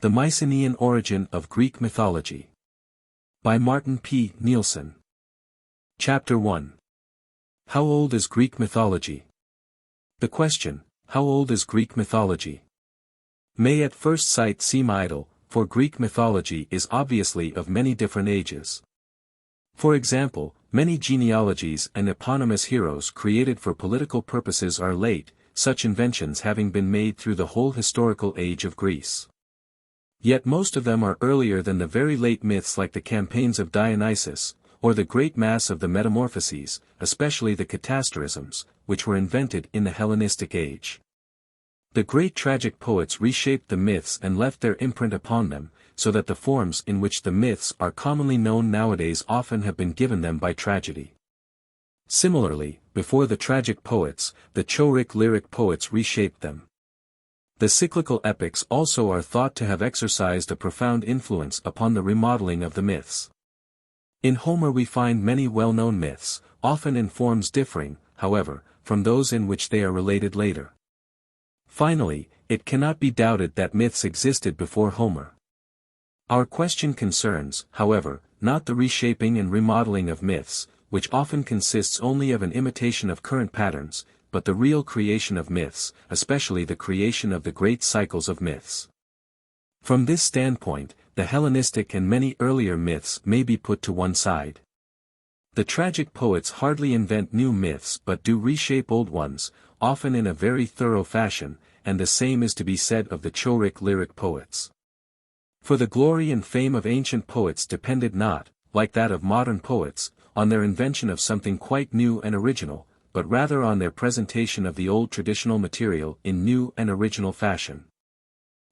The Mycenaean Origin of Greek Mythology. By Martin P. Nilsson. Chapter 1. How old is Greek mythology? The question, how old is Greek mythology? May at first sight seem idle, for Greek mythology is obviously of many different ages. For example, many genealogies and eponymous heroes created for political purposes are late, such inventions having been made through the whole historical age of Greece. Yet most of them are earlier than the very late myths like the campaigns of Dionysus, or the great mass of the Metamorphoses, especially the catasterisms, which were invented in the Hellenistic age. The great tragic poets reshaped the myths and left their imprint upon them, so that the forms in which the myths are commonly known nowadays often have been given them by tragedy. Similarly, before the tragic poets, the choric lyric poets reshaped them. The cyclical epics also are thought to have exercised a profound influence upon the remodeling of the myths. In Homer we find many well-known myths, often in forms differing, however, from those in which they are related later. Finally, it cannot be doubted that myths existed before Homer. Our question concerns, however, not the reshaping and remodeling of myths, which often consists only of an imitation of current patterns, but the real creation of myths, especially the creation of the great cycles of myths. From this standpoint, the Hellenistic and many earlier myths may be put to one side. The tragic poets hardly invent new myths but do reshape old ones, often in a very thorough fashion, and the same is to be said of the choric lyric poets. For the glory and fame of ancient poets depended not, like that of modern poets, on their invention of something quite new and original, but rather on their presentation of the old traditional material in new and original fashion.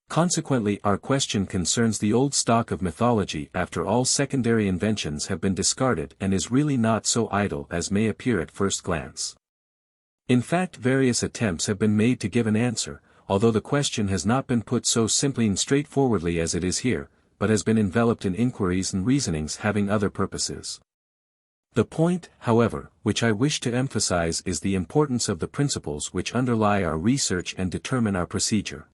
Consequently, our question concerns the old stock of mythology after all secondary inventions have been discarded and is really not so idle as may appear at first glance. In fact, various attempts have been made to give an answer, although the question has not been put so simply and straightforwardly as it is here, but has been enveloped in inquiries and reasonings having other purposes. The point, however, which I wish to emphasize is the importance of the principles which underlie our research and determine our procedure.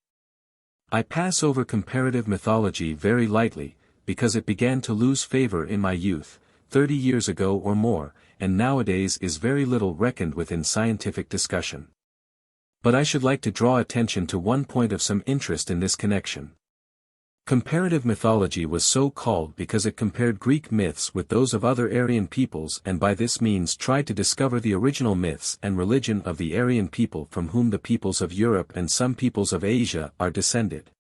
I pass over comparative mythology very lightly, because it began to lose favor in my youth, 30 years ago or more, and nowadays is very little reckoned with in scientific discussion. But I should like to draw attention to one point of some interest in this connection. Comparative mythology was so called because it compared Greek myths with those of other Aryan peoples and by this means tried to discover the original myths and religion of the Aryan people from whom the peoples of Europe and some peoples of Asia are descended.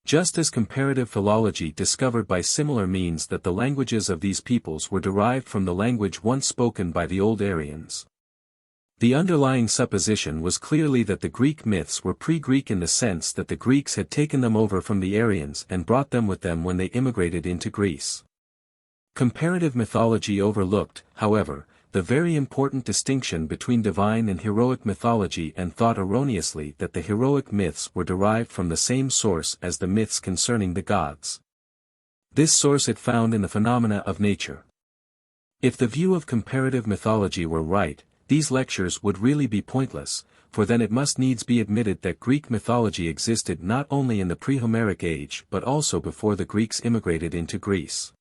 Just as comparative philology discovered by similar means that the languages of these peoples were derived from the language once spoken by the old Aryans. The underlying supposition was clearly that the Greek myths were pre-Greek in the sense that the Greeks had taken them over from the Aryans and brought them with them when they immigrated into Greece. Comparative mythology overlooked, however, the very important distinction between divine and heroic mythology and thought erroneously that the heroic myths were derived from the same source as the myths concerning the gods. This source it found in the phenomena of nature. If the view of comparative mythology were right, these lectures would really be pointless, for then it must needs be admitted that Greek mythology existed not only in the pre-Homeric age but also before the Greeks immigrated into Greece.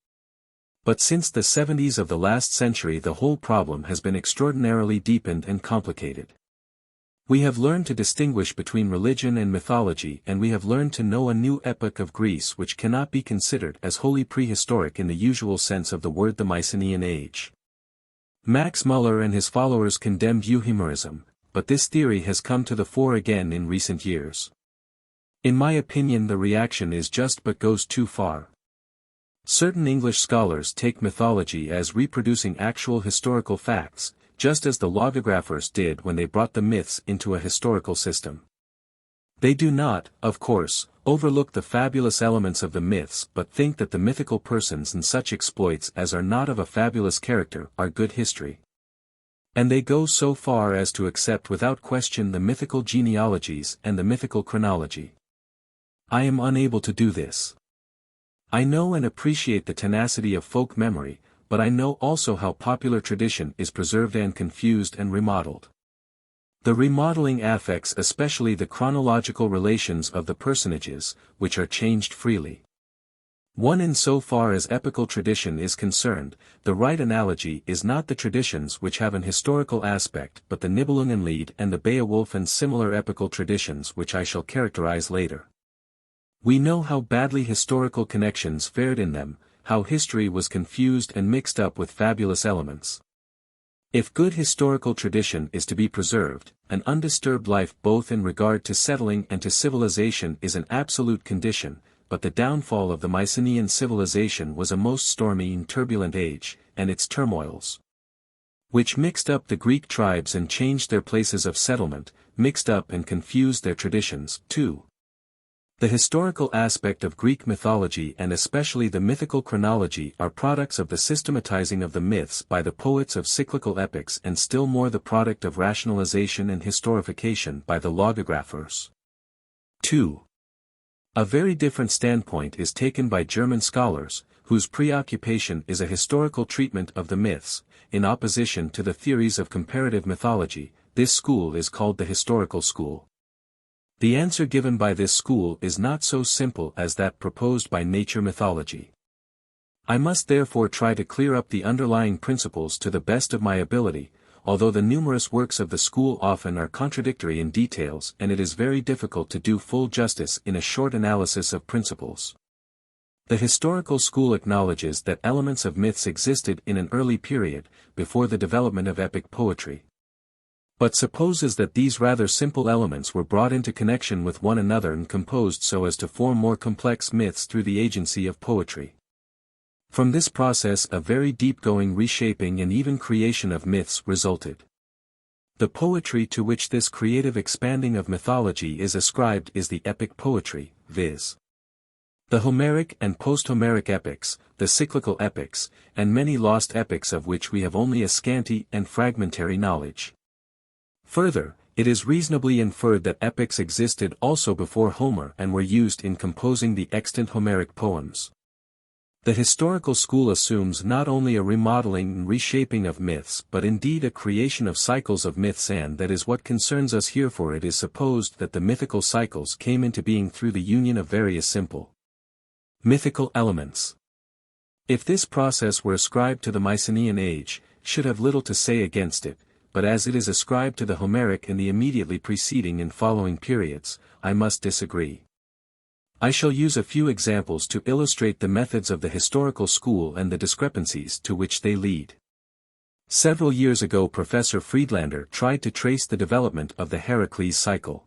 But since the 70s of the last century the whole problem has been extraordinarily deepened and complicated. We have learned to distinguish between religion and mythology and we have learned to know a new epoch of Greece which cannot be considered as wholly prehistoric in the usual sense of the word, the Mycenaean age. Max Muller and his followers condemned euhemerism, but this theory has come to the fore again in recent years. In my opinion the reaction is just but goes too far. Certain English scholars take mythology as reproducing actual historical facts, just as the logographers did when they brought the myths into a historical system. They do not, of course, overlook the fabulous elements of the myths but think that the mythical persons and such exploits as are not of a fabulous character are good history. And they go so far as to accept without question the mythical genealogies and the mythical chronology. I am unable to do this. I know and appreciate the tenacity of folk memory, but I know also how popular tradition is preserved and confused and remodeled. The remodeling affects especially the chronological relations of the personages, which are changed freely. One, in so far as epical tradition is concerned, the right analogy is not the traditions which have an historical aspect but the Nibelungenlied and the Beowulf and similar epical traditions which I shall characterize later. We know how badly historical connections fared in them, how history was confused and mixed up with fabulous elements. If good historical tradition is to be preserved, an undisturbed life both in regard to settling and to civilization is an absolute condition, but the downfall of the Mycenaean civilization was a most stormy and turbulent age, and its turmoils, which mixed up the Greek tribes and changed their places of settlement, mixed up and confused their traditions, too. The historical aspect of Greek mythology and especially the mythical chronology are products of the systematizing of the myths by the poets of cyclical epics and still more the product of rationalization and historification by the logographers. 2. A very different standpoint is taken by German scholars, whose preoccupation is a historical treatment of the myths, in opposition to the theories of comparative mythology. This school is called the historical school. The answer given by this school is not so simple as that proposed by nature mythology. I must therefore try to clear up the underlying principles to the best of my ability, although the numerous works of the school often are contradictory in details and it is very difficult to do full justice in a short analysis of principles. The historical school acknowledges that elements of myths existed in an early period, before the development of epic poetry, but supposes that these rather simple elements were brought into connection with one another and composed so as to form more complex myths through the agency of poetry. From this process a very deep-going reshaping and even creation of myths resulted. The poetry to which this creative expanding of mythology is ascribed is the epic poetry, viz. the Homeric and post-Homeric epics, the cyclical epics, and many lost epics of which we have only a scanty and fragmentary knowledge. Further, it is reasonably inferred that epics existed also before Homer and were used in composing the extant Homeric poems. The historical school assumes not only a remodeling and reshaping of myths but indeed a creation of cycles of myths, and that is what concerns us here, for it is supposed that the mythical cycles came into being through the union of various simple mythical elements. If this process were ascribed to the Mycenaean age, should have little to say against it, but as it is ascribed to the Homeric in the immediately preceding and following periods, I must disagree. I shall use a few examples to illustrate the methods of the historical school and the discrepancies to which they lead. Several years ago Professor Friedlander tried to trace the development of the Heracles cycle.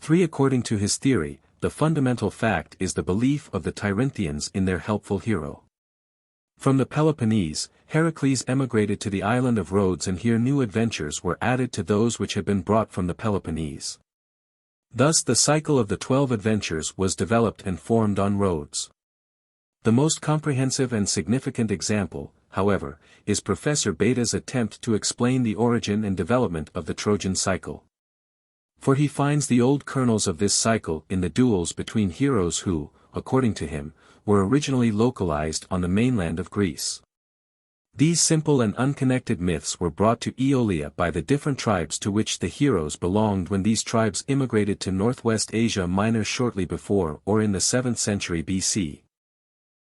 3. According to his theory, the fundamental fact is the belief of the Tyrinthians in their helpful hero. From the Peloponnese, Heracles emigrated to the island of Rhodes, and here new adventures were added to those which had been brought from the Peloponnese. Thus the cycle of the 12 adventures was developed and formed on Rhodes. The most comprehensive and significant example, however, is Professor Beta's attempt to explain the origin and development of the Trojan cycle. For he finds the old kernels of this cycle in the duels between heroes who, according to him, were originally localized on the mainland of Greece. These simple and unconnected myths were brought to Aeolia by the different tribes to which the heroes belonged when these tribes immigrated to northwest Asia Minor shortly before or in the 7th century BC.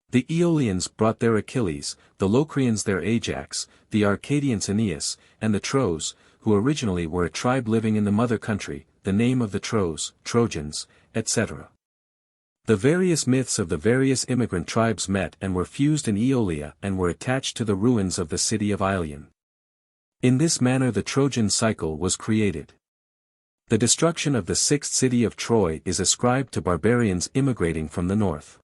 The Aeolians brought their Achilles, the Locrians their Ajax, the Arcadians Aeneas, and the Tros, who originally were a tribe living in the mother country, the name of the Tros, Trojans, etc. The various myths of the various immigrant tribes met and were fused in Aeolia and were attached to the ruins of the city of Ilion. In this manner the Trojan cycle was created. The destruction of the 6th city of Troy is ascribed to barbarians immigrating from the north.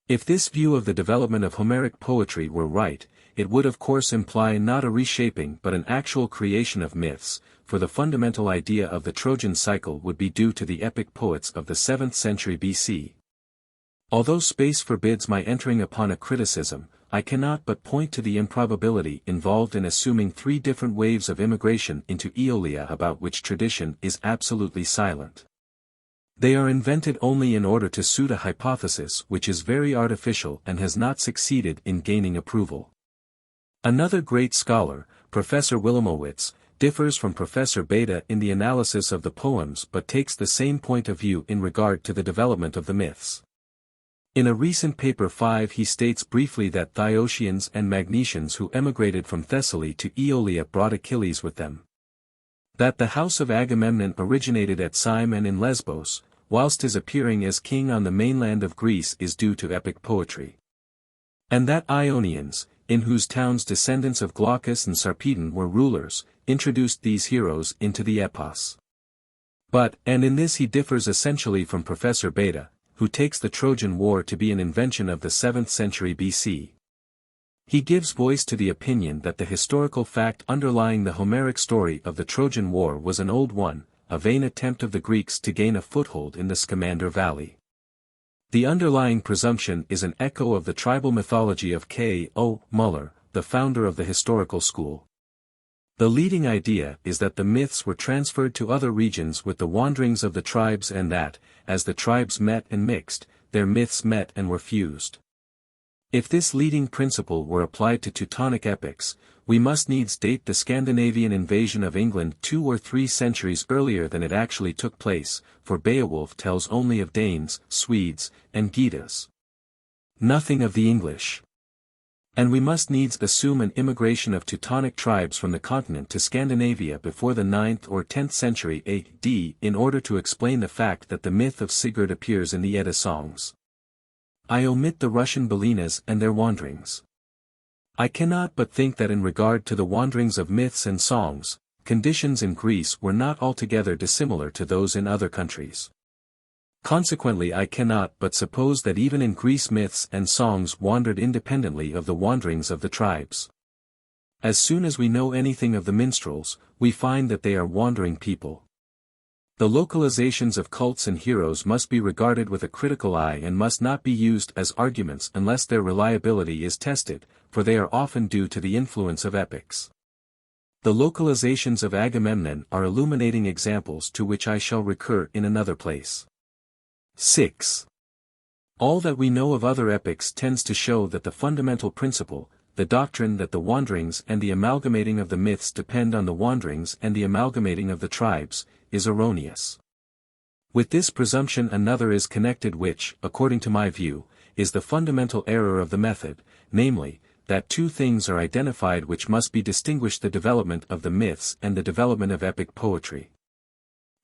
If this view of the development of Homeric poetry were right, it would of course imply not a reshaping but an actual creation of myths, for the fundamental idea of the Trojan cycle would be due to the epic poets of the 7th century BC. Although space forbids my entering upon a criticism, I cannot but point to the improbability involved in assuming 3 different waves of immigration into Aeolia about which tradition is absolutely silent. They are invented only in order to suit a hypothesis which is very artificial and has not succeeded in gaining approval. Another great scholar, Professor Wilamowitz, differs from Professor Beta in the analysis of the poems but takes the same point of view in regard to the development of the myths. In a recent paper 5 he states briefly that Thiotians and Magnesians who emigrated from Thessaly to Aeolia brought Achilles with them. That the house of Agamemnon originated at Syme and in Lesbos, whilst his appearing as king on the mainland of Greece is due to epic poetry. And that Ionians, in whose towns descendants of Glaucus and Sarpedon were rulers, introduced these heroes into the epos. But, and in this he differs essentially from Professor Beta, who takes the Trojan War to be an invention of the 7th century BC. He gives voice to the opinion that the historical fact underlying the Homeric story of the Trojan War was an old one, a vain attempt of the Greeks to gain a foothold in the Scamander Valley. The underlying presumption is an echo of the tribal mythology of K. O. Muller, the founder of the historical school. The leading idea is that the myths were transferred to other regions with the wanderings of the tribes and that, as the tribes met and mixed, their myths met and were fused. If this leading principle were applied to Teutonic epics, we must needs date the Scandinavian invasion of England 2 or 3 centuries earlier than it actually took place, for Beowulf tells only of Danes, Swedes, and Getas. Nothing of the English. And we must needs assume an immigration of Teutonic tribes from the continent to Scandinavia before the 9th or 10th century AD in order to explain the fact that the myth of Sigurd appears in the Edda songs. I omit the Russian Balinas and their wanderings. I cannot but think that in regard to the wanderings of myths and songs, conditions in Greece were not altogether dissimilar to those in other countries. Consequently I cannot but suppose that even in Greece myths and songs wandered independently of the wanderings of the tribes. As soon as we know anything of the minstrels, we find that they are wandering people. The localizations of cults and heroes must be regarded with a critical eye and must not be used as arguments unless their reliability is tested, for they are often due to the influence of epics. The localizations of Agamemnon are illuminating examples to which I shall recur in another place. 6. All that we know of other epics tends to show that the fundamental principle, the doctrine that the wanderings and the amalgamating of the myths depend on the wanderings and the amalgamating of the tribes, is erroneous. With this presumption another is connected which, according to my view, is the fundamental error of the method, namely, that two things are identified which must be distinguished: the development of the myths and the development of epic poetry.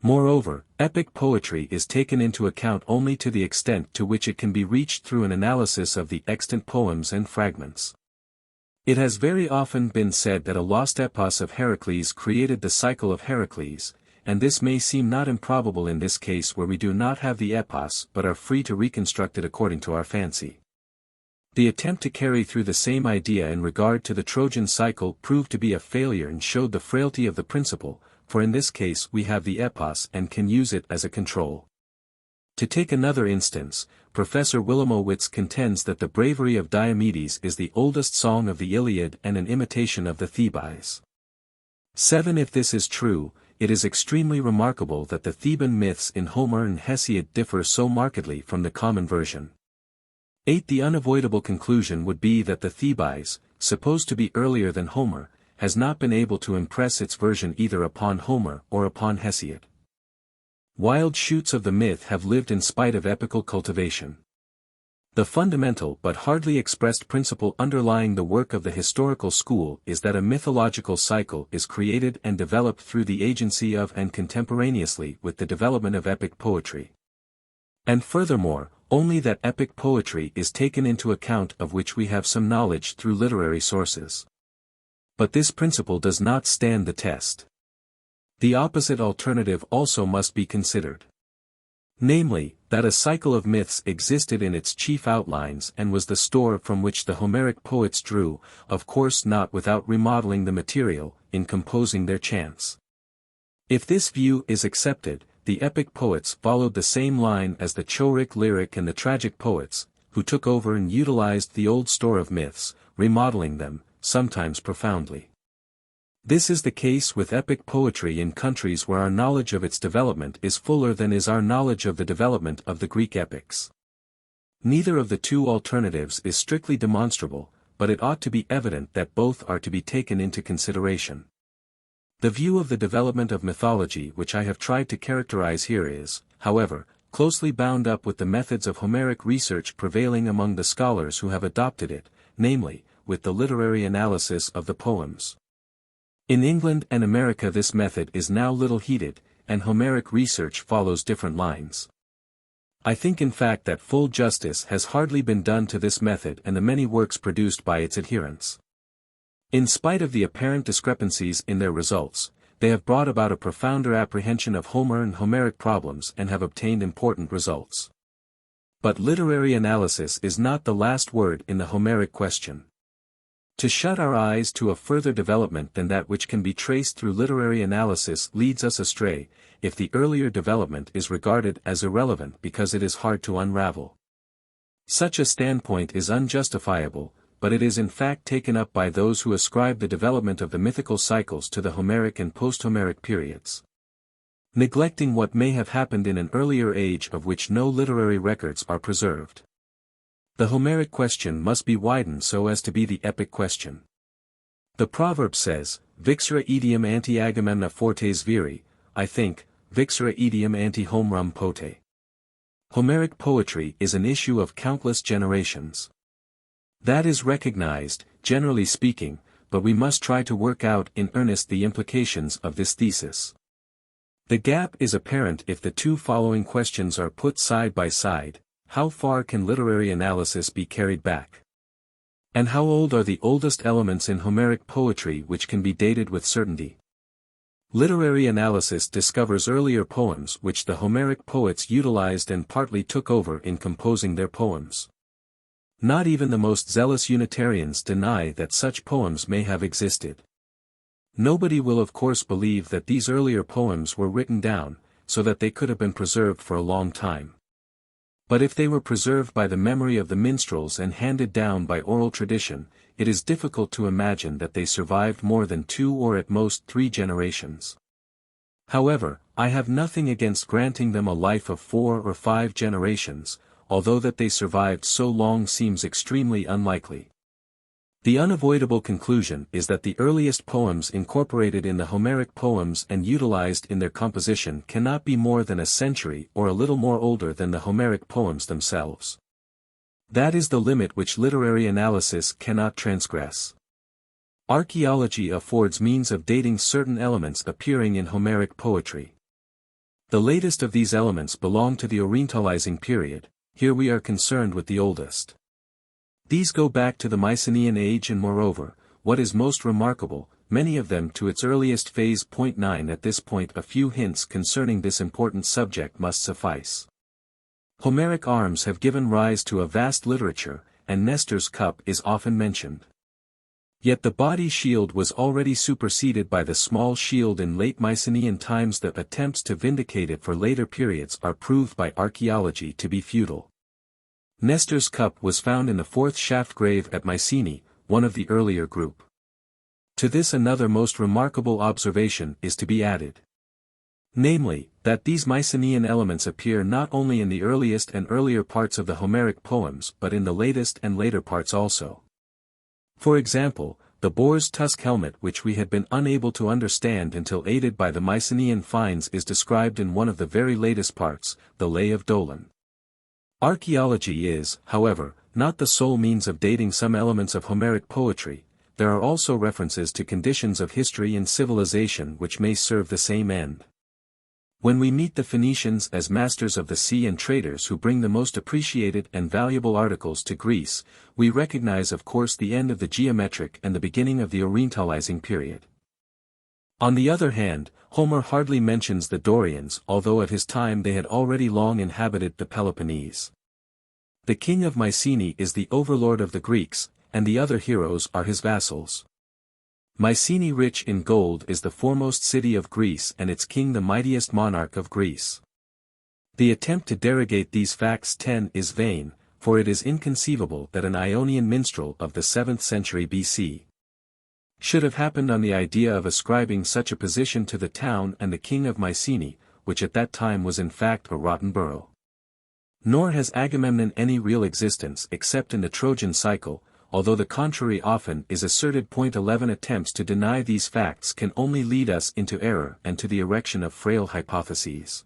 Moreover, epic poetry is taken into account only to the extent to which it can be reached through an analysis of the extant poems and fragments. It has very often been said that a lost epos of Heracles created the cycle of Heracles, and this may seem not improbable in this case where we do not have the epos but are free to reconstruct it according to our fancy. The attempt to carry through the same idea in regard to the Trojan cycle proved to be a failure and showed the frailty of the principle, for in this case we have the epos and can use it as a control. To take another instance, Professor Wilamowitz contends that the bravery of Diomedes is the oldest song of the Iliad and an imitation of the Thebais. 7. If this is true, it is extremely remarkable that the Theban myths in Homer and Hesiod differ so markedly from the common version. 8. The unavoidable conclusion would be that the Thebais, supposed to be earlier than Homer, has not been able to impress its version either upon Homer or upon Hesiod. Wild shoots of the myth have lived in spite of epical cultivation. The fundamental but hardly expressed principle underlying the work of the historical school is that a mythological cycle is created and developed through the agency of and contemporaneously with the development of epic poetry. And furthermore, only that epic poetry is taken into account of which we have some knowledge through literary sources. But this principle does not stand the test. The opposite alternative also must be considered. Namely, that a cycle of myths existed in its chief outlines and was the store from which the Homeric poets drew, of course not without remodeling the material, in composing their chants. If this view is accepted, the epic poets followed the same line as the Choeric lyric and the tragic poets, who took over and utilized the old store of myths, remodeling them, sometimes profoundly. This is the case with epic poetry in countries where our knowledge of its development is fuller than is our knowledge of the development of the Greek epics. Neither of the two alternatives is strictly demonstrable, but it ought to be evident that both are to be taken into consideration. The view of the development of mythology which I have tried to characterize here is, however, closely bound up with the methods of Homeric research prevailing among the scholars who have adopted it, namely, with the literary analysis of the poems. In England and America this method is now little heeded, and Homeric research follows different lines. I think in fact that full justice has hardly been done to this method and the many works produced by its adherents. In spite of the apparent discrepancies in their results, they have brought about a profounder apprehension of Homer and Homeric problems and have obtained important results. But literary analysis is not the last word in the Homeric question. To shut our eyes to a further development than that which can be traced through literary analysis leads us astray, if the earlier development is regarded as irrelevant because it is hard to unravel. Such a standpoint is unjustifiable, but it is in fact taken up by those who ascribe the development of the mythical cycles to the Homeric and post-Homeric periods, neglecting what may have happened in an earlier age of which no literary records are preserved. The Homeric question must be widened so as to be the epic question. The proverb says, Vixera etiam anti Agamemna fortes viri, I think, Vixera etiam anti Homerum pote. Homeric poetry is an issue of countless generations. That is recognized, generally speaking, but we must try to work out in earnest the implications of this thesis. The gap is apparent if the two following questions are put side by side. How far can literary analysis be carried back? And how old are the oldest elements in Homeric poetry which can be dated with certainty? Literary analysis discovers earlier poems which the Homeric poets utilized and partly took over in composing their poems. Not even the most zealous Unitarians deny that such poems may have existed. Nobody will of course believe that these earlier poems were written down, so that they could have been preserved for a long time. But if they were preserved by the memory of the minstrels and handed down by oral tradition, it is difficult to imagine that they survived more than 2 or at most 3 generations. However, I have nothing against granting them a life of 4 or 5 generations, although that they survived so long seems extremely unlikely. The unavoidable conclusion is that the earliest poems incorporated in the Homeric poems and utilized in their composition cannot be more than a century or a little more older than the Homeric poems themselves. That is the limit which literary analysis cannot transgress. Archaeology affords means of dating certain elements appearing in Homeric poetry. The latest of these elements belong to the Orientalizing period. Here we are concerned with the oldest. These go back to the Mycenaean age and moreover, what is most remarkable, many of them to its earliest phase. 9 At this point a few hints concerning this important subject must suffice. Homeric arms have given rise to a vast literature, and Nestor's cup is often mentioned. Yet the body shield was already superseded by the small shield in late Mycenaean times. The attempts to vindicate it for later periods are proved by archaeology to be futile. Nestor's cup was found in the 4th shaft grave at Mycenae, one of the earlier group. To this another most remarkable observation is to be added. Namely, that these Mycenaean elements appear not only in the earliest and earlier parts of the Homeric poems but in the latest and later parts also. For example, the boar's tusk helmet which we had been unable to understand until aided by the Mycenaean finds is described in one of the very latest parts, the Lay of Dolon. Archaeology is, however, not the sole means of dating some elements of Homeric poetry. There are also references to conditions of history and civilization which may serve the same end. When we meet the Phoenicians as masters of the sea and traders who bring the most appreciated and valuable articles to Greece, we recognize of course the end of the geometric and the beginning of the Orientalizing period. On the other hand, Homer hardly mentions the Dorians, although at his time they had already long inhabited the Peloponnese. The king of Mycenae is the overlord of the Greeks, and the other heroes are his vassals. Mycenae, rich in gold, is the foremost city of Greece and its king the mightiest monarch of Greece. The attempt to derogate these facts is vain, for it is inconceivable that an Ionian minstrel of the 7th century BC should have happened on the idea of ascribing such a position to the town and the king of Mycenae, which at that time was in fact a rotten borough. Nor has Agamemnon any real existence except in the Trojan cycle, although the contrary often is asserted. 11 Attempts to deny these facts can only lead us into error and to the erection of frail hypotheses.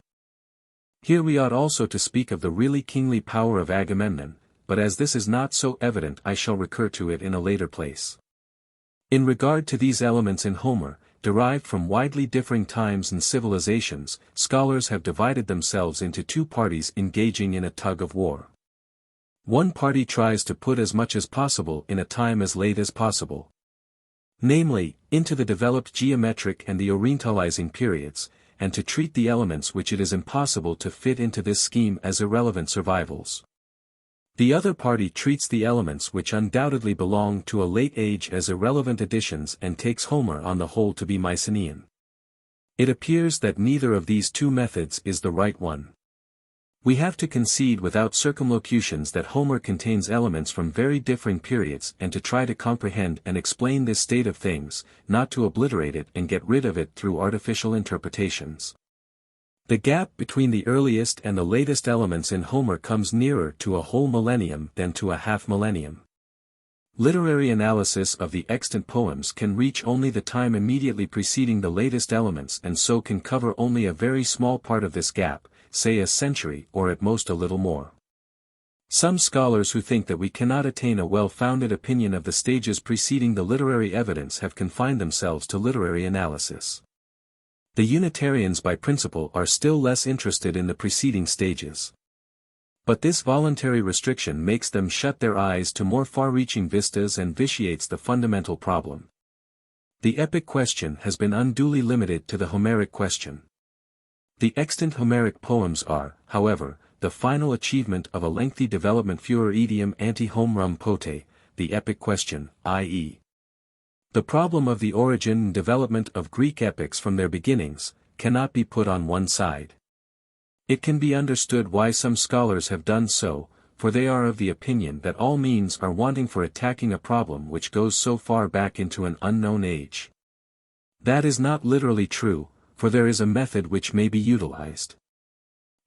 Here we ought also to speak of the really kingly power of Agamemnon, but as this is not so evident I shall recur to it in a later place. In regard to these elements in Homer, derived from widely differing times and civilizations, scholars have divided themselves into two parties engaging in a tug of war. One party tries to put as much as possible in a time as late as possible. Namely, into the developed geometric and the orientalizing periods, and to treat the elements which it is impossible to fit into this scheme as irrelevant survivals. The other party treats the elements which undoubtedly belong to a late age as irrelevant additions and takes Homer on the whole to be Mycenaean. It appears that neither of these two methods is the right one. We have to concede without circumlocutions that Homer contains elements from very differing periods and to try to comprehend and explain this state of things, not to obliterate it and get rid of it through artificial interpretations. The gap between the earliest and the latest elements in Homer comes nearer to a whole millennium than to a half millennium. Literary analysis of the extant poems can reach only the time immediately preceding the latest elements and so can cover only a very small part of this gap, say a century or at most a little more. Some scholars who think that we cannot attain a well-founded opinion of the stages preceding the literary evidence have confined themselves to literary analysis. The Unitarians by principle are still less interested in the preceding stages. But this voluntary restriction makes them shut their eyes to more far-reaching vistas and vitiates the fundamental problem. The epic question has been unduly limited to the Homeric question. The extant Homeric poems are, however, the final achievement of a lengthy development furor etiam ante homerum pote, the epic question, i.e. the problem of the origin and development of Greek epics from their beginnings, cannot be put on one side. It can be understood why some scholars have done so, for they are of the opinion that all means are wanting for attacking a problem which goes so far back into an unknown age. That is not literally true, for there is a method which may be utilized.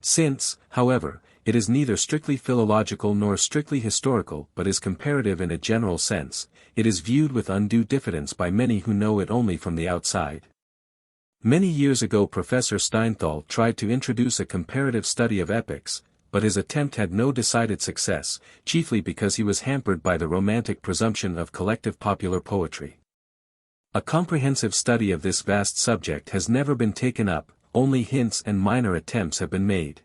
Since, however, it is neither strictly philological nor strictly historical but is comparative in a general sense, it is viewed with undue diffidence by many who know it only from the outside. Many years ago Professor Steinthal tried to introduce a comparative study of epics, but his attempt had no decided success, chiefly because he was hampered by the romantic presumption of collective popular poetry. A comprehensive study of this vast subject has never been taken up, only hints and minor attempts have been made.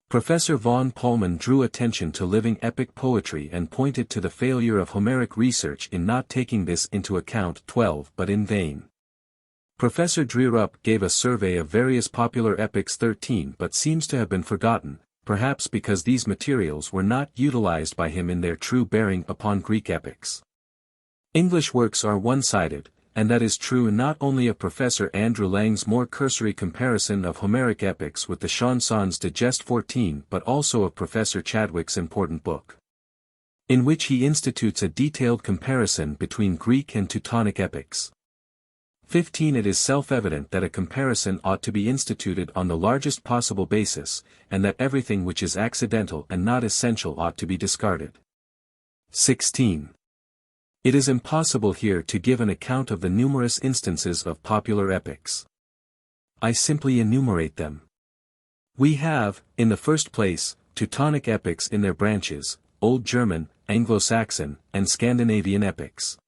Professor von Pullman drew attention to living epic poetry and pointed to the failure of Homeric research in not taking this into account. 12 but in vain. Professor Dreerup gave a survey of various popular epics. 13 but seems to have been forgotten, perhaps because these materials were not utilized by him in their true bearing upon Greek epics. English works are one-sided, and that is true not only of Professor Andrew Lang's more cursory comparison of Homeric epics with the Chansons de Geste 14 but also of Professor Chadwick's important book, in which he institutes a detailed comparison between Greek and Teutonic epics. 15 It is self-evident that a comparison ought to be instituted on the largest possible basis, and that everything which is accidental and not essential ought to be discarded. 16. It is impossible here to give an account of the numerous instances of popular epics. I simply enumerate them. We have, in the first place, Teutonic epics in their branches, Old German, Anglo-Saxon, and Scandinavian epics.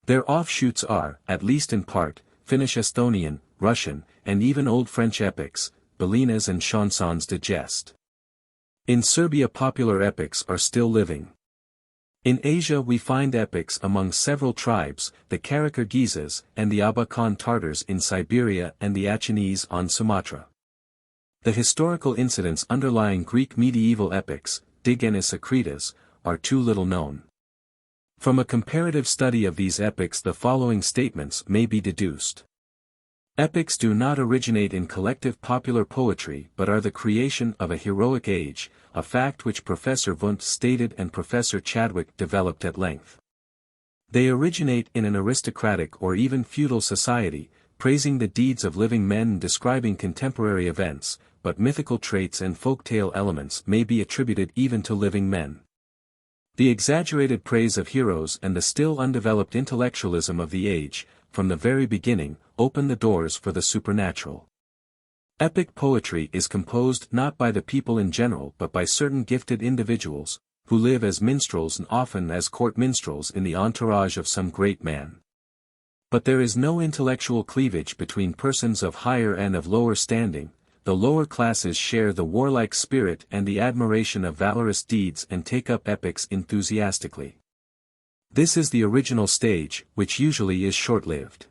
Their offshoots are, at least in part, Finnish Esthonian, Russian, and even Old French epics, Balinas and Chansons de Geste. In Serbia popular epics are still living. In Asia we find epics among several tribes, the Kara-Kirgizes and the Abakan Tartars in Siberia and the Achinese on Sumatra. The historical incidents underlying Greek medieval epics, Digenis Akritas, are too little known. From a comparative study of these epics the following statements may be deduced. Epics do not originate in collective popular poetry but are the creation of a heroic age, a fact which Professor Wundt stated and Professor Chadwick developed at length. They originate in an aristocratic or even feudal society, praising the deeds of living men and describing contemporary events, but mythical traits and folktale elements may be attributed even to living men. The exaggerated praise of heroes and the still undeveloped intellectualism of the age, from the very beginning, open the doors for the supernatural. Epic poetry is composed not by the people in general but by certain gifted individuals, who live as minstrels and often as court minstrels in the entourage of some great man. But there is no intellectual cleavage between persons of higher and of lower standing. The lower classes share the warlike spirit and the admiration of valorous deeds and take up epics enthusiastically. This is the original stage, which usually is short-lived.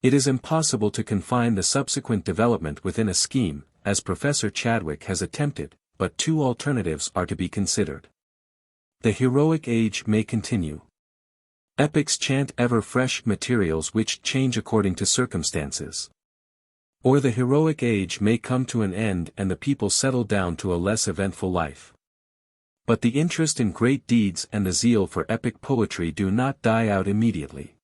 It is impossible to confine the subsequent development within a scheme, as Professor Chadwick has attempted, but two alternatives are to be considered. The heroic age may continue. Epics chant ever fresh materials which change according to circumstances. Or the heroic age may come to an end and the people settle down to a less eventful life. But the interest in great deeds and the zeal for epic poetry do not die out immediately.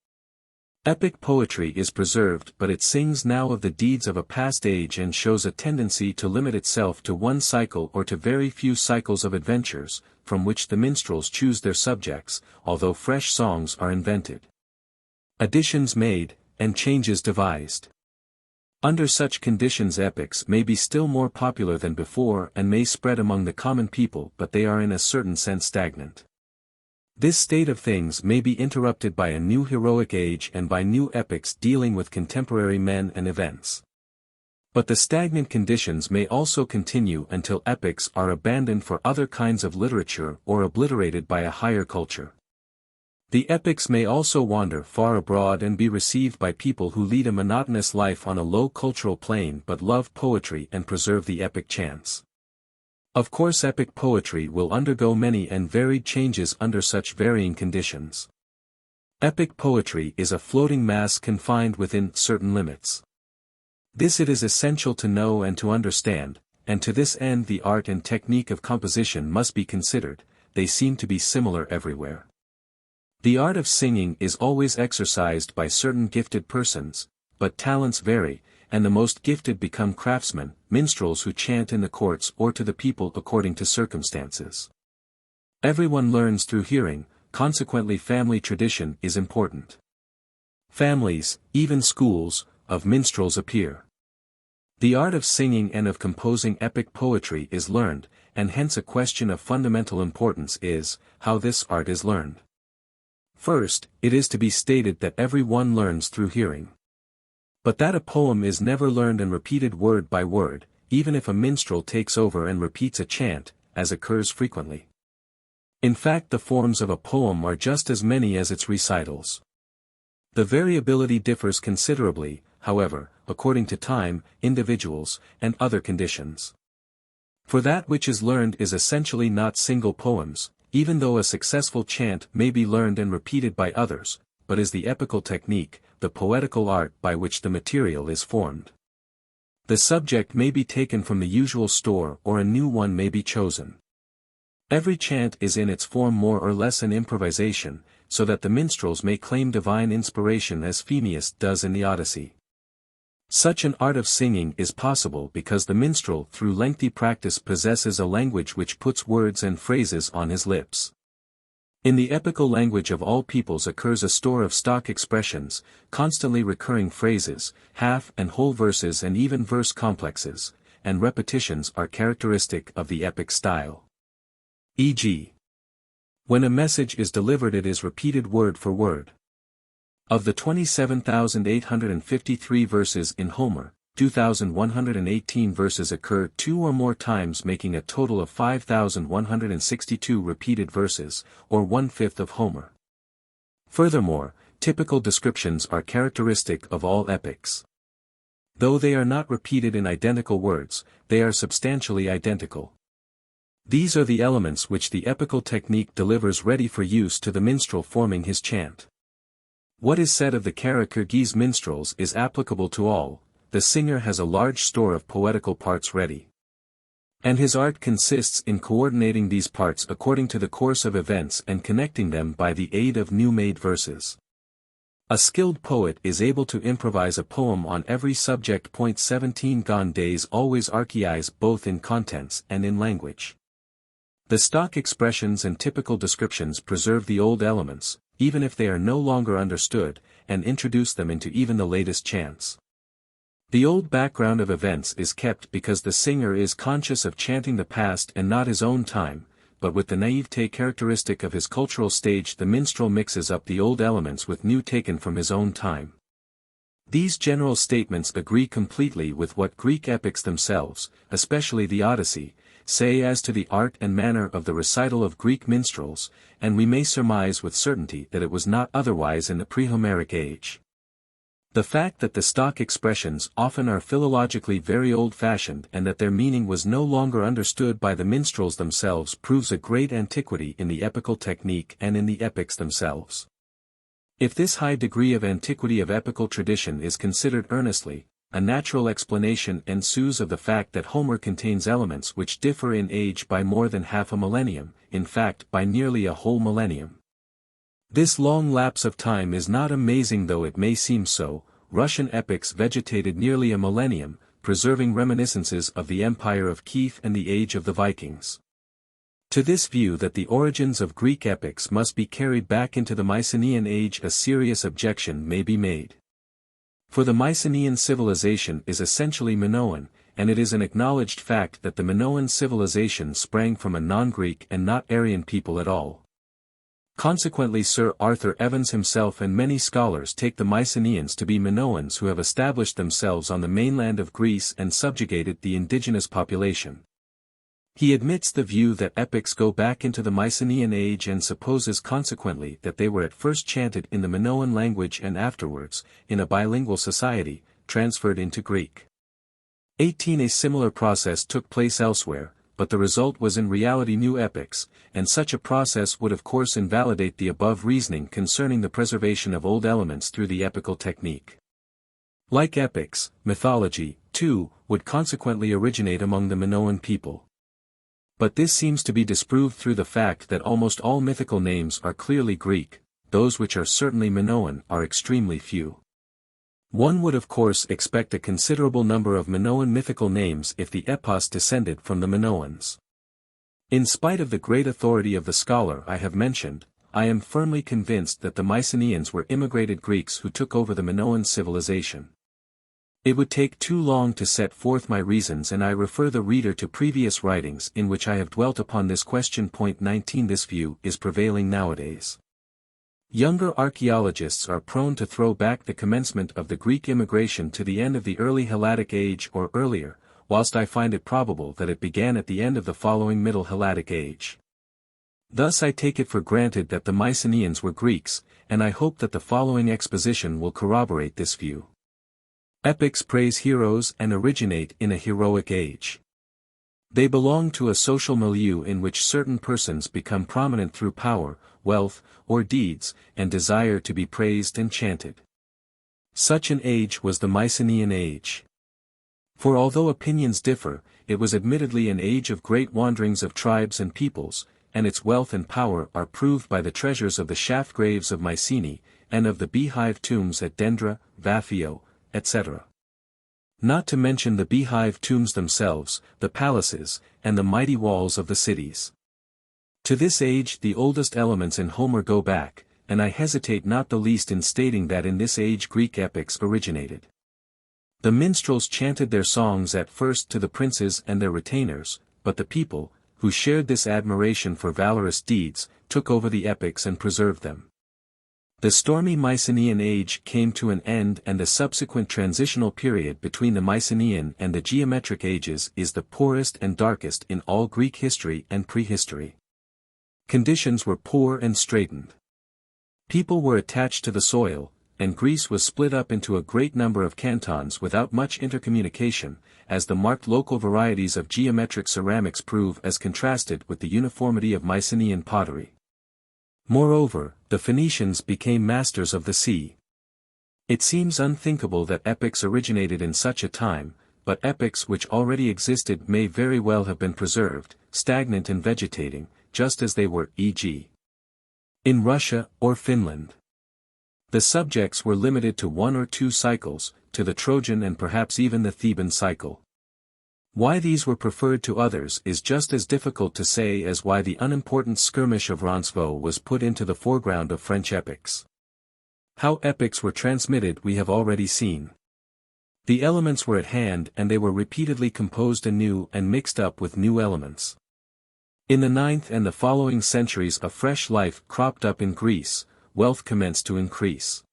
Epic poetry is preserved, but it sings now of the deeds of a past age and shows a tendency to limit itself to one cycle or to very few cycles of adventures, from which the minstrels choose their subjects, although fresh songs are invented, additions made, and changes devised. Under such conditions epics may be still more popular than before and may spread among the common people, but they are in a certain sense stagnant. This state of things may be interrupted by a new heroic age and by new epics dealing with contemporary men and events. But the stagnant conditions may also continue until epics are abandoned for other kinds of literature or obliterated by a higher culture. The epics may also wander far abroad and be received by people who lead a monotonous life on a low cultural plane but love poetry and preserve the epic chants. Of course, epic poetry will undergo many and varied changes under such varying conditions. Epic poetry is a floating mass confined within certain limits. This it is essential to know and to understand, and to this end the art and technique of composition must be considered. They seem to be similar everywhere. The art of singing is always exercised by certain gifted persons, but talents vary, and the most gifted become craftsmen, minstrels who chant in the courts or to the people according to circumstances. Everyone learns through hearing, consequently family tradition is important. Families, even schools, of minstrels appear. The art of singing and of composing epic poetry is learned, and hence a question of fundamental importance is, how this art is learned. First, it is to be stated that every one learns through hearing. But that a poem is never learned and repeated word by word, even if a minstrel takes over and repeats a chant, as occurs frequently. In fact, the forms of a poem are just as many as its recitals. The variability differs considerably, however, according to time, individuals, and other conditions. For that which is learned is essentially not single poems, even though a successful chant may be learned and repeated by others, but is the epical technique, the poetical art by which the material is formed. The subject may be taken from the usual store or a new one may be chosen. Every chant is in its form more or less an improvisation, so that the minstrels may claim divine inspiration as Phemius does in the Odyssey. Such an art of singing is possible because the minstrel through lengthy practice possesses a language which puts words and phrases on his lips. In the epical language of all peoples occurs a store of stock expressions, constantly recurring phrases, half and whole verses and even verse complexes, and repetitions are characteristic of the epic style. E.g., when a message is delivered it is repeated word for word. Of the 27,853 verses in Homer, 2,118 verses occur 2 or more times, making a total of 5,162 repeated verses, or 1/5 of Homer. Furthermore, typical descriptions are characteristic of all epics. Though they are not repeated in identical words, they are substantially identical. These are the elements which the epical technique delivers ready for use to the minstrel forming his chant. What is said of the Heracles minstrels is applicable to all. The singer has a large store of poetical parts ready. And his art consists in coordinating these parts according to the course of events and connecting them by the aid of new-made verses. A skilled poet is able to improvise a poem on every subject. 17 Gone days always archaize both in contents and in language. The stock expressions and typical descriptions preserve the old elements, even if they are no longer understood, and introduce them into even the latest chants. The old background of events is kept because the singer is conscious of chanting the past and not his own time, but with the naivete characteristic of his cultural stage the minstrel mixes up the old elements with new taken from his own time. These general statements agree completely with what Greek epics themselves, especially the Odyssey, say as to the art and manner of the recital of Greek minstrels, and we may surmise with certainty that it was not otherwise in the pre-Homeric age. The fact that the stock expressions often are philologically very old-fashioned and that their meaning was no longer understood by the minstrels themselves proves a great antiquity in the epical technique and in the epics themselves. If this high degree of antiquity of epical tradition is considered earnestly, a natural explanation ensues of the fact that Homer contains elements which differ in age by more than half a millennium, in fact by nearly a whole millennium. This long lapse of time is not amazing though it may seem so. Russian epics vegetated nearly a millennium, preserving reminiscences of the empire of Kiev and the age of the Vikings. To this view that the origins of Greek epics must be carried back into the Mycenaean age a serious objection may be made. For the Mycenaean civilization is essentially Minoan, and it is an acknowledged fact that the Minoan civilization sprang from a non-Greek and not Aryan people at all. Consequently Sir Arthur Evans himself and many scholars take the Mycenaeans to be Minoans who have established themselves on the mainland of Greece and subjugated the indigenous population. He admits the view that epics go back into the Mycenaean age and supposes consequently that they were at first chanted in the Minoan language and afterwards, in a bilingual society, transferred into Greek. A similar process took place elsewhere, but the result was in reality new epics, and such a process would of course invalidate the above reasoning concerning the preservation of old elements through the epical technique. Like epics, mythology, too, would consequently originate among the Minoan people. But this seems to be disproved through the fact that almost all mythical names are clearly Greek, those which are certainly Minoan are extremely few. One would of course expect a considerable number of Minoan mythical names if the epos descended from the Minoans. In spite of the great authority of the scholar I have mentioned, I am firmly convinced that the Mycenaeans were immigrated Greeks who took over the Minoan civilization. It would take too long to set forth my reasons and I refer the reader to previous writings in which I have dwelt upon this question. 19 This view is prevailing nowadays. Younger archaeologists are prone to throw back the commencement of the Greek immigration to the end of the early Helladic age or earlier, whilst I find it probable that it began at the end of the following Middle Helladic age. Thus I take it for granted that the Mycenaeans were Greeks, and I hope that the following exposition will corroborate this view. Epics praise heroes and originate in a heroic age. They belong to a social milieu in which certain persons become prominent through power, wealth, or deeds, and desire to be praised and chanted. Such an age was the Mycenaean age. For although opinions differ, it was admittedly an age of great wanderings of tribes and peoples, and its wealth and power are proved by the treasures of the shaft graves of Mycenae, and of the beehive tombs at Dendra, Vaphio, etc. Not to mention the beehive tombs themselves, the palaces, and the mighty walls of the cities. To this age the oldest elements in Homer go back, and I hesitate not the least in stating that in this age Greek epics originated. The minstrels chanted their songs at first to the princes and their retainers, but the people, who shared this admiration for valorous deeds, took over the epics and preserved them. The stormy Mycenaean age came to an end and the subsequent transitional period between the Mycenaean and the geometric ages is the poorest and darkest in all Greek history and prehistory. Conditions were poor and straitened. People were attached to the soil, and Greece was split up into a great number of cantons without much intercommunication, as the marked local varieties of geometric ceramics prove as contrasted with the uniformity of Mycenaean pottery. Moreover, the Phoenicians became masters of the sea. It seems unthinkable that epics originated in such a time, but epics which already existed may very well have been preserved, stagnant and vegetating, just as they were, e.g. in Russia or Finland. The subjects were limited to one or two cycles, to the Trojan and perhaps even the Theban cycle. Why these were preferred to others is just as difficult to say as why the unimportant skirmish of Roncesvalles was put into the foreground of French epics. How epics were transmitted we have already seen. The elements were at hand and they were repeatedly composed anew and mixed up with new elements. In the 9th and the following centuries a fresh life cropped up in Greece, wealth commenced to increase.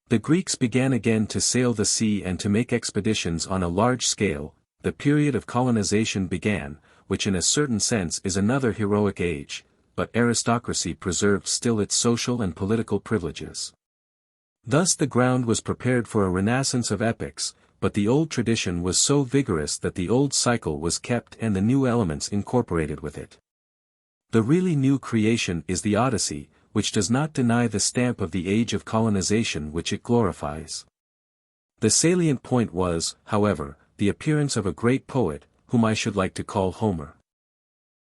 The Greeks began again to sail the sea and to make expeditions on a large scale. The period of colonization began, which in a certain sense is another heroic age, but aristocracy preserved still its social and political privileges. Thus the ground was prepared for a renaissance of epics, but the old tradition was so vigorous that the old cycle was kept and the new elements incorporated with it. The really new creation is the Odyssey, which does not deny the stamp of the age of colonization which it glorifies. The salient point was, however, the appearance of a great poet, whom I should like to call Homer.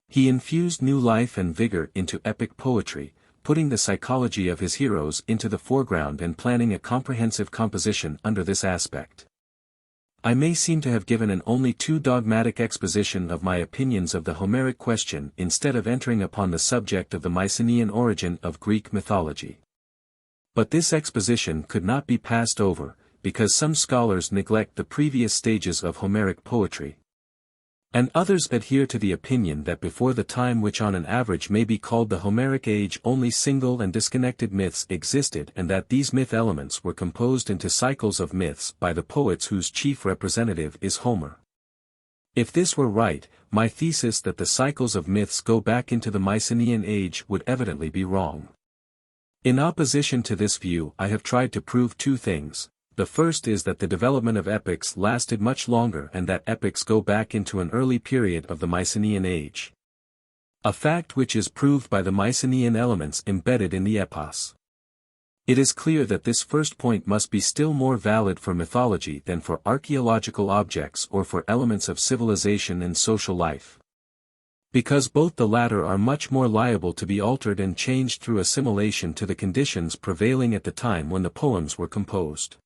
He infused new life and vigor into epic poetry, putting the psychology of his heroes into the foreground and planning a comprehensive composition under this aspect. I may seem to have given an only too dogmatic exposition of my opinions of the Homeric question instead of entering upon the subject of the Mycenaean origin of Greek mythology. But this exposition could not be passed over, because some scholars neglect the previous stages of Homeric poetry. And others adhere to the opinion that before the time which on an average may be called the Homeric age only single and disconnected myths existed and that these myth elements were composed into cycles of myths by the poets whose chief representative is Homer. If this were right, my thesis that the cycles of myths go back into the Mycenaean age would evidently be wrong. In opposition to this view I have tried to prove two things. The first is that the development of epics lasted much longer and that epics go back into an early period of the Mycenaean age. A fact which is proved by the Mycenaean elements embedded in the epos. It is clear that this first point must be still more valid for mythology than for archaeological objects or for elements of civilization and social life. Because both the latter are much more liable to be altered and changed through assimilation to the conditions prevailing at the time when the poems were composed.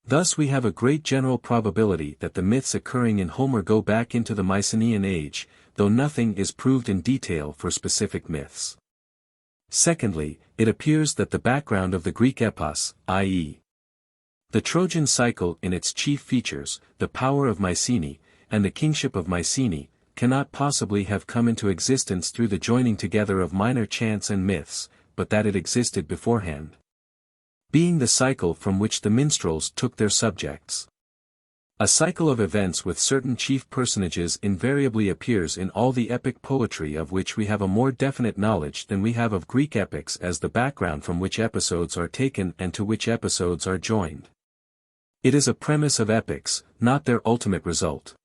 Thus we have a great general probability that the myths occurring in Homer go back into the Mycenaean age, though nothing is proved in detail for specific myths. Secondly, it appears that the background of the Greek epos, i.e., the Trojan cycle in its chief features, the power of Mycenae, and the kingship of Mycenae, cannot possibly have come into existence through the joining together of minor chants and myths, but that it existed beforehand. Being the cycle from which the minstrels took their subjects. A cycle of events with certain chief personages invariably appears in all the epic poetry of which we have a more definite knowledge than we have of Greek epics as the background from which episodes are taken and to which episodes are joined. It is a premise of epics, not their ultimate result.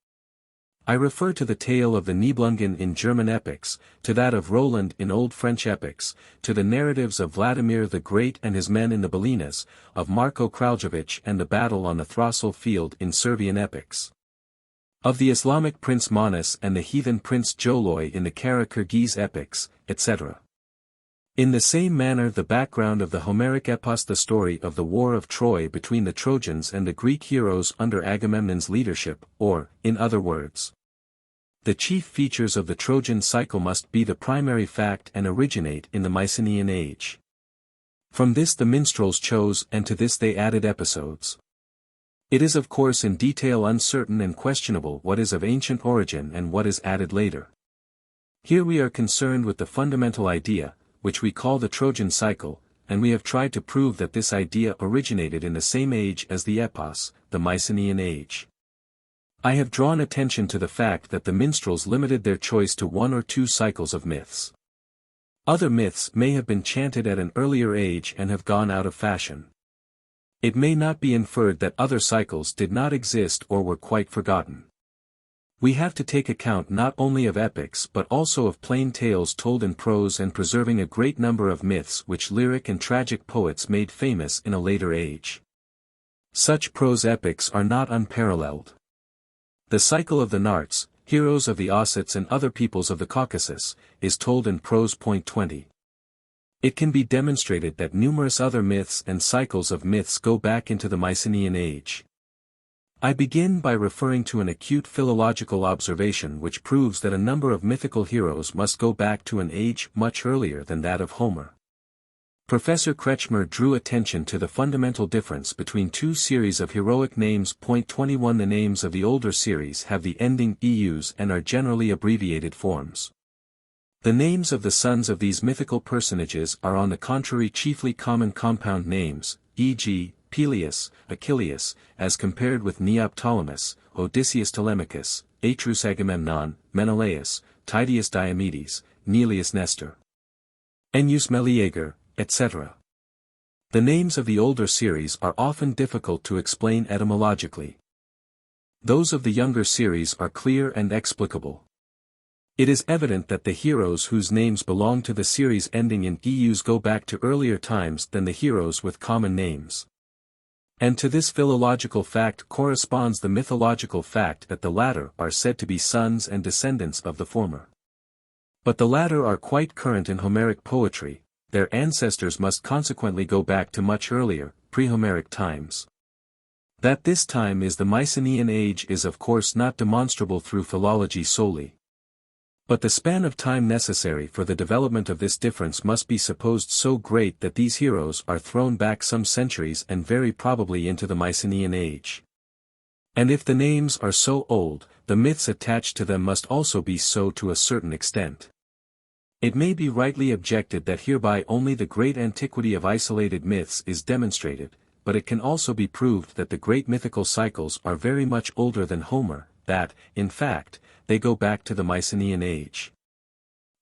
I refer to the tale of the Nibelungen in German epics, to that of Roland in Old French epics, to the narratives of Vladimir the Great and his men in the Balinas, of Marko Kraljevic and the battle on the Thrasil field in Servian epics. Of the Islamic prince Manas and the heathen prince Joloi in the Kara-Kyrgyz epics, etc. In the same manner the background of the Homeric epos, the story of the War of Troy between the Trojans and the Greek heroes under Agamemnon's leadership, or, in other words, the chief features of the Trojan cycle must be the primary fact and originate in the Mycenaean age. From this the minstrels chose and to this they added episodes. It is of course in detail uncertain and questionable what is of ancient origin and what is added later. Here we are concerned with the fundamental idea, which we call the Trojan cycle, and we have tried to prove that this idea originated in the same age as the epos, the Mycenaean age. I have drawn attention to the fact that the minstrels limited their choice to one or two cycles of myths. Other myths may have been chanted at an earlier age and have gone out of fashion. It may not be inferred that other cycles did not exist or were quite forgotten. We have to take account not only of epics but also of plain tales told in prose and preserving a great number of myths which lyric and tragic poets made famous in a later age. Such prose epics are not unparalleled. The cycle of the Narts, heroes of the Ossets and other peoples of the Caucasus, is told in prose. 20. It can be demonstrated that numerous other myths and cycles of myths go back into the Mycenaean age. I begin by referring to an acute philological observation which proves that a number of mythical heroes must go back to an age much earlier than that of Homer. Professor Kretschmer drew attention to the fundamental difference between two series of heroic names. Point 21. The names of the older series have the ending eus and are generally abbreviated forms. The names of the sons of these mythical personages are on the contrary chiefly common compound names, e.g., Peleus, Achilles, as compared with Neoptolemus, Odysseus Telemachus, Atreus Agamemnon, Menelaus, Tydeus Diomedes, Neleus Nestor, Ennius Meleager, etc. The names of the older series are often difficult to explain etymologically. Those of the younger series are clear and explicable. It is evident that the heroes whose names belong to the series ending in eus go back to earlier times than the heroes with common names. And to this philological fact corresponds the mythological fact that the latter are said to be sons and descendants of the former. But the latter are quite current in Homeric poetry, their ancestors must consequently go back to much earlier, pre-Homeric times. That this time is the Mycenaean age is of course not demonstrable through philology solely. But the span of time necessary for the development of this difference must be supposed so great that these heroes are thrown back some centuries and very probably into the Mycenaean age. And if the names are so old, the myths attached to them must also be so to a certain extent. It may be rightly objected that hereby only the great antiquity of isolated myths is demonstrated, but it can also be proved that the great mythical cycles are very much older than Homer, that, in fact, they go back to the Mycenaean age.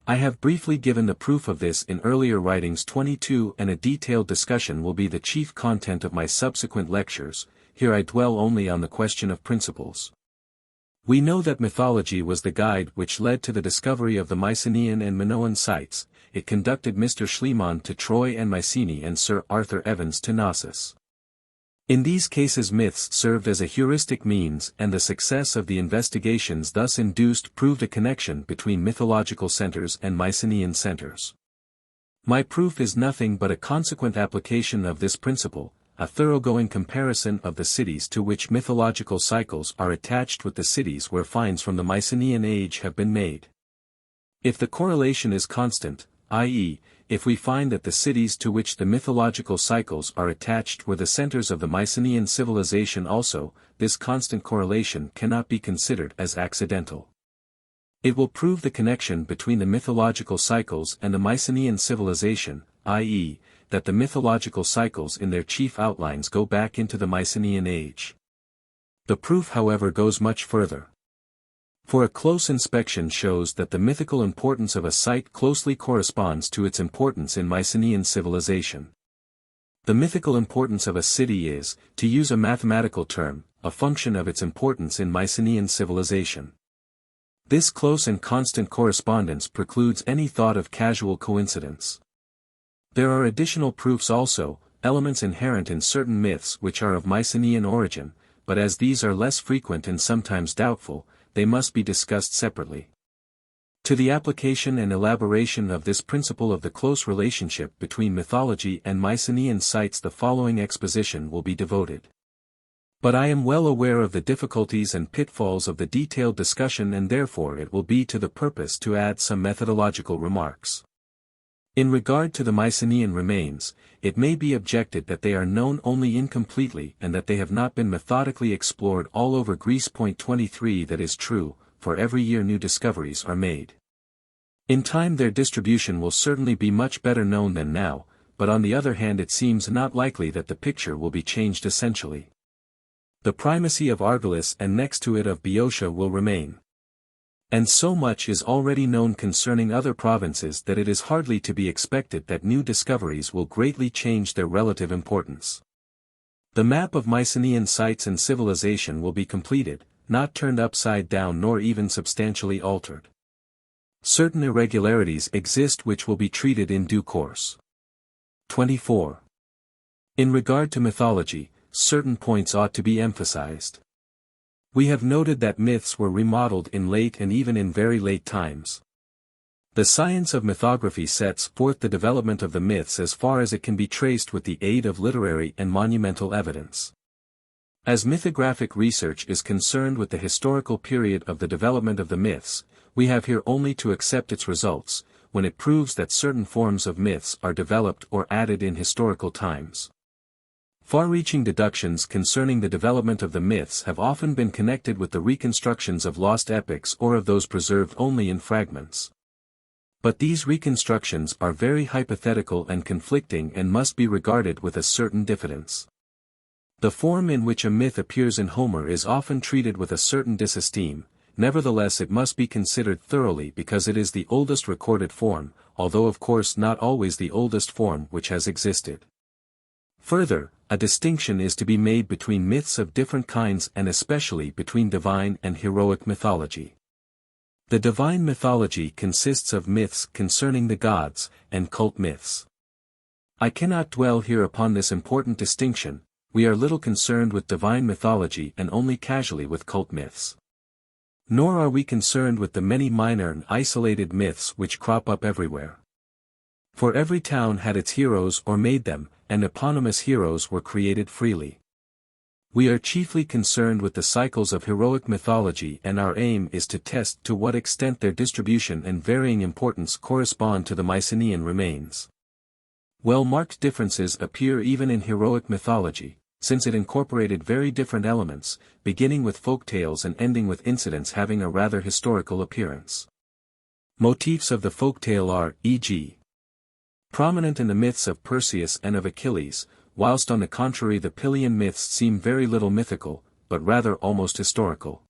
I have briefly given the proof of this in earlier writings 22 and a detailed discussion will be the chief content of my subsequent lectures. Here I dwell only on the question of principles. We know that mythology was the guide which led to the discovery of the Mycenaean and Minoan sites. It conducted Mr. Schliemann to Troy and Mycenae and Sir Arthur Evans to Knossos. In these cases myths served as a heuristic means and the success of the investigations thus induced proved a connection between mythological centers and Mycenaean centers. My proof is nothing but a consequent application of this principle, a thoroughgoing comparison of the cities to which mythological cycles are attached with the cities where finds from the Mycenaean age have been made. If the correlation is constant, i.e., if we find that the cities to which the mythological cycles are attached were the centers of the Mycenaean civilization also, this constant correlation cannot be considered as accidental. It will prove the connection between the mythological cycles and the Mycenaean civilization, i.e., that the mythological cycles in their chief outlines go back into the Mycenaean age. The proof however goes much further. For a close inspection shows that the mythical importance of a site closely corresponds to its importance in Mycenaean civilization. The mythical importance of a city is, to use a mathematical term, a function of its importance in Mycenaean civilization. This close and constant correspondence precludes any thought of casual coincidence. There are additional proofs also, elements inherent in certain myths which are of Mycenaean origin, but as these are less frequent and sometimes doubtful, they must be discussed separately. To the application and elaboration of this principle of the close relationship between mythology and Mycenaean sites the following exposition will be devoted. But I am well aware of the difficulties and pitfalls of the detailed discussion and therefore it will be to the purpose to add some methodological remarks. In regard to the Mycenaean remains, it may be objected that they are known only incompletely and that they have not been methodically explored all over Greece. Point 23. That is true, for every year new discoveries are made. In time their distribution will certainly be much better known than now, but on the other hand it seems not likely that the picture will be changed essentially. The primacy of Argolis and next to it of Boeotia will remain. And so much is already known concerning other provinces that it is hardly to be expected that new discoveries will greatly change their relative importance. The map of Mycenaean sites and civilization will be completed, not turned upside down nor even substantially altered. Certain irregularities exist which will be treated in due course. 24. In regard to mythology, certain points ought to be emphasized. We have noted that myths were remodeled in late and even in very late times. The science of mythography sets forth the development of the myths as far as it can be traced with the aid of literary and monumental evidence. As mythographic research is concerned with the historical period of the development of the myths, we have here only to accept its results, when it proves that certain forms of myths are developed or added in historical times. Far-reaching deductions concerning the development of the myths have often been connected with the reconstructions of lost epics or of those preserved only in fragments. But these reconstructions are very hypothetical and conflicting and must be regarded with a certain diffidence. The form in which a myth appears in Homer is often treated with a certain disesteem, nevertheless it must be considered thoroughly because it is the oldest recorded form, although of course not always the oldest form which has existed. Further, a distinction is to be made between myths of different kinds and especially between divine and heroic mythology. The divine mythology consists of myths concerning the gods, and cult myths. I cannot dwell here upon this important distinction. We are little concerned with divine mythology and only casually with cult myths. Nor are we concerned with the many minor and isolated myths which crop up everywhere. For every town had its heroes or made them, and eponymous heroes were created freely. We are chiefly concerned with the cycles of heroic mythology, and our aim is to test to what extent their distribution and varying importance correspond to the Mycenaean remains. Well-marked differences appear even in heroic mythology, since it incorporated very different elements, beginning with folk tales and ending with incidents having a rather historical appearance. Motifs of the folk tale are, e.g., prominent in the myths of Perseus and of Achilles, whilst on the contrary the Pylian myths seem very little mythical, but rather almost historical.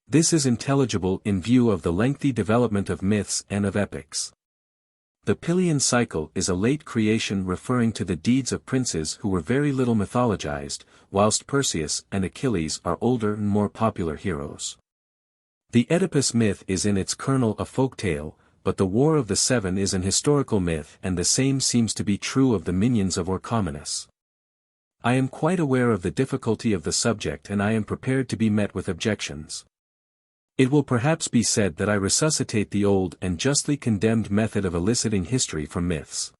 This is intelligible in view of the lengthy development of myths and of epics. The Pylian cycle is a late creation referring to the deeds of princes who were very little mythologized, whilst Perseus and Achilles are older and more popular heroes. The Oedipus myth is in its kernel a folk tale, but the War of the Seven is an historical myth, and the same seems to be true of the minions of Orchomenus. I am quite aware of the difficulty of the subject and I am prepared to be met with objections. It will perhaps be said that I resuscitate the old and justly condemned method of eliciting history from myths.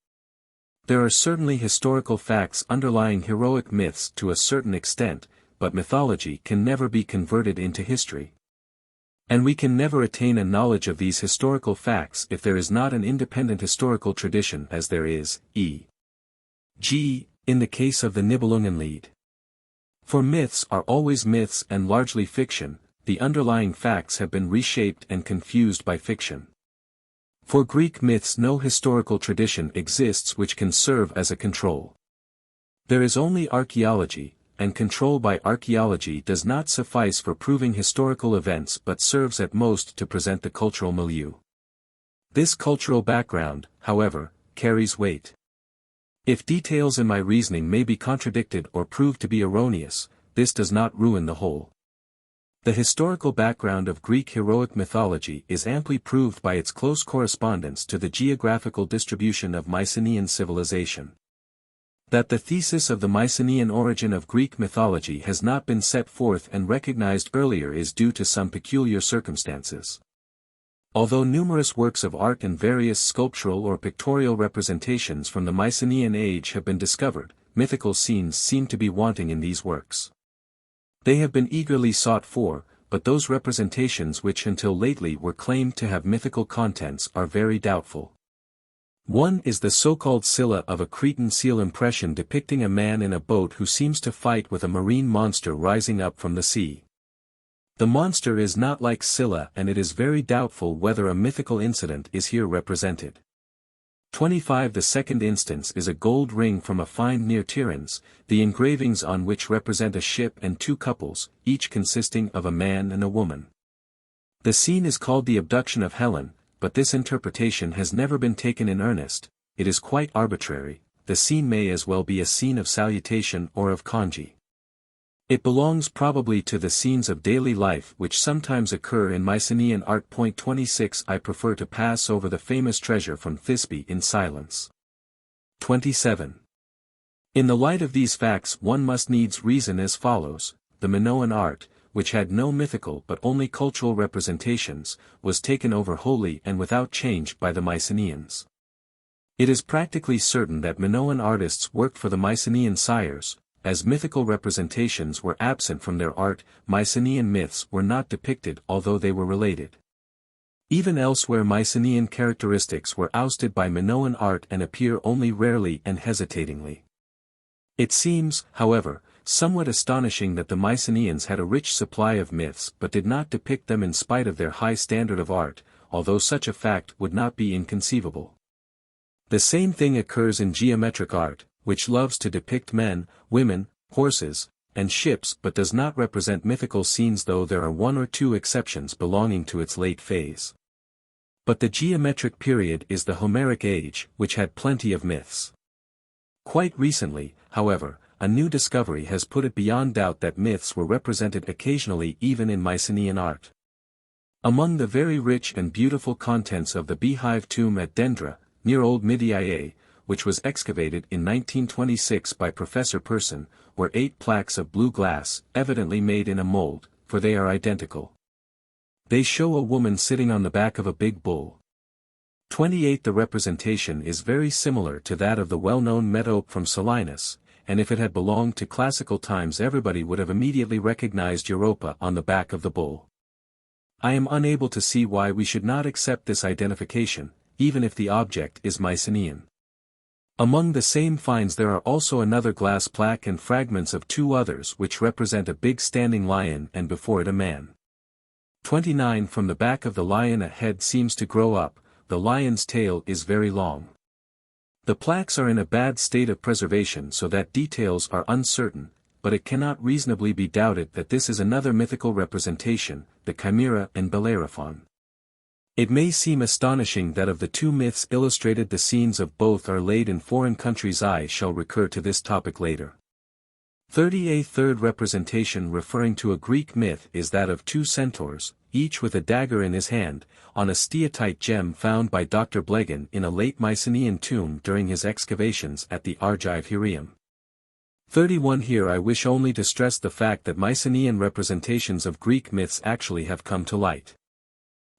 There are certainly historical facts underlying heroic myths to a certain extent, but mythology can never be converted into history. And we can never attain a knowledge of these historical facts if there is not an independent historical tradition as there is, e.g., in the case of the Nibelungenlied. For myths are always myths and largely fiction. The underlying facts have been reshaped and confused by fiction. For Greek myths no historical tradition exists which can serve as a control. There is only archaeology, and control by archaeology does not suffice for proving historical events but serves at most to present the cultural milieu. This cultural background, however, carries weight. If details in my reasoning may be contradicted or proved to be erroneous, this does not ruin the whole. The historical background of Greek heroic mythology is amply proved by its close correspondence to the geographical distribution of Mycenaean civilization. That the thesis of the Mycenaean origin of Greek mythology has not been set forth and recognized earlier is due to some peculiar circumstances. Although numerous works of art and various sculptural or pictorial representations from the Mycenaean age have been discovered, mythical scenes seem to be wanting in these works. They have been eagerly sought for, but those representations which until lately were claimed to have mythical contents are very doubtful. One is the so-called Scylla of a Cretan seal impression depicting a man in a boat who seems to fight with a marine monster rising up from the sea. The monster is not like Scylla and it is very doubtful whether a mythical incident is here represented. 25 The second instance is a gold ring from a find near Tiryns, the engravings on which represent a ship and two couples, each consisting of a man and a woman. The scene is called the abduction of Helen, but this interpretation has never been taken in earnest. It is quite arbitrary. The scene may as well be a scene of salutation or of congee. It belongs probably to the scenes of daily life which sometimes occur in Mycenaean art. 26 I prefer to pass over the famous treasure from Thisbe in silence. 27. In the light of these facts one must needs reason as follows: the Minoan art, which had no mythical but only cultural representations, was taken over wholly and without change by the Mycenaeans. It is practically certain that Minoan artists worked for the Mycenaean sires, as mythical representations were absent from their art, Mycenaean myths were not depicted although they were related. Even elsewhere Mycenaean characteristics were ousted by Minoan art and appear only rarely and hesitatingly. It seems, however, somewhat astonishing that the Mycenaeans had a rich supply of myths but did not depict them in spite of their high standard of art, although such a fact would not be inconceivable. The same thing occurs in geometric art, which loves to depict men, women, horses, and ships but does not represent mythical scenes, though there are one or two exceptions belonging to its late phase. But the geometric period is the Homeric age, which had plenty of myths. Quite recently, however, a new discovery has put it beyond doubt that myths were represented occasionally even in Mycenaean art. Among the very rich and beautiful contents of the beehive tomb at Dendra, near Old Mycenae, which was excavated in 1926 by Professor Persson, were 8 plaques of blue glass, evidently made in a mold, for they are identical. They show a woman sitting on the back of a big bull. 28 The representation is very similar to that of the well-known Metope from Selinus, and if it had belonged to classical times everybody would have immediately recognized Europa on the back of the bull. I am unable to see why we should not accept this identification, even if the object is Mycenaean. Among the same finds there are also another glass plaque and fragments of 2 others which represent a big standing lion and before it a man. 29 From the back of the lion a head seems to grow up, the lion's tail is very long. The plaques are in a bad state of preservation so that details are uncertain, but it cannot reasonably be doubted that this is another mythical representation, the Chimera and Bellerophon. It may seem astonishing that of the 2 myths illustrated the scenes of both are laid in foreign countries. I shall recur to this topic later. 30 A third representation referring to a Greek myth is that of 2 centaurs, each with a dagger in his hand, on a steatite gem found by Dr. Blegan in a late Mycenaean tomb during his excavations at the Argive Heraeum. 31 Here I wish only to stress the fact that Mycenaean representations of Greek myths actually have come to light.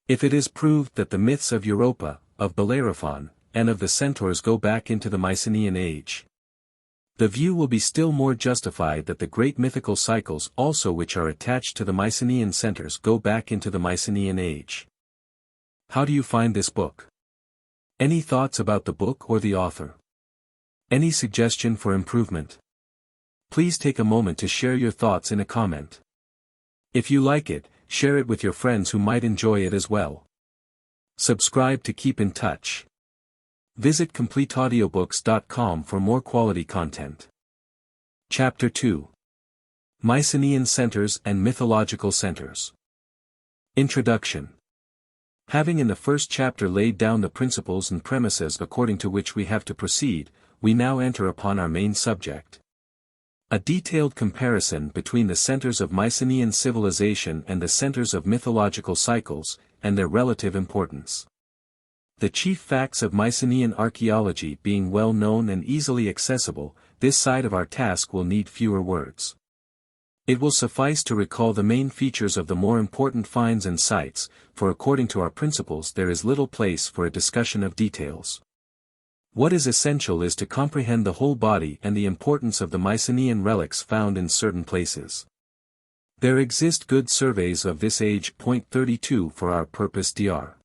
If it is proved that the myths of Europa, of Bellerophon, and of the centaurs go back into the Mycenaean age, the view will be still more justified that the great mythical cycles also which are attached to the Mycenaean centers go back into the Mycenaean age. How do you find this book? Any thoughts about the book or the author? Any suggestion for improvement? Please take a moment to share your thoughts in a comment. If you like it, share it with your friends who might enjoy it as well. Subscribe to keep in touch. Visit CompleteAudiobooks.com for more quality content. Chapter 2. Mycenaean Centers and Mythological Centers. Introduction. Having in the first chapter laid down the principles and premises according to which we have to proceed, we now enter upon our main subject. A detailed comparison between the centers of Mycenaean civilization and the centers of mythological cycles, and their relative importance. The chief facts of Mycenaean archaeology being well known and easily accessible, this side of our task will need fewer words. It will suffice to recall the main features of the more important finds and sites, for according to our principles there is little place for a discussion of details. What is essential is to comprehend the whole body and the importance of the Mycenaean relics found in certain places. There exist good surveys of this age. Point 32 for our purpose. Dr.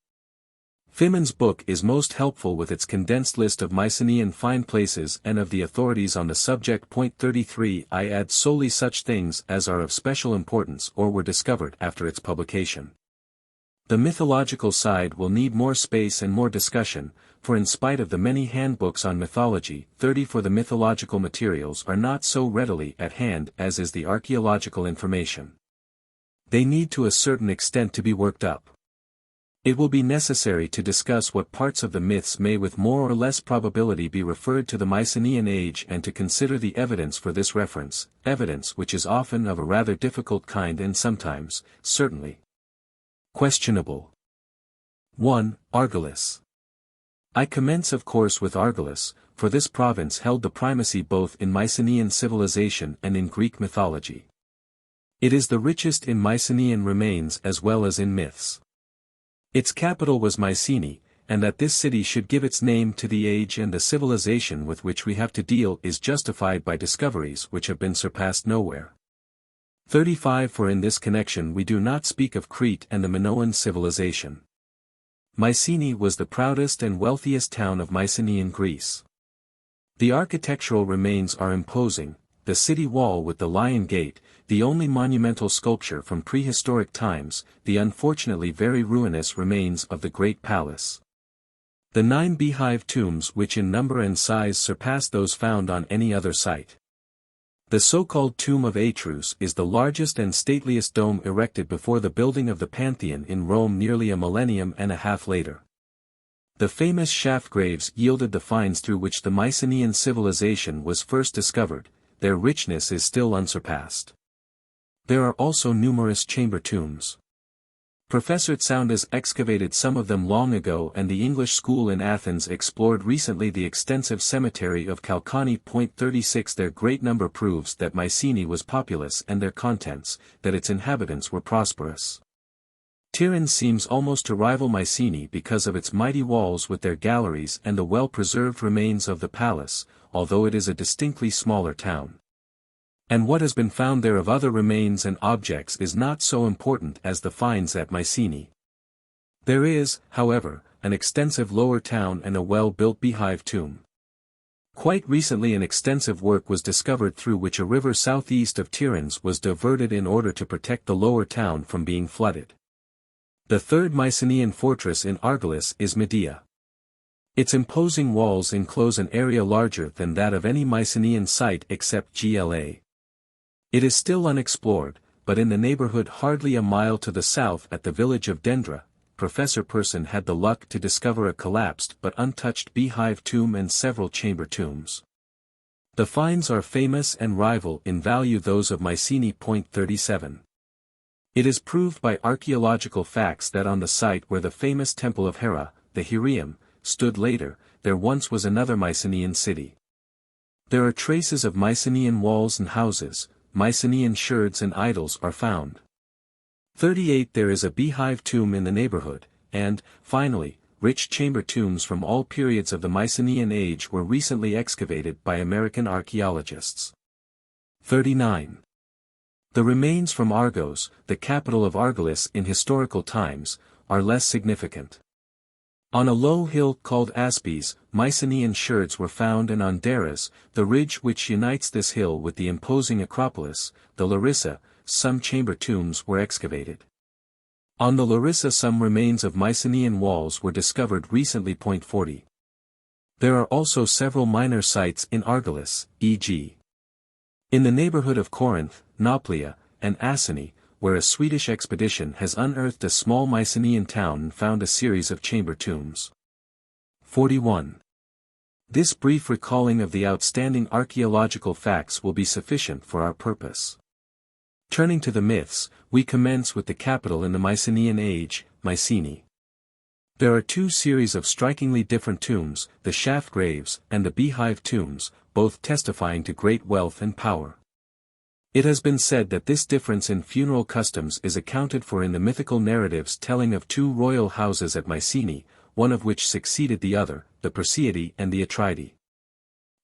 Fimen's book is most helpful with its condensed list of Mycenaean find places and of the authorities on the subject. Point 33 I add solely such things as are of special importance or were discovered after its publication. The mythological side will need more space and more discussion, for in spite of the many handbooks on mythology, 30 for the mythological materials are not so readily at hand as is the archaeological information. They need to a certain extent to be worked up. It will be necessary to discuss what parts of the myths may with more or less probability be referred to the Mycenaean age and to consider the evidence for this reference, evidence which is often of a rather difficult kind and sometimes, certainly, questionable. 1. Argolis. I commence of course with Argolis, for this province held the primacy both in Mycenaean civilization and in Greek mythology. It is the richest in Mycenaean remains as well as in myths. Its capital was Mycenae, and that this city should give its name to the age and the civilization with which we have to deal is justified by discoveries which have been surpassed nowhere. 35 For in this connection we do not speak of Crete and the Minoan civilization. Mycenae was the proudest and wealthiest town of Mycenaean Greece. The architectural remains are imposing, the city wall with the Lion Gate, the only monumental sculpture from prehistoric times, the unfortunately very ruinous remains of the Great Palace. The 9 beehive tombs which in number and size surpass those found on any other site. The so-called Tomb of Atrus is the largest and stateliest dome erected before the building of the Pantheon in Rome nearly a millennium and a half later. The famous shaft graves yielded the finds through which the Mycenaean civilization was first discovered. Their richness is still unsurpassed. There are also numerous chamber tombs. Professor Tsoundas excavated some of them long ago, and the English school in Athens explored recently the extensive cemetery of Chalcony. 36 Their great number proves that Mycenae was populous and their contents, that its inhabitants were prosperous. Tiryns seems almost to rival Mycenae because of its mighty walls with their galleries and the well-preserved remains of the palace, although it is a distinctly smaller town. And what has been found there of other remains and objects is not so important as the finds at Mycenae. There is, however, an extensive lower town and a well-built beehive tomb. Quite recently an extensive work was discovered through which a river southeast of Tiryns was diverted in order to protect the lower town from being flooded. The third Mycenaean fortress in Argolis is Medea. Its imposing walls enclose an area larger than that of any Mycenaean site except Gla. It is still unexplored, but in the neighborhood hardly a mile to the south at the village of Dendra, Professor Persson had the luck to discover a collapsed but untouched beehive tomb and several chamber tombs. The finds are famous and rival in value those of Mycenae. 37. It is proved by archaeological facts that on the site where the famous temple of Hera, the Heraeum, stood later, there once was another Mycenaean city. There are traces of Mycenaean walls and houses, Mycenaean sherds and idols are found. 38 There is a beehive tomb in the neighborhood, and, finally, rich chamber tombs from all periods of the Mycenaean age were recently excavated by American archaeologists. 39. The remains from Argos, the capital of Argolis in historical times, are less significant. On a low hill called Aspes, Mycenaean sherds were found, and on Daras, the ridge which unites this hill with the imposing Acropolis, the Larissa, some chamber tombs were excavated. On the Larissa some remains of Mycenaean walls were discovered recently. 40. There are also several minor sites in Argolis, e.g. in the neighborhood of Corinth, Nauplia, and Asini, where a Swedish expedition has unearthed a small Mycenaean town and found a series of chamber tombs. 41. This brief recalling of the outstanding archaeological facts will be sufficient for our purpose. Turning to the myths, we commence with the capital in the Mycenaean age, Mycenae. There are 2 series of strikingly different tombs, the shaft graves and the beehive tombs, both testifying to great wealth and power. It has been said that this difference in funeral customs is accounted for in the mythical narratives telling of 2 royal houses at Mycenae, one of which succeeded the other, the Perseidae and the Atridae.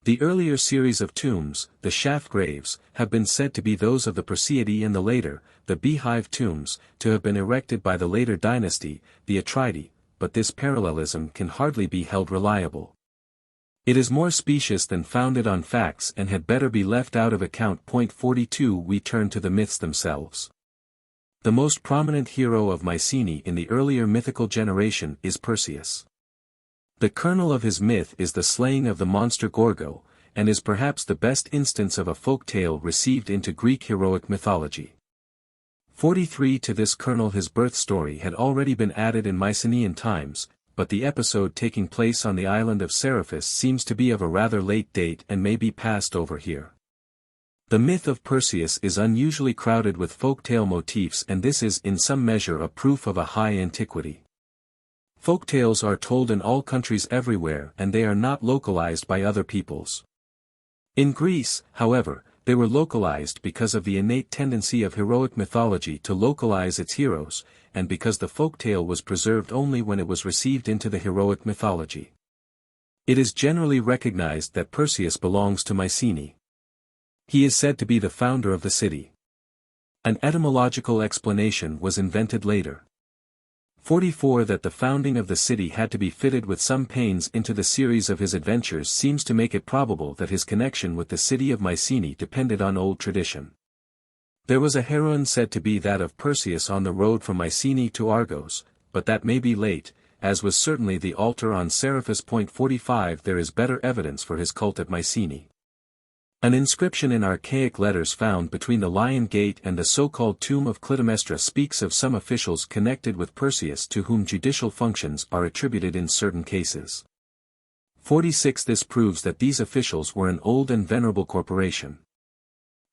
The earlier series of tombs, the shaft graves, have been said to be those of the Perseidae, and the later, the beehive tombs, to have been erected by the later dynasty, the Atridae, but this parallelism can hardly be held reliable. It is more specious than founded on facts and had better be left out of account. 42 We turn to the myths themselves. The most prominent hero of Mycenae in the earlier mythical generation is Perseus. The kernel of his myth is the slaying of the monster Gorgo, and is perhaps the best instance of a folk tale received into Greek heroic mythology. 43 To this kernel his birth story had already been added in Mycenaean times, but the episode taking place on the island of Seriphus seems to be of a rather late date and may be passed over here. The myth of Perseus is unusually crowded with folktale motifs, and this is in some measure a proof of a high antiquity. Folktales are told in all countries everywhere, and they are not localized by other peoples. In Greece, however, They were localized because of the innate tendency of heroic mythology to localize its heroes, and because the folktale was preserved only when it was received into the heroic mythology. It is generally recognized that Perseus belongs to Mycenae. He is said to be the founder of the city. An etymological explanation was invented later. 44 That the founding of the city had to be fitted with some pains into the series of his adventures seems to make it probable that his connection with the city of Mycenae depended on old tradition. There was a heroine said to be that of Perseus on the road from Mycenae to Argos, but that may be late, as was certainly the altar on Seriphus. 45 There is better evidence for his cult at Mycenae. An inscription in archaic letters found between the Lion Gate and the so-called tomb of Clytemnestra speaks of some officials connected with Perseus to whom judicial functions are attributed in certain cases. 46 This proves that these officials were an old and venerable corporation.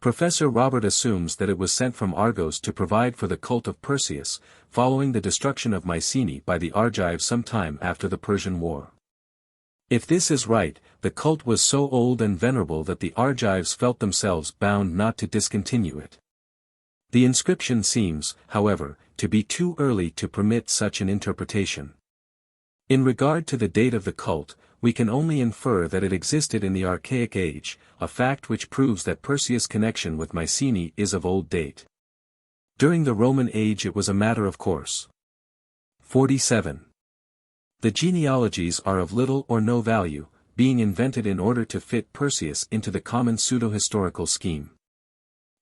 Professor Robert assumes that it was sent from Argos to provide for the cult of Perseus, following the destruction of Mycenae by the Argives sometime after the Persian War. If this is right, the cult was so old and venerable that the Argives felt themselves bound not to discontinue it. The inscription seems, however, to be too early to permit such an interpretation. In regard to the date of the cult, we can only infer that it existed in the Archaic Age, a fact which proves that Perseus' connection with Mycenae is of old date. During the Roman age it was a matter of course. 47. The genealogies are of little or no value, being invented in order to fit Perseus into the common pseudo-historical scheme.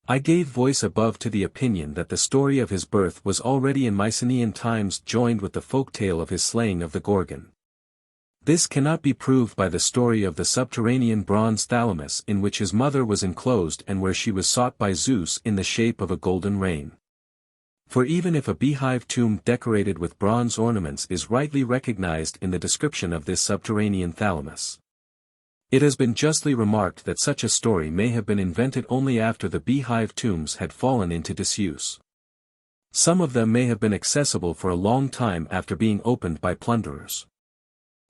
I gave voice above to the opinion that the story of his birth was already in Mycenaean times joined with the folk tale of his slaying of the Gorgon. This cannot be proved by the story of the subterranean bronze thalamus in which his mother was enclosed and where she was sought by Zeus in the shape of a golden rain. For even if a beehive tomb decorated with bronze ornaments is rightly recognized in the description of this subterranean thalamus, it has been justly remarked that such a story may have been invented only after the beehive tombs had fallen into disuse. Some of them may have been accessible for a long time after being opened by plunderers.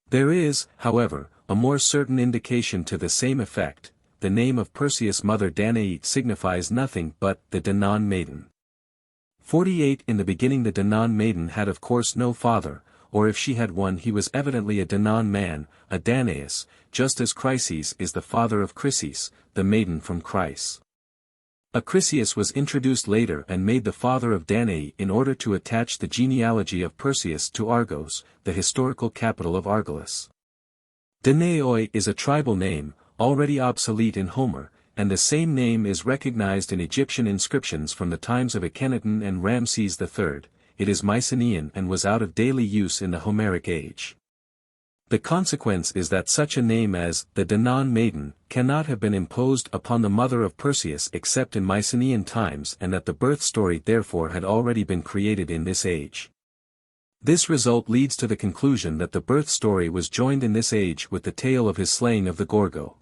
There is, however, a more certain indication to the same effect. The name of Perseus' mother Danae signifies nothing but the Danaan maiden. 48 In the beginning the Danaan maiden had of course no father, or if she had one he was evidently a Danaan man, a Danaus, just as Chryses is the father of Chrysis, the maiden from Chryse. Acrisius was introduced later and made the father of Danae in order to attach the genealogy of Perseus to Argos, the historical capital of Argolis. Danaoi is a tribal name, already obsolete in Homer, and the same name is recognized in Egyptian inscriptions from the times of Akhenaten and Ramses III. It is Mycenaean and was out of daily use in the Homeric age. The consequence is that such a name as the Danaan maiden cannot have been imposed upon the mother of Perseus except in Mycenaean times, and that the birth story therefore had already been created in this age. This result leads to the conclusion that the birth story was joined in this age with the tale of his slaying of the Gorgo.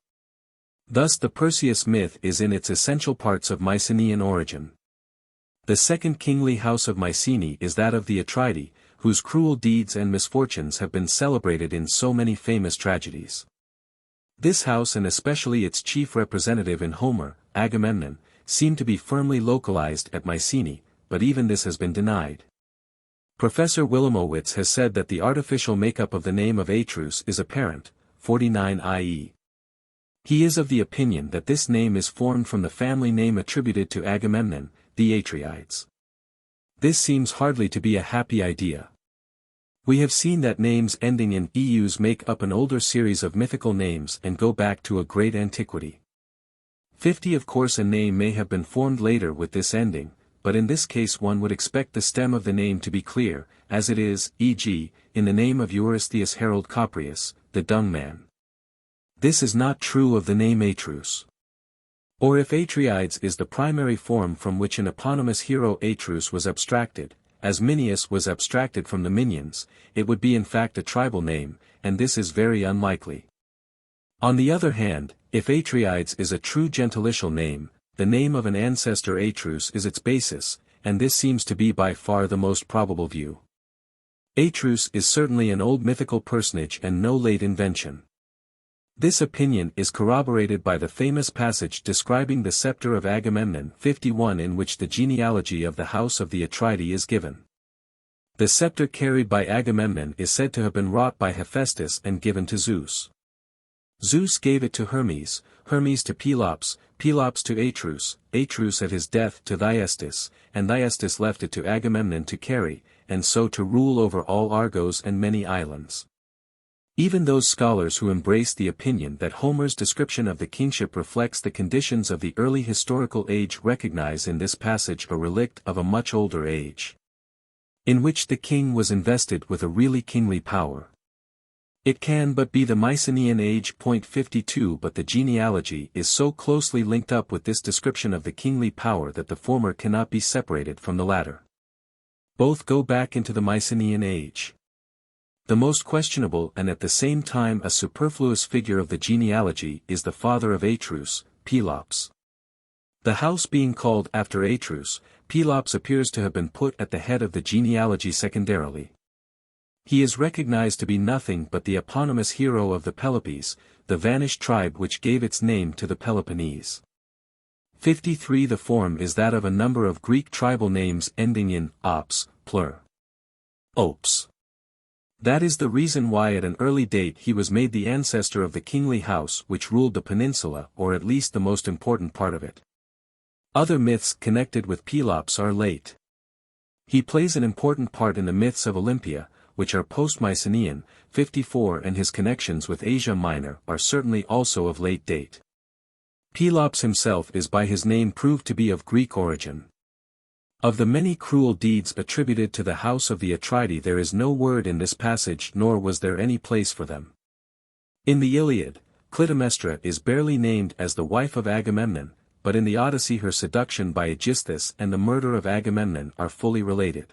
Thus the Perseus myth is in its essential parts of Mycenaean origin. The second kingly house of Mycenae is that of the Atridae, whose cruel deeds and misfortunes have been celebrated in so many famous tragedies. This house and especially its chief representative in Homer, Agamemnon, seem to be firmly localized at Mycenae, but even this has been denied. Professor Wilamowitz has said that the artificial makeup of the name of Atreus is apparent, 49 i.e. He is of the opinion that this name is formed from the family name attributed to Agamemnon, the Atreides. This seems hardly to be a happy idea. We have seen that names ending in eus make up an older series of mythical names and go back to a great antiquity. 50 Of course a name may have been formed later with this ending, but in this case one would expect the stem of the name to be clear, as it is, e.g., in the name of Eurystheus Harold Coprius, the dung man. This is not true of the name Atreus. Or if Atreides is the primary form from which an eponymous hero Atreus was abstracted, as Minyas was abstracted from the Minions, it would be in fact a tribal name, and this is very unlikely. On the other hand, if Atreides is a true gentilicial name, the name of an ancestor Atreus is its basis, and this seems to be by far the most probable view. Atreus is certainly an old mythical personage and no late invention. This opinion is corroborated by the famous passage describing the scepter of Agamemnon 51, in which the genealogy of the house of the Atridae is given. The scepter carried by Agamemnon is said to have been wrought by Hephaestus and given to Zeus. Zeus gave it to Hermes, Hermes to Pelops, Pelops to Atreus, Atreus at his death to Thyestes, and Thyestes left it to Agamemnon to carry, and so to rule over all Argos and many islands. Even those scholars who embrace the opinion that Homer's description of the kingship reflects the conditions of the early historical age recognize in this passage a relict of a much older age, in which the king was invested with a really kingly power. It can but be the Mycenaean age. 52. But the genealogy is so closely linked up with this description of the kingly power that the former cannot be separated from the latter. Both go back into the Mycenaean age. The most questionable and at the same time a superfluous figure of the genealogy is the father of Atreus, Pelops. The house being called after Atreus, Pelops appears to have been put at the head of the genealogy secondarily. He is recognized to be nothing but the eponymous hero of the Peloponnese, the vanished tribe which gave its name to the Peloponnese. 53. The form is that of a number of Greek tribal names ending in ops, plur. Ops. That is the reason why at an early date he was made the ancestor of the kingly house which ruled the peninsula, or at least the most important part of it. Other myths connected with Pelops are late. He plays an important part in the myths of Olympia, which are post-Mycenaean. 54. And his connections with Asia Minor are certainly also of late date. Pelops himself is by his name proved to be of Greek origin. Of the many cruel deeds attributed to the house of the Atridae there is no word in this passage, nor was there any place for them. In the Iliad, Clytemnestra is barely named as the wife of Agamemnon, but in the Odyssey her seduction by Aegisthus and the murder of Agamemnon are fully related.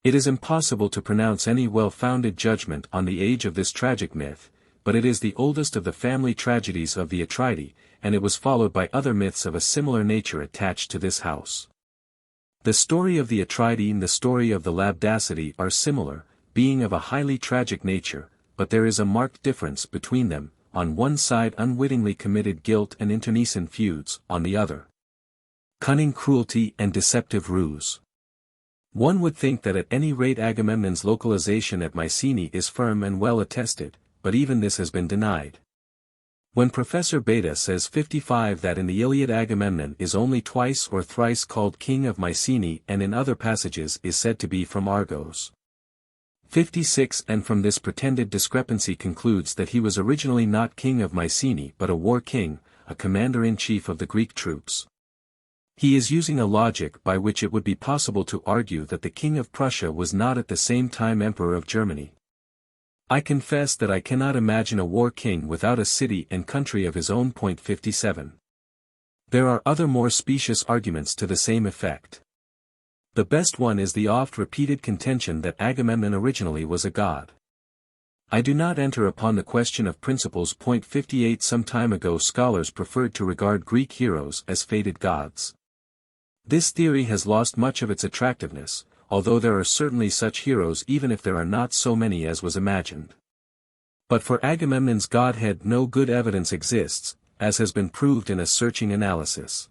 It is impossible to pronounce any well-founded judgment on the age of this tragic myth, but it is the oldest of the family tragedies of the Atridae, and it was followed by other myths of a similar nature attached to this house. The story of the Atridae and the story of the Labdacidae are similar, being of a highly tragic nature, but there is a marked difference between them, on one side unwittingly committed guilt and internecine feuds, on the other cunning cruelty and deceptive ruse. One would think that at any rate Agamemnon's localization at Mycenae is firm and well attested, but even this has been denied. When Professor Beta says 55 that in the Iliad Agamemnon is only twice or thrice called king of Mycenae and in other passages is said to be from Argos. 56 and from this pretended discrepancy concludes that he was originally not king of Mycenae but a war king, a commander-in-chief of the Greek troops. He is using a logic by which it would be possible to argue that the king of Prussia was not at the same time emperor of Germany. I confess that I cannot imagine a war king without a city and country of his own. 57. There are other more specious arguments to the same effect. The best one is the oft-repeated contention that Agamemnon originally was a god. I do not enter upon the question of principles. 58. Some time ago scholars preferred to regard Greek heroes as fated gods. This theory has lost much of its attractiveness, although there are certainly such heroes even if there are not so many as was imagined. But for Agamemnon's godhead no good evidence exists, as has been proved in a searching analysis.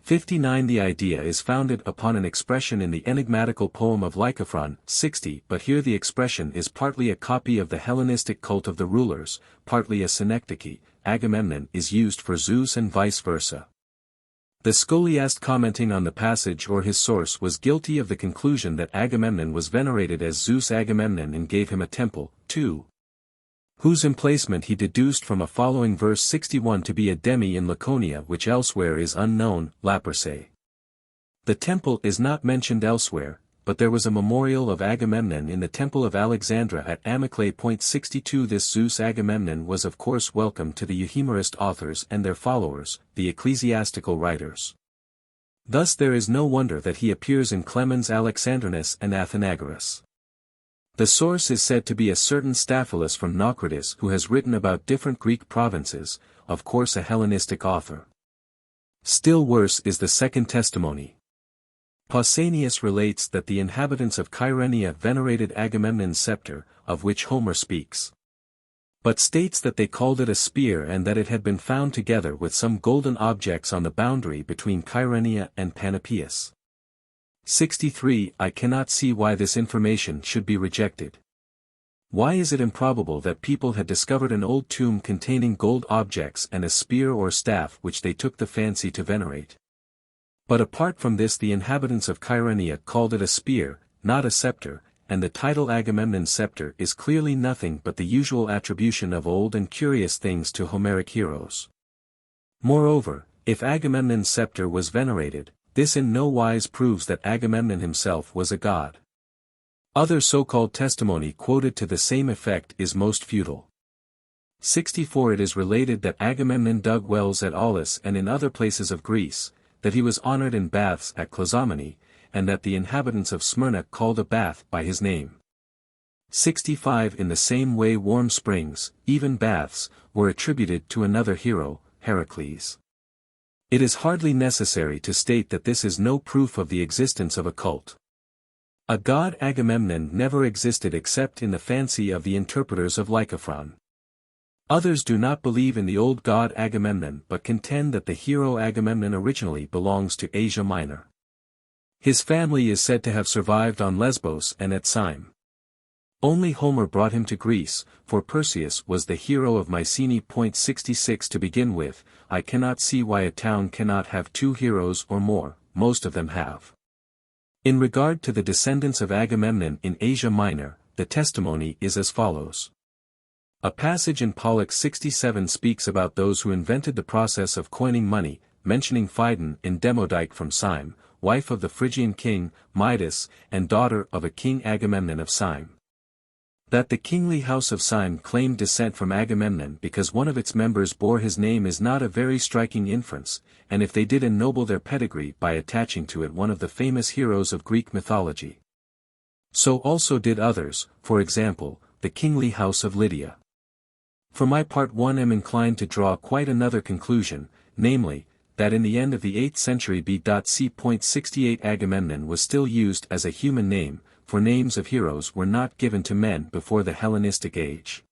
59. The idea is founded upon an expression in the enigmatical poem of Lycophron. 60. But here the expression is partly a copy of the Hellenistic cult of the rulers, partly a synecdoche. Agamemnon is used for Zeus and vice versa. The scholiast commenting on the passage or his source was guilty of the conclusion that Agamemnon was venerated as Zeus Agamemnon and gave him a temple, too, whose emplacement he deduced from a following verse 61 to be a demi in Laconia which elsewhere is unknown, Lapersae. The temple is not mentioned elsewhere, but there was a memorial of Agamemnon in the temple of Alexandria at Amyclae. 62. This Zeus Agamemnon was of course welcome to the Euhemerist authors and their followers, the ecclesiastical writers. Thus there is no wonder that he appears in Clemens Alexandrinus and Athenagoras. The source is said to be a certain Staphylos from Naucratis who has written about different Greek provinces, of course a Hellenistic author. Still worse is the second testimony. Pausanias relates that the inhabitants of Kyrenia venerated Agamemnon's scepter, of which Homer speaks. but states that they called it a spear and that it had been found together with some golden objects on the boundary between Kyrenia and Panopeus. 63. I cannot see why this information should be rejected. Why is it improbable that people had discovered an old tomb containing gold objects and a spear or staff which they took the fancy to venerate? But apart from this, the inhabitants of Kyrenia called it a spear, not a scepter, and the title Agamemnon's scepter is clearly nothing but the usual attribution of old and curious things to Homeric heroes. Moreover, if Agamemnon's scepter was venerated, this in no wise proves that Agamemnon himself was a god. Other so-called testimony quoted to the same effect is most futile. 64. It is related that Agamemnon dug wells at Aulis and in other places of Greece, that he was honored in baths at Clazomenae, and that the inhabitants of Smyrna called a bath by his name. 65. In the same way warm springs, even baths, were attributed to another hero, Heracles. It is hardly necessary to state that this is no proof of the existence of a cult. A god Agamemnon never existed except in the fancy of the interpreters of Lycophron. Others do not believe in the old god Agamemnon but contend that the hero Agamemnon originally belongs to Asia Minor. His family is said to have survived on Lesbos and at Syme. Only Homer brought him to Greece, for Perseus was the hero of Mycenae. 66 To begin with, I cannot see why a town cannot have two heroes or more, most of them have. In regard to the descendants of Agamemnon in Asia Minor, the testimony is as follows. A passage in Pollux 67 speaks about those who invented the process of coining money, mentioning Phidon in Demodike from Syme, wife of the Phrygian king, Midas, and daughter of a king Agamemnon of Syme. That the kingly house of Syme claimed descent from Agamemnon because one of its members bore his name is not a very striking inference, and if they did ennoble their pedigree by attaching to it one of the famous heroes of Greek mythology. So also did others, for example, the kingly house of Lydia. For my part, one am inclined to draw quite another conclusion, namely, that in the end of the 8th century B.C. 68 Agamemnon was still used as a human name, for names of heroes were not given to men before the Hellenistic age.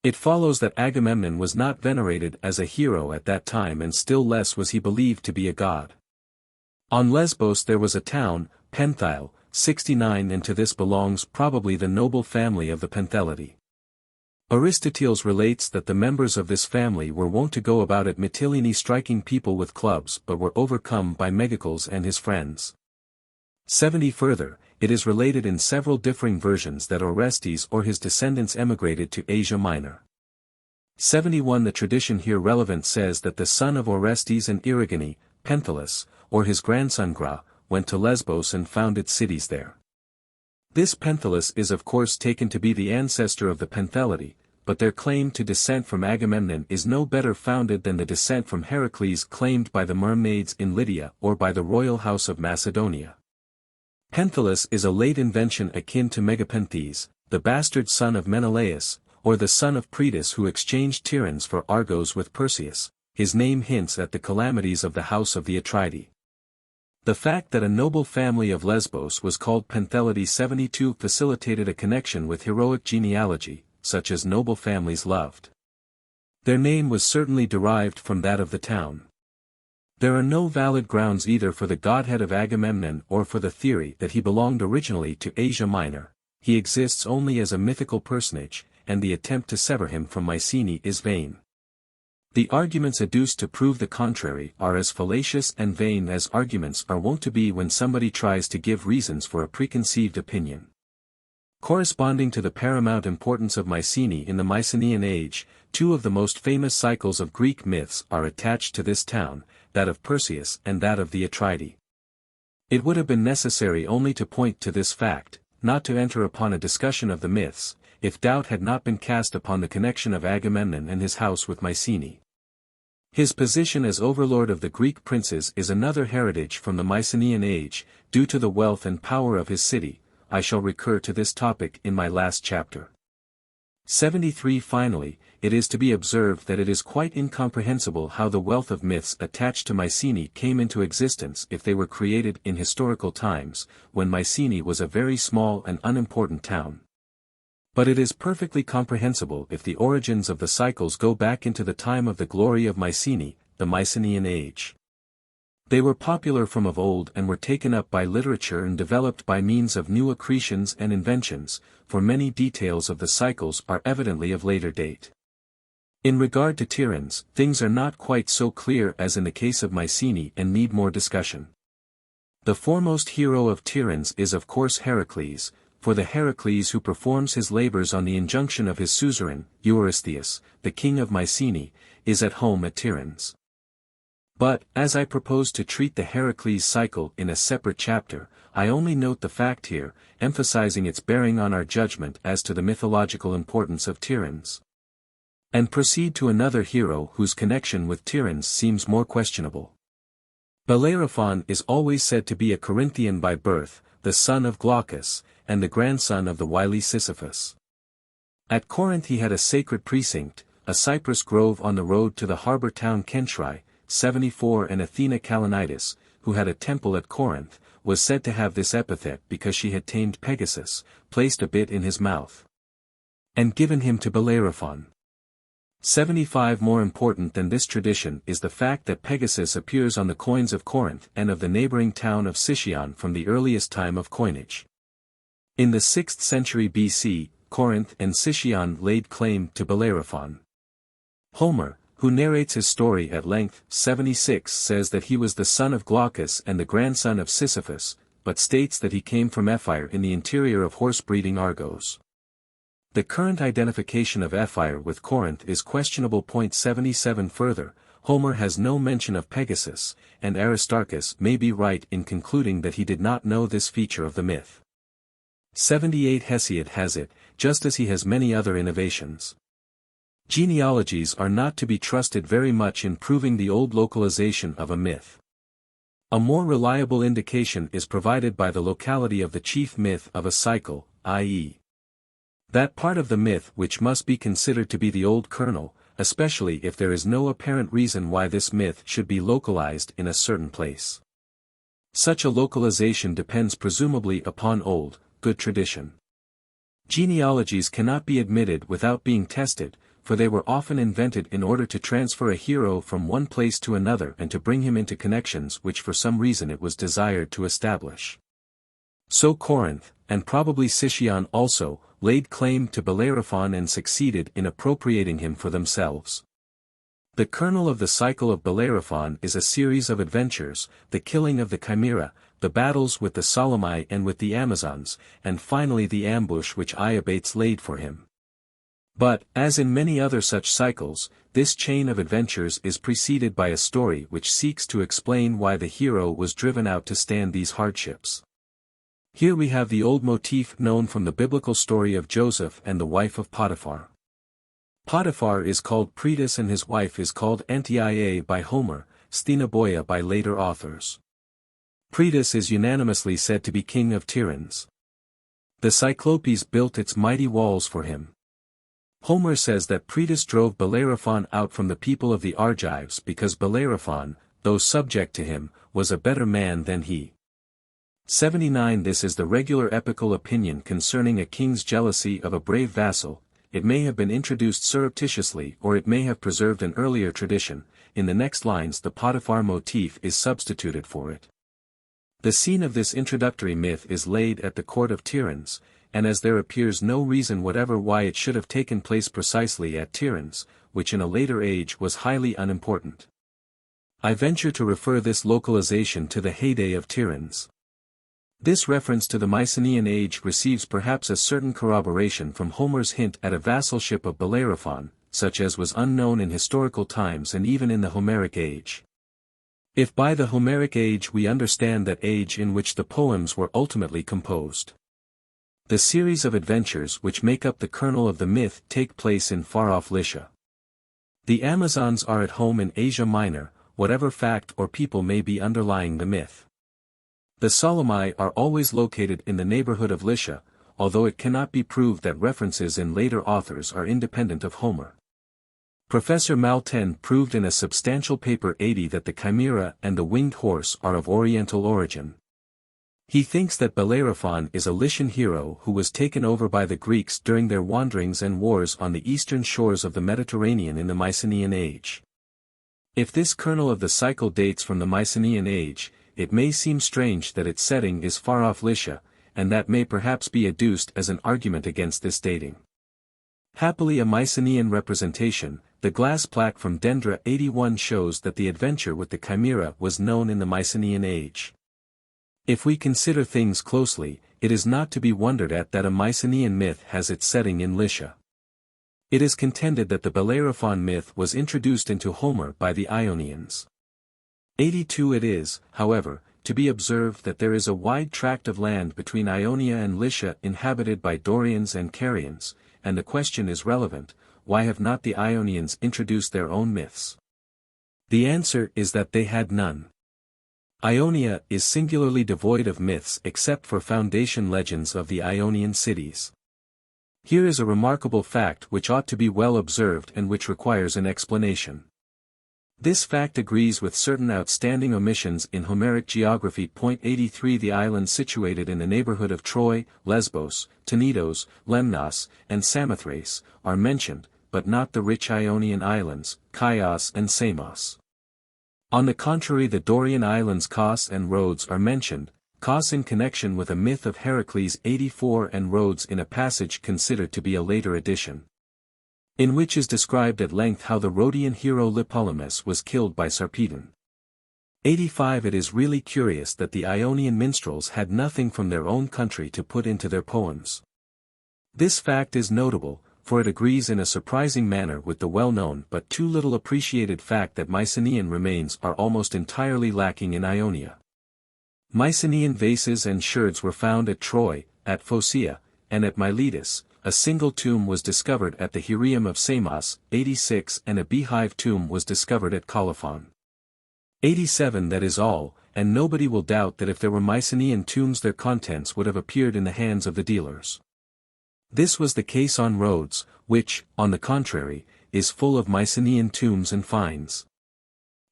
It follows that Agamemnon was not venerated as a hero at that time, and still less was he believed to be a god. On Lesbos there was a town, Penthyle, 69, and to this belongs probably the noble family of the Penthelidae. Aristoteles relates that the members of this family were wont to go about at Mytilene striking people with clubs but were overcome by Megacles and his friends. 70 Further, it is related in several differing versions that Orestes or his descendants emigrated to Asia Minor. 71 The tradition here relevant says that the son of Orestes and Erigone, Penthilus, or his grandson Gra, went to Lesbos and founded cities there. This Penthilus is of course taken to be the ancestor of the Penthelidae, but their claim to descent from Agamemnon is no better founded than the descent from Heracles claimed by the mermaids in Lydia or by the royal house of Macedonia. Penthilus is a late invention akin to Megapenthes, the bastard son of Menelaus, or the son of Proetus who exchanged Tiryns for Argos with Perseus. His name hints at the calamities of the house of the Atridae. The fact that a noble family of Lesbos was called Penthelidae 72 facilitated a connection with heroic genealogy, such as noble families loved. Their name was certainly derived from that of the town. There are no valid grounds either for the godhead of Agamemnon or for the theory that he belonged originally to Asia Minor. He exists only as a mythical personage, and the attempt to sever him from Mycenae is vain. The arguments adduced to prove the contrary are as fallacious and vain as arguments are wont to be when somebody tries to give reasons for a preconceived opinion. Corresponding to the paramount importance of Mycenae in the Mycenaean age, two of the most famous cycles of Greek myths are attached to this town, that of Perseus and that of the Atridae. It would have been necessary only to point to this fact, not to enter upon a discussion of the myths, if doubt had not been cast upon the connection of Agamemnon and his house with Mycenae. His position as overlord of the Greek princes is another heritage from the Mycenaean age, due to the wealth and power of his city. I shall recur to this topic in my last chapter. 73 Finally, it is to be observed that it is quite incomprehensible how the wealth of myths attached to Mycenae came into existence if they were created in historical times, when Mycenae was a very small and unimportant town. But it is perfectly comprehensible if the origins of the cycles go back into the time of the glory of Mycenae, the Mycenaean age. They were popular from of old and were taken up by literature and developed by means of new accretions and inventions, for many details of the cycles are evidently of later date. In regard to Tiryns, things are not quite so clear as in the case of Mycenae and need more discussion. The foremost hero of Tiryns is of course Heracles, for the Heracles who performs his labors on the injunction of his suzerain, Eurystheus, the king of Mycenae, is at home at Tiryns. But, as I propose to treat the Heracles cycle in a separate chapter, I only note the fact here, emphasizing its bearing on our judgment as to the mythological importance of Tiryns. And proceed to another hero whose connection with Tiryns seems more questionable. Bellerophon is always said to be a Corinthian by birth, the son of Glaucus, and the grandson of the wily Sisyphus. At Corinth he had a sacred precinct, a cypress grove on the road to the harbor town Kenchrai, 74, and Athena Kalanitis, who had a temple at Corinth, was said to have this epithet because she had tamed Pegasus, placed a bit in his mouth, and given him to Bellerophon. 75. More important than this tradition is the fact that Pegasus appears on the coins of Corinth and of the neighboring town of Sicyon from the earliest time of coinage. In the 6th century BC, Corinth and Sicyon laid claim to Bellerophon. Homer, who narrates his story at length, 76, says that he was the son of Glaucus and the grandson of Sisyphus, but states that he came from Ephyre in the interior of horse-breeding Argos. The current identification of Ephyre with Corinth is questionable. 77. Further, Homer has no mention of Pegasus, and Aristarchus may be right in concluding that he did not know this feature of the myth. 78. Hesiod has it, just as he has many other innovations. Genealogies are not to be trusted very much in proving the old localization of a myth. A more reliable indication is provided by the locality of the chief myth of a cycle, i.e., that part of the myth which must be considered to be the old kernel, especially if there is no apparent reason why this myth should be localized in a certain place. Such a localization depends presumably upon old, good tradition. Genealogies cannot be admitted without being tested, for they were often invented in order to transfer a hero from one place to another and to bring him into connections which for some reason it was desired to establish. So Corinth, and probably Sicyon also, laid claim to Bellerophon and succeeded in appropriating him for themselves. The kernel of the cycle of Bellerophon is a series of adventures, the killing of the Chimera, the battles with the Solymi and with the Amazons, and finally the ambush which Iobates laid for him. But, as in many other such cycles, this chain of adventures is preceded by a story which seeks to explain why the hero was driven out to stand these hardships. Here we have the old motif known from the biblical story of Joseph and the wife of Potiphar. Potiphar is called Proetus and his wife is called Antiaea by Homer, Sthenoboia by later authors. Proetus is unanimously said to be king of Tiryns. The Cyclopes built its mighty walls for him. Homer says that Proetus drove Bellerophon out from the people of the Argives because Bellerophon, though subject to him, was a better man than he. 79. This is the regular epical opinion concerning a king's jealousy of a brave vassal. It may have been introduced surreptitiously or it may have preserved an earlier tradition. In the next lines the Potiphar motif is substituted for it. The scene of this introductory myth is laid at the court of Tiryns, and as there appears no reason whatever why it should have taken place precisely at Tiryns, which in a later age was highly unimportant, I venture to refer this localization to the heyday of Tiryns. This reference to the Mycenaean age receives perhaps a certain corroboration from Homer's hint at a vassalship of Bellerophon, such as was unknown in historical times and even in the Homeric age. If by the Homeric age we understand that age in which the poems were ultimately composed. The series of adventures which make up the kernel of the myth take place in far-off Lycia. The Amazons are at home in Asia Minor, whatever fact or people may be underlying the myth. The Solymi are always located in the neighborhood of Lycia, although it cannot be proved that references in later authors are independent of Homer. Professor Malten proved in a substantial paper 80 that the chimera and the winged horse are of Oriental origin. He thinks that Bellerophon is a Lycian hero who was taken over by the Greeks during their wanderings and wars on the eastern shores of the Mediterranean in the Mycenaean age. If this kernel of the cycle dates from the Mycenaean age, it may seem strange that its setting is far off Lycia, and that may perhaps be adduced as an argument against this dating. Happily a Mycenaean representation, the glass plaque from Dendra 81 shows that the adventure with the Chimera was known in the Mycenaean age. If we consider things closely, it is not to be wondered at that a Mycenaean myth has its setting in Lycia. It is contended that the Bellerophon myth was introduced into Homer by the Ionians. 82 It is, however, to be observed that there is a wide tract of land between Ionia and Lycia inhabited by Dorians and Carians, and the question is relevant, why have not the Ionians introduced their own myths? The answer is that they had none. Ionia is singularly devoid of myths except for foundation legends of the Ionian cities. Here is a remarkable fact which ought to be well observed and which requires an explanation. This fact agrees with certain outstanding omissions in Homeric geography. 83 The islands situated in the neighborhood of Troy, Lesbos, Tenedos, Lemnos, and Samothrace, are mentioned, but not the rich Ionian islands, Chios and Samos. On the contrary, the Dorian islands Kos and Rhodes are mentioned, Kos in connection with a myth of Heracles 84 and Rhodes in a passage considered to be a later addition, in which is described at length how the Rhodian hero Lipolemus was killed by Sarpedon. 85 It is really curious that the Ionian minstrels had nothing from their own country to put into their poems. This fact is notable, for it agrees in a surprising manner with the well-known but too little appreciated fact that Mycenaean remains are almost entirely lacking in Ionia. Mycenaean vases and sherds were found at Troy, at Phocea, and at Miletus. A single tomb was discovered at the Heraeum of Samos, 86, and a beehive tomb was discovered at Colophon. 87 That is all, and nobody will doubt that if there were Mycenaean tombs their contents would have appeared in the hands of the dealers. This was the case on Rhodes, which, on the contrary, is full of Mycenaean tombs and finds.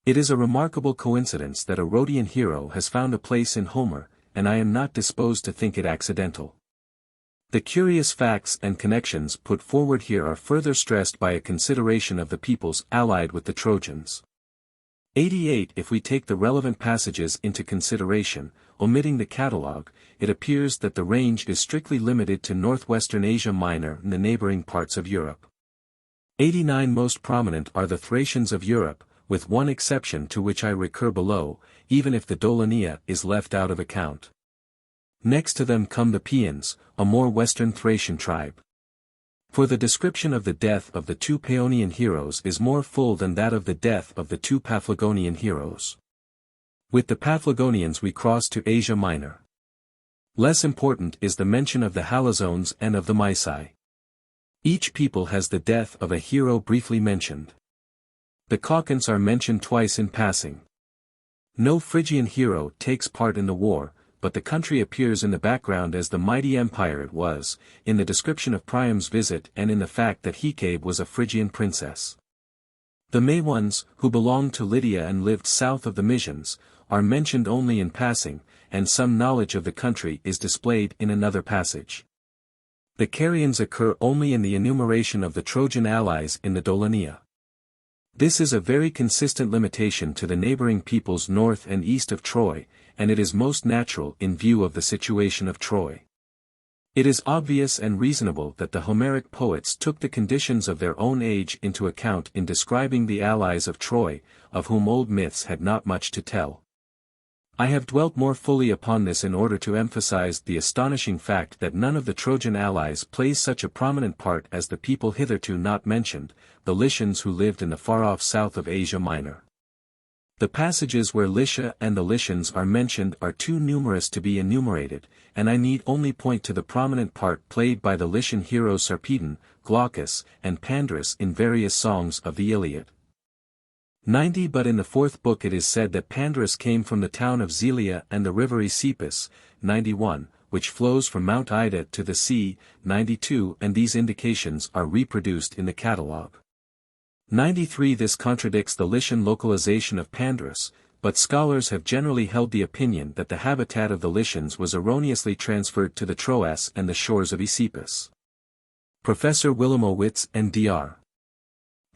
It is a remarkable coincidence that a Rhodian hero has found a place in Homer, and I am not disposed to think it accidental. The curious facts and connections put forward here are further stressed by a consideration of the peoples allied with the Trojans. 88 If we take the relevant passages into consideration, omitting the catalogue, it appears that the range is strictly limited to northwestern Asia Minor and the neighboring parts of Europe. 89 Most prominent are the Thracians of Europe, with one exception to which I recur below, even if the Dolonia is left out of account. Next to them come the Paeans, a more western Thracian tribe. For the description of the death of the two Paeonian heroes is more full than that of the death of the two Paphlagonian heroes. With the Paphlagonians we cross to Asia Minor. Less important is the mention of the Halizones and of the Mycenae. Each people has the death of a hero briefly mentioned. The Caucans are mentioned twice in passing. No Phrygian hero takes part in the war, but the country appears in the background as the mighty empire it was, in the description of Priam's visit and in the fact that Hecate was a Phrygian princess. The Maeones, who belonged to Lydia and lived south of the Mysians, are mentioned only in passing, and some knowledge of the country is displayed in another passage. The Carians occur only in the enumeration of the Trojan allies in the Dolonia. This is a very consistent limitation to the neighboring peoples north and east of Troy, and it is most natural in view of the situation of Troy. It is obvious and reasonable that the Homeric poets took the conditions of their own age into account in describing the allies of Troy, of whom old myths had not much to tell. I have dwelt more fully upon this in order to emphasize the astonishing fact that none of the Trojan allies plays such a prominent part as the people hitherto not mentioned, the Lycians who lived in the far-off south of Asia Minor. The passages where Lycia and the Lycians are mentioned are too numerous to be enumerated, and I need only point to the prominent part played by the Lycian heroes Sarpedon, Glaucus, and Pandarus in various songs of the Iliad. 90 But in the fourth book it is said that Pandarus came from the town of Zelia and the river Aesepus, 91, which flows from Mount Ida to the sea, 92, and these indications are reproduced in the catalogue. 93 This contradicts the Lycian localization of Pandarus, but scholars have generally held the opinion that the habitat of the Lycians was erroneously transferred to the Troas and the shores of Aesopus. Professor Wilamowitz and Dr.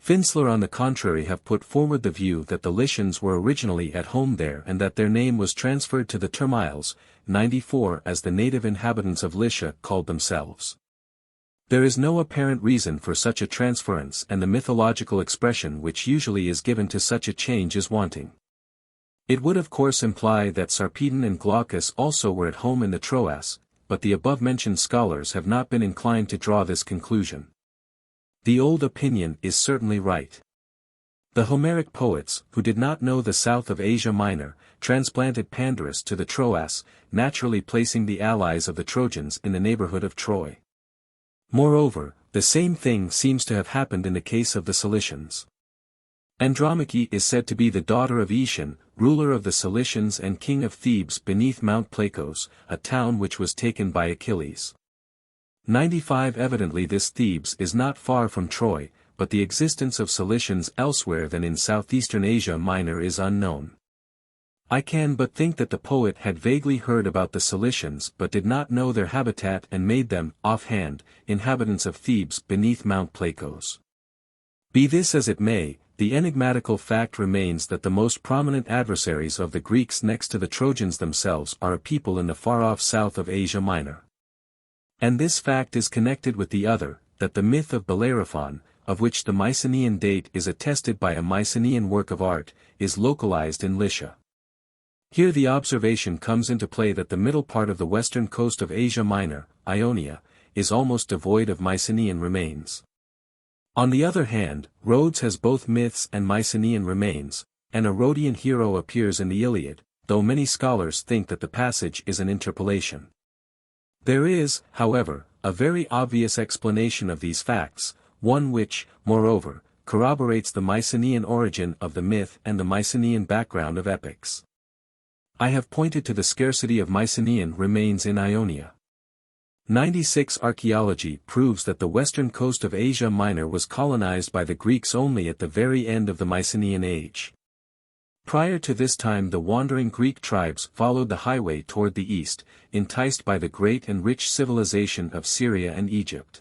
Finsler on the contrary have put forward the view that the Lycians were originally at home there and that their name was transferred to the Termiles, 94 as the native inhabitants of Lycia called themselves. There is no apparent reason for such a transference and the mythological expression which usually is given to such a change is wanting. It would of course imply that Sarpedon and Glaucus also were at home in the Troas, but the above-mentioned scholars have not been inclined to draw this conclusion. The old opinion is certainly right. The Homeric poets, who did not know the south of Asia Minor, transplanted Pandarus to the Troas, naturally placing the allies of the Trojans in the neighborhood of Troy. Moreover, the same thing seems to have happened in the case of the Cilicians. Andromache is said to be the daughter of Aetion, ruler of the Cilicians and king of Thebes beneath Mount Placos, a town which was taken by Achilles. 95 Evidently this Thebes is not far from Troy, but the existence of Cilicians elsewhere than in southeastern Asia Minor is unknown. I can but think that the poet had vaguely heard about the Cilicians but did not know their habitat and made them, offhand, inhabitants of Thebes beneath Mount Placos. Be this as it may, the enigmatical fact remains that the most prominent adversaries of the Greeks next to the Trojans themselves are a people in the far-off south of Asia Minor. And this fact is connected with the other, that the myth of Bellerophon, of which the Mycenaean date is attested by a Mycenaean work of art, is localized in Lycia. Here the observation comes into play that the middle part of the western coast of Asia Minor, Ionia, is almost devoid of Mycenaean remains. On the other hand, Rhodes has both myths and Mycenaean remains, and a Rhodian hero appears in the Iliad, though many scholars think that the passage is an interpolation. There is, however, a very obvious explanation of these facts, one which, moreover, corroborates the Mycenaean origin of the myth and the Mycenaean background of epics. I have pointed to the scarcity of Mycenaean remains in Ionia. 96 Archaeology proves that the western coast of Asia Minor was colonized by the Greeks only at the very end of the Mycenaean age. Prior to this time the wandering Greek tribes followed the highway toward the east, enticed by the great and rich civilization of Syria and Egypt.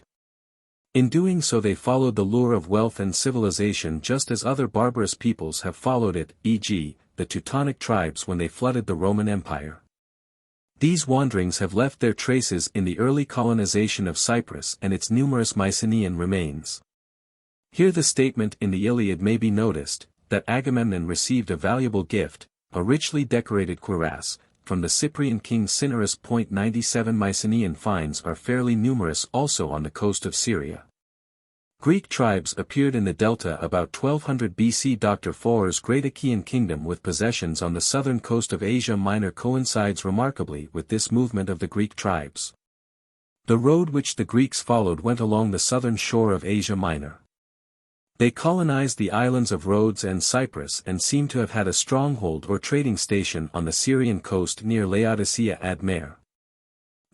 In doing so they followed the lure of wealth and civilization just as other barbarous peoples have followed it, e.g., the Teutonic tribes when they flooded the Roman Empire. These wanderings have left their traces in the early colonization of Cyprus and its numerous Mycenaean remains. Here the statement in the Iliad may be noticed, that Agamemnon received a valuable gift, a richly decorated cuirass, from the Cyprian king Cinyras. 97 Mycenaean finds are fairly numerous also on the coast of Syria. Greek tribes appeared in the delta about 1200 BC. Dr. Foer's great Achaean kingdom with possessions on the southern coast of Asia Minor coincides remarkably with this movement of the Greek tribes. The road which the Greeks followed went along the southern shore of Asia Minor. They colonized the islands of Rhodes and Cyprus and seem to have had a stronghold or trading station on the Syrian coast near Laodicea ad Mare.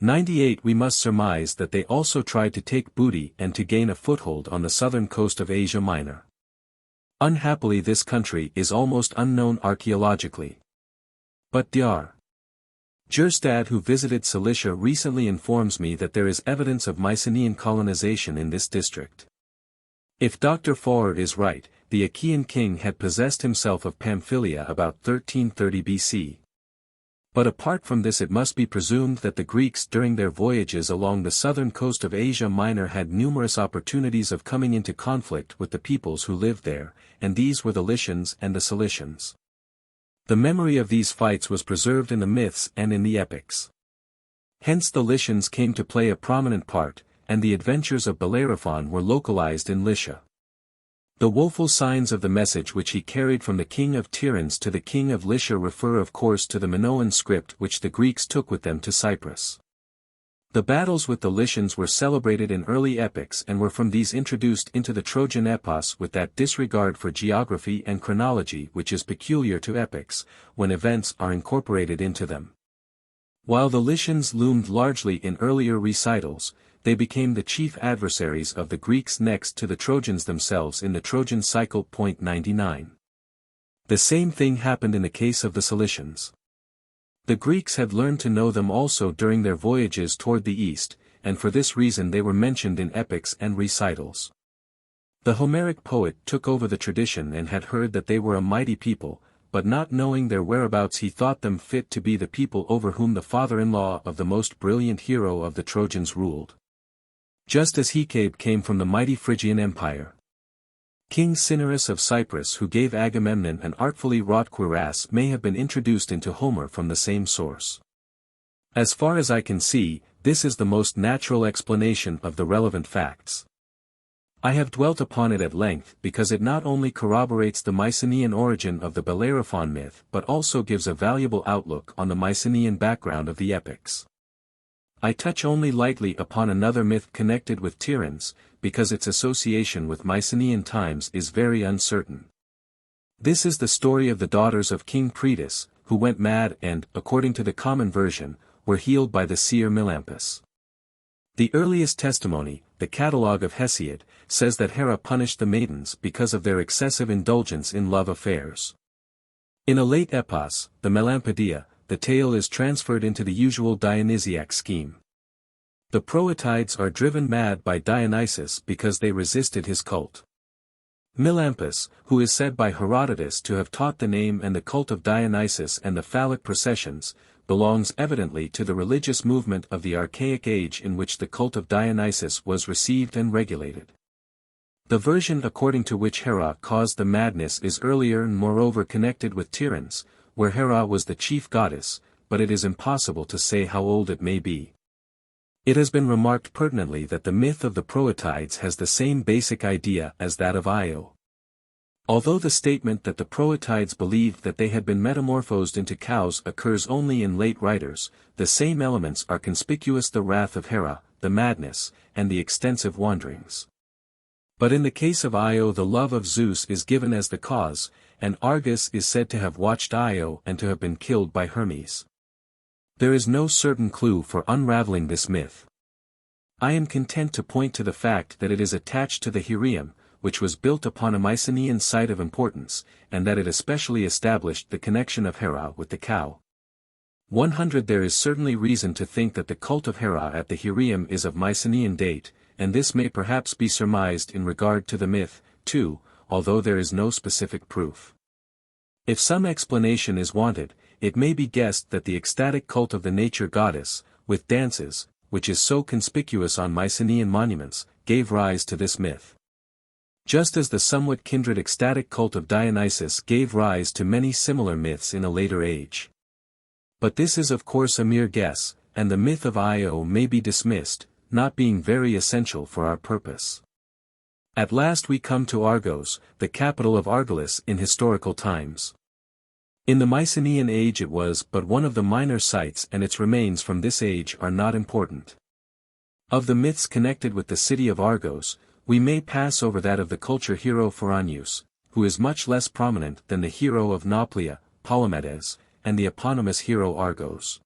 98 We must surmise that they also tried to take booty and to gain a foothold on the southern coast of Asia Minor. Unhappily this country is almost unknown archaeologically. But Dr. Gerstad who visited Cilicia recently informs me that there is evidence of Mycenaean colonization in this district. If Dr. Foer is right, the Achaean king had possessed himself of Pamphylia about 1330 BC. But apart from this it must be presumed that the Greeks during their voyages along the southern coast of Asia Minor had numerous opportunities of coming into conflict with the peoples who lived there, and these were the Lycians and the Cilicians. The memory of these fights was preserved in the myths and in the epics. Hence the Lycians came to play a prominent part, and the adventures of Bellerophon were localized in Lycia. The woeful signs of the message which he carried from the king of Tiryns to the king of Lycia refer of course to the Minoan script which the Greeks took with them to Cyprus. The battles with the Lycians were celebrated in early epics and were from these introduced into the Trojan epos with that disregard for geography and chronology which is peculiar to epics, when events are incorporated into them. While the Lycians loomed largely in earlier recitals, they became the chief adversaries of the Greeks next to the Trojans themselves in the Trojan cycle. 99. The same thing happened in the case of the Cilicians. The Greeks had learned to know them also during their voyages toward the east, and for this reason they were mentioned in epics and recitals. The Homeric poet took over the tradition and had heard that they were a mighty people, but not knowing their whereabouts he thought them fit to be the people over whom the father-in-law of the most brilliant hero of the Trojans ruled. Just as Hecate came from the mighty Phrygian Empire. King Cinyras of Cyprus who gave Agamemnon an artfully wrought cuirass may have been introduced into Homer from the same source. As far as I can see, this is the most natural explanation of the relevant facts. I have dwelt upon it at length because it not only corroborates the Mycenaean origin of the Bellerophon myth but also gives a valuable outlook on the Mycenaean background of the epics. I touch only lightly upon another myth connected with Tiryns, because its association with Mycenaean times is very uncertain. This is the story of the daughters of King Proetus, who went mad and, according to the common version, were healed by the seer Melampus. The earliest testimony, the Catalogue of Hesiod, says that Hera punished the maidens because of their excessive indulgence in love affairs. In a late epos, the Melampodia, the tale is transferred into the usual Dionysiac scheme. The Proetides are driven mad by Dionysus because they resisted his cult. Melampus, who is said by Herodotus to have taught the name and the cult of Dionysus and the phallic processions, belongs evidently to the religious movement of the archaic age in which the cult of Dionysus was received and regulated. The version according to which Hera caused the madness is earlier and moreover connected with Tiryns, where Hera was the chief goddess, but it is impossible to say how old it may be. It has been remarked pertinently that the myth of the Proetides has the same basic idea as that of Io. Although the statement that the Proetides believed that they had been metamorphosed into cows occurs only in late writers, the same elements are conspicuous: the wrath of Hera, the madness, and the extensive wanderings. But in the case of Io the love of Zeus is given as the cause, and Argus is said to have watched Io and to have been killed by Hermes. There is no certain clue for unraveling this myth. I am content to point to the fact that it is attached to the Heraeum, which was built upon a Mycenaean site of importance, and that it especially established the connection of Hera with the cow. 100 There is certainly reason to think that the cult of Hera at the Heraeum is of Mycenaean date, and this may perhaps be surmised in regard to the myth, too, although there is no specific proof. If some explanation is wanted, it may be guessed that the ecstatic cult of the nature goddess, with dances, which is so conspicuous on Mycenaean monuments, gave rise to this myth. Just as the somewhat kindred ecstatic cult of Dionysus gave rise to many similar myths in a later age. But this is of course a mere guess, and the myth of Io may be dismissed, not being very essential for our purpose. At last we come to Argos, the capital of Argolis in historical times. In the Mycenaean age it was but one of the minor sites, and its remains from this age are not important. Of the myths connected with the city of Argos, we may pass over that of the culture hero Pharanius, who is much less prominent than the hero of Nauplia, Palamedes, and the eponymous hero Argos.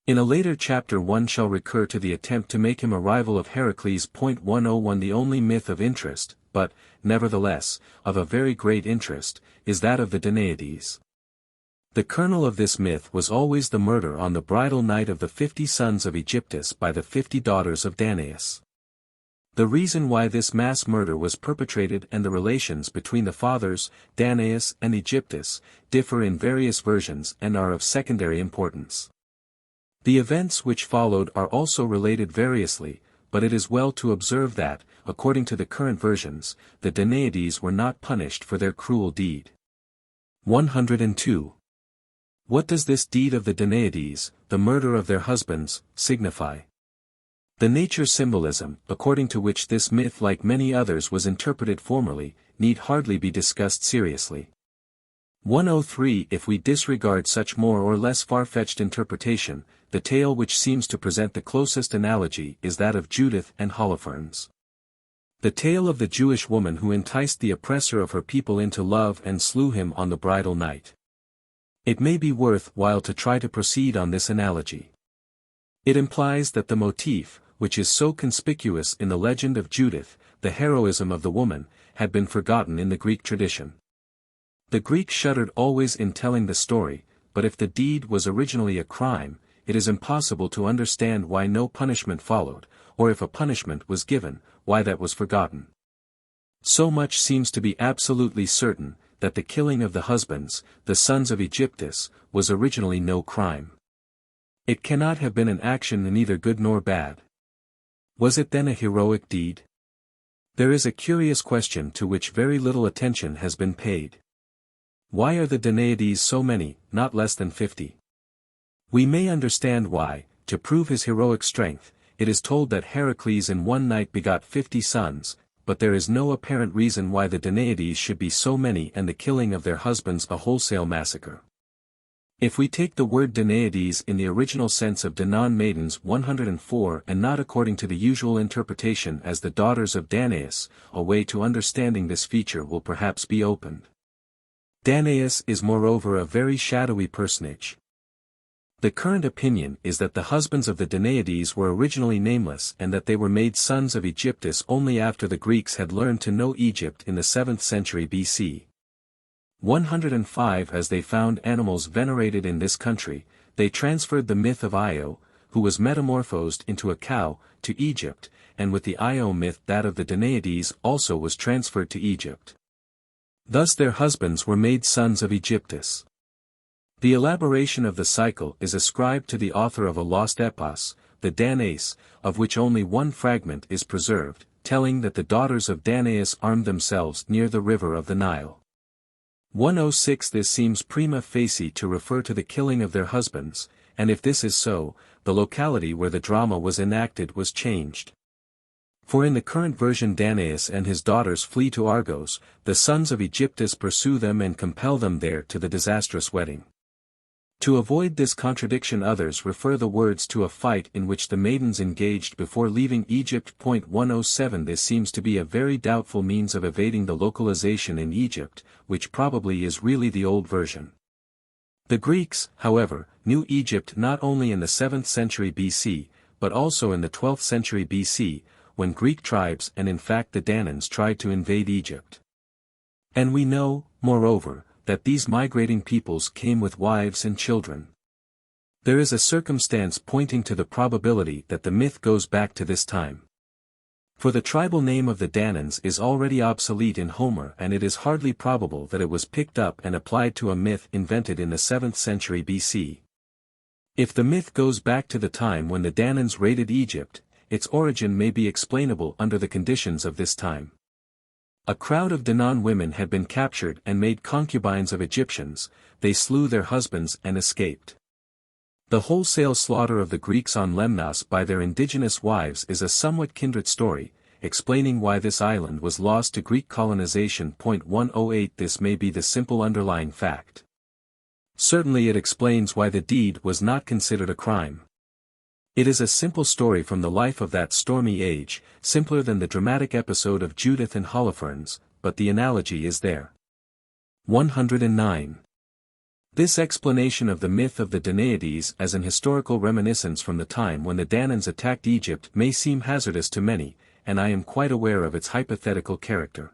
In a later chapter one shall recur to the attempt to make him a rival of Heracles. 101 The only myth of interest, but, nevertheless, of a very great interest, is that of the Danaides. The kernel of this myth was always the murder on the bridal night of the 50 sons of Aegyptus by the 50 daughters of Danaus. The reason why this mass murder was perpetrated and the relations between the fathers, Danaus and Aegyptus, differ in various versions and are of secondary importance. The events which followed are also related variously, but it is well to observe that, according to the current versions, the Danaides were not punished for their cruel deed. 102. What does this deed of the Danaides, the murder of their husbands, signify? The nature symbolism, according to which this myth like many others was interpreted formerly, need hardly be discussed seriously. 103 If we disregard such more or less far-fetched interpretation, the tale which seems to present the closest analogy is that of Judith and Holofernes. The tale of the Jewish woman who enticed the oppressor of her people into love and slew him on the bridal night. It may be worth while to try to proceed on this analogy. It implies that the motif, which is so conspicuous in the legend of Judith, the heroism of the woman, had been forgotten in the Greek tradition. The Greeks shuddered always in telling the story, but if the deed was originally a crime, it is impossible to understand why no punishment followed, or if a punishment was given, why that was forgotten. So much seems to be absolutely certain, that the killing of the husbands, the sons of Aegyptus, was originally no crime. It cannot have been an action neither good nor bad. Was it then a heroic deed? There is a curious question to which very little attention has been paid. Why are the Danaides so many, not less than 50? We may understand why. To prove his heroic strength, it is told that Heracles in one night begot 50 sons, but there is no apparent reason why the Danaides should be so many and the killing of their husbands a wholesale massacre. If we take the word Danaides in the original sense of Danaan maidens 104 and not according to the usual interpretation as the daughters of Danaus, a way to understanding this feature will perhaps be opened. Danaus is moreover a very shadowy personage. The current opinion is that the husbands of the Danaides were originally nameless and that they were made sons of Aegyptus only after the Greeks had learned to know Egypt in the 7th century BC. 105 As they found animals venerated in this country, they transferred the myth of Io, who was metamorphosed into a cow, to Egypt, and with the Io myth that of the Danaides also was transferred to Egypt. Thus their husbands were made sons of Aegyptus. The elaboration of the cycle is ascribed to the author of a lost epos, the Danaes, of which only one fragment is preserved, telling that the daughters of Danaus armed themselves near the river of the Nile. 106 This seems prima facie to refer to the killing of their husbands, and if this is so, the locality where the drama was enacted was changed. For in the current version Danaus and his daughters flee to Argos, the sons of Aegyptus pursue them and compel them there to the disastrous wedding. To avoid this contradiction others refer the words to a fight in which the maidens engaged before leaving Egypt. 107 This seems to be a very doubtful means of evading the localization in Egypt, which probably is really the old version. The Greeks, however, knew Egypt not only in the 7th century BC, but also in the 12th century BC, when Greek tribes and in fact the Danaans tried to invade Egypt. And we know, moreover, that these migrating peoples came with wives and children. There is a circumstance pointing to the probability that the myth goes back to this time. For the tribal name of the Danaans is already obsolete in Homer and it is hardly probable that it was picked up and applied to a myth invented in the 7th century BC. If the myth goes back to the time when the Danaans raided Egypt, its origin may be explainable under the conditions of this time. A crowd of Danaan women had been captured and made concubines of Egyptians, they slew their husbands and escaped. The wholesale slaughter of the Greeks on Lemnos by their indigenous wives is a somewhat kindred story, explaining why this island was lost to Greek colonization. 108 This may be the simple underlying fact. Certainly it explains why the deed was not considered a crime. It is a simple story from the life of that stormy age, simpler than the dramatic episode of Judith and Holofernes, but the analogy is there. 109. This explanation of the myth of the Danaides as an historical reminiscence from the time when the Danaans attacked Egypt may seem hazardous to many, and I am quite aware of its hypothetical character.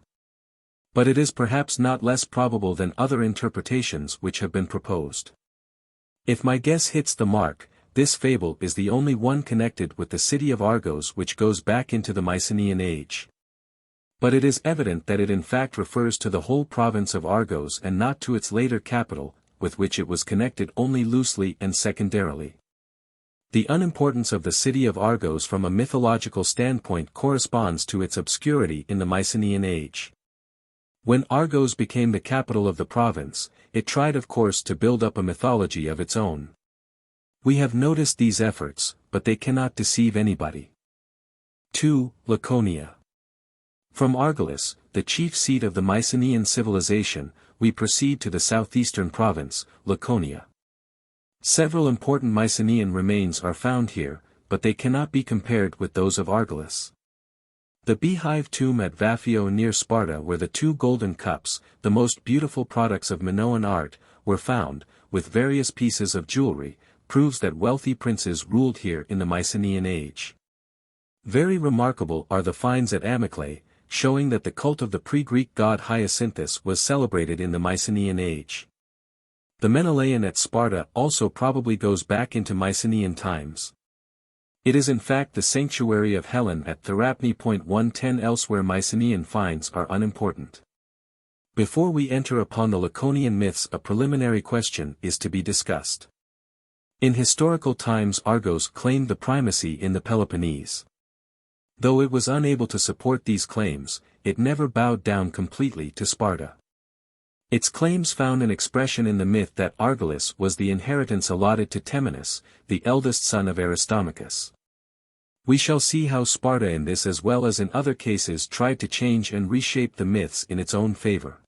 But it is perhaps not less probable than other interpretations which have been proposed. If my guess hits the mark, this fable is the only one connected with the city of Argos which goes back into the Mycenaean age. But it is evident that it in fact refers to the whole province of Argos and not to its later capital, with which it was connected only loosely and secondarily. The unimportance of the city of Argos from a mythological standpoint corresponds to its obscurity in the Mycenaean age. When Argos became the capital of the province, it tried of course to build up a mythology of its own. We have noticed these efforts, but they cannot deceive anybody. 2. Laconia. From Argolis, the chief seat of the Mycenaean civilization, we proceed to the southeastern province, Laconia. Several important Mycenaean remains are found here, but they cannot be compared with those of Argolis. The beehive tomb at Vaphio near Sparta where the two golden cups, the most beautiful products of Minoan art, were found, with various pieces of jewelry, proves that wealthy princes ruled here in the Mycenaean age. Very remarkable are the finds at Amyclae, showing that the cult of the pre-Greek god Hyacinthus was celebrated in the Mycenaean age. The Menelaean at Sparta also probably goes back into Mycenaean times. It is in fact the sanctuary of Helen at Therapne. 110 Elsewhere Mycenaean finds are unimportant. Before we enter upon the Laconian myths, a preliminary question is to be discussed. In historical times, Argos claimed the primacy in the Peloponnese. Though it was unable to support these claims, it never bowed down completely to Sparta. Its claims found an expression in the myth that Argolis was the inheritance allotted to Temenus, the eldest son of Aristomachus. We shall see how Sparta in this as well as in other cases tried to change and reshape the myths in its own favor.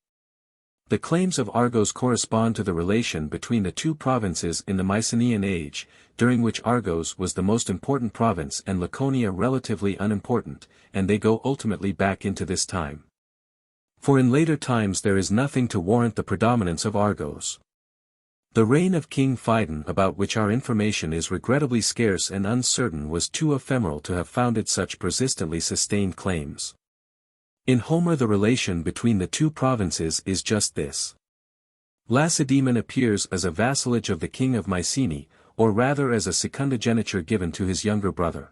The claims of Argos correspond to the relation between the two provinces in the Mycenaean age, during which Argos was the most important province and Laconia relatively unimportant, and they go ultimately back into this time. For in later times there is nothing to warrant the predominance of Argos. The reign of King Phidon, about which our information is regrettably scarce and uncertain, was too ephemeral to have founded such persistently sustained claims. In Homer the relation between the two provinces is just this. Lacedaemon appears as a vassalage of the king of Mycenae, or rather as a secundogeniture given to his younger brother.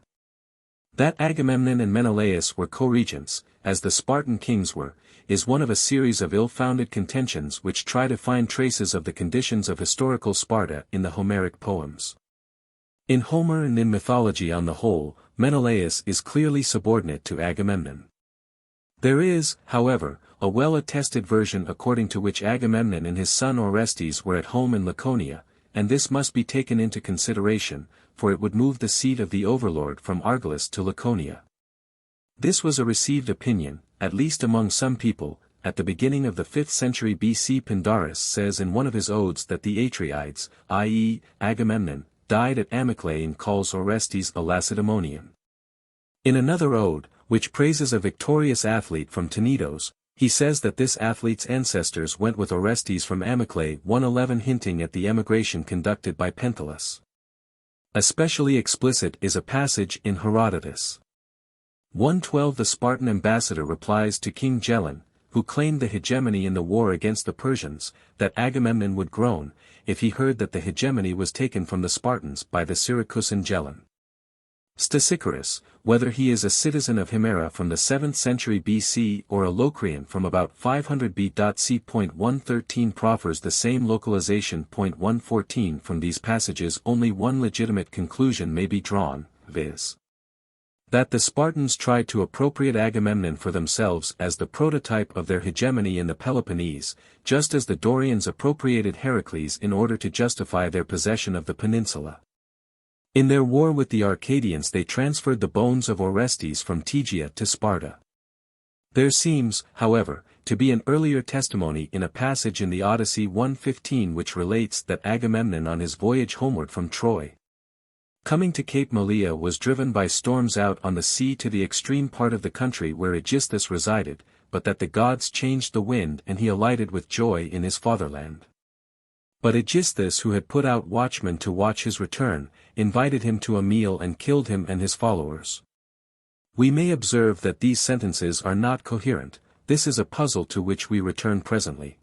That Agamemnon and Menelaus were co-regents, as the Spartan kings were, is one of a series of ill-founded contentions which try to find traces of the conditions of historical Sparta in the Homeric poems. In Homer and in mythology on the whole, Menelaus is clearly subordinate to Agamemnon. There is, however, a well-attested version according to which Agamemnon and his son Orestes were at home in Laconia, and this must be taken into consideration, for it would move the seat of the overlord from Argolis to Laconia. This was a received opinion, at least among some people. At the beginning of the 5th century BC, Pindarus says in one of his odes that the Atreides, i.e., Agamemnon, died at Amyclae and calls Orestes a Lacedaemonian. In another ode, which praises a victorious athlete from Tenedos, he says that this athlete's ancestors went with Orestes from Amyclae, 111, hinting at the emigration conducted by Pentheus. Especially explicit is a passage in Herodotus. 112. The Spartan ambassador replies to King Gelon, who claimed the hegemony in the war against the Persians, that Agamemnon would groan, if he heard that the hegemony was taken from the Spartans by the Syracusan Gelon. Stesichorus, whether he is a citizen of Himera from the 7th century BC or a Locrian from about 500 BC. 113 proffers the same localization. 114 From these passages only one legitimate conclusion may be drawn, viz. that the Spartans tried to appropriate Agamemnon for themselves as the prototype of their hegemony in the Peloponnese, just as the Dorians appropriated Heracles in order to justify their possession of the peninsula. In their war with the Arcadians they transferred the bones of Orestes from Tegea to Sparta. There seems, however, to be an earlier testimony in a passage in the Odyssey 1:15 which relates that Agamemnon on his voyage homeward from Troy, coming to Cape Malea, was driven by storms out on the sea to the extreme part of the country where Aegisthus resided, but that the gods changed the wind and he alighted with joy in his fatherland. But Aegisthus, who had put out watchmen to watch his return, invited him to a meal and killed him and his followers. We may observe that these sentences are not coherent. This is a puzzle to which we return presently.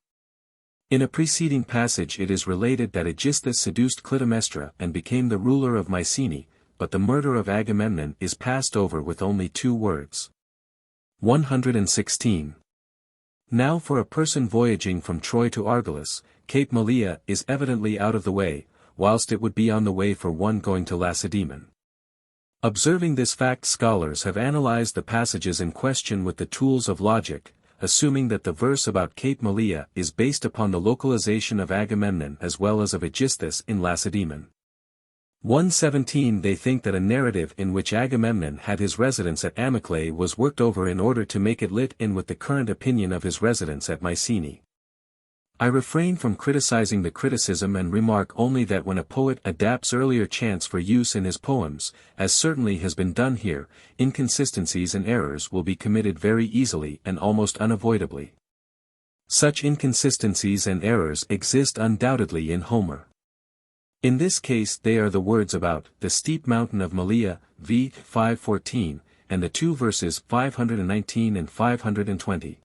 In a preceding passage it is related that Aegisthus seduced Clytemnestra and became the ruler of Mycenae, but the murder of Agamemnon is passed over with only 2 words. 116. Now for a person voyaging from Troy to Argolis, Cape Malea is evidently out of the way, whilst it would be on the way for one going to Lacedaemon. Observing this fact, scholars have analyzed the passages in question with the tools of logic, assuming that the verse about Cape Malea is based upon the localization of Agamemnon as well as of Aegisthus in Lacedaemon. 117. They think that a narrative in which Agamemnon had his residence at Amyclae was worked over in order to make it lit in with the current opinion of his residence at Mycenae. I refrain from criticizing the criticism and remark only that when a poet adapts earlier chants for use in his poems, as certainly has been done here, inconsistencies and errors will be committed very easily and almost unavoidably. Such inconsistencies and errors exist undoubtedly in Homer. In this case they are the words about the steep mountain of Malea, v. 5:14, and the two verses 519 and 520.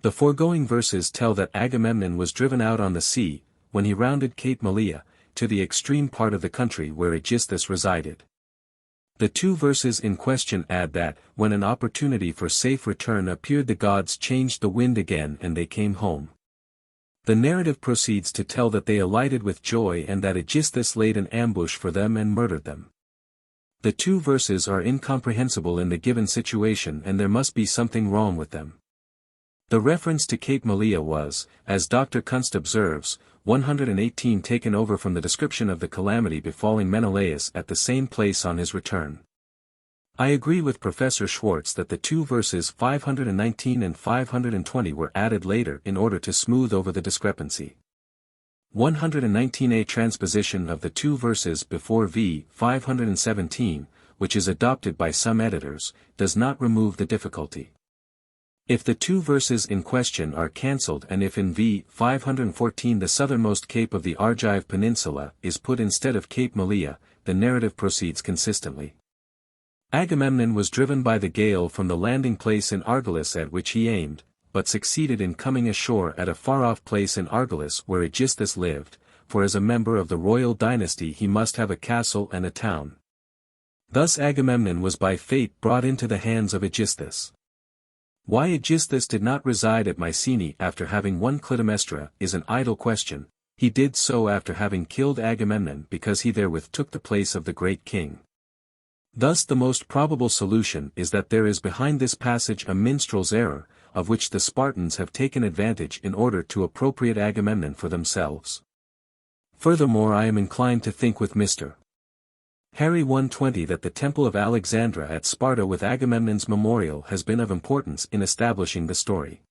The foregoing verses tell that Agamemnon was driven out on the sea, when he rounded Cape Malea, to the extreme part of the country where Aegisthus resided. The two verses in question add that, when an opportunity for safe return appeared, the gods changed the wind again and they came home. The narrative proceeds to tell that they alighted with joy and that Aegisthus laid an ambush for them and murdered them. The two verses are incomprehensible in the given situation, and there must be something wrong with them. The reference to Cape Malea was, as Dr. Kunst observes, 118 taken over from the description of the calamity befalling Menelaus at the same place on his return. I agree with Professor Schwartz that the two verses 519 and 520 were added later in order to smooth over the discrepancy. 119a transposition of the two verses before v. 517, which is adopted by some editors, does not remove the difficulty. If the two verses in question are cancelled, and if in v. 514 the southernmost cape of the Argive Peninsula is put instead of Cape Malea, the narrative proceeds consistently. Agamemnon was driven by the gale from the landing place in Argolis at which he aimed, but succeeded in coming ashore at a far-off place in Argolis where Aegisthus lived, for as a member of the royal dynasty he must have a castle and a town. Thus Agamemnon was by fate brought into the hands of Aegisthus. Why Aegisthus did not reside at Mycenae after having won Clytemnestra is an idle question. He did so after having killed Agamemnon because he therewith took the place of the great king. Thus the most probable solution is that there is behind this passage a minstrel's error, of which the Spartans have taken advantage in order to appropriate Agamemnon for themselves. Furthermore, I am inclined to think with Mr. Harry 120 that the Temple of Alexandria at Sparta with Agamemnon's memorial has been of importance in establishing the story.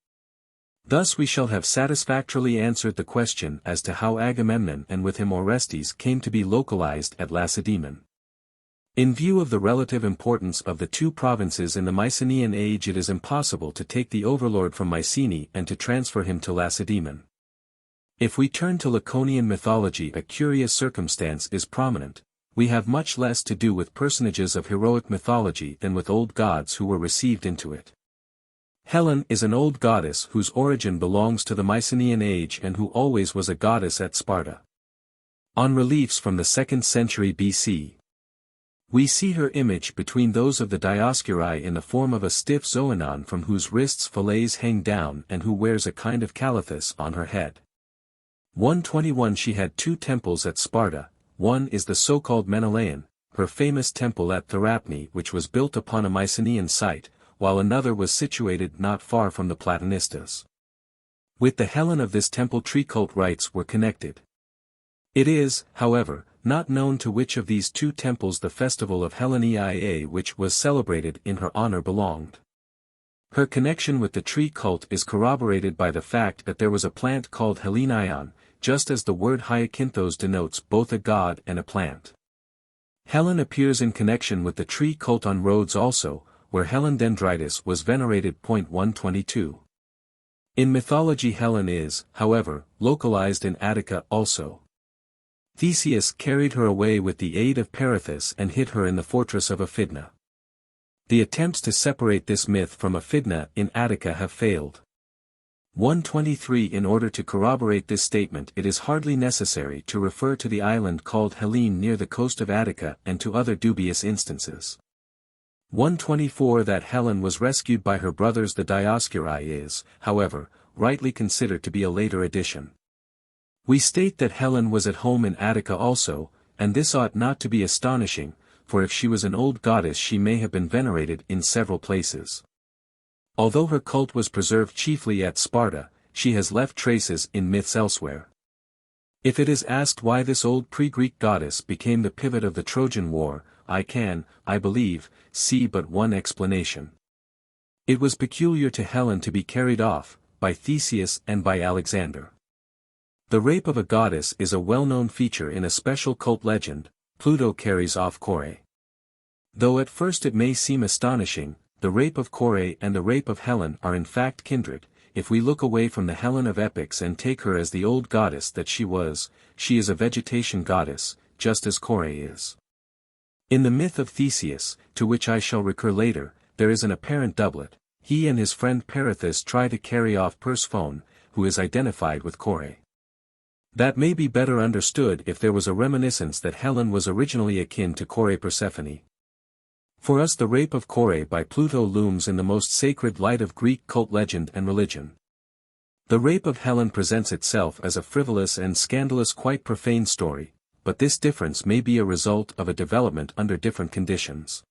Thus we shall have satisfactorily answered the question as to how Agamemnon and with him Orestes came to be localized at Lacedaemon. In view of the relative importance of the two provinces in the Mycenaean age, it is impossible to take the overlord from Mycenae and to transfer him to Lacedaemon. If we turn to Laconian mythology, a curious circumstance is prominent. We have much less to do with personages of heroic mythology than with old gods who were received into it. Helen is an old goddess whose origin belongs to the Mycenaean age and who always was a goddess at Sparta. On reliefs from the 2nd century BC, we see her image between those of the Dioscuri in the form of a stiff Zoanon from whose wrists fillets hang down and who wears a kind of calathus on her head. 121 She had two temples at Sparta. One is the so-called Menelaean, her famous temple at Therapne, which was built upon a Mycenaean site, while another was situated not far from the Platonistas. With the Helen of this temple tree cult rites were connected. It is, however, not known to which of these two temples the festival of Heleneia which was celebrated in her honor belonged. Her connection with the tree cult is corroborated by the fact that there was a plant called Helenion, just as the word hyacinthos denotes both a god and a plant. Helen appears in connection with the tree cult on Rhodes also, where Helen dendritis was venerated. 122. In mythology Helen is, however, localized in Attica also. Theseus carried her away with the aid of Perithous and hid her in the fortress of Aphidna. The attempts to separate this myth from Aphidna in Attica have failed. 123 In order to corroborate this statement it is hardly necessary to refer to the island called Hellene near the coast of Attica and to other dubious instances. 124 That Helen was rescued by her brothers the Dioscuri is, however, rightly considered to be a later addition. We state that Helen was at home in Attica also, and this ought not to be astonishing, for if she was an old goddess she may have been venerated in several places. Although her cult was preserved chiefly at Sparta, she has left traces in myths elsewhere. If it is asked why this old pre-Greek goddess became the pivot of the Trojan War, I believe, see but one explanation. It was peculiar to Helen to be carried off, by Theseus and by Alexander. The rape of a goddess is a well-known feature in a special cult legend. Pluto carries off Kore. Though at first it may seem astonishing, the rape of Kore and the rape of Helen are in fact kindred. If we look away from the Helen of epics and take her as the old goddess that she is a vegetation goddess, just as Kore is. In the myth of Theseus, to which I shall recur later, there is an apparent doublet. He and his friend Perithous try to carry off Persephone, who is identified with Kore. That may be better understood if there was a reminiscence that Helen was originally akin to Kore Persephone. For us the rape of Kore by Pluto looms in the most sacred light of Greek cult legend and religion. The rape of Helen presents itself as a frivolous and scandalous quite profane story, but this difference may be a result of a development under different conditions.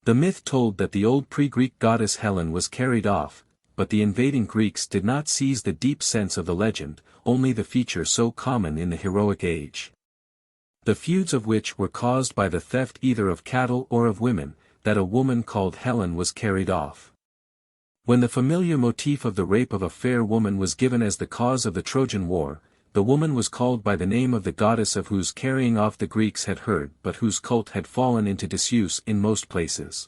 The myth told that the old pre-Greek goddess Helen was carried off, but the invading Greeks did not seize the deep sense of the legend, only the feature so common in the heroic age. The feuds of which were caused by the theft either of cattle or of women, that a woman called Helen was carried off. When the familiar motif of the rape of a fair woman was given as the cause of the Trojan War, the woman was called by the name of the goddess of whose carrying off the Greeks had heard but whose cult had fallen into disuse in most places.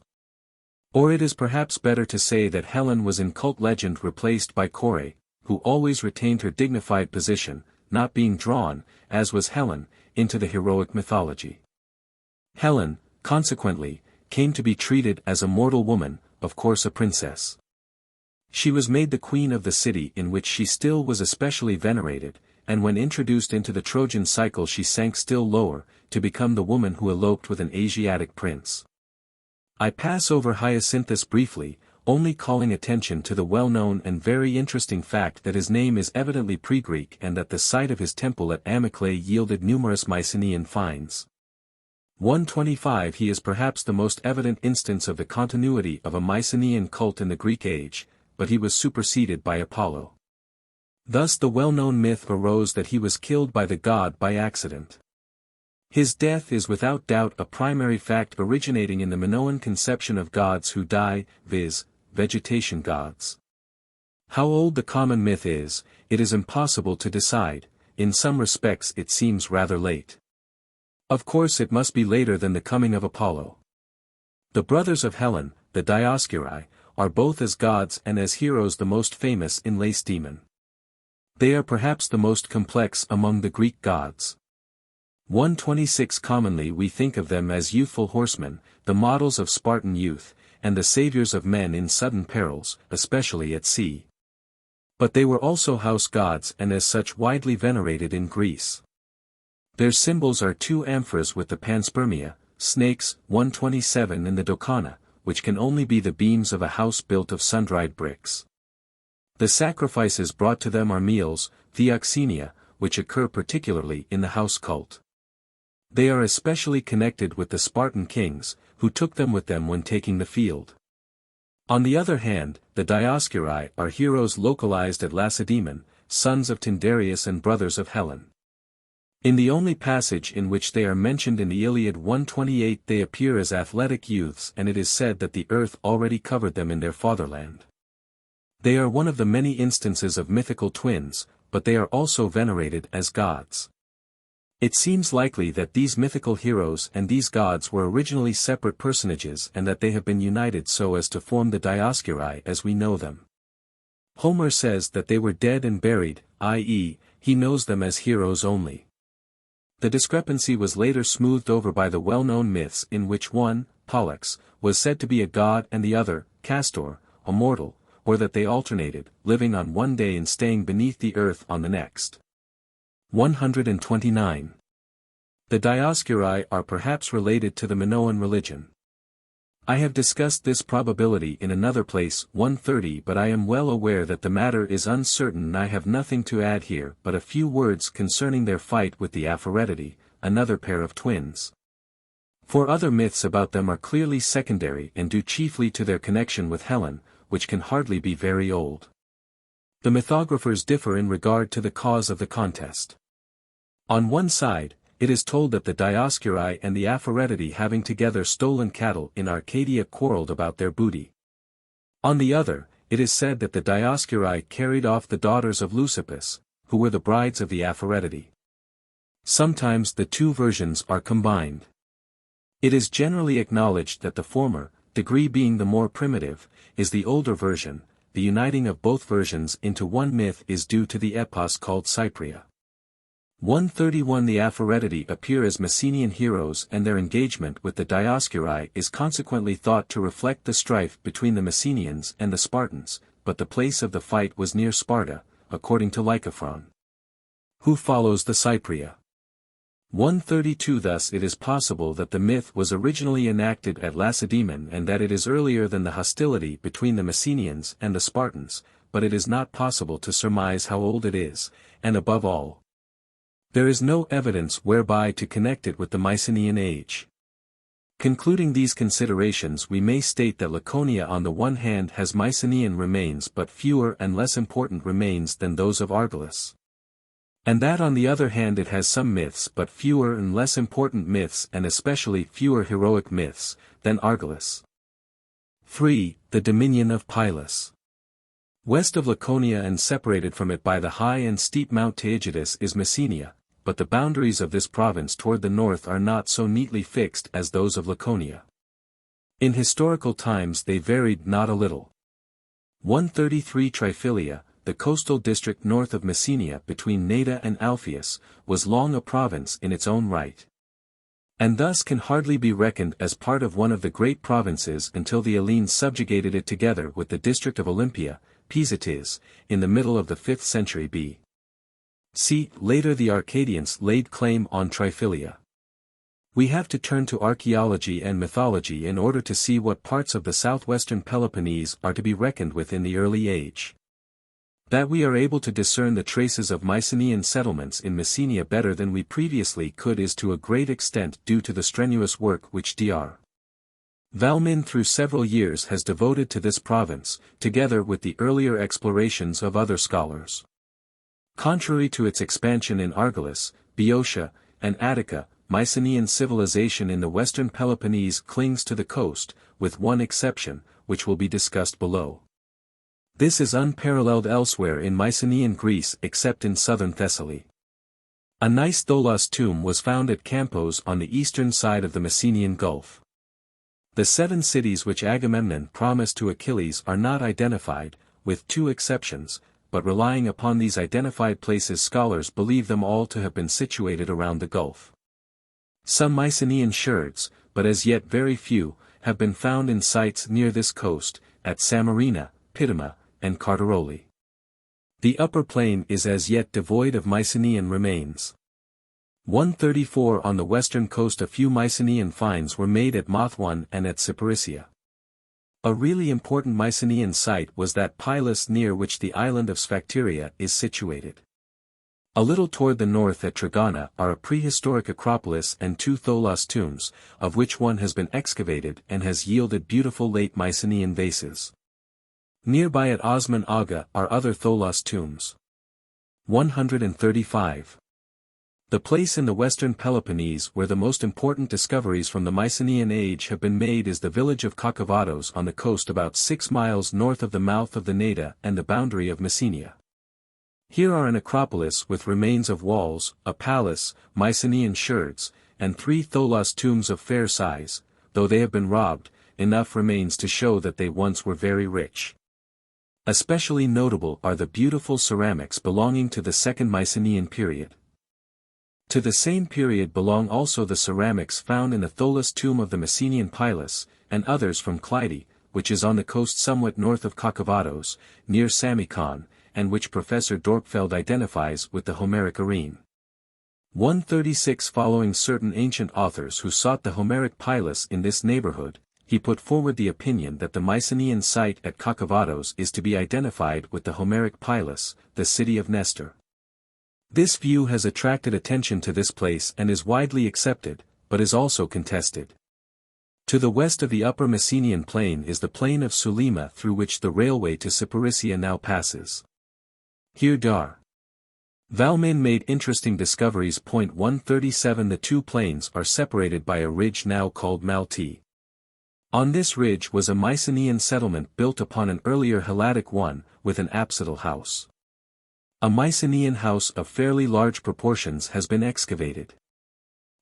Or it is perhaps better to say that Helen was in cult legend replaced by Kore, who always retained her dignified position, not being drawn, as was Helen, into the heroic mythology. Helen, consequently, came to be treated as a mortal woman, of course a princess. She was made the queen of the city in which she still was especially venerated, and when introduced into the Trojan cycle she sank still lower, to become the woman who eloped with an Asiatic prince. I pass over Hyacinthus briefly, only calling attention to the well-known and very interesting fact that his name is evidently pre-Greek and that the site of his temple at Amyclae yielded numerous Mycenaean finds. 125 He is perhaps the most evident instance of the continuity of a Mycenaean cult in the Greek age, but he was superseded by Apollo. Thus the well-known myth arose that he was killed by the god by accident. His death is without doubt a primary fact originating in the Minoan conception of gods who die, viz., vegetation gods. How old the common myth is, it is impossible to decide. In some respects it seems rather late. Of course it must be later than the coming of Apollo. The brothers of Helen, the Dioscuri, are both as gods and as heroes the most famous in Lacedaemon. They are perhaps the most complex among the Greek gods. 126 Commonly we think of them as youthful horsemen, the models of Spartan youth, and the saviors of men in sudden perils, especially at sea. But they were also house gods and as such widely venerated in Greece. Their symbols are two amphoras with the panspermia, snakes, 127 in the Docana, which can only be the beams of a house built of sun-dried bricks. The sacrifices brought to them are meals, theoxenia, which occur particularly in the house cult. They are especially connected with the Spartan kings, who took them with them when taking the field. On the other hand, the Dioscuri are heroes localized at Lacedaemon, sons of Tyndareus and brothers of Helen. In the only passage in which they are mentioned in the Iliad 128 they appear as athletic youths and it is said that the earth already covered them in their fatherland. They are one of the many instances of mythical twins, but they are also venerated as gods. It seems likely that these mythical heroes and these gods were originally separate personages and that they have been united so as to form the Dioscuri as we know them. Homer says that they were dead and buried, i.e., he knows them as heroes only. The discrepancy was later smoothed over by the well-known myths in which one, Pollux, was said to be a god and the other, Castor, a mortal, or that they alternated, living on one day and staying beneath the earth on the next. 129. The Dioscuri are perhaps related to the Minoan religion. I have discussed this probability in another place 130 but I am well aware that the matter is uncertain and I have nothing to add here but a few words concerning their fight with the Aphoretidi, another pair of twins. For other myths about them are clearly secondary and due chiefly to their connection with Helen, which can hardly be very old. The mythographers differ in regard to the cause of the contest. On one side, it is told that the Dioscuri and the Aphoretidi having together stolen cattle in Arcadia quarreled about their booty. On the other, it is said that the Dioscuri carried off the daughters of Leucippus, who were the brides of the Aphoretidi. Sometimes the two versions are combined. It is generally acknowledged that the former, degree being the more primitive, is the older version. The uniting of both versions into one myth is due to the epos called Cypria. 131 The Aphrodidae appear as Mycenaean heroes, and their engagement with the Dioscuri is consequently thought to reflect the strife between the Mycenaeans and the Spartans, but the place of the fight was near Sparta, according to Lycophron. Who follows the Cypria? 132 Thus it is possible that the myth was originally enacted at Lacedaemon and that it is earlier than the hostility between the Mycenaeans and the Spartans, but it is not possible to surmise how old it is, and above all, there is no evidence whereby to connect it with the Mycenaean age. Concluding these considerations, we may state that Laconia on the one hand has Mycenaean remains but fewer and less important remains than those of Argolis. And that on the other hand it has some myths but fewer and less important myths, and especially fewer heroic myths, than Argolis. 3. The Dominion of Pylos. West of Laconia and separated from it by the high and steep Mount Taygetus is Messenia, but the boundaries of this province toward the north are not so neatly fixed as those of Laconia. In historical times they varied not a little. 133 Triphylia, the coastal district north of Messenia between Neda and Alpheus, was long a province in its own right, and thus can hardly be reckoned as part of one of the great provinces until the Hellenes subjugated it together with the district of Olympia, Pisatis, in the middle of the 5th century B.C. Later the Arcadians laid claim on Triphylia. We have to turn to archaeology and mythology in order to see what parts of the southwestern Peloponnese are to be reckoned with in the early age. That we are able to discern the traces of Mycenaean settlements in Messenia better than we previously could is to a great extent due to the strenuous work which Dr. Valmin through several years has devoted to this province, together with the earlier explorations of other scholars. Contrary to its expansion in Argolis, Boeotia, and Attica, Mycenaean civilization in the western Peloponnese clings to the coast, with one exception, which will be discussed below. This is unparalleled elsewhere in Mycenaean Greece except in southern Thessaly. A nice tholos tomb was found at Campos on the eastern side of the Mycenaean Gulf. The 7 cities which Agamemnon promised to Achilles are not identified, with 2 exceptions, but relying upon these identified places scholars believe them all to have been situated around the Gulf. Some Mycenaean sherds, but as yet very few, have been found in sites near this coast, at Samarina, Pitama, and Cardaroli. The upper plain is as yet devoid of Mycenaean remains. 134 On the western coast a few Mycenaean finds were made at Mothwan and at Cyparissia. A really important Mycenaean site was that Pylos near which the island of Sphacteria is situated. A little toward the north at Tragana are a prehistoric acropolis and 2 tholos tombs, of which one has been excavated and has yielded beautiful late Mycenaean vases. Nearby at Osman Aga are other tholos tombs. 135. The place in the western Peloponnese where the most important discoveries from the Mycenaean age have been made is the village of Kakavados on the coast about 6 miles north of the mouth of the Neda and the boundary of Messenia. Here are an acropolis with remains of walls, a palace, Mycenaean sherds, and 3 tholos tombs of fair size. Though they have been robbed, enough remains to show that they once were very rich. Especially notable are the beautiful ceramics belonging to the second Mycenaean period. To the same period belong also the ceramics found in the tholos tomb of the Mycenaean Pylos, and others from Clyde, which is on the coast somewhat north of Kakavados, near Samikon, and which Professor Dorpfeld identifies with the Homeric Arene. 136 Following certain ancient authors who sought the Homeric Pylos in this neighborhood, he put forward the opinion that the Mycenaean site at Kakavados is to be identified with the Homeric Pylos, the city of Nestor. This view has attracted attention to this place and is widely accepted, but is also contested. To the west of the upper Mycenaean plain is the plain of Sulima through which the railway to Cyparissia now passes. Here Dar. Valmin made interesting discoveries. 137 The 2 plains are separated by a ridge now called Malti. On this ridge was a Mycenaean settlement built upon an earlier Helladic one, with an apsidal house. A Mycenaean house of fairly large proportions has been excavated.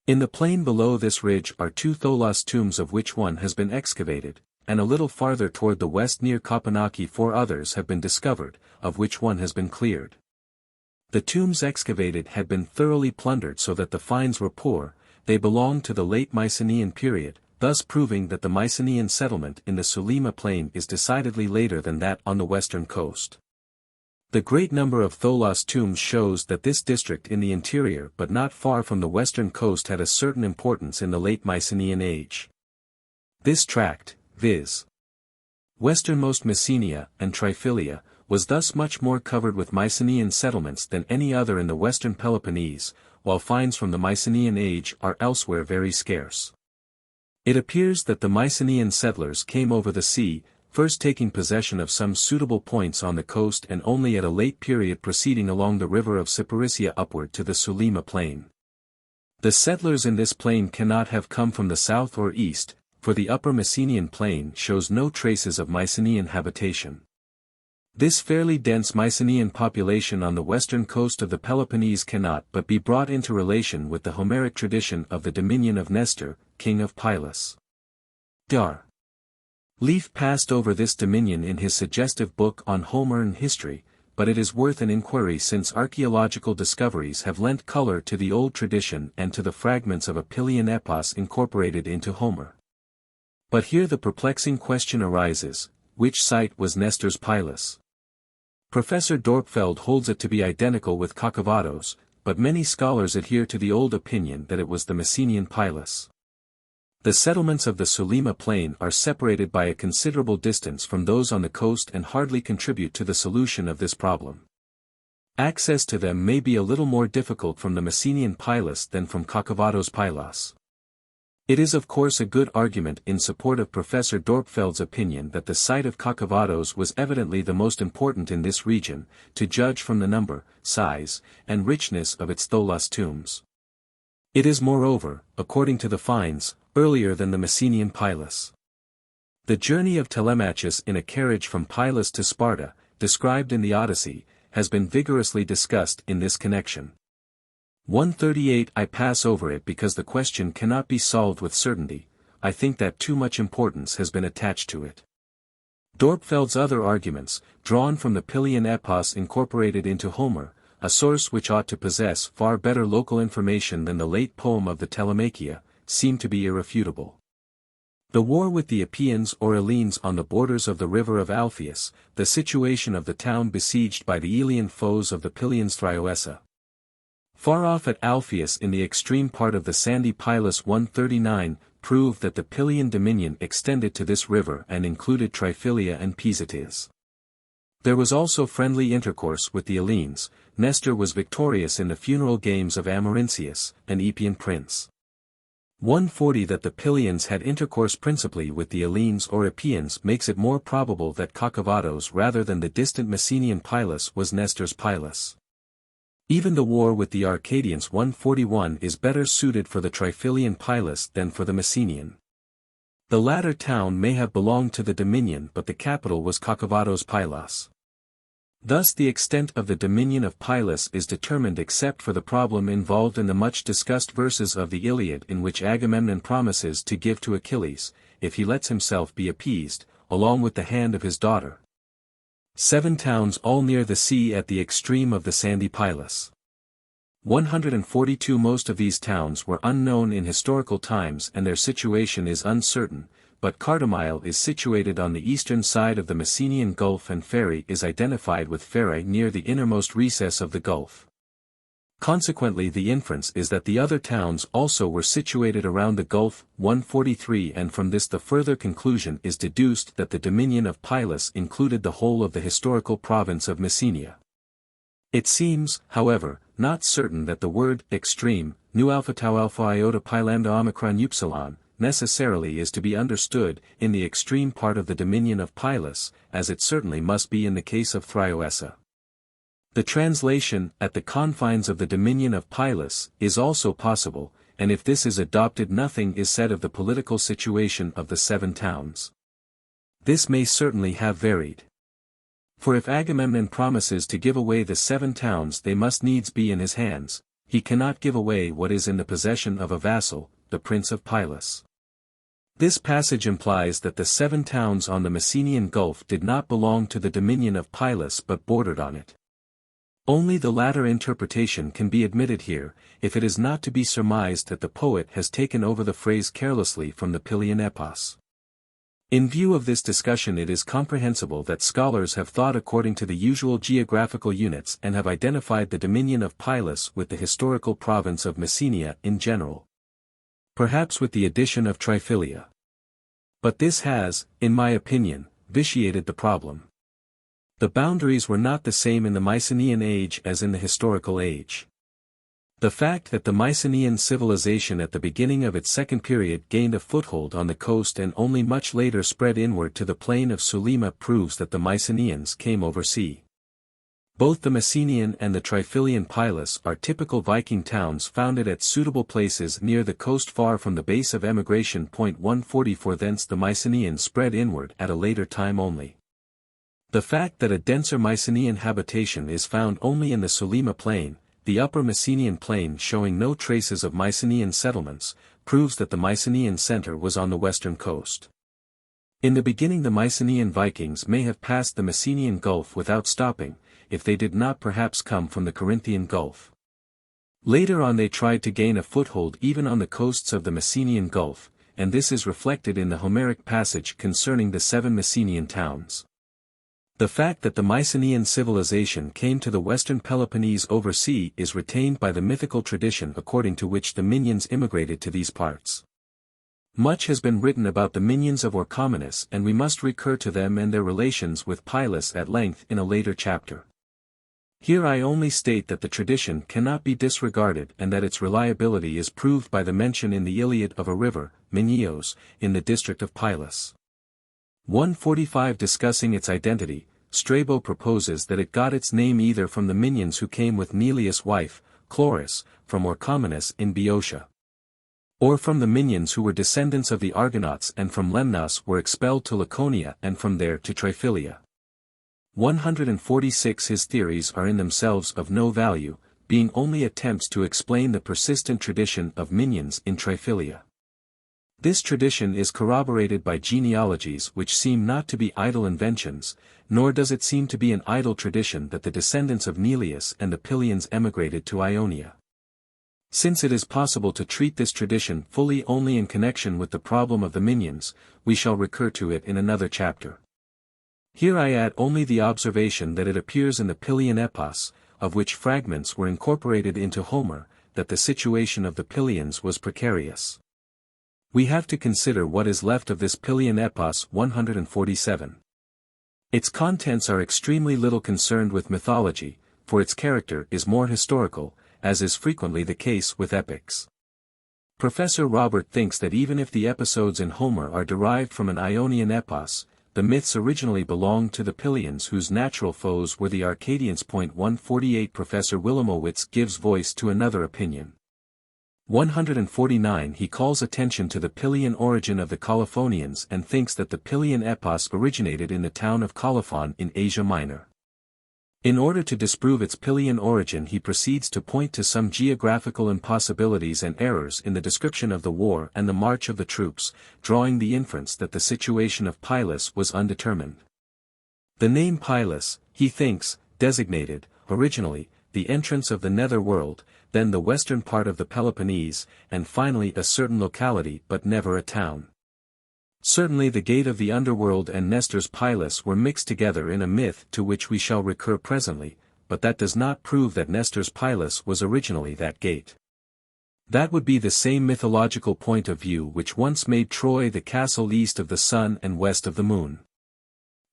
In the plain below this ridge are 2 tholos tombs of which one has been excavated, and a little farther toward the west near Kopenaki 4 others have been discovered, of which one has been cleared. The tombs excavated had been thoroughly plundered so that the finds were poor. They belonged to the late Mycenaean period, thus proving that the Mycenaean settlement in the Sulima plain is decidedly later than that on the western coast. The great number of Tholos tombs shows that this district in the interior but not far from the western coast had a certain importance in the late Mycenaean age. This tract, viz. Westernmost Messenia and Triphylia, was thus much more covered with Mycenaean settlements than any other in the western Peloponnese, while finds from the Mycenaean age are elsewhere very scarce. It appears that the Mycenaean settlers came over the sea, first taking possession of some suitable points on the coast and only at a late period proceeding along the river of Cyparissia upward to the Sulima plain. The settlers in this plain cannot have come from the south or east, for the upper Mycenaean plain shows no traces of Mycenaean habitation. This fairly dense Mycenaean population on the western coast of the Peloponnese cannot but be brought into relation with the Homeric tradition of the dominion of Nestor, king of Pylos. Dar. Leaf passed over this dominion in his suggestive book on Homer and history, but it is worth an inquiry since archaeological discoveries have lent color to the old tradition and to the fragments of a Pylian epos incorporated into Homer. But here the perplexing question arises, which site was Nestor's Pylos? Professor Dorpfeld holds it to be identical with Kakavados, but many scholars adhere to the old opinion that it was the Mycenaean Pylos. The settlements of the Sulima plain are separated by a considerable distance from those on the coast and hardly contribute to the solution of this problem. Access to them may be a little more difficult from the Mycenaean Pylos than from Kakavados Pylos. It is of course a good argument in support of Professor Dorpfeld's opinion that the site of Kakavados was evidently the most important in this region, to judge from the number, size, and richness of its Tholos tombs. It is moreover, according to the finds, earlier than the Mycenaean Pylos. The journey of Telemachus in a carriage from Pylos to Sparta, described in the Odyssey, has been vigorously discussed in this connection. 138 I pass over it because the question cannot be solved with certainty. I think that too much importance has been attached to it. Dorpfeld's other arguments, drawn from the Pylian epos incorporated into Homer, a source which ought to possess far better local information than the late poem of the Telemachia, seem to be irrefutable. The war with the Epeans or Hellenes on the borders of the river of Alpheus, the situation of the town besieged by the Aeolian foes of the Pylians Thraioessa. Far off at Alpheus in the extreme part of the sandy Pylos 139, prove that the Pylian dominion extended to this river and included Triphylia and Pisatis. There was also friendly intercourse with the Hellenes. Nestor was victorious in the funeral games of Amarynceus, an Epean prince. 140 That the Pylians had intercourse principally with the Hellenes or Epeans makes it more probable that Kakavados rather than the distant Mycenaean Pylos was Nestor's Pylos. Even the war with the Arcadians 141 is better suited for the Triphylian Pylos than for the Mycenaean. The latter town may have belonged to the dominion but the capital was Kakavados Pylos. Thus the extent of the dominion of Pylos is determined except for the problem involved in the much-discussed verses of the Iliad in which Agamemnon promises to give to Achilles, if he lets himself be appeased, along with the hand of his daughter. 7 towns all near the sea at the extreme of the sandy Pylos. 142 Most of these towns were unknown in historical times and their situation is uncertain, but Cardamyle is situated on the eastern side of the Mycenaean Gulf and Pherai is identified with Pherai near the innermost recess of the Gulf. Consequently the inference is that the other towns also were situated around the Gulf 143 and from this the further conclusion is deduced that the dominion of Pylos included the whole of the historical province of Messenia. It seems, however, not certain that the word extreme, nu alpha tau alpha iota pi lambda omicron upsilon, necessarily is to be understood in the extreme part of the dominion of Pylos, as it certainly must be in the case of Thraioessa. The translation, at the confines of the dominion of Pylos, is also possible, and if this is adopted nothing is said of the political situation of the 7 towns. This may certainly have varied. For if Agamemnon promises to give away the 7 towns they must needs be in his hands, he cannot give away what is in the possession of a vassal, the prince of Pylos. This passage implies that the 7 towns on the Mycenaean Gulf did not belong to the dominion of Pylos but bordered on it. Only the latter interpretation can be admitted here, if it is not to be surmised that the poet has taken over the phrase carelessly from the Pylian epos. In view of this discussion, it is comprehensible that scholars have thought according to the usual geographical units and have identified the Dominion of Pylos with the historical province of Mycenae in general. Perhaps with the addition of Triphylia. But this has, in my opinion, vitiated the problem. The boundaries were not the same in the Mycenaean age as in the historical age. The fact that the Mycenaean civilization at the beginning of its second period gained a foothold on the coast and only much later spread inward to the plain of Sulima proves that the Mycenaeans came over sea. Both the Mycenaean and the Triphylian Pylos are typical Viking towns founded at suitable places near the coast far from the base of emigration. 144 Thence the Mycenaeans spread inward at a later time only. The fact that a denser Mycenaean habitation is found only in the Sulima plain, the upper Mycenaean plain showing no traces of Mycenaean settlements, proves that the Mycenaean center was on the western coast. In the beginning the Mycenaean Vikings may have passed the Mycenaean Gulf without stopping, if they did not perhaps come from the Corinthian Gulf. Later on they tried to gain a foothold even on the coasts of the Mycenaean Gulf, and this is reflected in the Homeric passage concerning the 7 Mycenaean towns. The fact that the Mycenaean civilization came to the western Peloponnese over sea is retained by the mythical tradition according to which the Minyans immigrated to these parts. Much has been written about the Minyans of Orchomenus and we must recur to them and their relations with Pylos at length in a later chapter. Here I only state that the tradition cannot be disregarded and that its reliability is proved by the mention in the Iliad of a river, Minios, in the district of Pylos. 145 Discussing its identity, Strabo proposes that it got its name either from the Minyans who came with Neleus' wife, Chloris, from Orchomenus in Boeotia, or from the Minyans who were descendants of the Argonauts and from Lemnos were expelled to Laconia and from there to Triphylia. 146 His theories are in themselves of no value, being only attempts to explain the persistent tradition of Minyans in Triphylia. This tradition is corroborated by genealogies which seem not to be idle inventions, nor does it seem to be an idle tradition that the descendants of Neleus and the Pylians emigrated to Ionia. Since it is possible to treat this tradition fully only in connection with the problem of the Minyans, we shall recur to it in another chapter. Here I add only the observation that it appears in the Pylian epos, of which fragments were incorporated into Homer, that the situation of the Pylians was precarious. We have to consider what is left of this Pylian epos. 147. Its contents are extremely little concerned with mythology, for its character is more historical, as is frequently the case with epics. Professor Robert thinks that even if the episodes in Homer are derived from an Ionian epos, the myths originally belonged to the Pylians whose natural foes were the Arcadians. 148 Professor Wilamowitz gives voice to another opinion. 149 He calls attention to the Pylian origin of the Colophonians and thinks that the Pylian epos originated in the town of Colophon in Asia Minor. In order to disprove its Pylian origin he proceeds to point to some geographical impossibilities and errors in the description of the war and the march of the troops, drawing the inference that the situation of Pylos was undetermined. The name Pylos, he thinks, designated, originally, the entrance of the nether world, then the western part of the Peloponnese, and finally a certain locality but never a town. Certainly the gate of the underworld and Nestor's Pylos were mixed together in a myth to which we shall recur presently, but that does not prove that Nestor's Pylos was originally that gate. That would be the same mythological point of view which once made Troy the castle east of the sun and west of the moon.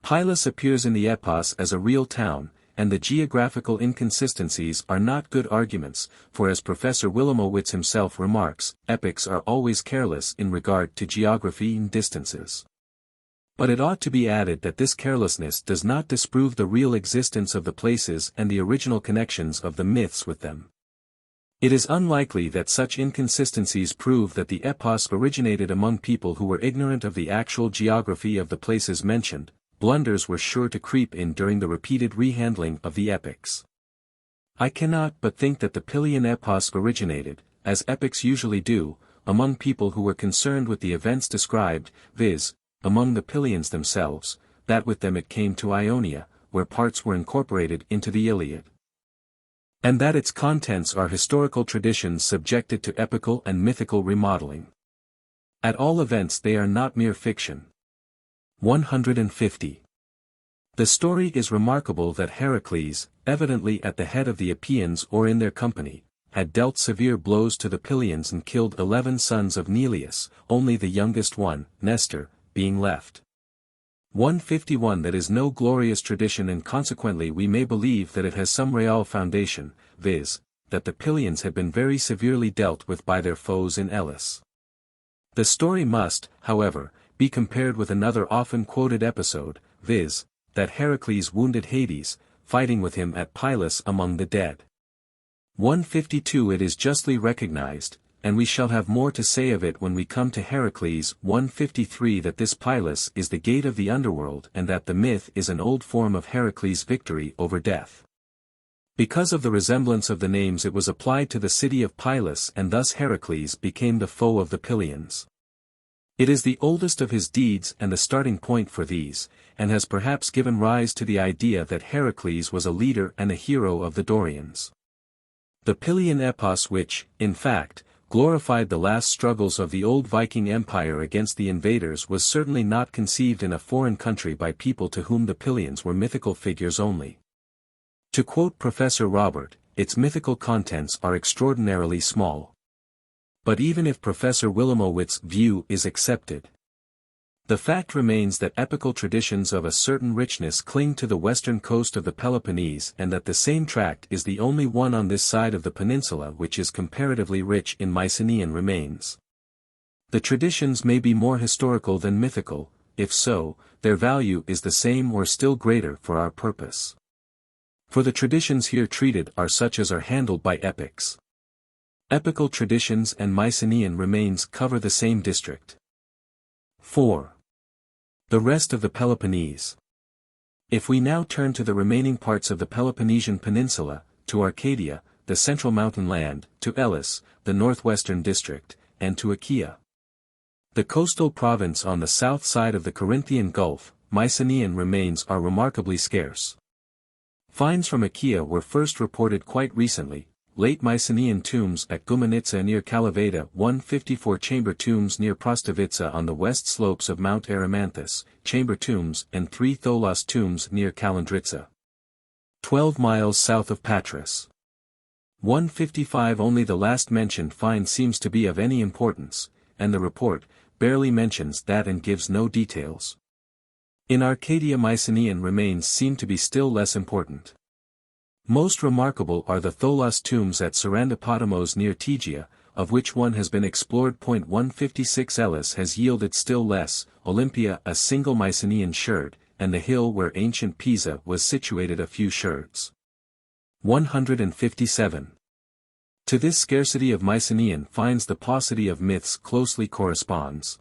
Pylos appears in the epos as a real town, and the geographical inconsistencies are not good arguments, for as Professor Wilamowitz himself remarks, epics are always careless in regard to geography and distances. But it ought to be added that this carelessness does not disprove the real existence of the places and the original connections of the myths with them. It is unlikely that such inconsistencies prove that the epos originated among people who were ignorant of the actual geography of the places mentioned. Blunders were sure to creep in during the repeated rehandling of the epics. I cannot but think that the Pylian epos originated, as epics usually do, among people who were concerned with the events described, viz., among the Pylians themselves, that with them it came to Ionia, where parts were incorporated into the Iliad. and that its contents are historical traditions subjected to epical and mythical remodeling. At all events they are not mere fiction. 150. The story is remarkable that Heracles, evidently at the head of the Epeans or in their company, had dealt severe blows to the Pylians and killed 11 sons of Neleus, only the youngest one, Nestor, being left. 151. That is no glorious tradition, and consequently we may believe that it has some real foundation, viz., that the Pylians had been very severely dealt with by their foes in Elis. The story must, however, be compared with another often quoted episode, viz., that Heracles wounded Hades, fighting with him at Pylos among the dead. 152. It is justly recognized, and we shall have more to say of it when we come to Heracles. 153. That this Pylos is the gate of the underworld, and that the myth is an old form of Heracles' victory over death. Because of the resemblance of the names it was applied to the city of Pylos, and thus Heracles became the foe of the Pylians. It is the oldest of his deeds and the starting point for these, and has perhaps given rise to the idea that Heracles was a leader and a hero of the Dorians. The Pylian epos, which, in fact, glorified the last struggles of the old Viking Empire against the invaders, was certainly not conceived in a foreign country by people to whom the Pylians were mythical figures only. To quote Professor Robert, its mythical contents are extraordinarily small. But even if Professor Willamowitz's view is accepted, the fact remains that epical traditions of a certain richness cling to the western coast of the Peloponnese, and that the same tract is the only one on this side of the peninsula which is comparatively rich in Mycenaean remains. The traditions may be more historical than mythical; if so, their value is the same or still greater for our purpose. For the traditions here treated are such as are handled by epics. Epical traditions and Mycenaean remains cover the same district. 4. The rest of the Peloponnese. If we now turn to the remaining parts of the Peloponnesian Peninsula, to Arcadia, the central mountain land, to Elis, the northwestern district, and to Achaia, the coastal province on the south side of the Corinthian Gulf, Mycenaean remains are remarkably scarce. Finds from Achaia were first reported quite recently. Late Mycenaean tombs at Gumanitsa near Kalaveda, 154 chamber tombs near Prostavitsa on the west slopes of Mount Erymanthus, chamber tombs, and 3 Tholos tombs near Kalandritsa, 12 miles south of Patras. 155. Only the last mentioned find seems to be of any importance, and the report barely mentions that and gives no details. In Arcadia Mycenaean remains seem to be still less important. Most remarkable are the Tholos tombs at Sarandapotamos near Tegea, of which one has been explored. 156. Elis has yielded still less, Olympia a single Mycenaean sherd, and the hill where ancient Pisa was situated a few sherds. 157. To this scarcity of Mycenaean finds the paucity of myths closely corresponds.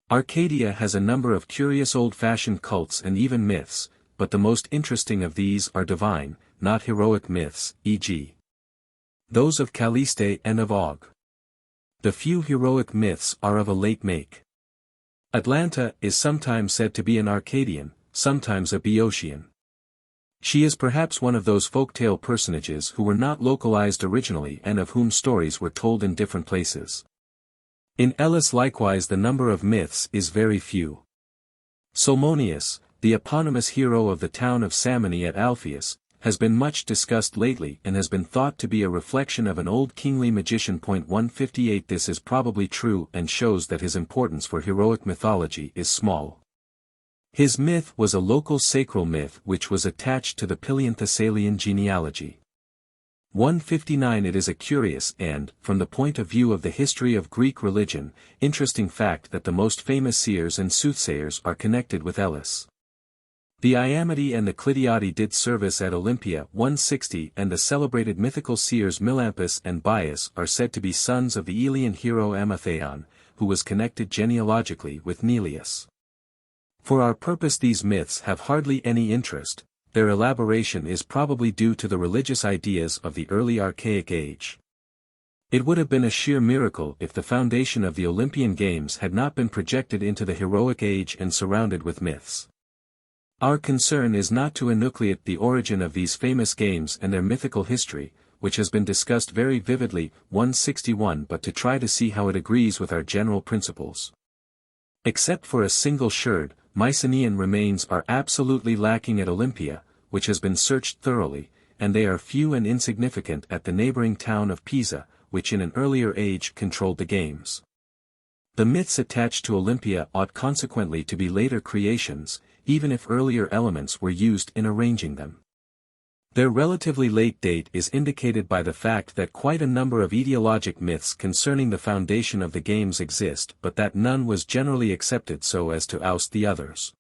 Arcadia has a number of curious old-fashioned cults and even myths, but the most interesting of these are divine, not heroic myths, e.g. those of Calliste and of Og. The few heroic myths are of a late make. Atlanta is sometimes said to be an Arcadian, sometimes a Boeotian. She is perhaps one of those folktale personages who were not localized originally and of whom stories were told in different places. In Elis likewise the number of myths is very few. Salmoneus, the eponymous hero of the town of Samone at Alpheus, has been much discussed lately and has been thought to be a reflection of an old kingly magician. 158. This is probably true and shows that his importance for heroic mythology is small. His myth was a local sacral myth which was attached to the Pylian Thessalian genealogy. 159. It is a curious and, from the point of view of the history of Greek religion, interesting fact that the most famous seers and soothsayers are connected with Elis. The Iamati and the Clytiadi did service at Olympia 160, and the celebrated mythical seers Melampus and Bias are said to be sons of the Elean hero Amatheon, who was connected genealogically with Neleus. For our purpose these myths have hardly any interest, their elaboration is probably due to the religious ideas of the early archaic age. It would have been a sheer miracle if the foundation of the Olympian Games had not been projected into the heroic age and surrounded with myths. Our concern is not to enucleate the origin of these famous games and their mythical history, which has been discussed very vividly, 161, but to try to see how it agrees with our general principles. Except for a single sherd, Mycenaean remains are absolutely lacking at Olympia, which has been searched thoroughly, and they are few and insignificant at the neighboring town of Pisa, which in an earlier age controlled the games. The myths attached to Olympia ought consequently to be later creations, even if earlier elements were used in arranging them. Their relatively late date is indicated by the fact that quite a number of etiologic myths concerning the foundation of the games exist, but that none was generally accepted so as to oust the others.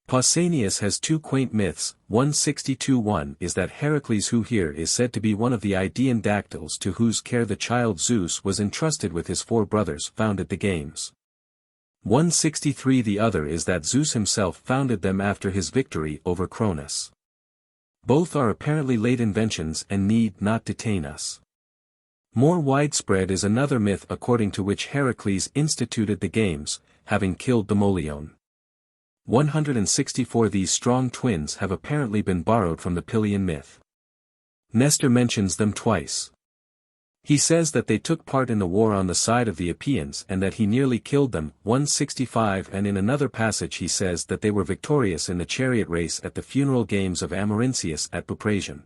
Pausanias has two quaint myths. 162-1 is that Heracles, who here is said to be one of the Idaean dactyls to whose care the child Zeus was entrusted with his 4 brothers, founded the games. 163 The other is that Zeus himself founded them after his victory over Cronus. Both are apparently late inventions and need not detain us. More widespread is another myth according to which Heracles instituted the games, having killed Demolion. 164 These strong twins have apparently been borrowed from the Pylian myth. Nestor mentions them twice. He says that they took part in the war on the side of the Epeans and that he nearly killed them, 165, and in another passage he says that they were victorious in the chariot race at the funeral games of Amarynceus at Buprasium.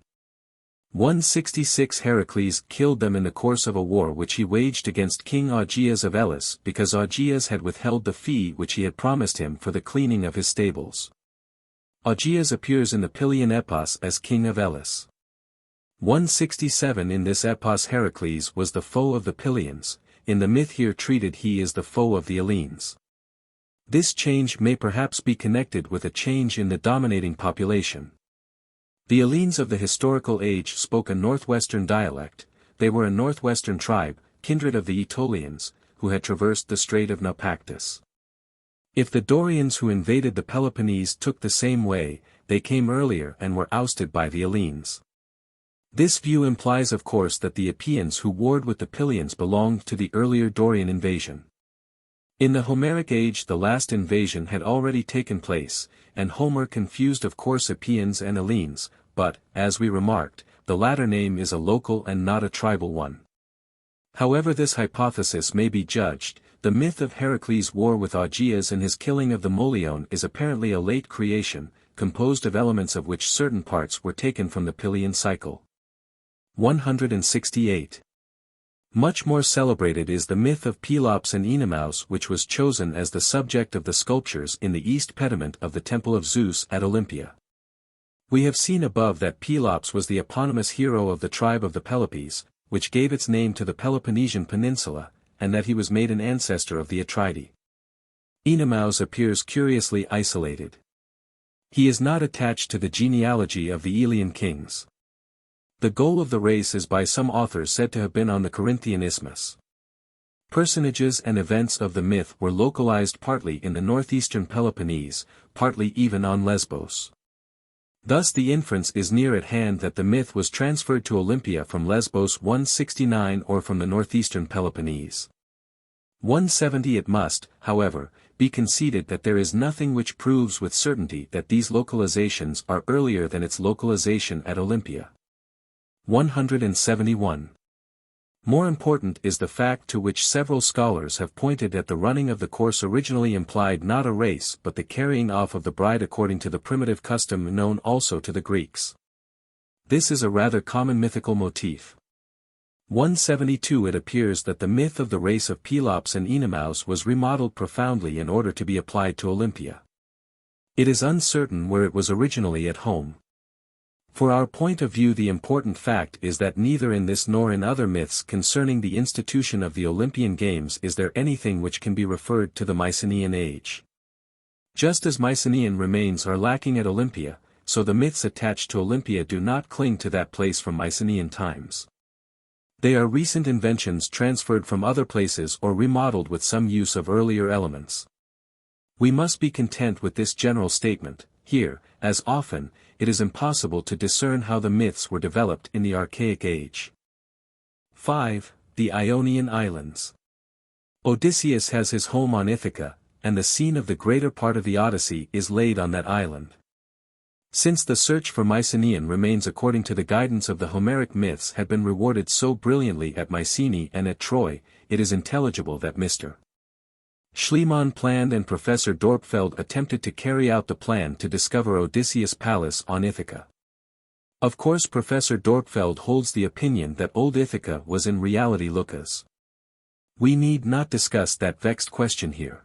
166 Heracles killed them in the course of a war which he waged against King Augeas of Elis because Augeas had withheld the fee which he had promised him for the cleaning of his stables. Augeas appears in the Pylian epos as king of Elis. 167 In this epos Heracles was the foe of the Pylians, in the myth here treated he is the foe of the Hellenes. This change may perhaps be connected with a change in the dominating population. The Hellenes of the historical age spoke a northwestern dialect. They were a northwestern tribe, kindred of the Aetolians, who had traversed the Strait of Naupactus. If the Dorians who invaded the Peloponnese took the same way, they came earlier and were ousted by the Hellenes. This view implies of course that the Epeans who warred with the Pylians belonged to the earlier Dorian invasion. In the Homeric age the last invasion had already taken place, and Homer confused of course Epeans and Hellenes, but, as we remarked, the latter name is a local and not a tribal one. However this hypothesis may be judged, the myth of Heracles' war with Augeas and his killing of the Molion is apparently a late creation, composed of elements of which certain parts were taken from the Pylian cycle. 168. Much more celebrated is the myth of Pelops and Oenomaus, which was chosen as the subject of the sculptures in the east pediment of the Temple of Zeus at Olympia. We have seen above that Pelops was the eponymous hero of the tribe of the Pelopes, which gave its name to the Peloponnesian peninsula, and that he was made an ancestor of the Atridae. Oenomaus appears curiously isolated. He is not attached to the genealogy of the Aeolian kings. The goal of the race is by some authors said to have been on the Corinthian isthmus. Personages and events of the myth were localized partly in the northeastern Peloponnese, partly even on Lesbos. Thus the inference is near at hand that the myth was transferred to Olympia from Lesbos 169 or from the northeastern Peloponnese. 170 It must, however, be conceded that there is nothing which proves with certainty that these localizations are earlier than its localization at Olympia. 171. More important is the fact to which several scholars have pointed that the running of the course originally implied not a race but the carrying off of the bride according to the primitive custom known also to the Greeks. This is a rather common mythical motif. 172 It appears that the myth of the race of Pelops and Oenomaus was remodeled profoundly in order to be applied to Olympia. It is uncertain where it was originally at home. For our point of view the important fact is that neither in this nor in other myths concerning the institution of the Olympian Games is there anything which can be referred to the Mycenaean age. Just as Mycenaean remains are lacking at Olympia, so the myths attached to Olympia do not cling to that place from Mycenaean times. They are recent inventions transferred from other places or remodeled with some use of earlier elements. We must be content with this general statement. Here, as often, it is impossible to discern how the myths were developed in the Archaic Age. 5. The Ionian Islands. Odysseus has his home on Ithaca, and the scene of the greater part of the Odyssey is laid on that island. Since the search for Mycenaean remains according to the guidance of the Homeric myths had been rewarded so brilliantly at Mycenae and at Troy, it is intelligible that Mr. Schliemann planned and Professor Dorpfeld attempted to carry out the plan to discover Odysseus' palace on Ithaca. Of course Professor Dorpfeld holds the opinion that old Ithaca was in reality Lucca's. We need not discuss that vexed question here.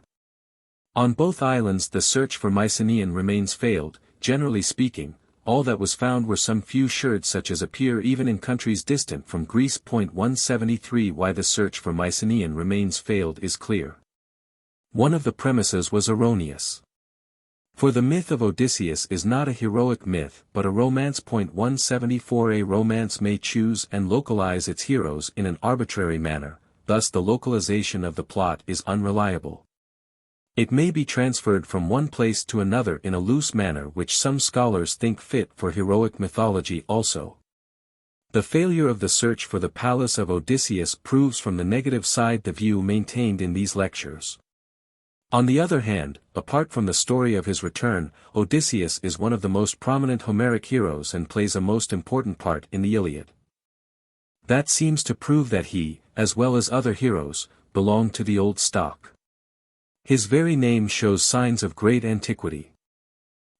On both islands the search for Mycenaean remains failed. Generally speaking, all that was found were some few sherds such as appear even in countries distant from Greece. 173 Why the search for Mycenaean remains failed is clear. One of the premises was erroneous. For the myth of Odysseus is not a heroic myth but a romance. 174 A romance may choose and localize its heroes in an arbitrary manner, thus the localization of the plot is unreliable. It may be transferred from one place to another in a loose manner which some scholars think fit for heroic mythology also. The failure of the search for the palace of Odysseus proves from the negative side the view maintained in these lectures. On the other hand, apart from the story of his return, Odysseus is one of the most prominent Homeric heroes and plays a most important part in the Iliad. That seems to prove that he, as well as other heroes, belonged to the old stock. His very name shows signs of great antiquity.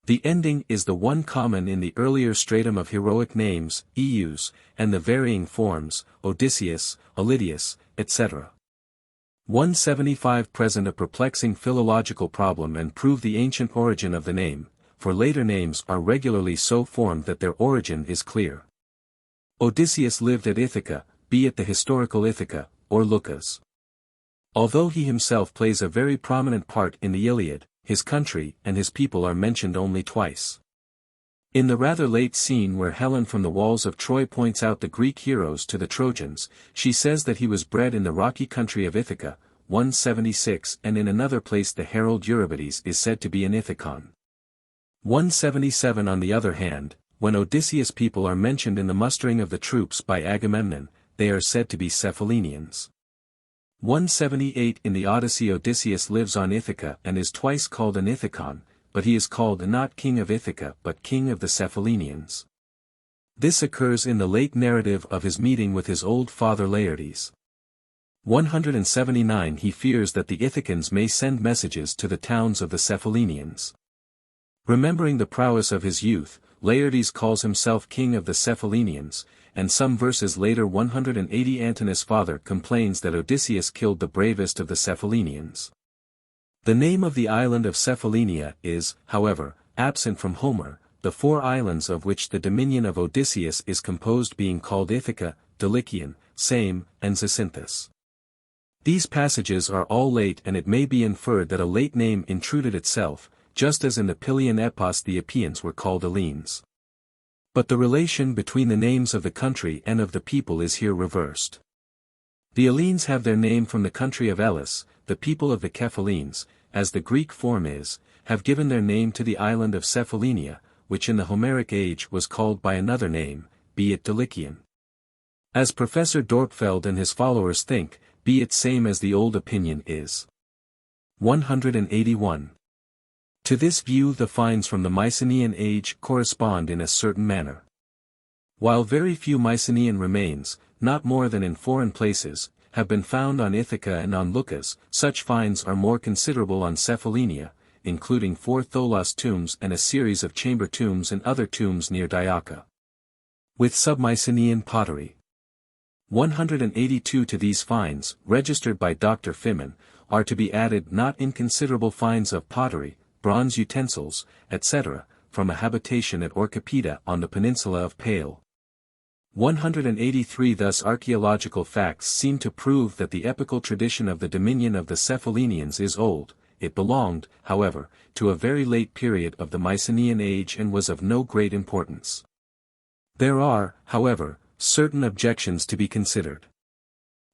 The ending is the one common in the earlier stratum of heroic names, Eus, and the varying forms, Odysseus, Olydius, etc. 175 Present a perplexing philological problem and prove the ancient origin of the name, for later names are regularly so formed that their origin is clear. Odysseus lived at Ithaca, be it the historical Ithaca, or Lucca's. Although he himself plays a very prominent part in the Iliad, his country and his people are mentioned only twice. In the rather late scene where Helen from the walls of Troy points out the Greek heroes to the Trojans, she says that he was bred in the rocky country of Ithaca, 176, and in another place the herald Eurybates is said to be an Ithacon. 177 On the other hand, when Odysseus' people are mentioned in the mustering of the troops by Agamemnon, they are said to be Cephallenians. 178 In the Odyssey Odysseus lives on Ithaca and is twice called an Ithacon, but he is called not king of Ithaca but king of the Cephallenians. This occurs in the late narrative of his meeting with his old father Laertes. 179 He fears that the Ithacans may send messages to the towns of the Cephallenians. Remembering the prowess of his youth, Laertes calls himself king of the Cephallenians, and some verses later 180 Antinous' father complains that Odysseus killed the bravest of the Cephallenians. The name of the island of Cephallenia is, however, absent from Homer, the 4 islands of which the dominion of Odysseus is composed being called Ithaca, Dulichium, Same, and Zacynthus. These passages are all late and it may be inferred that a late name intruded itself, just as in the Pylian epos the Epeans were called Hellenes. But the relation between the names of the country and of the people is here reversed. The Hellenes have their name from the country of Elis, the people of the Cephallines, as the Greek form is, have given their name to the island of Cephallenia, which in the Homeric age was called by another name, be it Dulichium. As Professor Dorpfeld and his followers think, be it same as the old opinion is. 181. To this view the finds from the Mycenaean age correspond in a certain manner. While very few Mycenaean remains, not more than in foreign places, have been found on Ithaca and on Lucca's, such finds are more considerable on Cephallenia, including 4 Tholos tombs and a series of chamber tombs and other tombs near Diaca. With sub-Mycenaean pottery. 182 To these finds, registered by Dr. Fiman, are to be added not inconsiderable finds of pottery, bronze utensils, etc., from a habitation at Orchopeda on the peninsula of Pale. 183 Thus archaeological facts seem to prove that the epical tradition of the dominion of the Cephallenians is old. It belonged, however, to a very late period of the Mycenaean age and was of no great importance. There are, however, certain objections to be considered.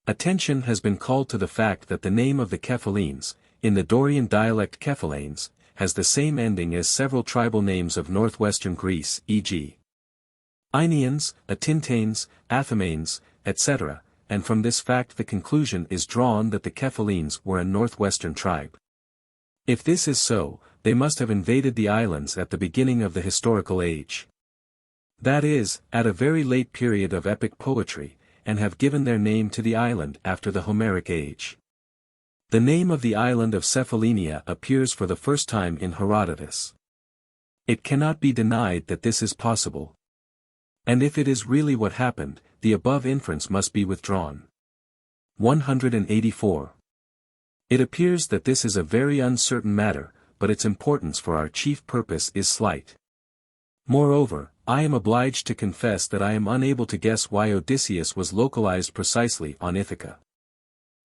Attention has been called to the fact that the name of the Cephallines, in the Dorian dialect Cephalanes, has the same ending as several tribal names of northwestern Greece, e.g. Ionians, Atintanes, Athamanes, etc., and from this fact the conclusion is drawn that the Cephallines were a northwestern tribe. If this is so, they must have invaded the islands at the beginning of the historical age. That is, at a very late period of epic poetry, and have given their name to the island after the Homeric age. The name of the island of Cephallenia appears for the first time in Herodotus. It cannot be denied that this is possible. And if it is really what happened, the above inference must be withdrawn. 184. It appears that this is a very uncertain matter, but its importance for our chief purpose is slight. Moreover, I am obliged to confess that I am unable to guess why Odysseus was localized precisely on Ithaca.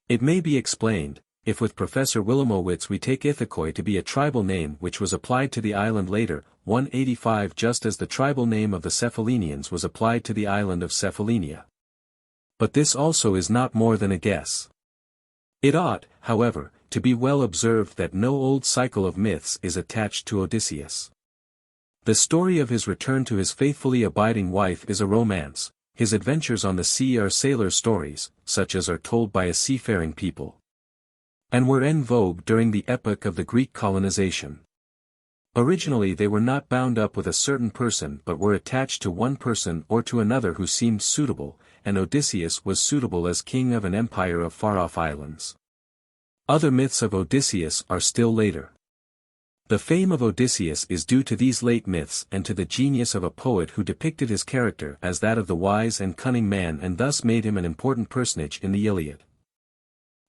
It may be explained, if with Professor Wilamowitz we take Ithacoi to be a tribal name which was applied to the island later, 185, just as the tribal name of the Cephallenians was applied to the island of Cephallenia. But this also is not more than a guess. It ought, however, to be well observed that no old cycle of myths is attached to Odysseus. The story of his return to his faithfully abiding wife is a romance, his adventures on the sea are sailor stories, such as are told by a seafaring people, and were en vogue during the epoch of the Greek colonization. Originally they were not bound up with a certain person but were attached to one person or to another who seemed suitable, and Odysseus was suitable as king of an empire of far-off islands. Other myths of Odysseus are still later. The fame of Odysseus is due to these late myths and to the genius of a poet who depicted his character as that of the wise and cunning man and thus made him an important personage in the Iliad.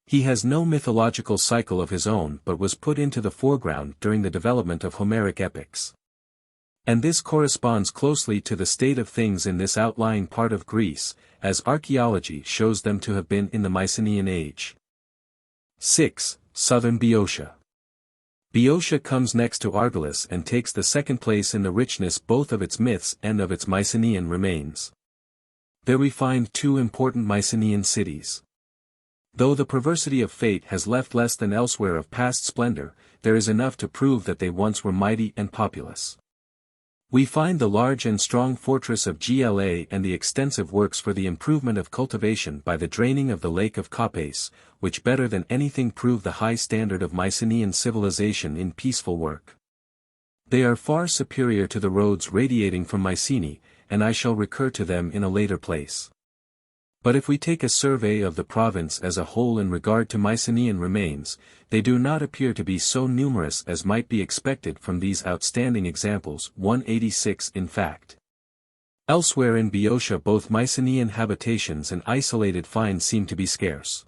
He has no mythological cycle of his own but was put into the foreground during the development of Homeric epics. And this corresponds closely to the state of things in this outlying part of Greece, as archaeology shows them to have been in the Mycenaean age. 6. Southern Boeotia. Boeotia comes next to Argolis and takes the second place in the richness both of its myths and of its Mycenaean remains. There we find two important Mycenaean cities. Though the perversity of fate has left less than elsewhere of past splendor, there is enough to prove that they once were mighty and populous. We find the large and strong fortress of Gla and the extensive works for the improvement of cultivation by the draining of the lake of Copais, which better than anything prove the high standard of Mycenaean civilization in peaceful work. They are far superior to the roads radiating from Mycenae, and I shall recur to them in a later place. But if we take a survey of the province as a whole in regard to Mycenaean remains, they do not appear to be so numerous as might be expected from these outstanding examples. 186 In fact, elsewhere in Boeotia both Mycenaean habitations and isolated finds seem to be scarce.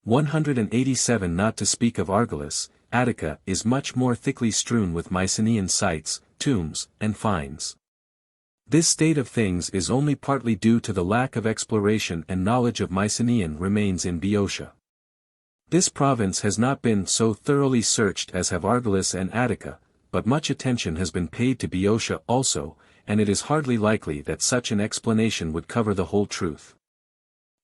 187 Not to speak of Argolis, Attica is much more thickly strewn with Mycenaean sites, tombs, and finds. This state of things is only partly due to the lack of exploration and knowledge of Mycenaean remains in Boeotia. This province has not been so thoroughly searched as have Argolis and Attica, but much attention has been paid to Boeotia also, and it is hardly likely that such an explanation would cover the whole truth.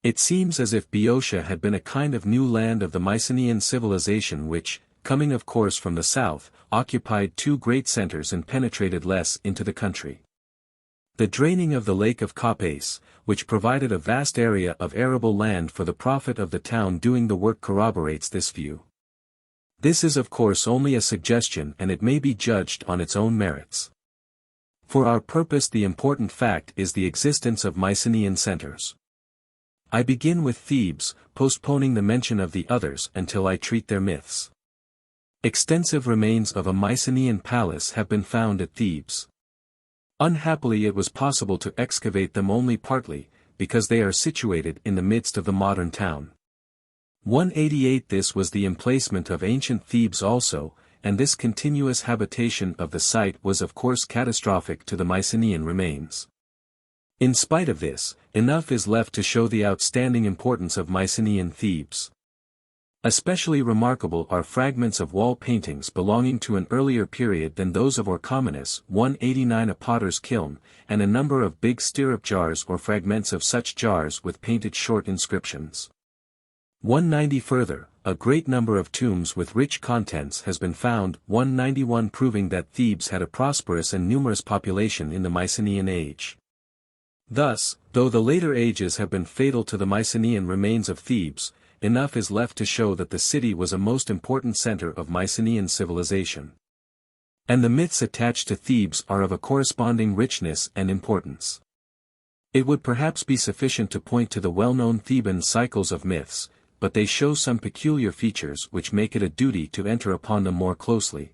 It seems as if Boeotia had been a kind of new land of the Mycenaean civilization which, coming of course from the south, occupied two great centers and penetrated less into the country. The draining of the lake of Copais, which provided a vast area of arable land for the profit of the town doing the work, corroborates this view. This is of course only a suggestion and it may be judged on its own merits. For our purpose the important fact is the existence of Mycenaean centers. I begin with Thebes, postponing the mention of the others until I treat their myths. Extensive remains of a Mycenaean palace have been found at Thebes. Unhappily it was possible to excavate them only partly, because they are situated in the midst of the modern town. 188 This was the emplacement of ancient Thebes also, and this continuous habitation of the site was of course catastrophic to the Mycenaean remains. In spite of this, enough is left to show the outstanding importance of Mycenaean Thebes. Especially remarkable are fragments of wall paintings belonging to an earlier period than those of Orchomenus, 189 a potter's kiln, and a number of big stirrup jars or fragments of such jars with painted short inscriptions. 190 Further, a great number of tombs with rich contents has been found, 191 proving that Thebes had a prosperous and numerous population in the Mycenaean age. Thus, though the later ages have been fatal to the Mycenaean remains of Thebes, enough is left to show that the city was a most important center of Mycenaean civilization. And the myths attached to Thebes are of a corresponding richness and importance. It would perhaps be sufficient to point to the well-known Theban cycles of myths, but they show some peculiar features which make it a duty to enter upon them more closely.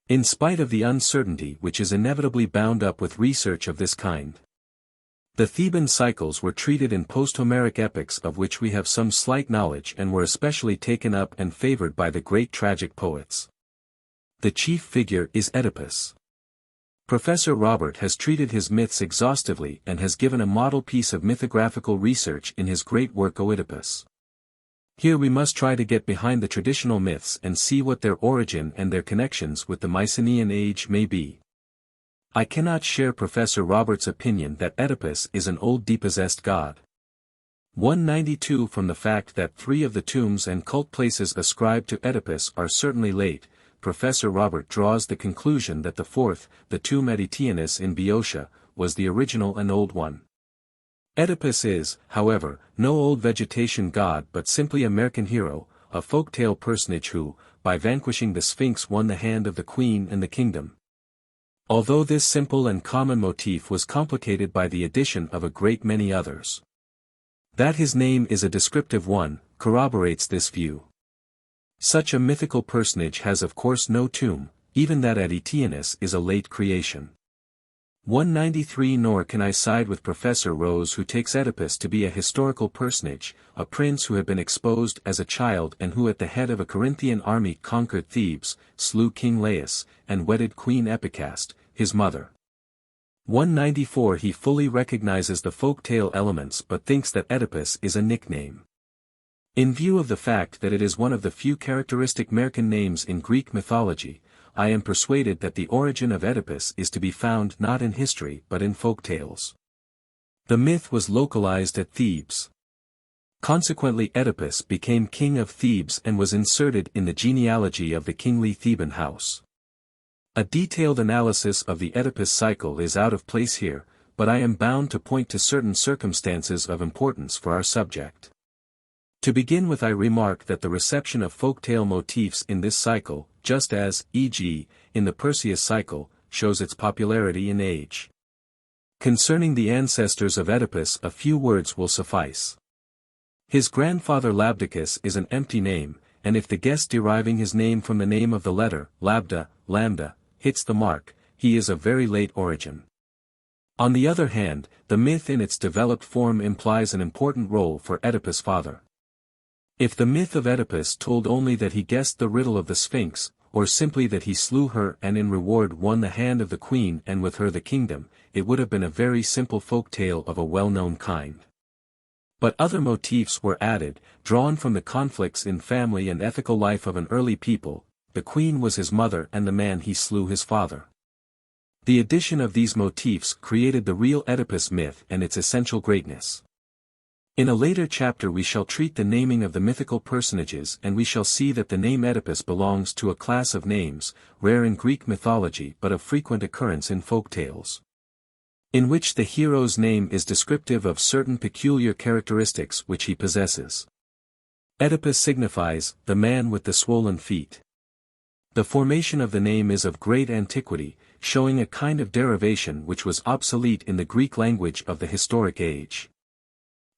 In spite of the uncertainty which is inevitably bound up with research of this kind. The Theban cycles were treated in post-Homeric epics of which we have some slight knowledge and were especially taken up and favored by the great tragic poets. The chief figure is Oedipus. Professor Robert has treated his myths exhaustively and has given a model piece of mythographical research in his great work Oedipus. Here we must try to get behind the traditional myths and see what their origin and their connections with the Mycenaean age may be. I cannot share Professor Robert's opinion that Oedipus is an old depossessed god. 192 From the fact that 3 of the tombs and cult places ascribed to Oedipus are certainly late, Professor Robert draws the conclusion that the 4th, the tomb at Eteanus in Boeotia, was the original and old one. Oedipus is, however, no old vegetation god but simply a American hero, a folktale personage who, by vanquishing the Sphinx won the hand of the queen and the kingdom. Although this simple and common motif was complicated by the addition of a great many others. That his name is a descriptive one, corroborates this view. Such a mythical personage has of course no tomb, even that at Eteanus is a late creation. 193 Nor can I side with Professor Rose who takes Oedipus to be a historical personage, a prince who had been exposed as a child and who at the head of a Corinthian army conquered Thebes, slew King Laius, and wedded Queen Epicaste, his mother. 194 He fully recognizes the folk tale elements but thinks that Oedipus is a nickname. In view of the fact that it is one of the few characteristic American names in Greek mythology, I am persuaded that the origin of Oedipus is to be found not in history but in folk tales. The myth was localized at Thebes. Consequently Oedipus became king of Thebes and was inserted in the genealogy of the kingly Theban house. A detailed analysis of the Oedipus cycle is out of place here, but I am bound to point to certain circumstances of importance for our subject. To begin with, I remark that the reception of folktale motifs in this cycle, just as, e.g., in the Perseus cycle, shows its popularity in age. Concerning the ancestors of Oedipus a few words will suffice. His grandfather Labdacus is an empty name, and if the guess deriving his name from the name of the letter, lambda, hits the mark, he is of very late origin. On the other hand, the myth in its developed form implies an important role for Oedipus' father. If the myth of Oedipus told only that he guessed the riddle of the Sphinx, or simply that he slew her and in reward won the hand of the queen and with her the kingdom, it would have been a very simple folk tale of a well-known kind. But other motifs were added, drawn from the conflicts in family and ethical life of an early people. The queen was his mother and the man he slew his father. The addition of these motifs created the real Oedipus myth and its essential greatness. In a later chapter we shall treat the naming of the mythical personages and we shall see that the name Oedipus belongs to a class of names, rare in Greek mythology but of frequent occurrence in folk tales, in which the hero's name is descriptive of certain peculiar characteristics which he possesses. Oedipus signifies, the man with the swollen feet. The formation of the name is of great antiquity, showing a kind of derivation which was obsolete in the Greek language of the historic age.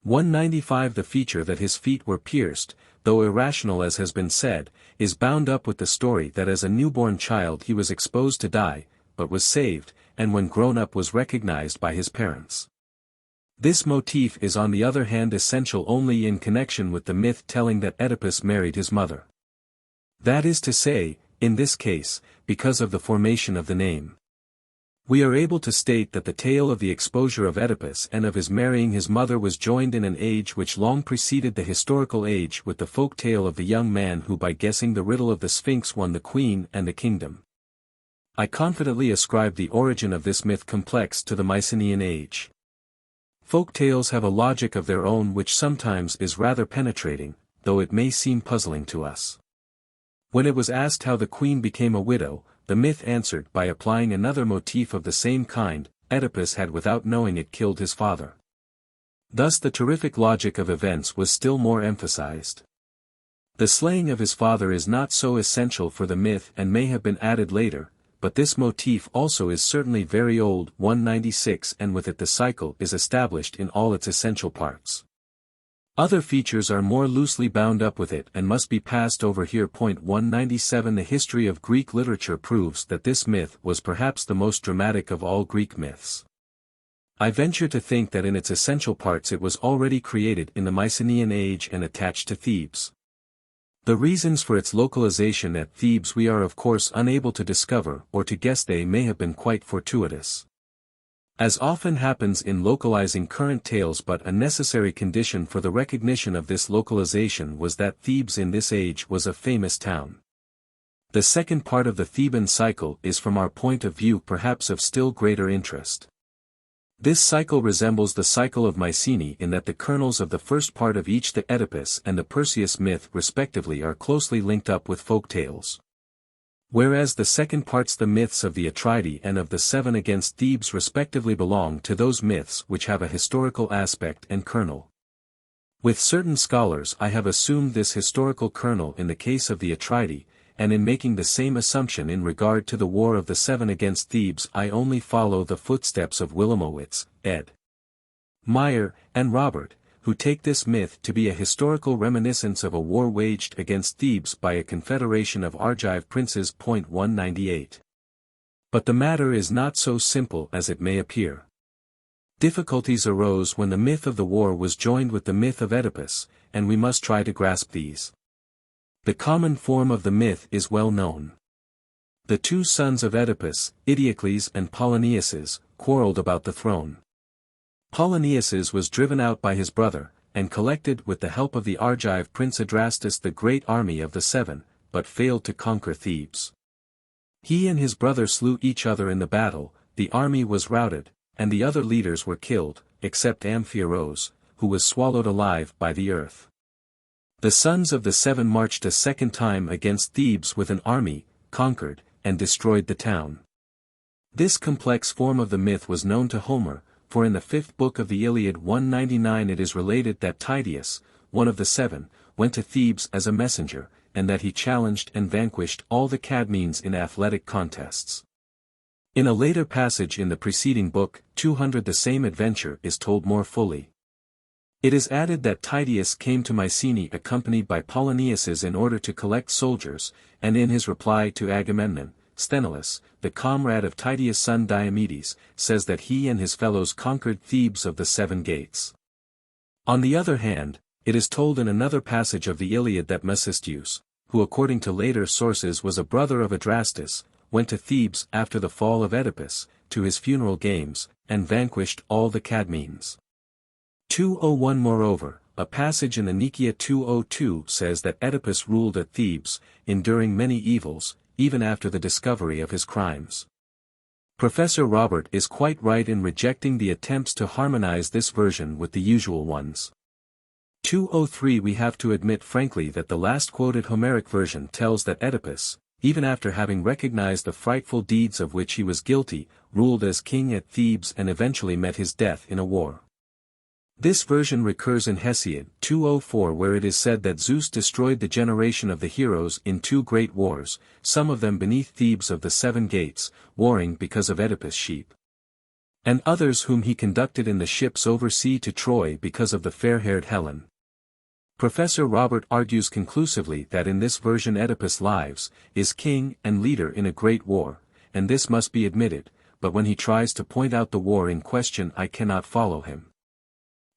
195 The feature that his feet were pierced, though irrational as has been said, is bound up with the story that as a newborn child he was exposed to die, but was saved, and when grown up was recognized by his parents. This motif is on the other hand essential only in connection with the myth telling that Oedipus married his mother. That is to say, in this case, because of the formation of the name. We are able to state that the tale of the exposure of Oedipus and of his marrying his mother was joined in an age which long preceded the historical age with the folk tale of the young man who by guessing the riddle of the Sphinx won the queen and the kingdom. I confidently ascribe the origin of this myth complex to the Mycenaean age. Folk tales have a logic of their own which sometimes is rather penetrating, though it may seem puzzling to us. When it was asked how the queen became a widow, the myth answered by applying another motif of the same kind: Oedipus had without knowing it killed his father. Thus the terrific logic of events was still more emphasized. The slaying of his father is not so essential for the myth and may have been added later, but this motif also is certainly very old 196 and with it the cycle is established in all its essential parts. Other features are more loosely bound up with it and must be passed over here. 197 The history of Greek literature proves that this myth was perhaps the most dramatic of all Greek myths. I venture to think that in its essential parts it was already created in the Mycenaean age and attached to Thebes. The reasons for its localization at Thebes we are of course unable to discover or to guess. They may have been quite fortuitous. As often happens in localizing current tales, but a necessary condition for the recognition of this localization was that Thebes in this age was a famous town. The second part of the Theban cycle is from our point of view perhaps of still greater interest. This cycle resembles the cycle of Mycenae in that the kernels of the first part of each, the Oedipus and the Perseus myth respectively, are closely linked up with folk tales. Whereas the second parts, the myths of the Atridae and of the Seven against Thebes respectively, belong to those myths which have a historical aspect and kernel. With certain scholars I have assumed this historical kernel in the case of the Atridae, and in making the same assumption in regard to the War of the Seven against Thebes I only follow the footsteps of Wilamowitz, ed. Meyer, and Robert, who take this myth to be a historical reminiscence of a war waged against Thebes by a confederation of Argive princes. 198. But the matter is not so simple as it may appear. Difficulties arose when the myth of the war was joined with the myth of Oedipus, and we must try to grasp these. The common form of the myth is well known. The two sons of Oedipus, Eteocles and Polynices, quarreled about the throne. Polynices was driven out by his brother, and collected with the help of the Argive prince Adrastus the great army of the Seven, but failed to conquer Thebes. He and his brother slew each other in the battle, the army was routed, and the other leaders were killed, except Amphieros, who was swallowed alive by the earth. The sons of the Seven marched a second time against Thebes with an army, conquered, and destroyed the town. This complex form of the myth was known to Homer, for in the fifth book of the Iliad 199 it is related that Tydeus, one of the Seven, went to Thebes as a messenger, and that he challenged and vanquished all the Cadmeans in athletic contests. In a later passage in the preceding book, 200, the same adventure is told more fully. It is added that Tydeus came to Mycenae accompanied by Polynices in order to collect soldiers, and in his reply to Agamemnon, Sthenelus, the comrade of Tydeus' son Diomedes, says that he and his fellows conquered Thebes of the Seven Gates. On the other hand, it is told in another passage of the Iliad that Mecisteus, who according to later sources was a brother of Adrastus, went to Thebes after the fall of Oedipus, to his funeral games, and vanquished all the Cadmeans. 201 Moreover, a passage in the Nicaea 202 says that Oedipus ruled at Thebes, enduring many evils, even after the discovery of his crimes. Professor Robert is quite right in rejecting the attempts to harmonize this version with the usual ones. 203 We have to admit frankly that the last quoted Homeric version tells that Oedipus, even after having recognized the frightful deeds of which he was guilty, ruled as king at Thebes and eventually met his death in a war. This version recurs in Hesiod 204 where it is said that Zeus destroyed the generation of the heroes in two great wars, some of them beneath Thebes of the Seven Gates, warring because of Oedipus' sheep. And others whom he conducted in the ships over sea to Troy because of the fair-haired Helen. Professor Robert argues conclusively that in this version Oedipus lives, is king and leader in a great war, and this must be admitted, but when he tries to point out the war in question I cannot follow him.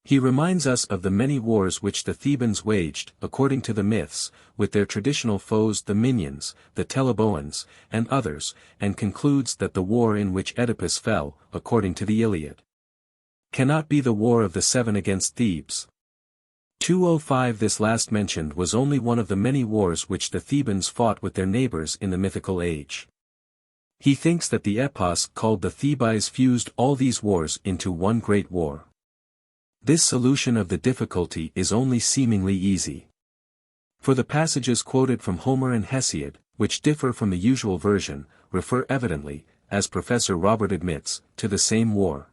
He reminds us of the many wars which the Thebans waged, according to the myths, with their traditional foes the Minyans, the Teleboans, and others, and concludes that the war in which Oedipus fell, according to the Iliad, cannot be the war of the Seven against Thebes. 205 This last mentioned was only one of the many wars which the Thebans fought with their neighbors in the mythical age. He thinks that the epos called the Thebais fused all these wars into one great war. This solution of the difficulty is only seemingly easy. For the passages quoted from Homer and Hesiod, which differ from the usual version, refer evidently, as Professor Robert admits, to the same war.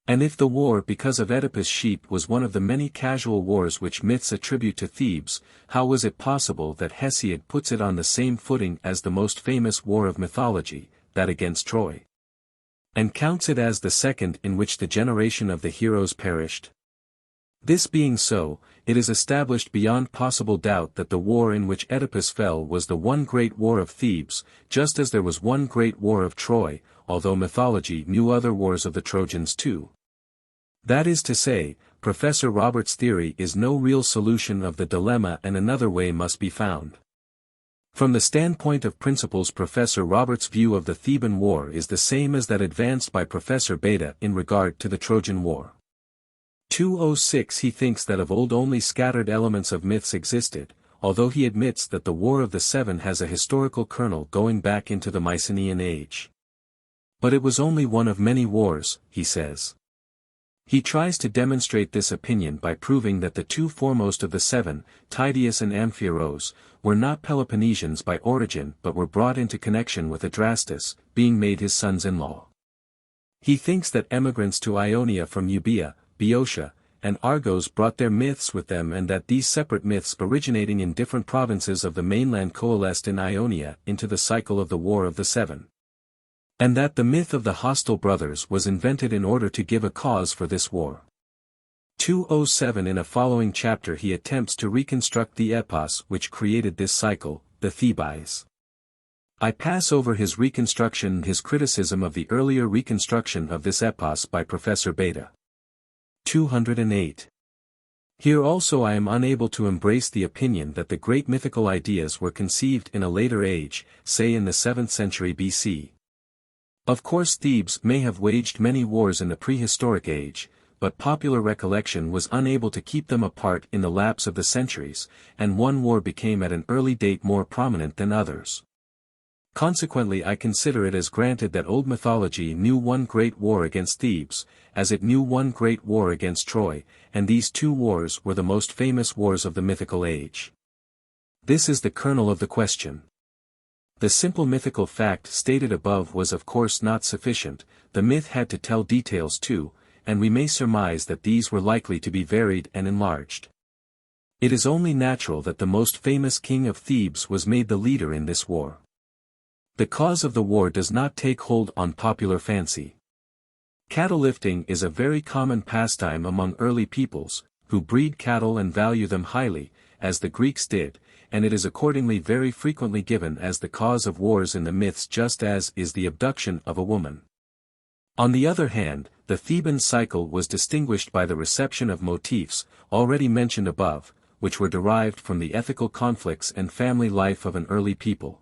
And if the war because of Oedipus' sheep was one of the many casual wars which myths attribute to Thebes, how was it possible that Hesiod puts it on the same footing as the most famous war of mythology, that against Troy, and counts it as the second in which the generation of the heroes perished. This being so, it is established beyond possible doubt that the war in which Oedipus fell was the one great war of Thebes, just as there was one great war of Troy, although mythology knew other wars of the Trojans too. That is to say, Professor Roberts' theory is no real solution of the dilemma, and another way must be found. From the standpoint of principles, Professor Roberts' view of the Theban War is the same as that advanced by Professor Beta in regard to the Trojan War. 206 He thinks that of old only scattered elements of myths existed, although he admits that the War of the Seven has a historical kernel going back into the Mycenaean age. But it was only one of many wars, he says. He tries to demonstrate this opinion by proving that the two foremost of the seven, Tydeus and Amphiaraus, were not Peloponnesians by origin but were brought into connection with Adrastus, being made his sons-in-law. He thinks that emigrants to Ionia from Euboea, Boeotia, and Argos brought their myths with them, and that these separate myths originating in different provinces of the mainland coalesced in Ionia into the cycle of the War of the Seven. And that the myth of the hostile brothers was invented in order to give a cause for this war. 207 In a following chapter he attempts to reconstruct the epos which created this cycle, the Thebais. I pass over his reconstruction and his criticism of the earlier reconstruction of this epos by Professor Beta. 208. Here also I am unable to embrace the opinion that the great mythical ideas were conceived in a later age, say in the 7th century BC. Of course Thebes may have waged many wars in the prehistoric age, but popular recollection was unable to keep them apart in the lapse of the centuries, and one war became at an early date more prominent than others. Consequently I consider it as granted that old mythology knew one great war against Thebes, as it knew one great war against Troy, and these two wars were the most famous wars of the mythical age. This is the kernel of the question. The simple mythical fact stated above was of course not sufficient, the myth had to tell details too, and we may surmise that these were likely to be varied and enlarged. It is only natural that the most famous king of Thebes was made the leader in this war. The cause of the war does not take hold on popular fancy. Cattle lifting is a very common pastime among early peoples, who breed cattle and value them highly, as the Greeks did, and it is accordingly very frequently given as the cause of wars in the myths, just as is the abduction of a woman. On the other hand, the Theban cycle was distinguished by the reception of motifs, already mentioned above, which were derived from the ethical conflicts and family life of an early people.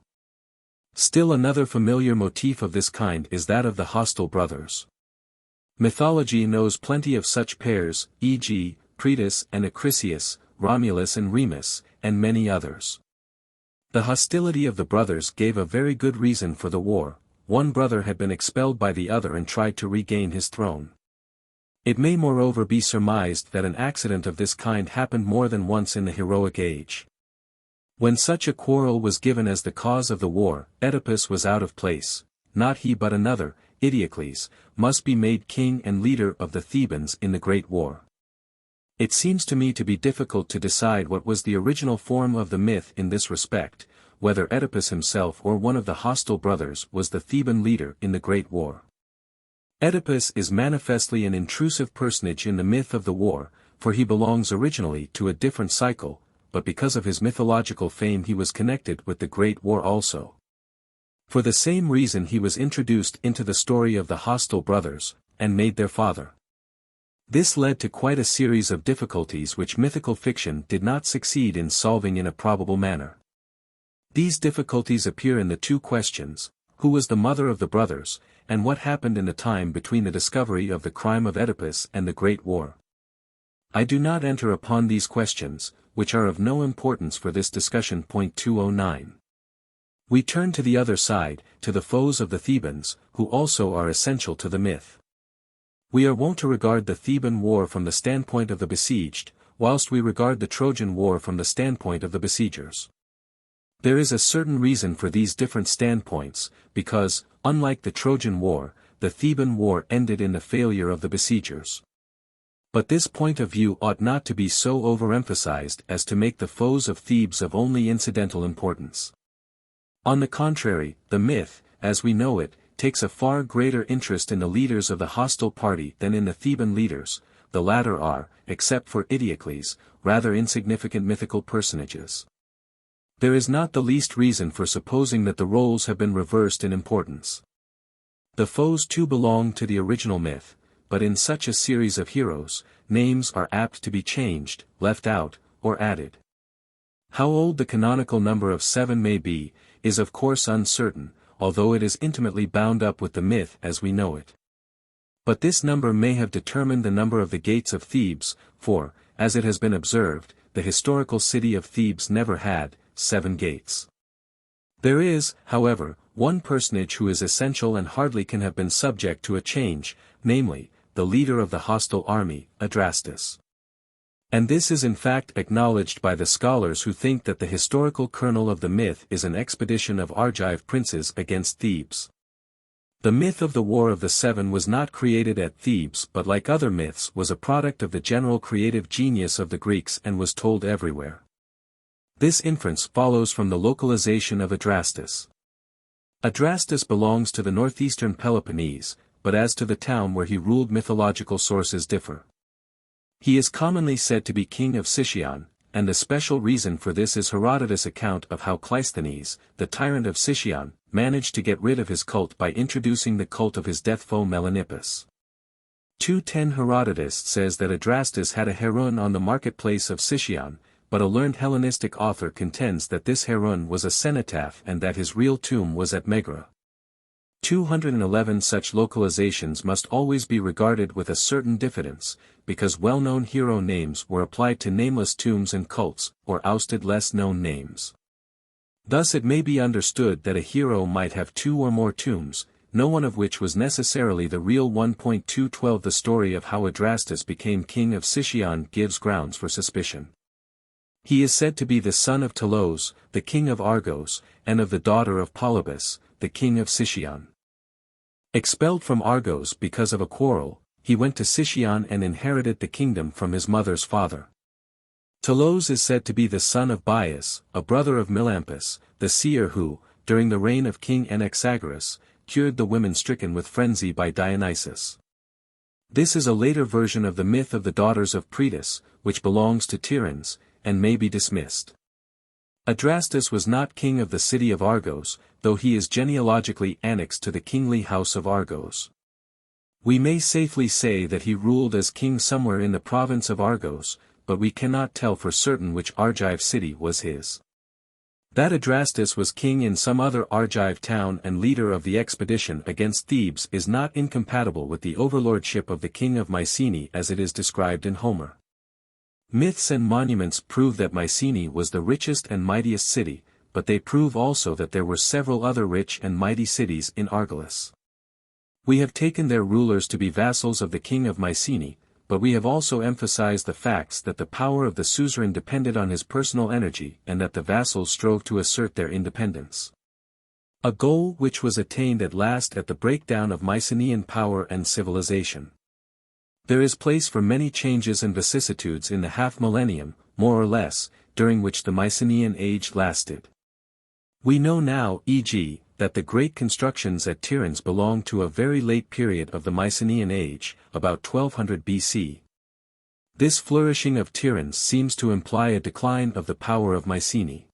Still another familiar motif of this kind is that of the hostile brothers. Mythology knows plenty of such pairs, e.g., Proetus and Acrisius, Romulus and Remus, and many others. The hostility of the brothers gave a very good reason for the war. One brother had been expelled by the other and tried to regain his throne. It may moreover be surmised that an accident of this kind happened more than once in the heroic age. When such a quarrel was given as the cause of the war, Oedipus was out of place. Not he but another, Eteocles, must be made king and leader of the Thebans in the great war. It seems to me to be difficult to decide what was the original form of the myth in this respect, whether Oedipus himself or one of the hostile brothers was the Theban leader in the great war. Oedipus is manifestly an intrusive personage in the myth of the war, for he belongs originally to a different cycle, but because of his mythological fame he was connected with the great war also. For the same reason he was introduced into the story of the hostile brothers, and made their father. This led to quite a series of difficulties which mythical fiction did not succeed in solving in a probable manner. These difficulties appear in the two questions: who was the mother of the brothers, and what happened in the time between the discovery of the crime of Oedipus and the Great War. I do not enter upon these questions, which are of no importance for this discussion. 209. We turn to the other side, to the foes of the Thebans, who also are essential to the myth. We are wont to regard the Theban war from the standpoint of the besieged, whilst we regard the Trojan War from the standpoint of the besiegers. There is a certain reason for these different standpoints, because, unlike the Trojan War, the Theban War ended in the failure of the besiegers. But this point of view ought not to be so overemphasized as to make the foes of Thebes of only incidental importance. On the contrary, the myth, as we know it, takes a far greater interest in the leaders of the hostile party than in the Theban leaders. The latter are, except for Eteocles, rather insignificant mythical personages. There is not the least reason for supposing that the roles have been reversed in importance. The foes too belong to the original myth, but in such a series of heroes, names are apt to be changed, left out, or added. How old the canonical number of 7 may be, is of course uncertain, although it is intimately bound up with the myth as we know it. But this number may have determined the number of the gates of Thebes, for, as it has been observed, the historical city of Thebes never had 7 gates. There is, however, one personage who is essential and hardly can have been subject to a change, namely, the leader of the hostile army, Adrastus. And this is in fact acknowledged by the scholars who think that the historical kernel of the myth is an expedition of Argive princes against Thebes. The myth of the War of the Seven was not created at Thebes but like other myths was a product of the general creative genius of the Greeks and was told everywhere. This inference follows from the localization of Adrastus. Adrastus belongs to the northeastern Peloponnese, but as to the town where he ruled mythological sources differ. He is commonly said to be king of Sicyon, and the special reason for this is Herodotus' account of how Cleisthenes, the tyrant of Sicyon, managed to get rid of his cult by introducing the cult of his death foe Melanippus. 210 Herodotus says that Adrastus had a heroon on the marketplace of Sicyon, but a learned Hellenistic author contends that this heroon was a cenotaph and that his real tomb was at Megara. 211 Such localizations must always be regarded with a certain diffidence, because well-known hero names were applied to nameless tombs and cults, or ousted less-known names. Thus it may be understood that a hero might have 2 or more tombs, no one of which was necessarily the real one. 212 The story of how Adrastus became king of Sicyon gives grounds for suspicion. He is said to be the son of Telos, the king of Argos, and of the daughter of Polybus, the king of Sicyon. Expelled from Argos because of a quarrel, he went to Sicyon and inherited the kingdom from his mother's father. Telos is said to be the son of Bias, a brother of Melampus, the seer who, during the reign of King Anaxagoras, cured the women stricken with frenzy by Dionysus. This is a later version of the myth of the daughters of Proetus, which belongs to Tiryns, and may be dismissed. Adrastus was not king of the city of Argos, though he is genealogically annexed to the kingly house of Argos. We may safely say that he ruled as king somewhere in the province of Argos, but we cannot tell for certain which Argive city was his. That Adrastus was king in some other Argive town and leader of the expedition against Thebes is not incompatible with the overlordship of the king of Mycenae as it is described in Homer. Myths and monuments prove that Mycenae was the richest and mightiest city, but they prove also that there were several other rich and mighty cities in Argolis. We have taken their rulers to be vassals of the king of Mycenae, but we have also emphasized the facts that the power of the suzerain depended on his personal energy and that the vassals strove to assert their independence. A goal which was attained at last at the breakdown of Mycenaean power and civilization. There is place for many changes and vicissitudes in the half-millennium, more or less, during which the Mycenaean age lasted. We know now, e.g., that the great constructions at Tiryns belong to a very late period of the Mycenaean age, about 1200 BC. This flourishing of Tiryns seems to imply a decline of the power of Mycenae.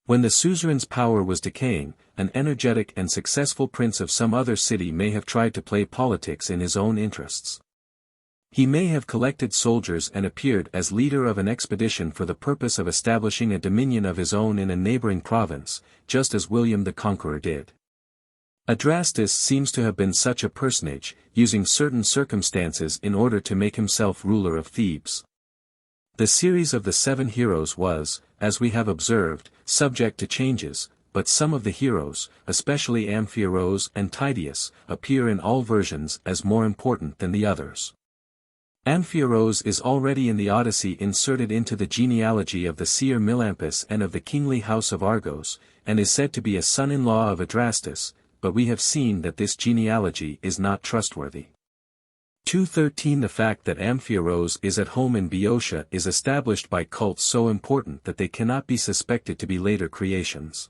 When the suzerain's power was decaying, an energetic and successful prince of some other city may have tried to play politics in his own interests. He may have collected soldiers and appeared as leader of an expedition for the purpose of establishing a dominion of his own in a neighboring province, just as William the Conqueror did. Adrastus seems to have been such a personage, using certain circumstances in order to make himself ruler of Thebes. The series of the 7 heroes was, as we have observed, subject to changes, but some of the heroes, especially Amphiaraus and Tydeus, appear in all versions as more important than the others. Amphiaraus is already in the Odyssey inserted into the genealogy of the seer Melampus and of the kingly house of Argos, and is said to be a son-in-law of Adrastus, but we have seen that this genealogy is not trustworthy. 213 The fact that Amphiaraus is at home in Boeotia is established by cults so important that they cannot be suspected to be later creations.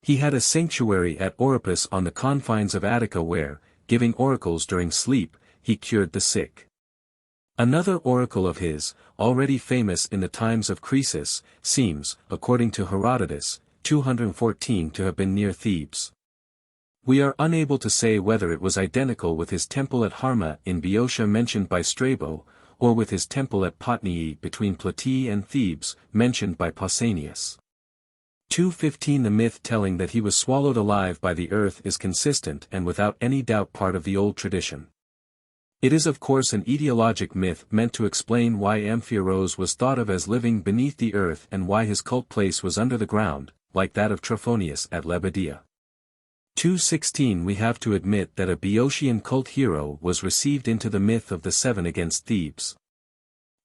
He had a sanctuary at Olympus on the confines of Attica where, giving oracles during sleep, he cured the sick. Another oracle of his, already famous in the times of Croesus, seems, according to Herodotus, 214 to have been near Thebes. We are unable to say whether it was identical with his temple at Harma in Boeotia mentioned by Strabo, or with his temple at Potnii between Plataea and Thebes, mentioned by Pausanias. 215 The myth telling that he was swallowed alive by the earth is consistent and without any doubt part of the old tradition. It is of course an etiologic myth meant to explain why Amphiaraus was thought of as living beneath the earth and why his cult place was under the ground, like that of Trophonius at Lebedia. 216 We have to admit that a Boeotian cult hero was received into the myth of the seven against Thebes.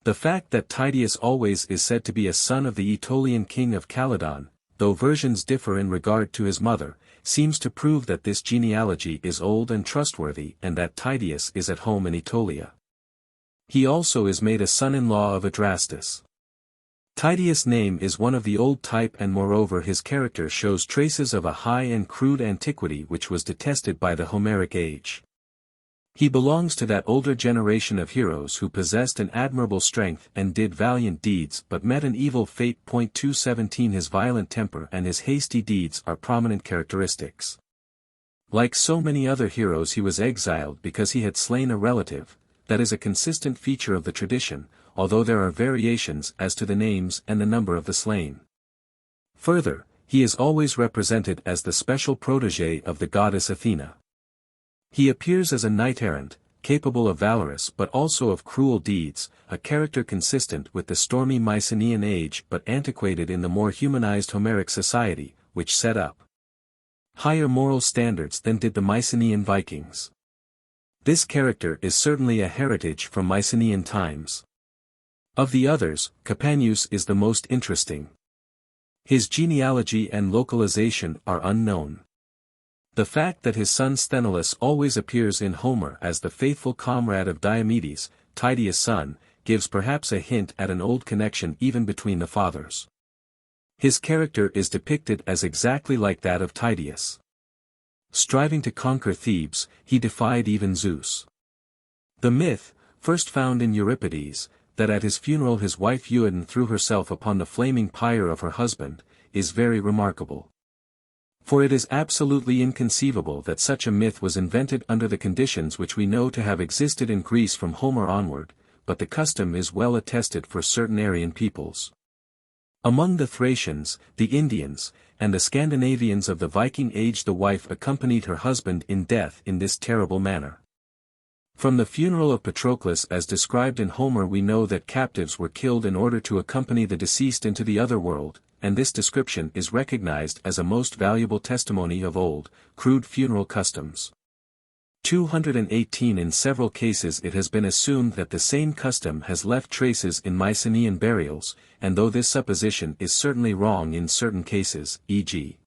The fact that Tydeus always is said to be a son of the Aetolian king of Calydon, though versions differ in regard to his mother, seems to prove that this genealogy is old and trustworthy and that Tydeus is at home in Aetolia. He also is made a son-in-law of Adrastus. Tydeus' name is one of the old type and moreover his character shows traces of a high and crude antiquity which was detested by the Homeric age. He belongs to that older generation of heroes who possessed an admirable strength and did valiant deeds but met an evil fate. 217 His violent temper and his hasty deeds are prominent characteristics. Like so many other heroes he was exiled because he had slain a relative, that is a consistent feature of the tradition, although there are variations as to the names and the number of the slain. Further, he is always represented as the special protégé of the goddess Athena. He appears as a knight-errant, capable of valorous but also of cruel deeds, a character consistent with the stormy Mycenaean age but antiquated in the more humanized Homeric society, which set up higher moral standards than did the Mycenaean Vikings. This character is certainly a heritage from Mycenaean times. Of the others, Capaneus is the most interesting. His genealogy and localization are unknown. The fact that his son Sthenelus always appears in Homer as the faithful comrade of Diomedes, Tydeus' son, gives perhaps a hint at an old connection even between the fathers. His character is depicted as exactly like that of Tydeus. Striving to conquer Thebes, he defied even Zeus. The myth, first found in Euripides, that at his funeral his wife Euadon threw herself upon the flaming pyre of her husband, is very remarkable. For it is absolutely inconceivable that such a myth was invented under the conditions which we know to have existed in Greece from Homer onward, but the custom is well attested for certain Aryan peoples. Among the Thracians, the Indians, and the Scandinavians of the Viking age the wife accompanied her husband in death in this terrible manner. From the funeral of Patroclus as described in Homer we know that captives were killed in order to accompany the deceased into the other world, and this description is recognized as a most valuable testimony of old, crude funeral customs. 218 In several cases it has been assumed that the same custom has left traces in Mycenaean burials, and though this supposition is certainly wrong in certain cases, e.g.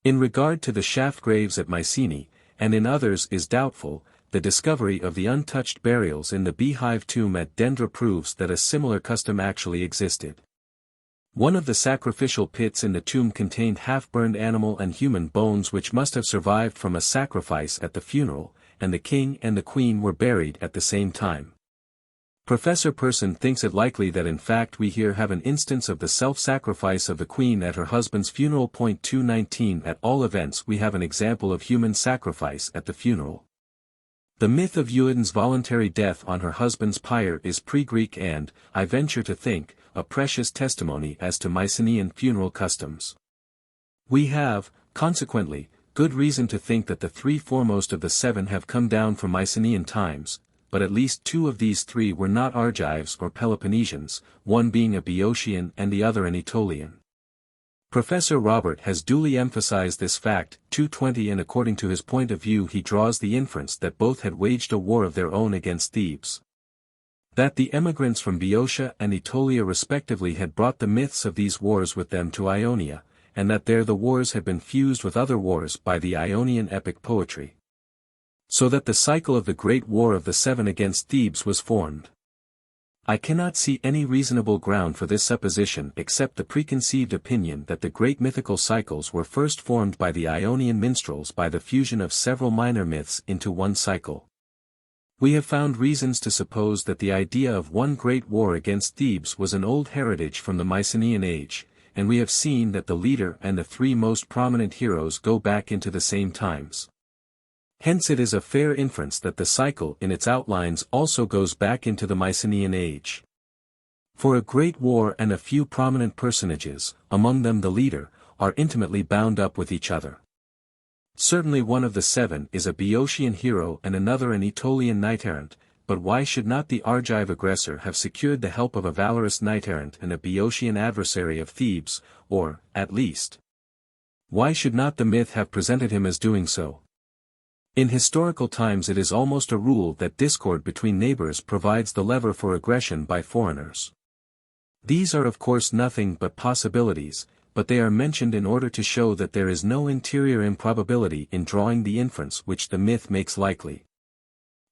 in regard to the shaft graves at Mycenae, and in others is doubtful, the discovery of the untouched burials in the beehive tomb at Dendra proves that a similar custom actually existed. One of the sacrificial pits in the tomb contained half-burned animal and human bones which must have survived from a sacrifice at the funeral, and the king and the queen were buried at the same time. Professor Persson thinks it likely that in fact we here have an instance of the self-sacrifice of the queen at her husband's funeral. 219 At all events we have an example of human sacrifice at the funeral. The myth of Euadon's voluntary death on her husband's pyre is pre-Greek and, I venture to think, a precious testimony as to Mycenaean funeral customs. We have, consequently, good reason to think that the three foremost of the seven have come down from Mycenaean times, but at least two of these three were not Argives or Peloponnesians, one being a Boeotian and the other an Aetolian. Professor Robert has duly emphasized this fact, 220 and according to his point of view he draws the inference that both had waged a war of their own against Thebes. That the emigrants from Boeotia and Aetolia respectively had brought the myths of these wars with them to Ionia, and that there the wars had been fused with other wars by the Ionian epic poetry. So that the cycle of the Great War of the Seven against Thebes was formed. I cannot see any reasonable ground for this supposition except the preconceived opinion that the great mythical cycles were first formed by the Ionian minstrels by the fusion of several minor myths into one cycle. We have found reasons to suppose that the idea of one great war against Thebes was an old heritage from the Mycenaean age, and we have seen that the leader and the three most prominent heroes go back into the same times. Hence it is a fair inference that the cycle in its outlines also goes back into the Mycenaean age. For a great war and a few prominent personages, among them the leader, are intimately bound up with each other. Certainly one of the seven is a Boeotian hero and another an Aetolian knight-errant, but why should not the Argive aggressor have secured the help of a valorous knight-errant and a Boeotian adversary of Thebes, or, at least, why should not the myth have presented him as doing so? In historical times it is almost a rule that discord between neighbors provides the lever for aggression by foreigners. These are of course nothing but possibilities, but they are mentioned in order to show that there is no interior improbability in drawing the inference which the myth makes likely.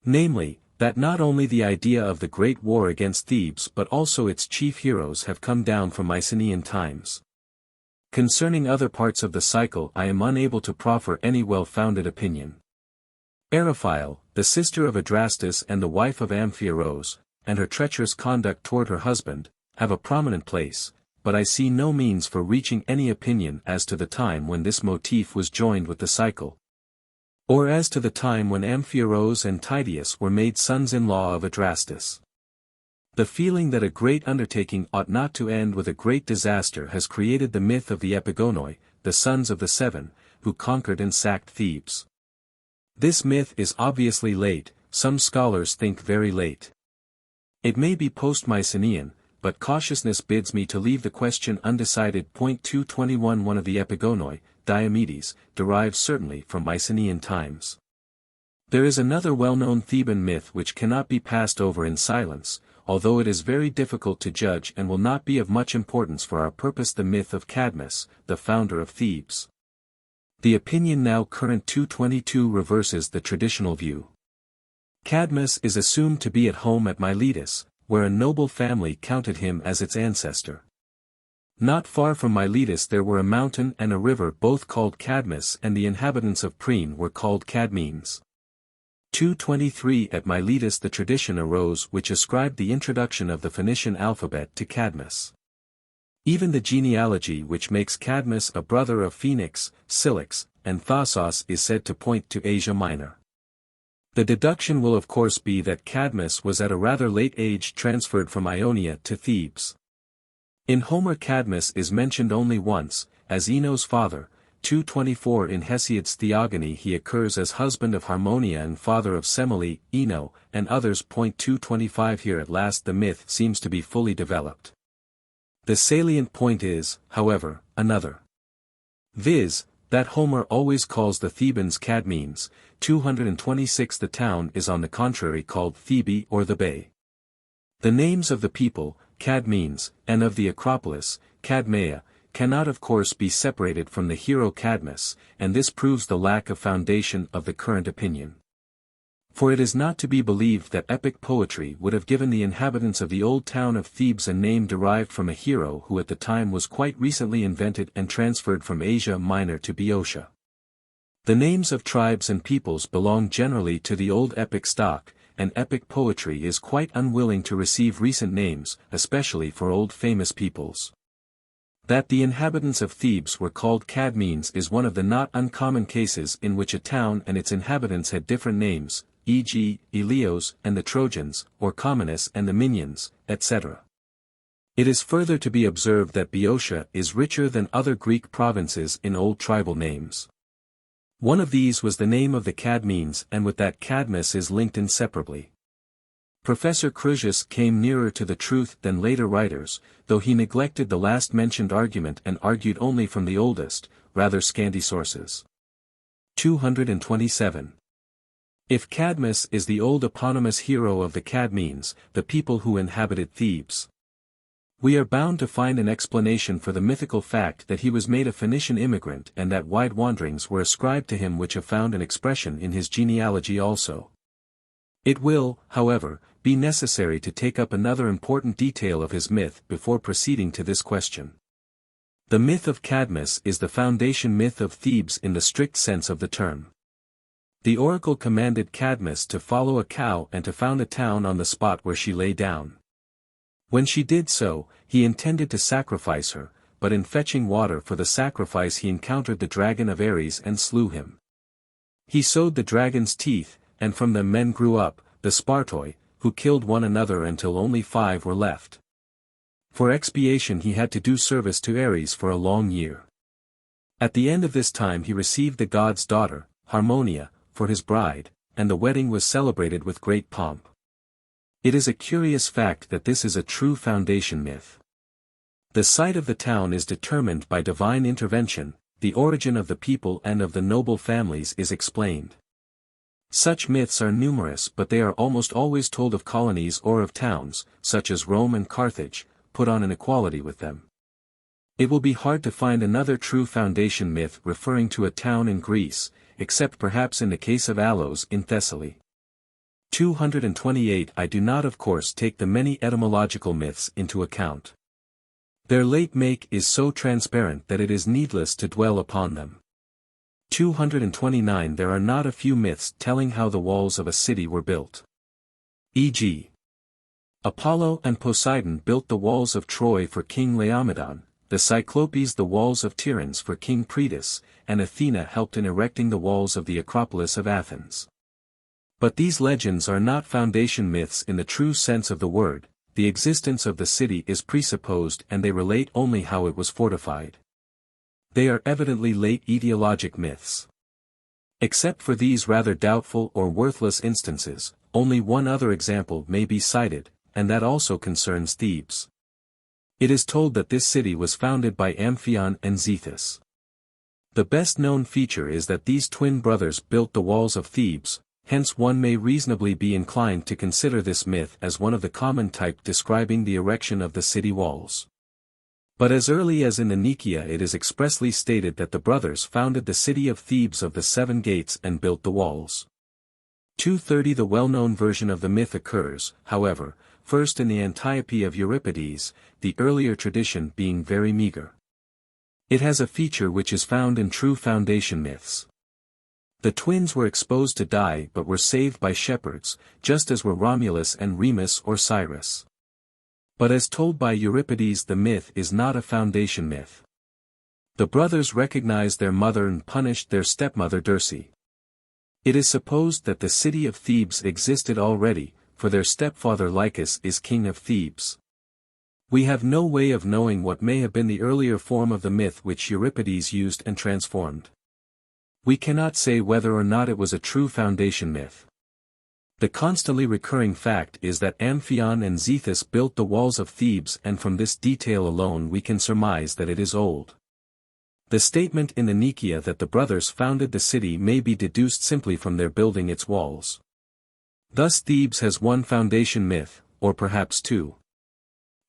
Namely, that not only the idea of the great war against Thebes but also its chief heroes have come down from Mycenaean times. Concerning other parts of the cycle I am unable to proffer any well-founded opinion. Eriphyle, the sister of Adrastus and the wife of Amphiaraos, and her treacherous conduct toward her husband, have a prominent place, but I see no means for reaching any opinion as to the time when this motif was joined with the cycle, or as to the time when Amphiaraos and Tydeus were made sons-in-law of Adrastus. The feeling that a great undertaking ought not to end with a great disaster has created the myth of the Epigonoi, the sons of the seven, who conquered and sacked Thebes. This myth is obviously late, some scholars think very late. It may be post-Mycenaean, but cautiousness bids me to leave the question undecided. 221 One of the Epigonoi, Diomedes, derives certainly from Mycenaean times. There is another well-known Theban myth which cannot be passed over in silence, although it is very difficult to judge and will not be of much importance for our purpose: the myth of Cadmus, the founder of Thebes. The opinion now current 222 reverses the traditional view. Cadmus is assumed to be at home at Miletus, where a noble family counted him as its ancestor. Not far from Miletus there were a mountain and a river both called Cadmus, and the inhabitants of Priene were called Cadmeans. 223 At Miletus the tradition arose which ascribed the introduction of the Phoenician alphabet to Cadmus. Even the genealogy which makes Cadmus a brother of Phoenix, Cilix, and Thasos is said to point to Asia Minor. The deduction will of course be that Cadmus was at a rather late age transferred from Ionia to Thebes. In Homer Cadmus is mentioned only once, as Eno's father. 224 In Hesiod's Theogony he occurs as husband of Harmonia and father of Semele, Eno, and others. 225 Here at last the myth seems to be fully developed. The salient point is, however, another. Viz., that Homer always calls the Thebans Cadmeans. 226 The town is on the contrary called Thebe or the Bay. The names of the people, Cadmeans, and of the Acropolis, Cadmea, cannot of course be separated from the hero Cadmus, and this proves the lack of foundation of the current opinion. For it is not to be believed that epic poetry would have given the inhabitants of the old town of Thebes a name derived from a hero who at the time was quite recently invented and transferred from Asia Minor to Boeotia. The names of tribes and peoples belong generally to the old epic stock, and epic poetry is quite unwilling to receive recent names, especially for old famous peoples. That the inhabitants of Thebes were called Cadmeans is one of the not uncommon cases in which a town and its inhabitants had different names, e.g., Ilios and the Trojans, or Commonus and the Minions, etc. It is further to be observed that Boeotia is richer than other Greek provinces in old tribal names. One of these was the name of the Cadmeans, and with that Cadmus is linked inseparably. Professor Crusius came nearer to the truth than later writers, though he neglected the last mentioned argument and argued only from the oldest, rather scanty sources. 227. If Cadmus is the old eponymous hero of the Cadmeans, the people who inhabited Thebes, we are bound to find an explanation for the mythical fact that he was made a Phoenician immigrant and that wide wanderings were ascribed to him which have found an expression in his genealogy also. It will, however, be necessary to take up another important detail of his myth before proceeding to this question. The myth of Cadmus is the foundation myth of Thebes in the strict sense of the term. The oracle commanded Cadmus to follow a cow and to found a town on the spot where she lay down. When she did so, he intended to sacrifice her, but in fetching water for the sacrifice he encountered the dragon of Ares and slew him. He sowed the dragon's teeth, and from them men grew up, the Spartoi, who killed one another until only 5 were left. For expiation he had to do service to Ares for a long year. At the end of this time he received the god's daughter, Harmonia, for his bride, and the wedding was celebrated with great pomp. It is a curious fact that this is a true foundation myth. The site of the town is determined by divine intervention, the origin of the people and of the noble families is explained. Such myths are numerous, but they are almost always told of colonies or of towns, such as Rome and Carthage, put on an equality with them. It will be hard to find another true foundation myth referring to a town in Greece, except perhaps in the case of Alos in Thessaly. 228 I do not of course take the many etymological myths into account. Their late make is so transparent that it is needless to dwell upon them. 229 There are not a few myths telling how the walls of a city were built. E.g. Apollo and Poseidon built the walls of Troy for King Laomedon, the Cyclopes the walls of Tiryns for King Proetus, and Athena helped in erecting the walls of the Acropolis of Athens. But these legends are not foundation myths in the true sense of the word. The existence of the city is presupposed and they relate only how it was fortified. They are evidently late etiologic myths. Except for these rather doubtful or worthless instances, only one other example may be cited, and that also concerns Thebes. It is told that this city was founded by Amphion and Zethus. The best known feature is that these twin brothers built the walls of Thebes. Hence one may reasonably be inclined to consider this myth as one of the common type describing the erection of the city walls. But as early as in the Nicaea it is expressly stated that the brothers founded the city of Thebes of the 7 gates and built the walls. 230 The well-known version of the myth occurs, however, first in the Antiope of Euripides, the earlier tradition being very meager. It has a feature which is found in true foundation myths. The twins were exposed to die but were saved by shepherds, just as were Romulus and Remus or Cyrus. But as told by Euripides the myth is not a foundation myth. The brothers recognized their mother and punished their stepmother Dirce. It is supposed that the city of Thebes existed already, for their stepfather Lycus is king of Thebes. We have no way of knowing what may have been the earlier form of the myth which Euripides used and transformed. We cannot say whether or not it was a true foundation myth. The constantly recurring fact is that Amphion and Zethus built the walls of Thebes, and from this detail alone we can surmise that it is old. The statement in the Nicaea that the brothers founded the city may be deduced simply from their building its walls. Thus Thebes has one foundation myth, or perhaps two.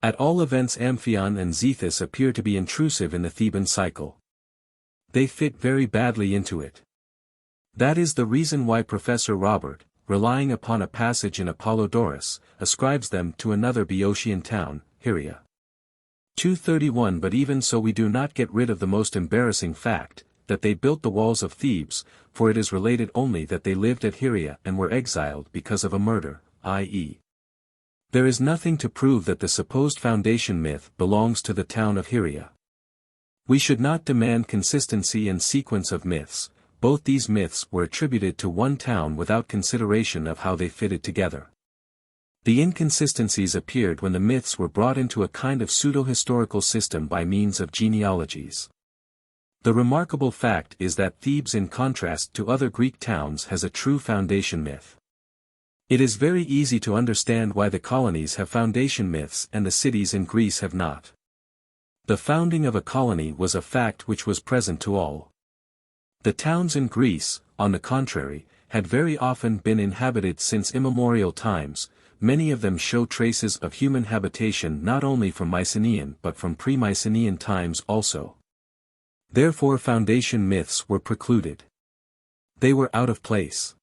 At all events Amphion and Zethus appear to be intrusive in the Theban cycle. They fit very badly into it. That is the reason why Professor Robert, relying upon a passage in Apollodorus, ascribes them to another Boeotian town, Hyria. 231 But even so we do not get rid of the most embarrassing fact, that they built the walls of Thebes, for it is related only that they lived at Hyria and were exiled because of a murder, i.e. there is nothing to prove that the supposed foundation myth belongs to the town of Hyria. We should not demand consistency and sequence of myths. Both these myths were attributed to one town without consideration of how they fitted together. The inconsistencies appeared when the myths were brought into a kind of pseudo-historical system by means of genealogies. The remarkable fact is that Thebes in contrast to other Greek towns has a true foundation myth. It is very easy to understand why the colonies have foundation myths and the cities in Greece have not. The founding of a colony was a fact which was present to all. The towns in Greece, on the contrary, had very often been inhabited since immemorial times. Many of them show traces of human habitation not only from Mycenaean but from pre-Mycenaean times also. Therefore foundation myths were precluded. They were out of place.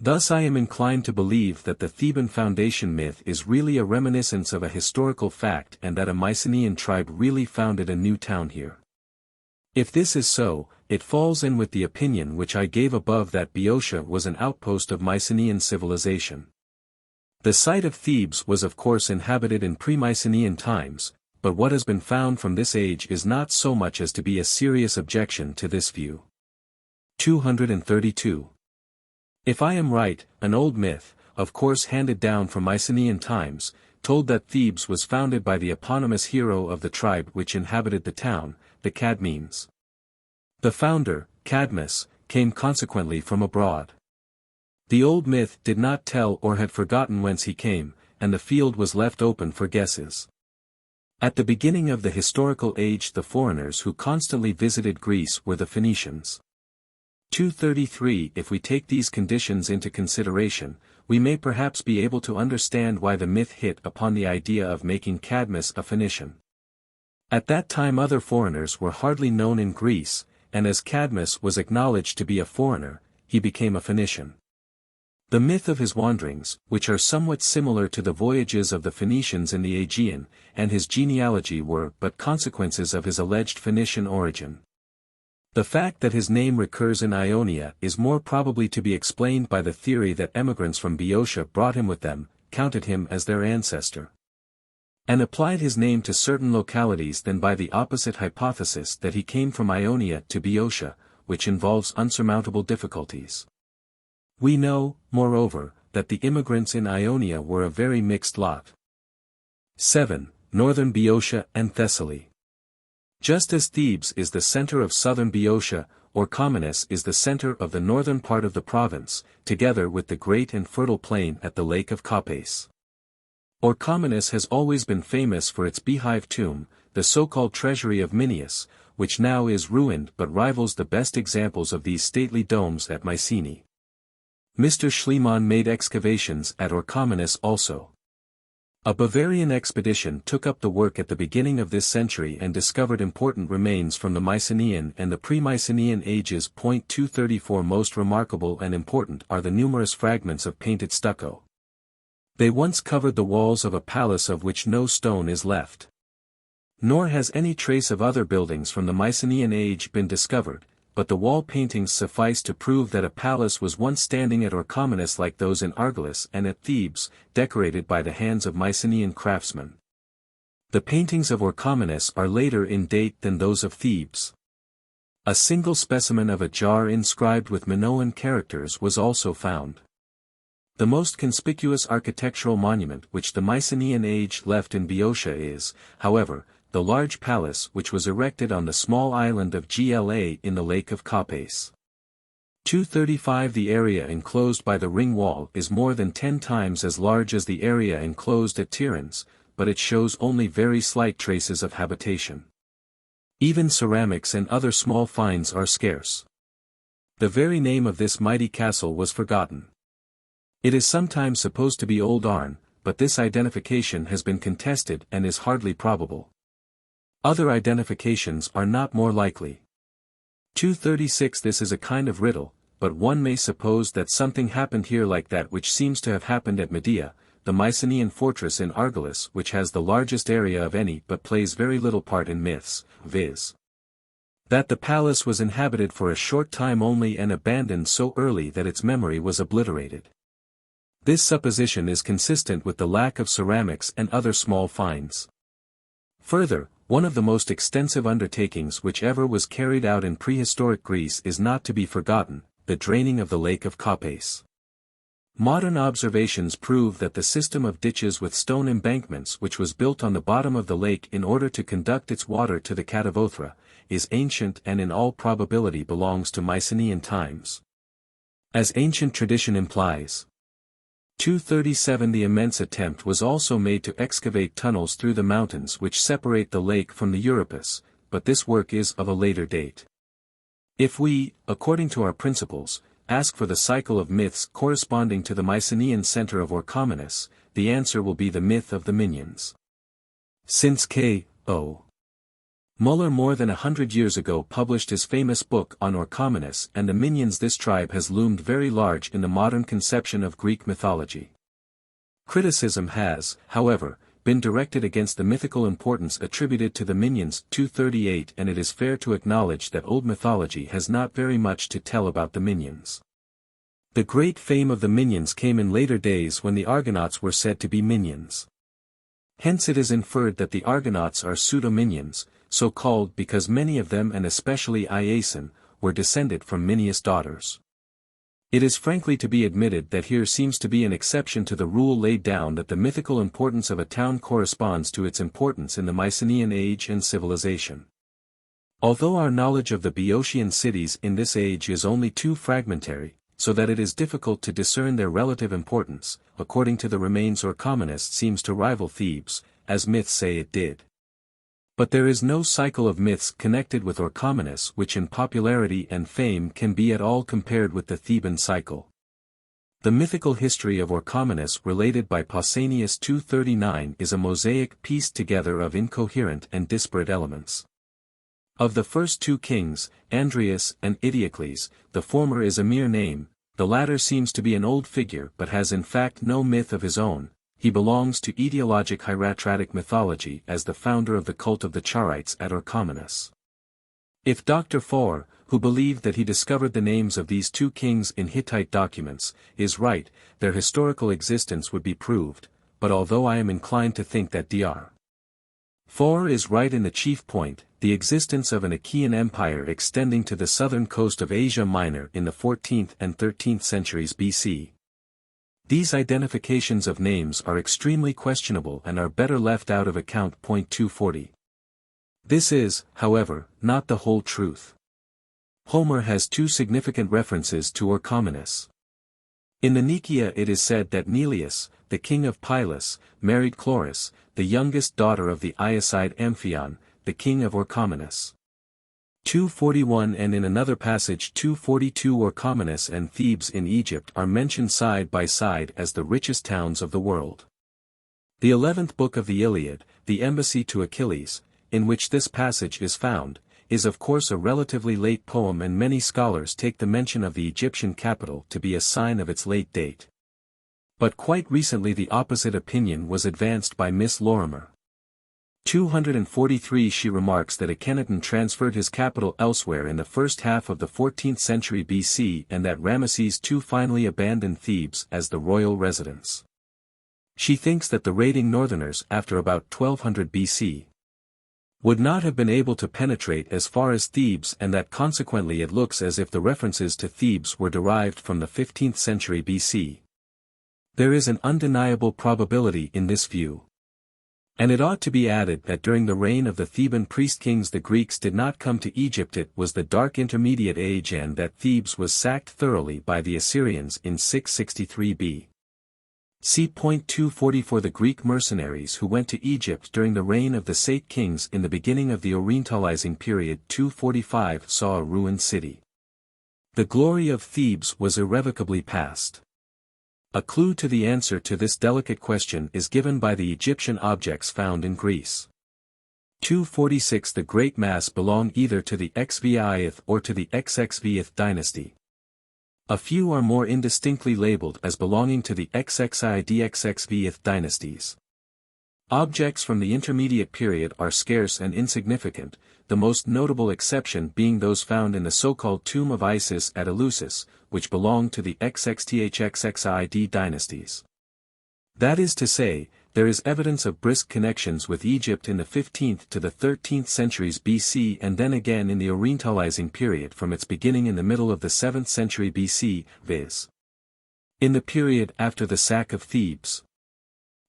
Thus I am inclined to believe that the Theban foundation myth is really a reminiscence of a historical fact and that a Mycenaean tribe really founded a new town here. If this is so, it falls in with the opinion which I gave above that Boeotia was an outpost of Mycenaean civilization. The site of Thebes was of course inhabited in pre-Mycenaean times, but what has been found from this age is not so much as to be a serious objection to this view. 232. If I am right, an old myth, of course handed down from Mycenaean times, told that Thebes was founded by the eponymous hero of the tribe which inhabited the town, the Cadmeans. The founder, Cadmus, came consequently from abroad. The old myth did not tell or had forgotten whence he came, and the field was left open for guesses. At the beginning of the historical age the foreigners who constantly visited Greece were the Phoenicians. 233 If we take these conditions into consideration, we may perhaps be able to understand why the myth hit upon the idea of making Cadmus a Phoenician. At that time other foreigners were hardly known in Greece, and as Cadmus was acknowledged to be a foreigner, he became a Phoenician. The myth of his wanderings, which are somewhat similar to the voyages of the Phoenicians in the Aegean, and his genealogy were but consequences of his alleged Phoenician origin. The fact that his name recurs in Ionia is more probably to be explained by the theory that emigrants from Boeotia brought him with them, counted him as their ancestor, and applied his name to certain localities than by the opposite hypothesis that he came from Ionia to Boeotia, which involves unsurmountable difficulties. We know, moreover, that the immigrants in Ionia were a very mixed lot. 7. Northern Boeotia and Thessaly. Just as Thebes is the center of southern Boeotia, Orchomenus is the center of the northern part of the province, together with the great and fertile plain at the lake of Copais. Orchomenus has always been famous for its beehive tomb, the so-called treasury of Minyas, which now is ruined but rivals the best examples of these stately domes at Mycenae. Mr. Schliemann made excavations at Orchomenus also. A Bavarian expedition took up the work at the beginning of this century and discovered important remains from the Mycenaean and the pre-Mycenaean ages. 234 Most remarkable and important are the numerous fragments of painted stucco. They once covered the walls of a palace of which no stone is left. Nor has any trace of other buildings from the Mycenaean age been discovered, but the wall paintings suffice to prove that a palace was once standing at Orchomenus like those in Argolis and at Thebes, decorated by the hands of Mycenaean craftsmen. The paintings of Orchomenus are later in date than those of Thebes. A single specimen of a jar inscribed with Minoan characters was also found. The most conspicuous architectural monument which the Mycenaean age left in Boeotia is, however, the large palace which was erected on the small island of Gla in the lake of Copais. 235 The area enclosed by the ring wall is more than 10 times as large as the area enclosed at Tiryns, but it shows only very slight traces of habitation. Even ceramics and other small finds are scarce. The very name of this mighty castle was forgotten. It is sometimes supposed to be Old Arn, but this identification has been contested and is hardly probable. Other identifications are not more likely. 236 This is a kind of riddle, but one may suppose that something happened here like that which seems to have happened at Medea, the Mycenaean fortress in Argolis which has the largest area of any but plays very little part in myths, viz. that the palace was inhabited for a short time only and abandoned so early that its memory was obliterated. This supposition is consistent with the lack of ceramics and other small finds. Further, one of the most extensive undertakings which ever was carried out in prehistoric Greece is not to be forgotten, the draining of the lake of Copais. Modern observations prove that the system of ditches with stone embankments which was built on the bottom of the lake in order to conduct its water to the Catavothra, is ancient and in all probability belongs to Mycenaean times. As ancient tradition implies. 237 The immense attempt was also made to excavate tunnels through the mountains which separate the lake from the Euripus, but this work is of a later date. If we, according to our principles, ask for the cycle of myths corresponding to the Mycenaean center of Orchomenus, the answer will be the myth of the Minions. Since K.O. Muller more than 100 years ago published his famous book on Orchomenus and the minions. This tribe has loomed very large in the modern conception of Greek mythology. Criticism has, however, been directed against the mythical importance attributed to the minions 238, and it is fair to acknowledge that old mythology has not very much to tell about the minions. The great fame of the minions came in later days when the Argonauts were said to be minions. Hence it is inferred that the Argonauts are pseudo-minions, so called because many of them and especially Iason, were descended from Minyas daughters. It is frankly to be admitted that here seems to be an exception to the rule laid down that the mythical importance of a town corresponds to its importance in the Mycenaean age and civilization. Although our knowledge of the Boeotian cities in this age is only too fragmentary, so that it is difficult to discern their relative importance, according to the remains Orchomenus seems to rival Thebes, as myths say it did. But there is no cycle of myths connected with Orchomenus which in popularity and fame can be at all compared with the Theban cycle. The mythical history of Orchomenus related by Pausanias 239 is a mosaic pieced together of incoherent and disparate elements. Of the first two kings, Andreas and Idiocles, the former is a mere name, the latter seems to be an old figure but has in fact no myth of his own. He belongs to etiologic hieratic mythology as the founder of the cult of the Charites at Orchomenus. If Dr. Faure, who believed that he discovered the names of these two kings in Hittite documents, is right, their historical existence would be proved, but although I am inclined to think that Dr. Faure is right in the chief point, the existence of an Achaean empire extending to the southern coast of Asia Minor in the 14th and 13th centuries BC. These identifications of names are extremely questionable and are better left out of account. 240. This is, however, not the whole truth. Homer has two significant references to Orchomenus. In the Nicaea it is said that Neleus, the king of Pylos, married Chloris, the youngest daughter of the Iacide Amphion, the king of Orchomenus. 241, and in another passage 242 Orchomenus and Thebes in Egypt are mentioned side by side as the richest towns of the world. The 11th book of the Iliad, the Embassy to Achilles, in which this passage is found, is of course a relatively late poem, and many scholars take the mention of the Egyptian capital to be a sign of its late date. But quite recently the opposite opinion was advanced by Miss Lorimer. 243 She remarks that Akhenaten transferred his capital elsewhere in the first half of the 14th century BC and that Ramesses II finally abandoned Thebes as the royal residence. She thinks that the raiding northerners after about 1200 BC would not have been able to penetrate as far as Thebes, and that consequently it looks as if the references to Thebes were derived from the 15th century BC. There is an undeniable probability in this view. And it ought to be added that during the reign of the Theban priest-kings the Greeks did not come to Egypt. It was the Dark Intermediate Age, and that Thebes was sacked thoroughly by the Assyrians in 663 B. See point 244. The Greek mercenaries who went to Egypt during the reign of the Sate kings in the beginning of the Orientalizing period 245 saw a ruined city. The glory of Thebes was irrevocably past. A clue to the answer to this delicate question is given by the Egyptian objects found in Greece. 246 The Great Mass belong either to the XVIth or to the XXVth dynasty. A few are more indistinctly labeled as belonging to the XXI-DXXVth dynasties. Objects from the intermediate period are scarce and insignificant, the most notable exception being those found in the so-called Tomb of Isis at Eleusis, which belong to the XXTHXXID dynasties. That is to say, there is evidence of brisk connections with Egypt in the 15th to the 13th centuries BC, and then again in the Orientalizing period from its beginning in the middle of the 7th century BC, viz. in the period after the sack of Thebes.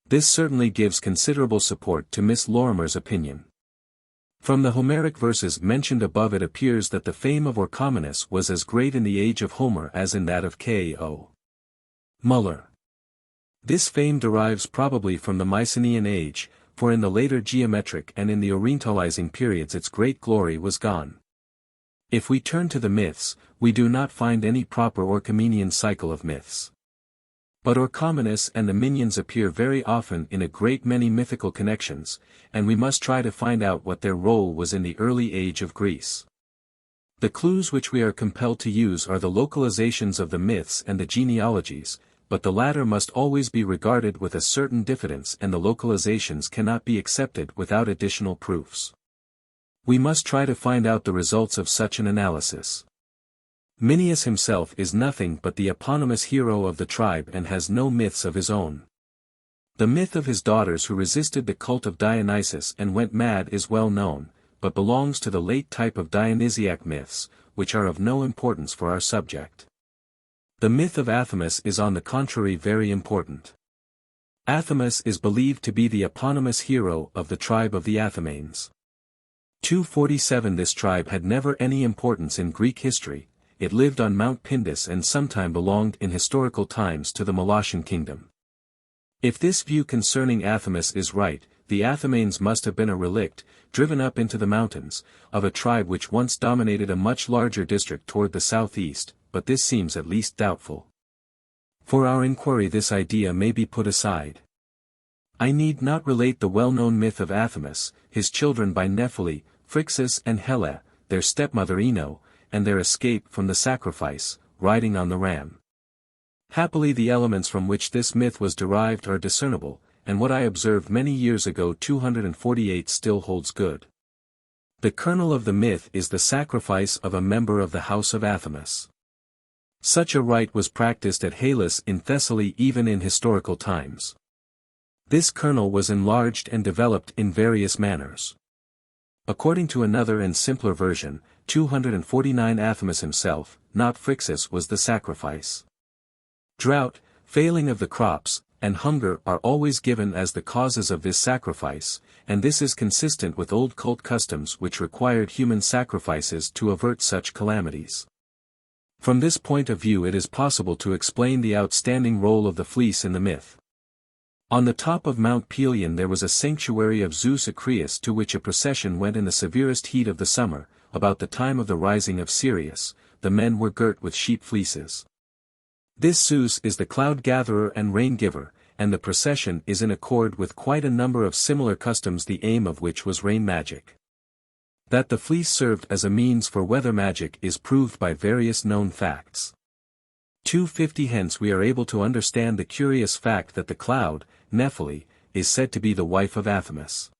This certainly gives considerable support to Miss Lorimer's opinion. From the Homeric verses mentioned above it appears that the fame of Orchomenus was as great in the age of Homer as in that of K.O. Muller. This fame derives probably from the Mycenaean age, for in the later geometric and in the Orientalizing periods its great glory was gone. If we turn to the myths, we do not find any proper Orchomenian cycle of myths. But Orchomenus and the minions appear very often in a great many mythical connections, and we must try to find out what their role was in the early age of Greece. The clues which we are compelled to use are the localizations of the myths and the genealogies, but the latter must always be regarded with a certain diffidence and the localizations cannot be accepted without additional proofs. We must try to find out the results of such an analysis. Minyas himself is nothing but the eponymous hero of the tribe and has no myths of his own. The myth of his daughters who resisted the cult of Dionysus and went mad is well known, but belongs to the late type of Dionysiac myths, which are of no importance for our subject. The myth of Athamas is on the contrary very important. Athamas is believed to be the eponymous hero of the tribe of the Athamanes. 247 This tribe had never any importance in Greek history. It lived on Mount Pindus and sometime belonged in historical times to the Molossian kingdom. If this view concerning Athamas is right, the Athamanes must have been a relict, driven up into the mountains, of a tribe which once dominated a much larger district toward the southeast, but this seems at least doubtful. For our inquiry this idea may be put aside. I need not relate the well-known myth of Athamas, his children by Nephele, Phrixus and Helle, their stepmother Ino, and their escape from the sacrifice, riding on the ram. Happily the elements from which this myth was derived are discernible, and what I observed many years ago 248 still holds good. The kernel of the myth is the sacrifice of a member of the house of Athamas. Such a rite was practiced at Hellas in Thessaly even in historical times. This kernel was enlarged and developed in various manners. According to another and simpler version, 249 Athamas himself, not Phrixus, was the sacrifice. Drought, failing of the crops, and hunger are always given as the causes of this sacrifice, and this is consistent with old cult customs which required human sacrifices to avert such calamities. From this point of view it is possible to explain the outstanding role of the fleece in the myth. On the top of Mount Pelion there was a sanctuary of Zeus Acreus to which a procession went in the severest heat of the summer, about the time of the rising of Sirius. The men were girt with sheep fleeces. This Zeus is the cloud-gatherer and rain-giver, and the procession is in accord with quite a number of similar customs, the aim of which was rain magic. That the fleece served as a means for weather magic is proved by various known facts. 250 Hence we are able to understand the curious fact that the cloud, Nephele, is said to be the wife of Athamas.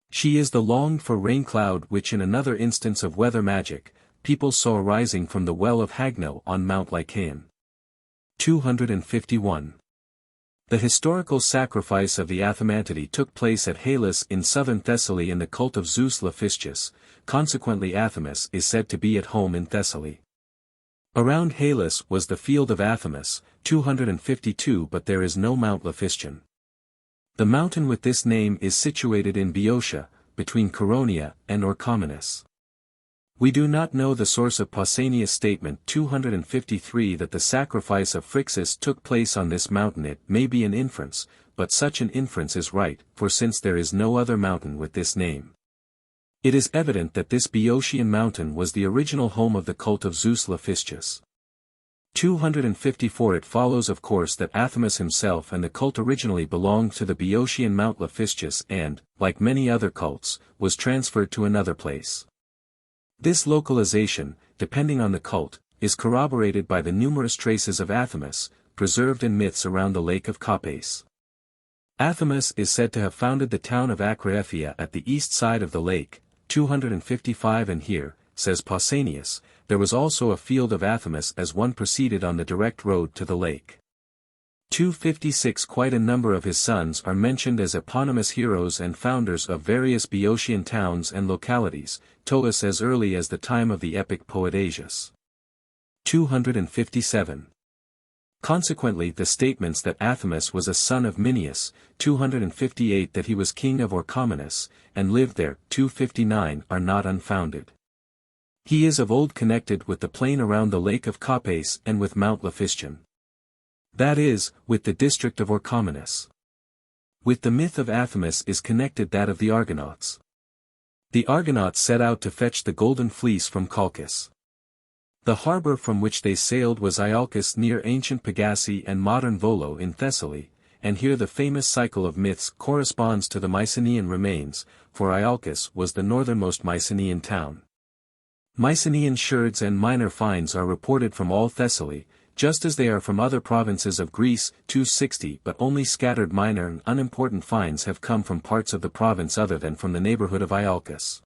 She is the longed-for rain cloud which in another instance of weather magic, people saw rising from the well of Hagno on Mount Lycaon. 251. The historical sacrifice of the Athamantidae took place at Hellas in southern Thessaly in the cult of Zeus Laphiscus, consequently Athamas is said to be at home in Thessaly. Around Hellas was the field of Athamas, 252 but there is no Mount Laphiscon. The mountain with this name is situated in Boeotia, between Caronia and Orchomenus. We do not know the source of Pausanias' statement 253 that the sacrifice of Phrixus took place on this mountain. It may be an inference, but such an inference is right, for since there is no other mountain with this name, it is evident that this Boeotian mountain was the original home of the cult of Zeus Laphiscus. 254 It follows of course that Athamas himself and the cult originally belonged to the Boeotian Mount Laphiscus and, like many other cults, was transferred to another place. This localization, depending on the cult, is corroborated by the numerous traces of Athamas, preserved in myths around the lake of Capes. Athamas is said to have founded the town of Acraethia at the east side of the lake, 255 and here, says Pausanias, there was also a field of Athamas as one proceeded on the direct road to the lake. 256 Quite a number of his sons are mentioned as eponymous heroes and founders of various Boeotian towns and localities, Toas as early as the time of the epic Poedacius. 257. Consequently the statements that Athamas was a son of Minyas, 258 that he was king of Orchomenus, and lived there, 259 are not unfounded. He is of old connected with the plain around the lake of Capes and with Mount Laphiscon. That is, with the district of Orchomenus. With the myth of Athamas is connected that of the Argonauts. The Argonauts set out to fetch the golden fleece from Colchis. The harbor from which they sailed was Iolcus near ancient Pegasae and modern Volo in Thessaly, and here the famous cycle of myths corresponds to the Mycenaean remains, for Iolcus was the northernmost Mycenaean town. Mycenaean sherds and minor finds are reported from all Thessaly, just as they are from other provinces of Greece, 260, but only scattered minor and unimportant finds have come from parts of the province other than from the neighborhood of Iolcus.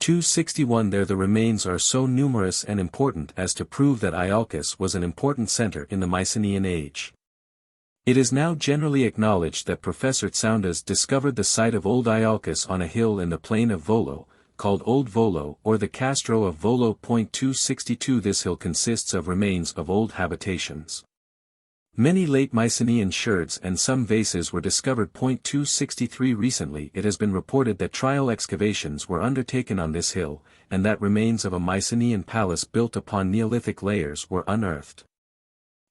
261 There the remains are so numerous and important as to prove that Iolcus was an important center in the Mycenaean age. It is now generally acknowledged that Professor Tsoundas discovered the site of Old Iolcus on a hill in the plain of Volo, called Old Volo or the Castro of Volo. 262 This hill consists of remains of old habitations. Many late Mycenaean sherds and some vases were discovered. 263 Recently it has been reported that trial excavations were undertaken on this hill, and that remains of a Mycenaean palace built upon Neolithic layers were unearthed.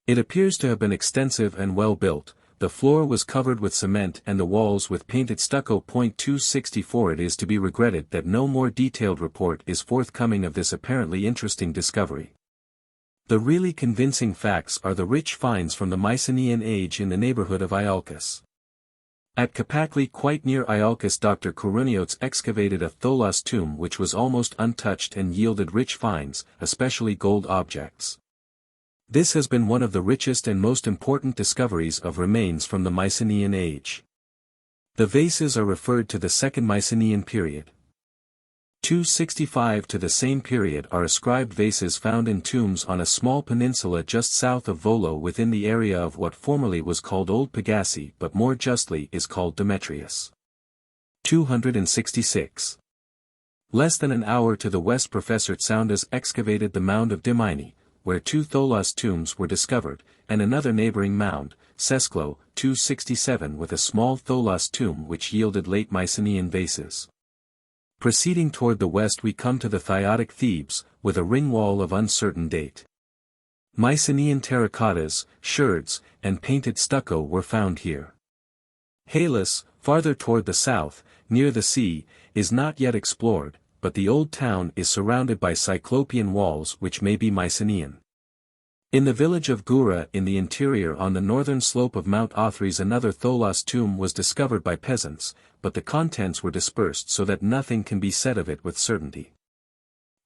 It appears to have been extensive and well built. The floor was covered with cement and the walls with painted stucco. 264 It is to be regretted that no more detailed report is forthcoming of this apparently interesting discovery. The really convincing facts are the rich finds from the Mycenaean age in the neighborhood of Iolcus. At Kapakli, quite near Iolcus, Dr. Kouruniotes excavated a tholos tomb which was almost untouched and yielded rich finds, especially gold objects. This has been one of the richest and most important discoveries of remains from the Mycenaean age. The vases are referred to the Second Mycenaean period. 265 To the same period are ascribed vases found in tombs on a small peninsula just south of Volo within the area of what formerly was called Old Pegasae but more justly is called Demetrius. 266. Less than an hour to the west Professor Tsoundas excavated the mound of Dimini, where 2 tholos tombs were discovered, and another neighboring mound, Sesklo, 267 with a small tholos tomb which yielded late Mycenaean vases. Proceeding toward the west we come to the Thiotic Thebes, with a ring wall of uncertain date. Mycenaean terracottas, sherds, and painted stucco were found here. Halys, farther toward the south, near the sea, is not yet explored, but the old town is surrounded by Cyclopean walls which may be Mycenaean. In the village of Gura in the interior on the northern slope of Mount Othries another tholos tomb was discovered by peasants, but the contents were dispersed so that nothing can be said of it with certainty.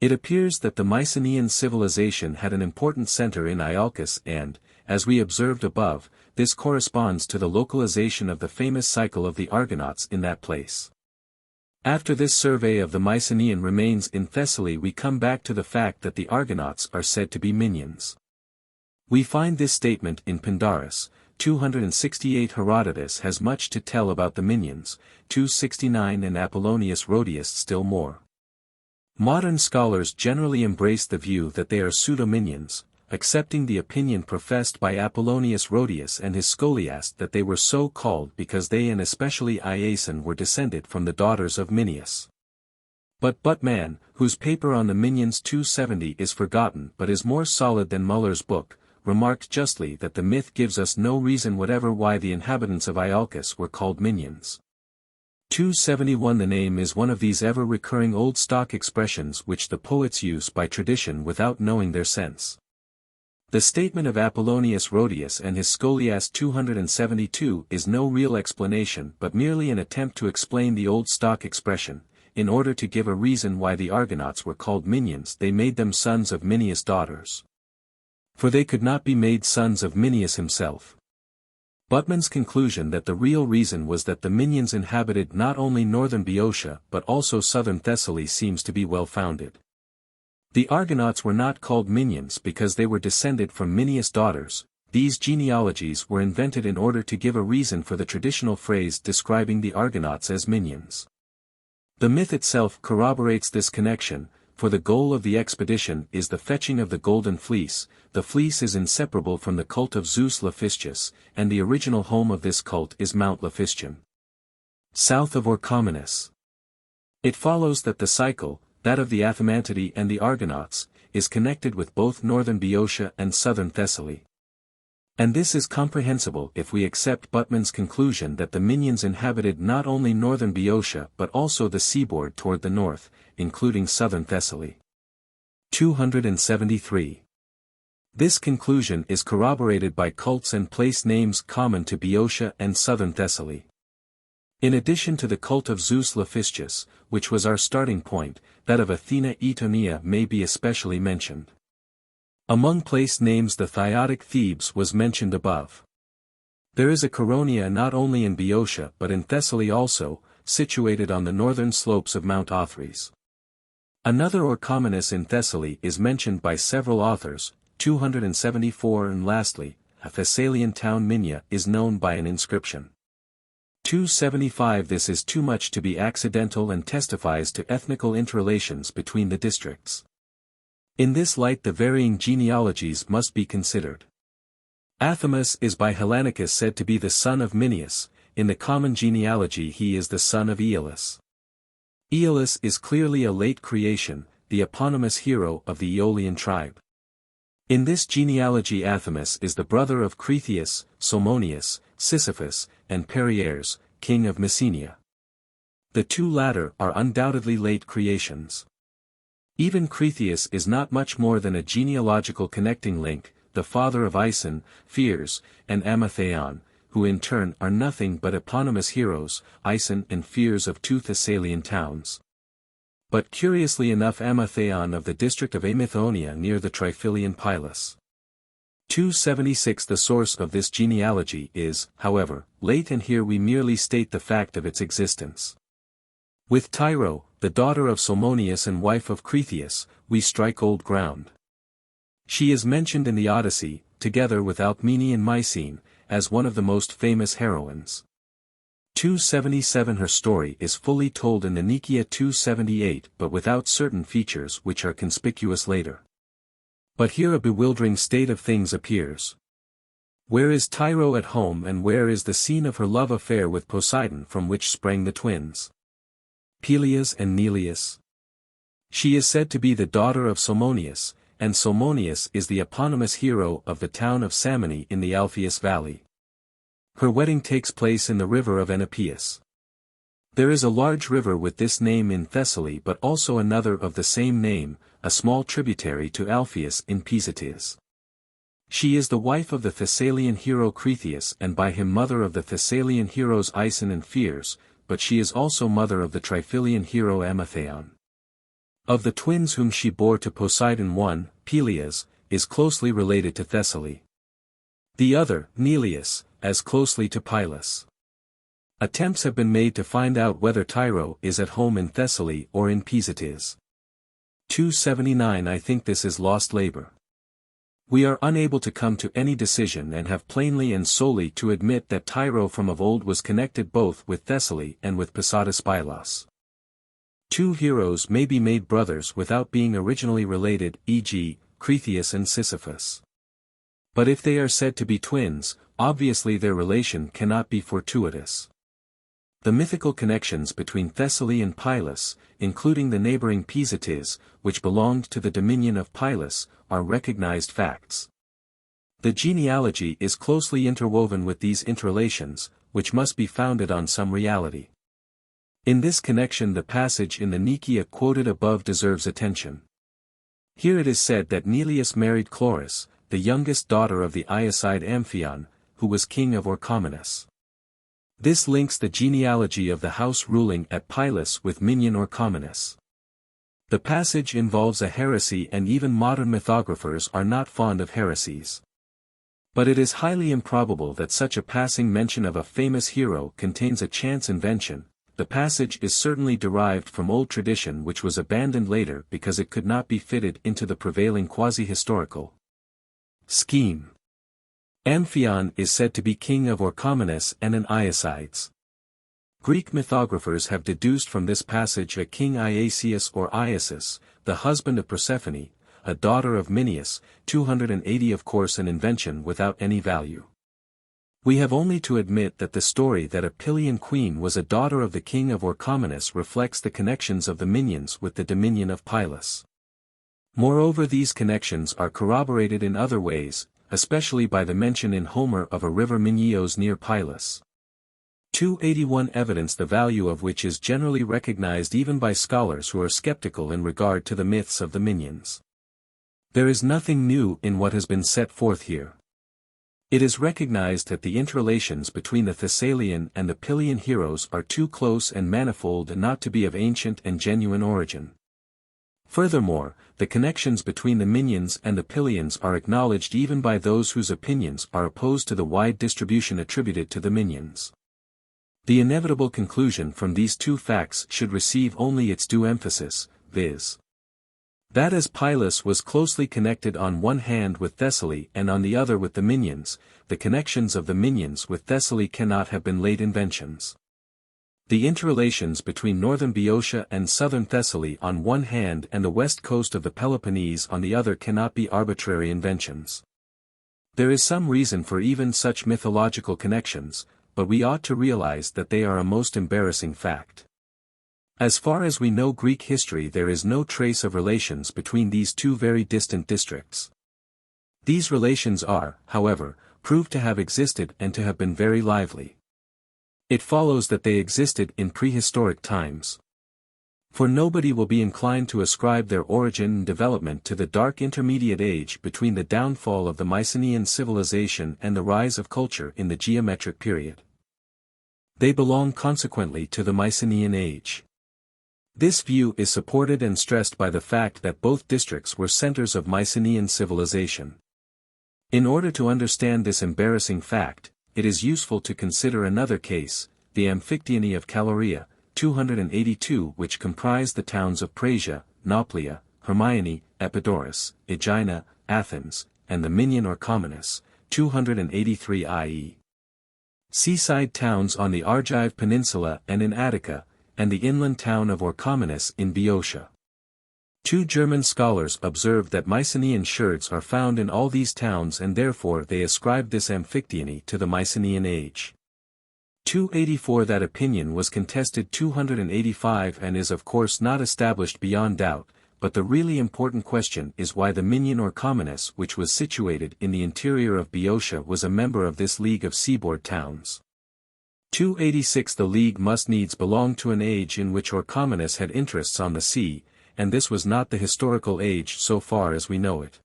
It appears that the Mycenaean civilization had an important center in Iolcus and, as we observed above, this corresponds to the localization of the famous cycle of the Argonauts in that place. After this survey of the Mycenaean remains in Thessaly we come back to the fact that the Argonauts are said to be Minions. We find this statement in Pindarus, 268 Herodotus has much to tell about the Minions, 269 and Apollonius Rhodius still more. Modern scholars generally embrace the view that they are pseudo-Minions, accepting the opinion professed by Apollonius Rhodius and his scholiast that they were so called because they and especially Iason were descended from the daughters of Minius. But Buttman, whose paper on the Minions 270 is forgotten but is more solid than Muller's book, remarked justly that the myth gives us no reason whatever why the inhabitants of Iolcus were called Minions. 271 The name is one of these ever-recurring old stock expressions which the poets use by tradition without knowing their sense. The statement of Apollonius Rhodius and his scholiast 272 is no real explanation but merely an attempt to explain the old stock expression. In order to give a reason why the Argonauts were called Minions they made them sons of Minius' daughters. For they could not be made sons of Minius himself. Buttman's conclusion that the real reason was that the Minions inhabited not only northern Boeotia but also southern Thessaly seems to be well-founded. The Argonauts were not called Minions because they were descended from Minius' daughters. These genealogies were invented in order to give a reason for the traditional phrase describing the Argonauts as Minions. The myth itself corroborates this connection, for the goal of the expedition is the fetching of the golden fleece. The fleece is inseparable from the cult of Zeus Laphiscus, and the original home of this cult is Mount Laphiscon, south of Orchomenus. It follows that the cycle, that of the Athamantidae and the Argonauts, is connected with both northern Boeotia and southern Thessaly. And this is comprehensible if we accept Buttman's conclusion that the Minions inhabited not only northern Boeotia but also the seaboard toward the north, including southern Thessaly. 273. This conclusion is corroborated by cults and place names common to Boeotia and southern Thessaly. In addition to the cult of Zeus Laphiscus, which was our starting point, that of Athena Aetonia may be especially mentioned. Among place names the Thiotic Thebes was mentioned above. There is a Caronia not only in Boeotia but in Thessaly also, situated on the northern slopes of Mount Othrys. Another Orchomenus in Thessaly is mentioned by several authors, 274, and lastly, a Thessalian town Minya is known by an inscription. 275. This is too much to be accidental and testifies to ethnical interrelations between the districts. In this light the varying genealogies must be considered. Athamas is by Hellanicus said to be the son of Minyas, in the common genealogy he is the son of Aeolus. Aeolus is clearly a late creation, the eponymous hero of the Aeolian tribe. In this genealogy Athamas is the brother of Cretheus, Salmoneus, Sisyphus, and Perieres, king of Mycenae. The two latter are undoubtedly late creations. Even Cretheus is not much more than a genealogical connecting link, the father of Ison, Pheres, and Amathaeon, who in turn are nothing but eponymous heroes, Ison and Pheres of two Thessalian towns. But curiously enough Amathaeon of the district of Amythonia near the Trifilian Pylos. 276. The source of this genealogy is, however, late, and here we merely state the fact of its existence. With Tyro, the daughter of Salmoneus and wife of Cretheus, we strike old ground. She is mentioned in the Odyssey, together with Alcmene and Mycenae, as one of the most famous heroines. 277. Her story is fully told in the Nicaea 278 but without certain features which are conspicuous later. But here a bewildering state of things appears. Where is Tyro at home, and where is the scene of her love affair with Poseidon from which sprang the twins? Peleus and Neleus. She is said to be the daughter of Salmoneus, and Salmoneus is the eponymous hero of the town of Samone in the Alpheus Valley. Her wedding takes place in the river of Enopeus. There is a large river with this name in Thessaly but also another of the same name, a small tributary to Alpheus in Pisatis. She is the wife of the Thessalian hero Cretheus and by him mother of the Thessalian heroes Ison and Pheres, but she is also mother of the Trifilian hero Amathaeon. Of the twins whom she bore to Poseidon, one, Peleus, is closely related to Thessaly. The other, Neleus, as closely to Pylos. Attempts have been made to find out whether Tyro is at home in Thessaly or in Pisatis. 279. I think this is lost labor. We are unable to come to any decision and have plainly and solely to admit that Tyro from of old was connected both with Thessaly and with Pisatis Pylos. Two heroes may be made brothers without being originally related, e.g., Cretheus and Sisyphus. But if they are said to be twins, obviously their relation cannot be fortuitous. The mythical connections between Thessaly and Pylos, including the neighboring Pisatis, which belonged to the Dominion of Pylos, are recognized facts. The genealogy is closely interwoven with these interrelations, which must be founded on some reality. In this connection the passage in the Nicaea quoted above deserves attention. Here it is said that Neleus married Chloris, the youngest daughter of the Aeacide Amphion, who was king of Orchomenus. This links the genealogy of the house ruling at Pylos with Minion Orchomenus. The passage involves a heresy and even modern mythographers are not fond of heresies. But it is highly improbable that such a passing mention of a famous hero contains a chance invention. The passage is certainly derived from old tradition which was abandoned later because it could not be fitted into the prevailing quasi-historical scheme. Amphion is said to be king of Orchomenus and an Aeacides. Greek mythographers have deduced from this passage a king Iaseus or Iasus, the husband of Persephone, a daughter of Minyas, 280. Of course an invention without any value. We have only to admit that the story that a Pylian queen was a daughter of the king of Orchomenus reflects the connections of the Minions with the Dominion of Pylos. Moreover, these connections are corroborated in other ways, especially by the mention in Homer of a river Minyios near Pylos. 281. Evidence the value of which is generally recognized even by scholars who are skeptical in regard to the myths of the Minions. There is nothing new in what has been set forth here. It is recognized that the interrelations between the Thessalian and the Pylian heroes are too close and manifold and not to be of ancient and genuine origin. Furthermore, the connections between the Minions and the Pylians are acknowledged even by those whose opinions are opposed to the wide distribution attributed to the Minions. The inevitable conclusion from these two facts should receive only its due emphasis, viz. that as Pylos was closely connected on one hand with Thessaly and on the other with the Minions, the connections of the Minions with Thessaly cannot have been late inventions. The interrelations between northern Boeotia and southern Thessaly on one hand and the west coast of the Peloponnese on the other cannot be arbitrary inventions. There is some reason for even such mythological connections, but we ought to realize that they are a most embarrassing fact. As far as we know Greek history, there is no trace of relations between these two very distant districts. These relations are, however, proved to have existed and to have been very lively. It follows that they existed in prehistoric times. For nobody will be inclined to ascribe their origin and development to the dark intermediate age between the downfall of the Mycenaean civilization and the rise of culture in the geometric period. They belong consequently to the Mycenaean age. This view is supported and stressed by the fact that both districts were centers of Mycenaean civilization. In order to understand this embarrassing fact, it is useful to consider another case, the Amphictyony of Caloria, 282, which comprised the towns of Praesia, Nauplia, Hermione, Epidaurus, Aegina, Athens, and the Minion or Commonus, 283 i.e. seaside towns on the Argive Peninsula and in Attica, and the inland town of Orchomenus in Boeotia. Two German scholars observed that Mycenaean sherds are found in all these towns, and therefore they ascribed this Amphictyony to the Mycenaean age. 284. That opinion was contested 285 and is of course not established beyond doubt, but the really important question is why the Minion or Commonus, which was situated in the interior of Boeotia, was a member of this league of seaboard towns. 286. The league must needs belong to an age in which Orchomenus had interests on the sea, and this was not the historical age so far as we know it.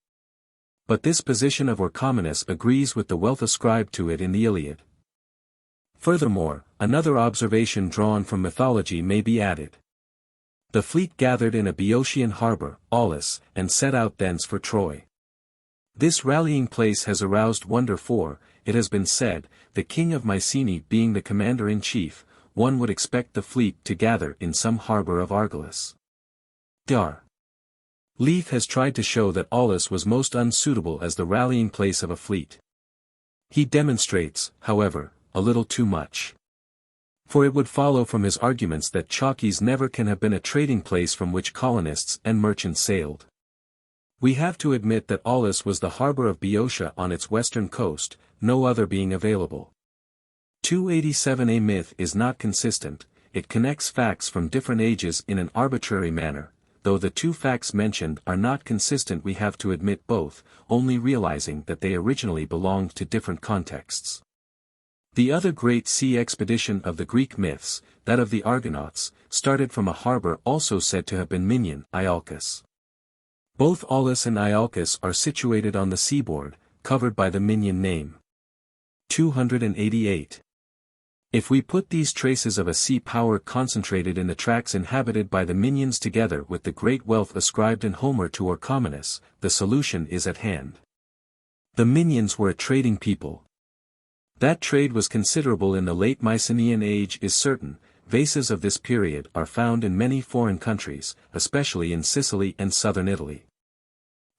But this position of Orchomenus agrees with the wealth ascribed to it in the Iliad. Furthermore, another observation drawn from mythology may be added. The fleet gathered in a Boeotian harbor, Aulis, and set out thence for Troy. This rallying place has aroused wonder, for, it has been said, the king of Mycenae being the commander-in-chief, one would expect the fleet to gather in some harbor of Argolis. Dar. Leith has tried to show that Aulis was most unsuitable as the rallying place of a fleet. He demonstrates, however, a little too much. For it would follow from his arguments that Chalkis never can have been a trading place from which colonists and merchants sailed. We have to admit that Aulis was the harbor of Boeotia on its western coast, no other being available. 287. A myth is not consistent, it connects facts from different ages in an arbitrary manner. Though the two facts mentioned are not consistent, we have to admit both, only realizing that they originally belonged to different contexts. The other great sea expedition of the Greek myths, that of the Argonauts, started from a harbor also said to have been Minion, Iolcus. Both Aulis and Iolcus are situated on the seaboard, covered by the Minion name. 288. If we put these traces of a sea power concentrated in the tracts inhabited by the Minions together with the great wealth ascribed in Homer to Orchomenus, the solution is at hand. The Minions were a trading people. That trade was considerable in the late Mycenaean age is certain. Vases of this period are found in many foreign countries, especially in Sicily and southern Italy.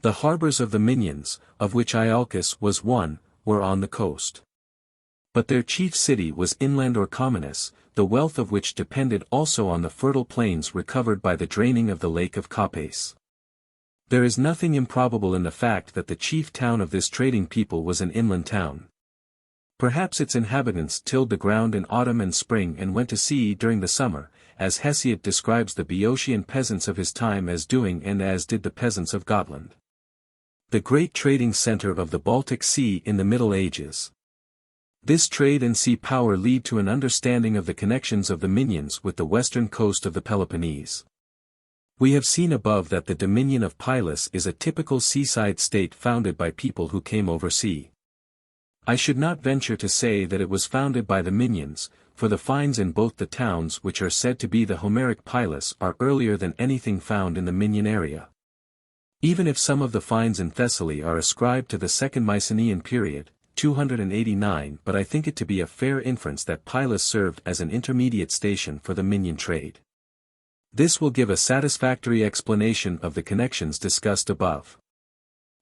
The harbors of the Minions, of which Iolcus was one, were on the coast. But their chief city was inland Orchomenus, the wealth of which depended also on the fertile plains recovered by the draining of the lake of Copais. There is nothing improbable in the fact that the chief town of this trading people was an inland town. Perhaps its inhabitants tilled the ground in autumn and spring and went to sea during the summer, as Hesiod describes the Boeotian peasants of his time as doing and as did the peasants of Gotland. The great trading center of the Baltic Sea in the Middle Ages. This trade and sea power lead to an understanding of the connections of the Minions with the western coast of the Peloponnese. We have seen above that the Dominion of Pylos is a typical seaside state founded by people who came oversea. I should not venture to say that it was founded by the Minions, for the finds in both the towns which are said to be the Homeric Pylos are earlier than anything found in the Minion area. Even if some of the finds in Thessaly are ascribed to the Second Mycenaean period, 289, but I think it to be a fair inference that Pylos served as an intermediate station for the Minion trade. This will give a satisfactory explanation of the connections discussed above.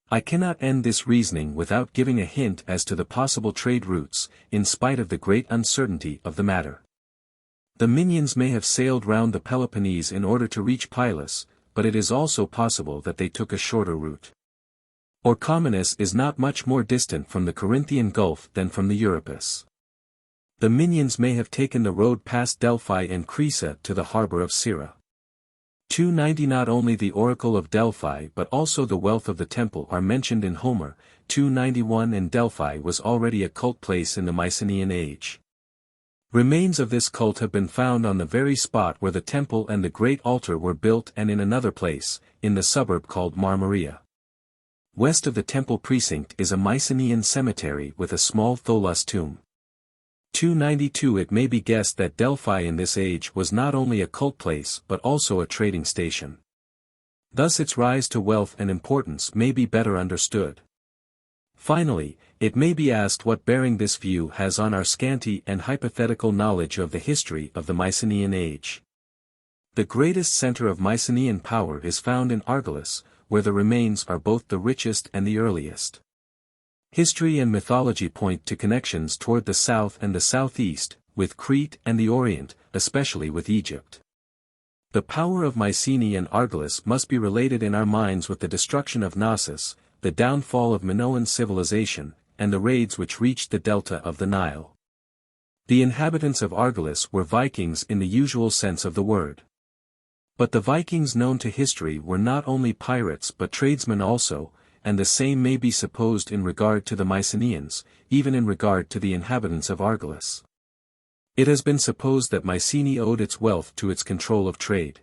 I cannot end this reasoning without giving a hint as to the possible trade routes, in spite of the great uncertainty of the matter. The Minions may have sailed round the Peloponnese in order to reach Pylos, but it is also possible that they took a shorter route. Orchomenus is not much more distant from the Corinthian Gulf than from the Euripus. The Minions may have taken the road past Delphi and Crisa to the harbor of Syra. 290 Not only the oracle of Delphi but also the wealth of the temple are mentioned in Homer, 291 and Delphi was already a cult place in the Mycenaean age. Remains of this cult have been found on the very spot where the temple and the great altar were built and in another place, in the suburb called Marmaria. West of the temple precinct is a Mycenaean cemetery with a small Tholos tomb. 292 It may be guessed that Delphi in this age was not only a cult place but also a trading station. Thus its rise to wealth and importance may be better understood. Finally, it may be asked what bearing this view has on our scanty and hypothetical knowledge of the history of the Mycenaean age. The greatest center of Mycenaean power is found in Argolis, where the remains are both the richest and the earliest. History and mythology point to connections toward the south and the southeast, with Crete and the Orient, especially with Egypt. The power of Mycenae and Argolis must be related in our minds with the destruction of Knossos, the downfall of Minoan civilization, and the raids which reached the delta of the Nile. The inhabitants of Argolis were Vikings in the usual sense of the word. But the Vikings known to history were not only pirates but tradesmen also, and the same may be supposed in regard to the Mycenaeans, even in regard to the inhabitants of Argolis. It has been supposed that Mycenae owed its wealth to its control of trade.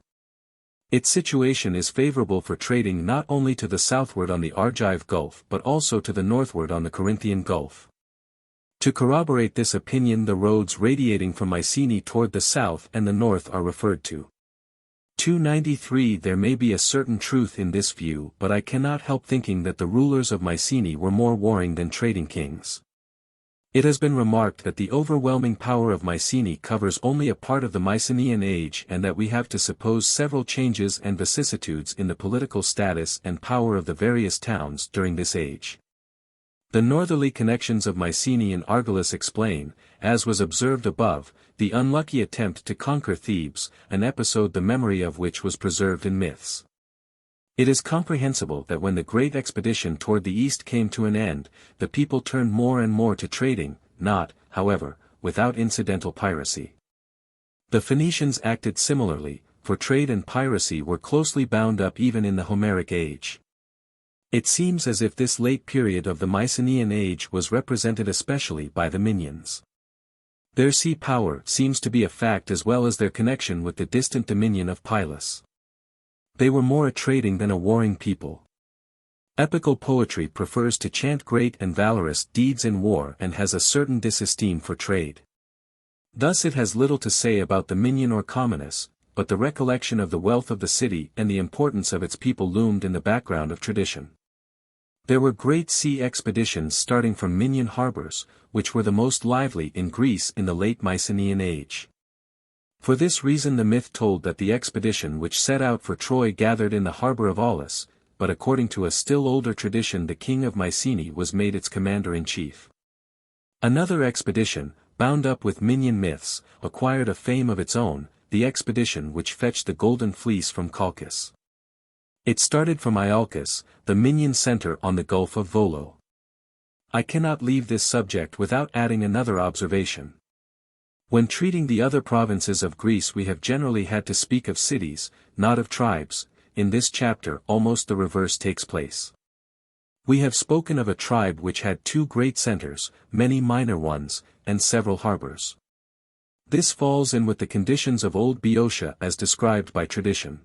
Its situation is favorable for trading not only to the southward on the Argive Gulf but also to the northward on the Corinthian Gulf. To corroborate this opinion the roads radiating from Mycenae toward the south and the north are referred to. 293 There may be a certain truth in this view but I cannot help thinking that the rulers of Mycenae were more warring than trading kings. It has been remarked that the overwhelming power of Mycenae covers only a part of the Mycenaean age and that we have to suppose several changes and vicissitudes in the political status and power of the various towns during this age. The northerly connections of Mycenae and Argolis explain, as was observed above, the unlucky attempt to conquer Thebes, an episode the memory of which was preserved in myths. It is comprehensible that when the great expedition toward the east came to an end, the people turned more and more to trading, not, however, without incidental piracy. The Phoenicians acted similarly, for trade and piracy were closely bound up even in the Homeric age. It seems as if this late period of the Mycenaean age was represented especially by the Minions. Their sea power seems to be a fact as well as their connection with the distant Dominion of Pylos. They were more a trading than a warring people. Epical poetry prefers to chant great and valorous deeds in war and has a certain disesteem for trade. Thus it has little to say about the Minion or commoners, but the recollection of the wealth of the city and the importance of its people loomed in the background of tradition. There were great sea expeditions starting from Minion harbors, which were the most lively in Greece in the late Mycenaean age. For this reason the myth told that the expedition which set out for Troy gathered in the harbor of Aulis, but according to a still older tradition the king of Mycenae was made its commander-in-chief. Another expedition, bound up with Minion myths, acquired a fame of its own, the expedition which fetched the golden fleece from Colchis. It started from Iolcus, the Minion center on the Gulf of Volo. I cannot leave this subject without adding another observation. When treating the other provinces of Greece we have generally had to speak of cities, not of tribes. In this chapter almost the reverse takes place. We have spoken of a tribe which had two great centers, many minor ones, and several harbors. This falls in with the conditions of old Boeotia as described by tradition.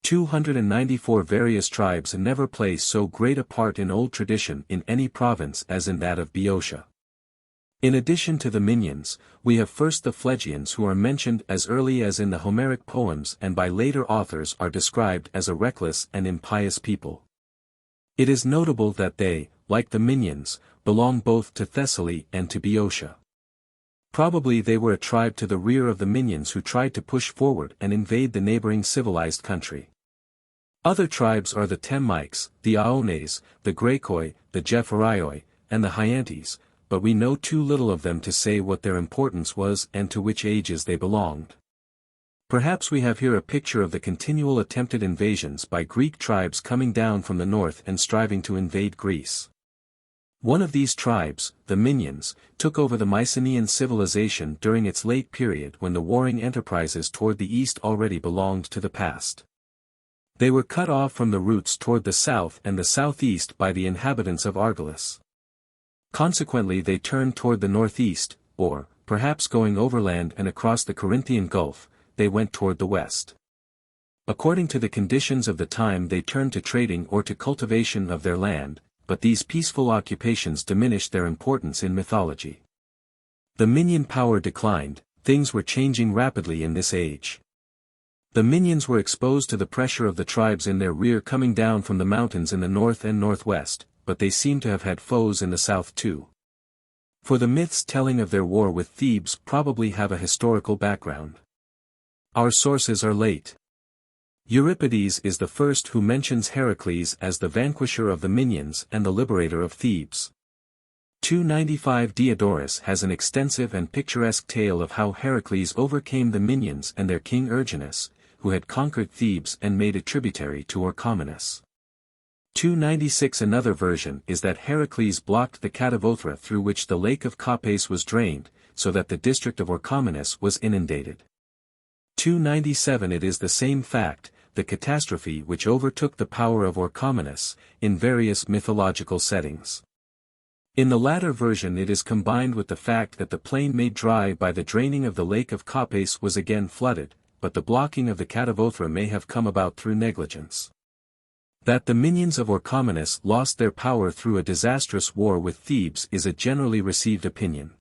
294 various tribes never play so great a part in old tradition in any province as in that of Boeotia. In addition to the Minions, we have first the Phlegians who are mentioned as early as in the Homeric poems and by later authors are described as a reckless and impious people. It is notable that they, like the Minions, belong both to Thessaly and to Boeotia. Probably they were a tribe to the rear of the Minions who tried to push forward and invade the neighboring civilized country. Other tribes are the Temmics, the Aones, the Graikoi, the Gephorioi, and the Hyantes, but we know too little of them to say what their importance was and to which ages they belonged. Perhaps we have here a picture of the continual attempted invasions by Greek tribes coming down from the north and striving to invade Greece. One of these tribes, the Minions, took over the Mycenaean civilization during its late period when the warring enterprises toward the east already belonged to the past. They were cut off from the routes toward the south and the southeast by the inhabitants of Argolis. Consequently they turned toward the northeast, or, perhaps going overland and across the Corinthian Gulf, they went toward the west. According to the conditions of the time they turned to trading or to cultivation of their land, but these peaceful occupations diminished their importance in mythology. The Minion power declined, things were changing rapidly in this age. The Minions were exposed to the pressure of the tribes in their rear coming down from the mountains in the north and northwest, but they seem to have had foes in the south too. For the myths telling of their war with Thebes probably have a historical background. Our sources are late. Euripides is the first who mentions Heracles as the vanquisher of the Minions and the liberator of Thebes. 295 Diodorus has an extensive and picturesque tale of how Heracles overcame the Minions and their king Erginus, who had conquered Thebes and made it tributary to Orchomenus. 296 Another version is that Heracles blocked the Catavothra through which the lake of Capes was drained, so that the district of Orchomenus was inundated. 297 It is the same fact, the catastrophe which overtook the power of Orchomenus, in various mythological settings. In the latter version it is combined with the fact that the plain made dry by the draining of the lake of Capes was again flooded, but the blocking of the Catavothra may have come about through negligence. That the Minions of Orchomenus lost their power through a disastrous war with Thebes is a generally received opinion.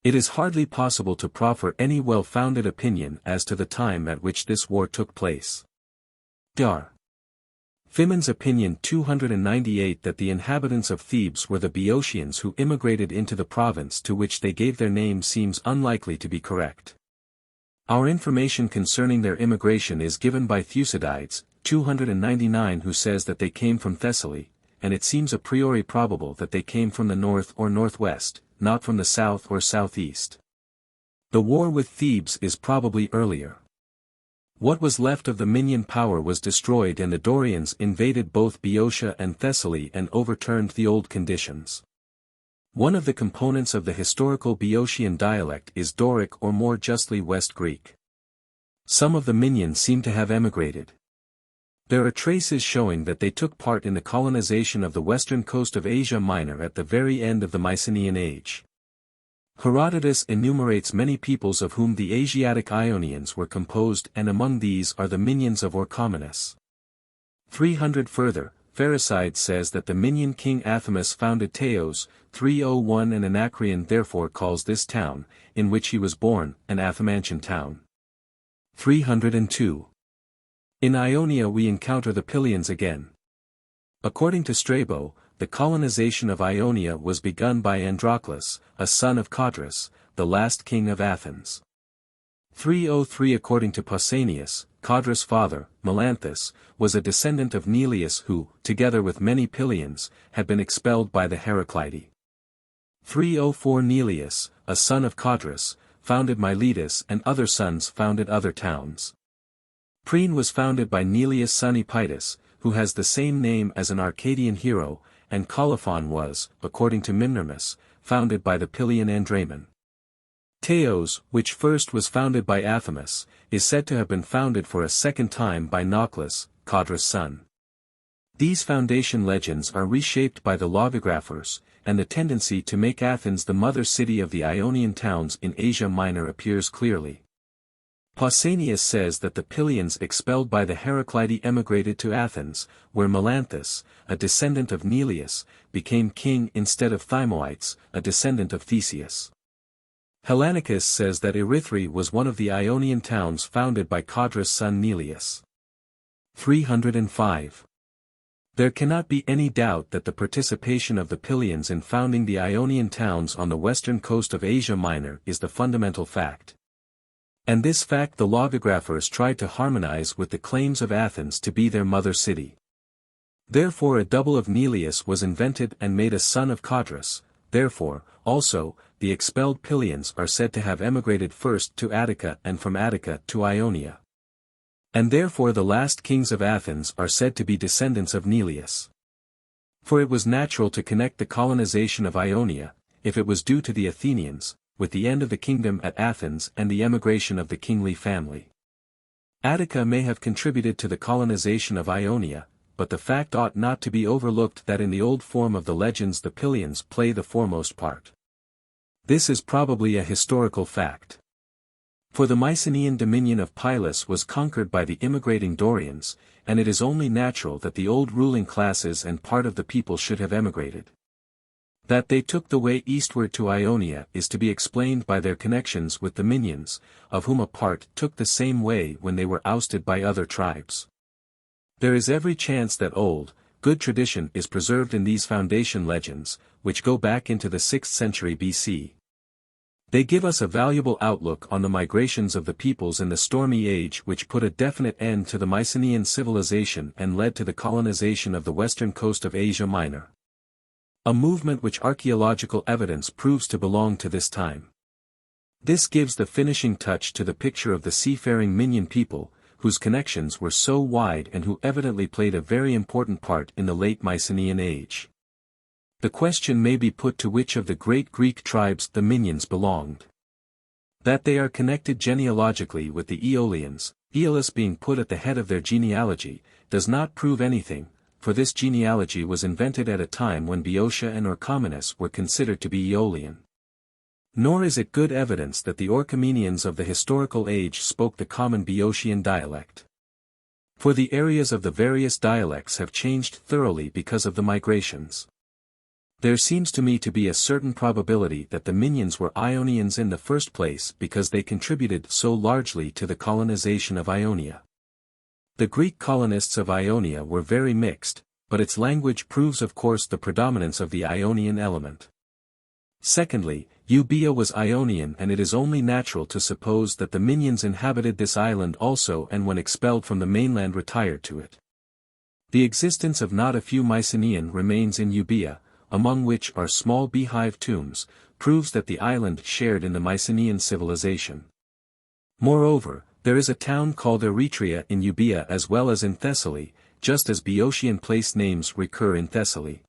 It is hardly possible to proffer any well-founded opinion as to the time at which this war took place. Dar. Phimon's opinion 298 that the inhabitants of Thebes were the Boeotians who immigrated into the province to which they gave their name seems unlikely to be correct. Our information concerning their immigration is given by Thucydides, 299 who says that they came from Thessaly, and it seems a priori probable that they came from the north or northwest, not from the south or southeast. The war with Thebes is probably earlier. What was left of the Minion power was destroyed and the Dorians invaded both Boeotia and Thessaly and overturned the old conditions. One of the components of the historical Boeotian dialect is Doric or more justly West Greek. Some of the Minions seem to have emigrated. There are traces showing that they took part in the colonization of the western coast of Asia Minor at the very end of the Mycenaean age. Herodotus enumerates many peoples of whom the Asiatic Ionians were composed and among these are the Minions of Orchomenus. 300 Further, Pherecydes says that the Minion king Athamas founded Teos, 301 and Anacreon therefore calls this town, in which he was born, an Athamantian town. 302. In Ionia we encounter the Pylians again. According to Strabo, the colonization of Ionia was begun by Androclus, a son of Codrus, the last king of Athens. 303 According to Pausanias, Codrus' father, Melanthus, was a descendant of Neleus who, together with many Pylians, had been expelled by the Heraclidae. 304 Neleus, a son of Codrus, founded Miletus and other sons founded other towns. Priene was founded by Neleus' son Epeitus, who has the same name as an Arcadian hero, and Colophon was, according to Mimnermus, founded by the Pylian Andramon. Teos, which first was founded by Athamas, is said to have been founded for a second time by Nauclus, Codrus' son. These foundation legends are reshaped by the logographers, and the tendency to make Athens the mother city of the Ionian towns in Asia Minor appears clearly. Pausanias says that the Pylians expelled by the Heraclidae emigrated to Athens, where Melanthus, a descendant of Neleus, became king instead of Thymoetes, a descendant of Theseus. Hellanicus says that Erythrae was one of the Ionian towns founded by Codrus' son Neleus. 305. There cannot be any doubt that the participation of the Pylians in founding the Ionian towns on the western coast of Asia Minor is the fundamental fact. And this fact the logographers tried to harmonize with the claims of Athens to be their mother city. Therefore a double of Neleus was invented and made a son of Codrus, therefore, also, the expelled Pylians are said to have emigrated first to Attica and from Attica to Ionia. And therefore the last kings of Athens are said to be descendants of Neleus. For it was natural to connect the colonization of Ionia, if it was due to the Athenians, with the end of the kingdom at Athens and the emigration of the kingly family. Attica may have contributed to the colonization of Ionia, but the fact ought not to be overlooked that in the old form of the legends the Pylians play the foremost part. This is probably a historical fact. For the Mycenaean dominion of Pylos was conquered by the immigrating Dorians, and it is only natural that the old ruling classes and part of the people should have emigrated. That they took the way eastward to Ionia is to be explained by their connections with the Minions, of whom a part took the same way when they were ousted by other tribes. There is every chance that old, good tradition is preserved in these foundation legends, which go back into the 6th century BC. They give us a valuable outlook on the migrations of the peoples in the stormy age which put a definite end to the Mycenaean civilization and led to the colonization of the western coast of Asia Minor. A movement which archaeological evidence proves to belong to this time. This gives the finishing touch to the picture of the seafaring Minion people, whose connections were so wide and who evidently played a very important part in the late Mycenaean age. The question may be put to which of the great Greek tribes the Minions belonged. That they are connected genealogically with the Aeolians, Aeolus being put at the head of their genealogy, does not prove anything, for this genealogy was invented at a time when Boeotia and Orchomenus were considered to be Aeolian. Nor is it good evidence that the Orchomenians of the historical age spoke the common Boeotian dialect. For the areas of the various dialects have changed thoroughly because of the migrations. There seems to me to be a certain probability that the Minions were Ionians in the first place because they contributed so largely to the colonization of Ionia. The Greek colonists of Ionia were very mixed, but its language proves of course the predominance of the Ionian element. Secondly, Euboea was Ionian and it is only natural to suppose that the Minions inhabited this island also and when expelled from the mainland retired to it. The existence of not a few Mycenaean remains in Euboea, among which are small beehive tombs, proves that the island shared in the Mycenaean civilization. Moreover, there is a town called Eretria in Euboea as well as in Thessaly, just as Boeotian place names recur in Thessaly.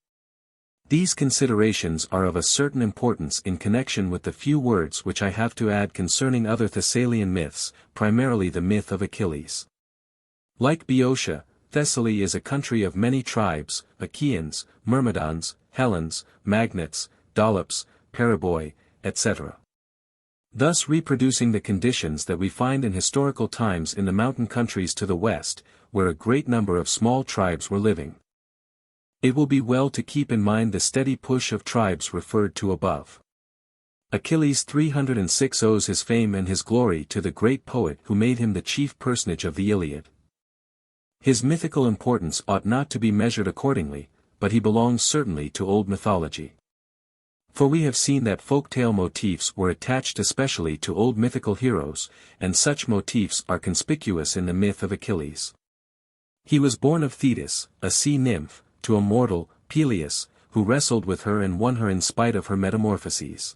These considerations are of a certain importance in connection with the few words which I have to add concerning other Thessalian myths, primarily the myth of Achilles. Like Boeotia, Thessaly is a country of many tribes, Achaeans, Myrmidons, Hellenes, Magnates, Dolops, Paraboi, etc. Thus reproducing the conditions that we find in historical times in the mountain countries to the west, where a great number of small tribes were living. It will be well to keep in mind the steady push of tribes referred to above. Achilles 306 owes his fame and his glory to the great poet who made him the chief personage of the Iliad. His mythical importance ought not to be measured accordingly, but he belongs certainly to old mythology. For we have seen that folktale motifs were attached especially to old mythical heroes, and such motifs are conspicuous in the myth of Achilles. He was born of Thetis, a sea nymph, to a mortal, Peleus, who wrestled with her and won her in spite of her metamorphoses.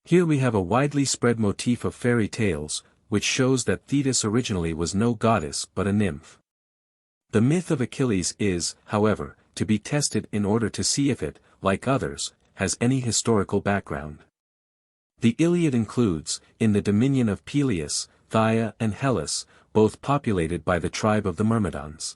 Here we have a widely spread motif of fairy tales, which shows that Thetis originally was no goddess but a nymph. The myth of Achilles is, however, to be tested in order to see if it, like others, has any historical background. The Iliad includes, in the dominion of Peleus, Phthia and Hellas, both populated by the tribe of the Myrmidons.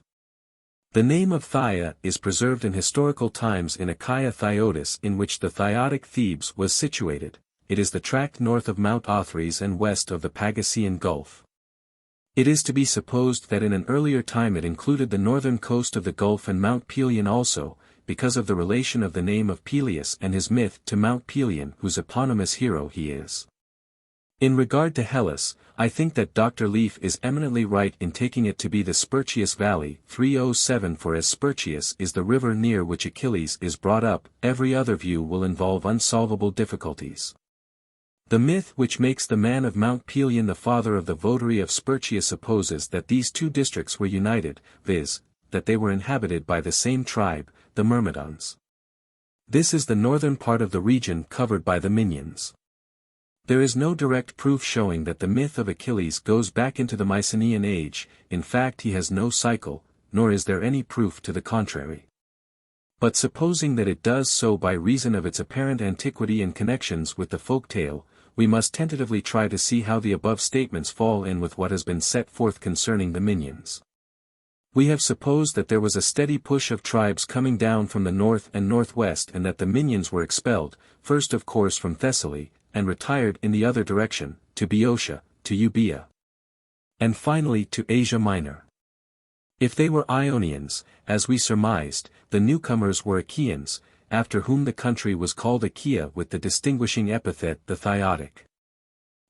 The name of Phthia is preserved in historical times in Achaia Thyotis in which the Thiotic Thebes was situated. It is the tract north of Mount Othrys and west of the Pagasean Gulf. It is to be supposed that in an earlier time it included the northern coast of the Gulf and Mount Pelion also, because of the relation of the name of Peleus and his myth to Mount Pelion, whose eponymous hero he is. In regard to Hellas, I think that Dr. Leaf is eminently right in taking it to be the Spercheius Valley 307, for as Spercheius is the river near which Achilles is brought up, every other view will involve unsolvable difficulties. The myth which makes the man of Mount Pelion the father of the votary of Spercheius supposes that these two districts were united, viz., that they were inhabited by the same tribe, the Myrmidons. This is the northern part of the region covered by the Minions. There is no direct proof showing that the myth of Achilles goes back into the Mycenaean age, in fact he has no cycle, nor is there any proof to the contrary. But supposing that it does so by reason of its apparent antiquity and connections with the folk tale, we must tentatively try to see how the above statements fall in with what has been set forth concerning the Minions. We have supposed that there was a steady push of tribes coming down from the north and northwest and that the Minions were expelled, first of course from Thessaly, and retired in the other direction, to Boeotia, to Euboea, and finally to Asia Minor. If they were Ionians, as we surmised, the newcomers were Achaeans, after whom the country was called Achaea with the distinguishing epithet the Thiotic.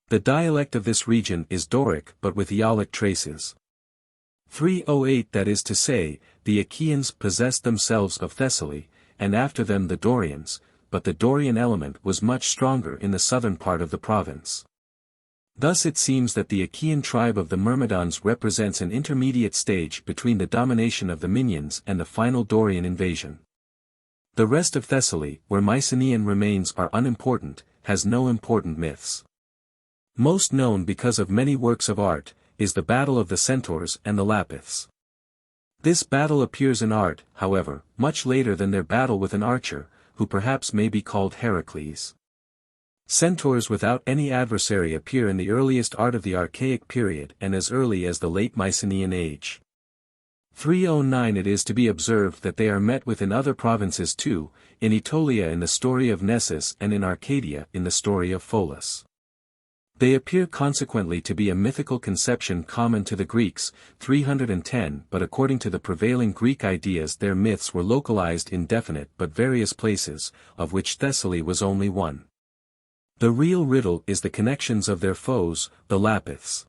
The dialect of this region is Doric but with Aeolic traces. 308, that is to say, the Achaeans possessed themselves of Thessaly, and after them the Dorians, but the Dorian element was much stronger in the southern part of the province. Thus it seems that the Achaean tribe of the Myrmidons represents an intermediate stage between the domination of the Minions and the final Dorian invasion. The rest of Thessaly, where Mycenaean remains are unimportant, has no important myths. Most known because of many works of art, is the battle of the Centaurs and the Lapiths. This battle appears in art, however, much later than their battle with an archer, who perhaps may be called Heracles. Centaurs without any adversary appear in the earliest art of the Archaic period and as early as the late Mycenaean age. 309, it is to be observed that they are met with in other provinces too, in Aetolia in the story of Nessus and in Arcadia in the story of Pholus. They appear consequently to be a mythical conception common to the Greeks, 310, but according to the prevailing Greek ideas their myths were localized in definite but various places, of which Thessaly was only one. The real riddle is the connections of their foes, the Lapiths.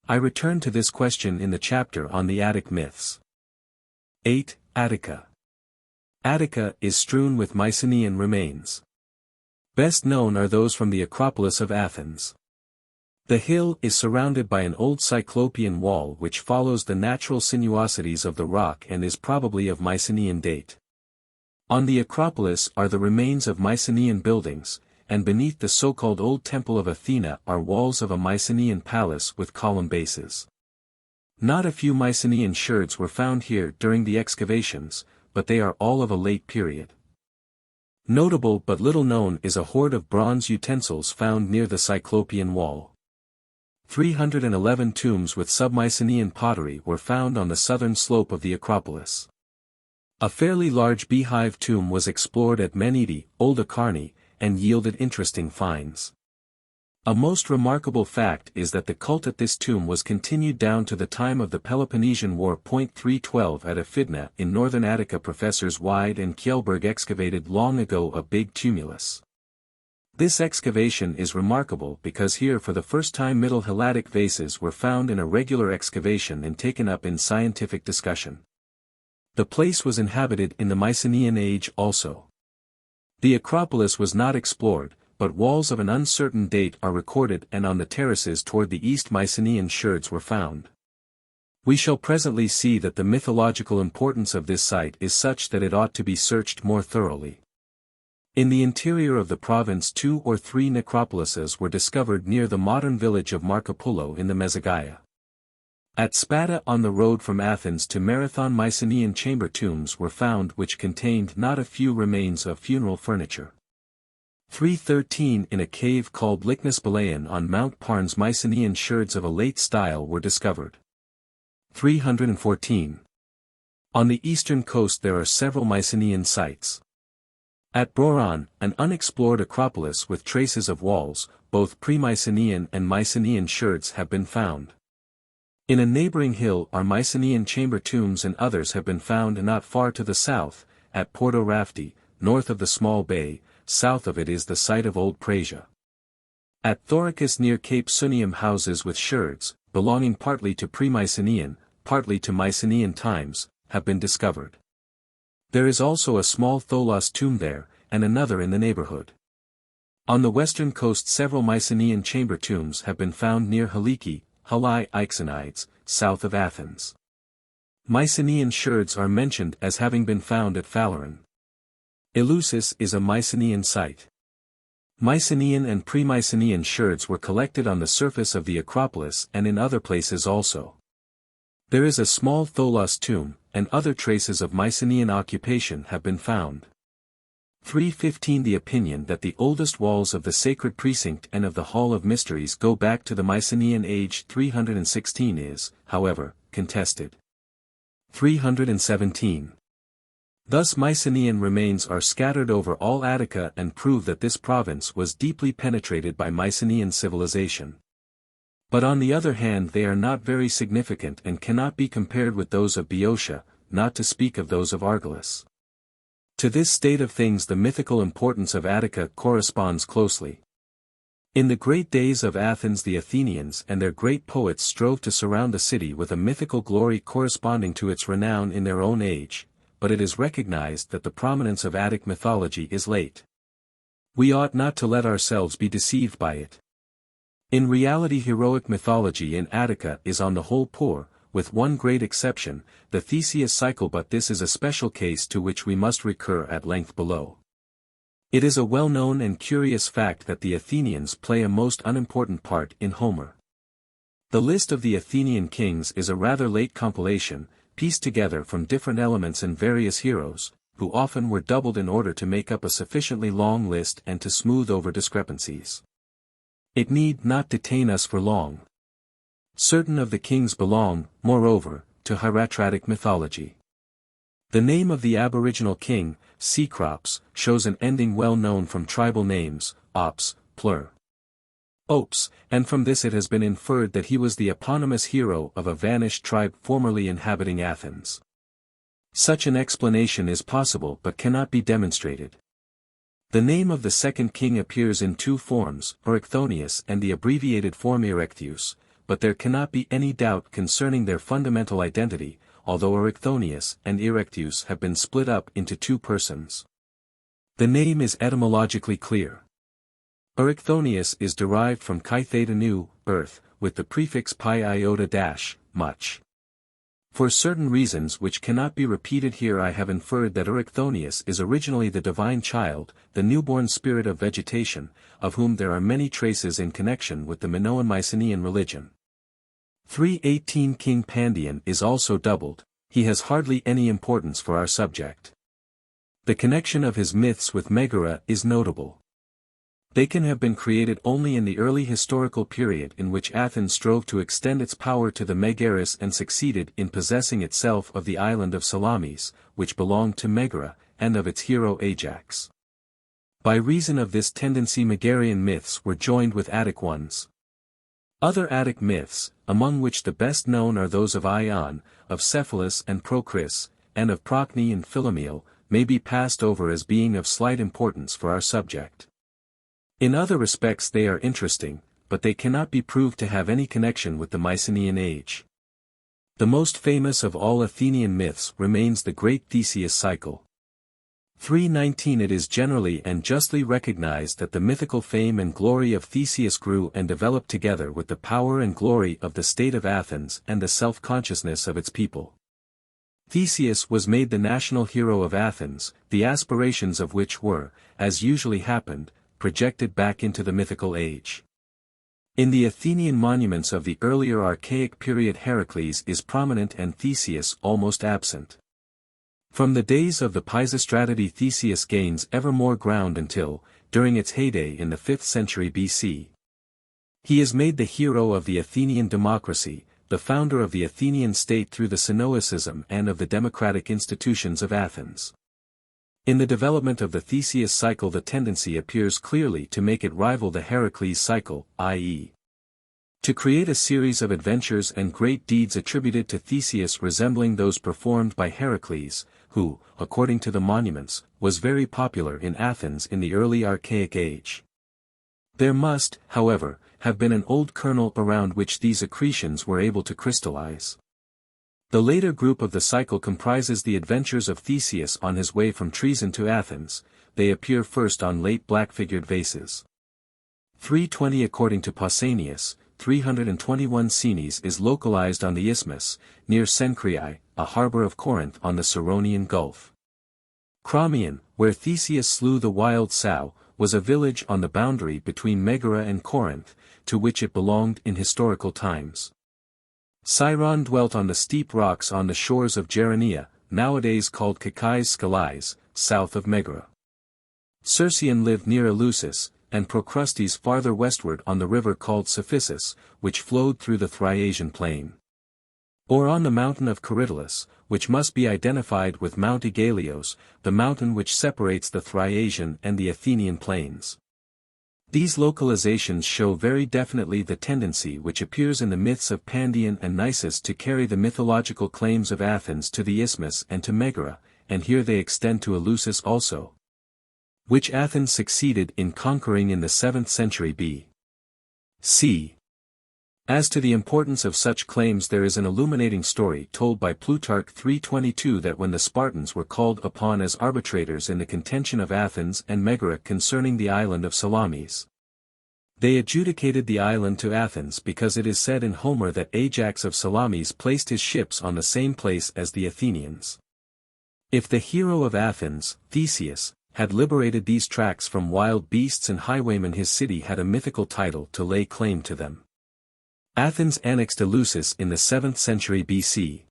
I return to this question in the chapter on the Attic myths. 8. Attica. Attica is strewn with Mycenaean remains. Best known are those from the Acropolis of Athens. The hill is surrounded by an old Cyclopean wall which follows the natural sinuosities of the rock and is probably of Mycenaean date. On the Acropolis are the remains of Mycenaean buildings, and beneath the so-called Old Temple of Athena are walls of a Mycenaean palace with column bases. Not a few Mycenaean sherds were found here during the excavations, but they are all of a late period. Notable but little known is a hoard of bronze utensils found near the Cyclopean wall. 311 tombs with sub-Mycenaean pottery were found on the southern slope of the Acropolis. A fairly large beehive tomb was explored at Menete, Old Acharni, and yielded interesting finds. A most remarkable fact is that the cult at this tomb was continued down to the time of the Peloponnesian War. 312 at Aphidna in northern Attica. Professors Wyde and Kjellberg excavated long ago a big tumulus. This excavation is remarkable because here for the first time Middle Helladic vases were found in a regular excavation and taken up in scientific discussion. The place was inhabited in the Mycenaean age also. The Acropolis was not explored, but walls of an uncertain date are recorded and on the terraces toward the east Mycenaean sherds were found. We shall presently see that the mythological importance of this site is such that it ought to be searched more thoroughly. In the interior of the province 2 or 3 necropolises were discovered near the modern village of Marcopulo in the Mesogaia. At Spada on the road from Athens to Marathon Mycenaean chamber tombs were found which contained not a few remains of funeral furniture. 313 in a cave called Lychnus Balaeon on Mount Parnes Mycenaean sherds of a late style were discovered. 314. On the eastern coast there are several Mycenaean sites. At Broron, an unexplored acropolis with traces of walls, both pre-Mycenaean and Mycenaean sherds have been found. In a neighboring hill are Mycenaean chamber tombs, and others have been found not far to the south, at Porto Rafti, north of the small bay. South of it is the site of Old Praesia. At Thoricus near Cape Sunium houses with sherds, belonging partly to pre-Mycenaean, partly to Mycenaean times, have been discovered. There is also a small Tholos tomb there, and another in the neighborhood. On the western coast several Mycenaean chamber tombs have been found near Haliki, Halai Ixenides, south of Athens. Mycenaean sherds are mentioned as having been found at Phaleron. Eleusis is a Mycenaean site. Mycenaean and pre-Mycenaean sherds were collected on the surface of the Acropolis and in other places also. There is a small Tholos tomb, and other traces of Mycenaean occupation have been found. 315 The opinion that the oldest walls of the sacred precinct and of the Hall of Mysteries go back to the Mycenaean age 316 is, however, contested. 317. Thus Mycenaean remains are scattered over all Attica and prove that this province was deeply penetrated by Mycenaean civilization. But on the other hand they are not very significant and cannot be compared with those of Boeotia, not to speak of those of Argolis. To this state of things the mythical importance of Attica corresponds closely. In the great days of Athens the Athenians and their great poets strove to surround the city with a mythical glory corresponding to its renown in their own age, but it is recognized that the prominence of Attic mythology is late. We ought not to let ourselves be deceived by it. In reality heroic mythology in Attica is on the whole poor, with one great exception, the Theseus cycle, but this is a special case to which we must recur at length below. It is a well-known and curious fact that the Athenians play a most unimportant part in Homer. The list of the Athenian kings is a rather late compilation, pieced together from different elements and various heroes, who often were doubled in order to make up a sufficiently long list and to smooth over discrepancies. It need not detain us for long. Certain of the kings belong, moreover, to hieratic mythology. The name of the aboriginal king, Cecrops, shows an ending well known from tribal names, Ops, Plur, Ops, and from this it has been inferred that he was the eponymous hero of a vanished tribe formerly inhabiting Athens. Such an explanation is possible but cannot be demonstrated. The name of the second king appears in two forms, Erecthonius and the abbreviated form Erectheus, but there cannot be any doubt concerning their fundamental identity, although Erecthonius and Erectheus have been split up into two persons. The name is etymologically clear. Erecthonius is derived from chi theta nu, earth, with the prefix pi iota dash, much. For certain reasons which cannot be repeated here I have inferred that Erecthonius is originally the divine child, the newborn spirit of vegetation, of whom there are many traces in connection with the Minoan Mycenaean religion. 318 King Pandion is also doubled, he has hardly any importance for our subject. The connection of his myths with Megara is notable. They can have been created only in the early historical period in which Athens strove to extend its power to the Megaris and succeeded in possessing itself of the island of Salamis, which belonged to Megara, and of its hero Ajax. By reason of this tendency Megarian myths were joined with Attic ones. Other Attic myths, among which the best known are those of Ion, of Cephalus and Procris, and of Procne and Philomele, may be passed over as being of slight importance for our subject. In other respects they are interesting, but they cannot be proved to have any connection with the Mycenaean age. The most famous of all Athenian myths remains the great Theseus cycle. 319 It is generally and justly recognized that the mythical fame and glory of Theseus grew and developed together with the power and glory of the state of Athens and the self-consciousness of its people. Theseus was made the national hero of Athens, the aspirations of which were, as usually happened, projected back into the mythical age. In the Athenian monuments of the earlier archaic period Heracles is prominent and Theseus almost absent. From the days of the Pisistratatid Theseus gains ever more ground until, during its heyday in the 5th century BC, he is made the hero of the Athenian democracy, the founder of the Athenian state through the Cenoicism and of the democratic institutions of Athens. In the development of the Theseus cycle the tendency appears clearly to make it rival the Heracles cycle, i.e. to create a series of adventures and great deeds attributed to Theseus resembling those performed by Heracles, who, according to the monuments, was very popular in Athens in the early Archaic Age. There must, however, have been an old kernel around which these accretions were able to crystallize. The later group of the cycle comprises the adventures of Theseus on his way from Trojan to Athens. They appear first on late black-figured vases. 320 according to Pausanias, 321 Cenes is localized on the isthmus, near Cenchreae, a harbor of Corinth on the Ceronian Gulf. Cramion, where Theseus slew the wild sow, was a village on the boundary between Megara and Corinth, to which it belonged in historical times. Sciron dwelt on the steep rocks on the shores of Geronea, nowadays called Cacaes Scalais, south of Megara. Circean lived near Eleusis, and Procrustes farther westward on the river called Cephissus, which flowed through the Thriasian plain. Or on the mountain of Caritalus, which must be identified with Mount Aigalios, the mountain which separates the Thriasian and the Athenian plains. These localizations show very definitely the tendency which appears in the myths of Pandion and Nisus to carry the mythological claims of Athens to the isthmus and to Megara, and here they extend to Eleusis also, which Athens succeeded in conquering in the 7th century B.C. As to the importance of such claims, there is an illuminating story told by Plutarch 322 that when the Spartans were called upon as arbitrators in the contention of Athens and Megara concerning the island of Salamis, they adjudicated the island to Athens because it is said in Homer that Ajax of Salamis placed his ships on the same place as the Athenians. If the hero of Athens, Theseus, had liberated these tracts from wild beasts and highwaymen, his city had a mythical title to lay claim to them. Athens annexed Eleusis in the 7th century BC,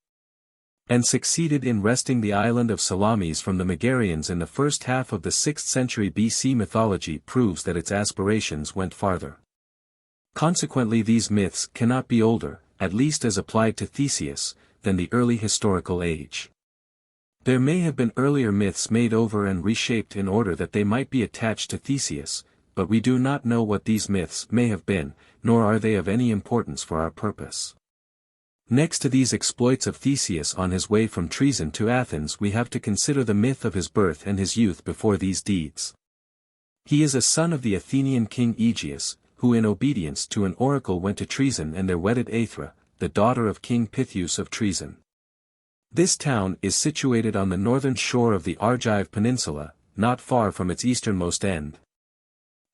and succeeded in wresting the island of Salamis from the Megarians in the first half of the 6th century BC. Mythology proves that its aspirations went farther. Consequently, these myths cannot be older, at least as applied to Theseus, than the early historical age. There may have been earlier myths made over and reshaped in order that they might be attached to Theseus, but we do not know what these myths may have been, nor are they of any importance for our purpose. Next to these exploits of Theseus on his way from Trojan to Athens, we have to consider the myth of his birth and his youth before these deeds. He is a son of the Athenian king Aegeus, who in obedience to an oracle went to Trojan and there wedded Aethra, the daughter of King Pythius of Trojan. This town is situated on the northern shore of the Argive Peninsula, not far from its easternmost end.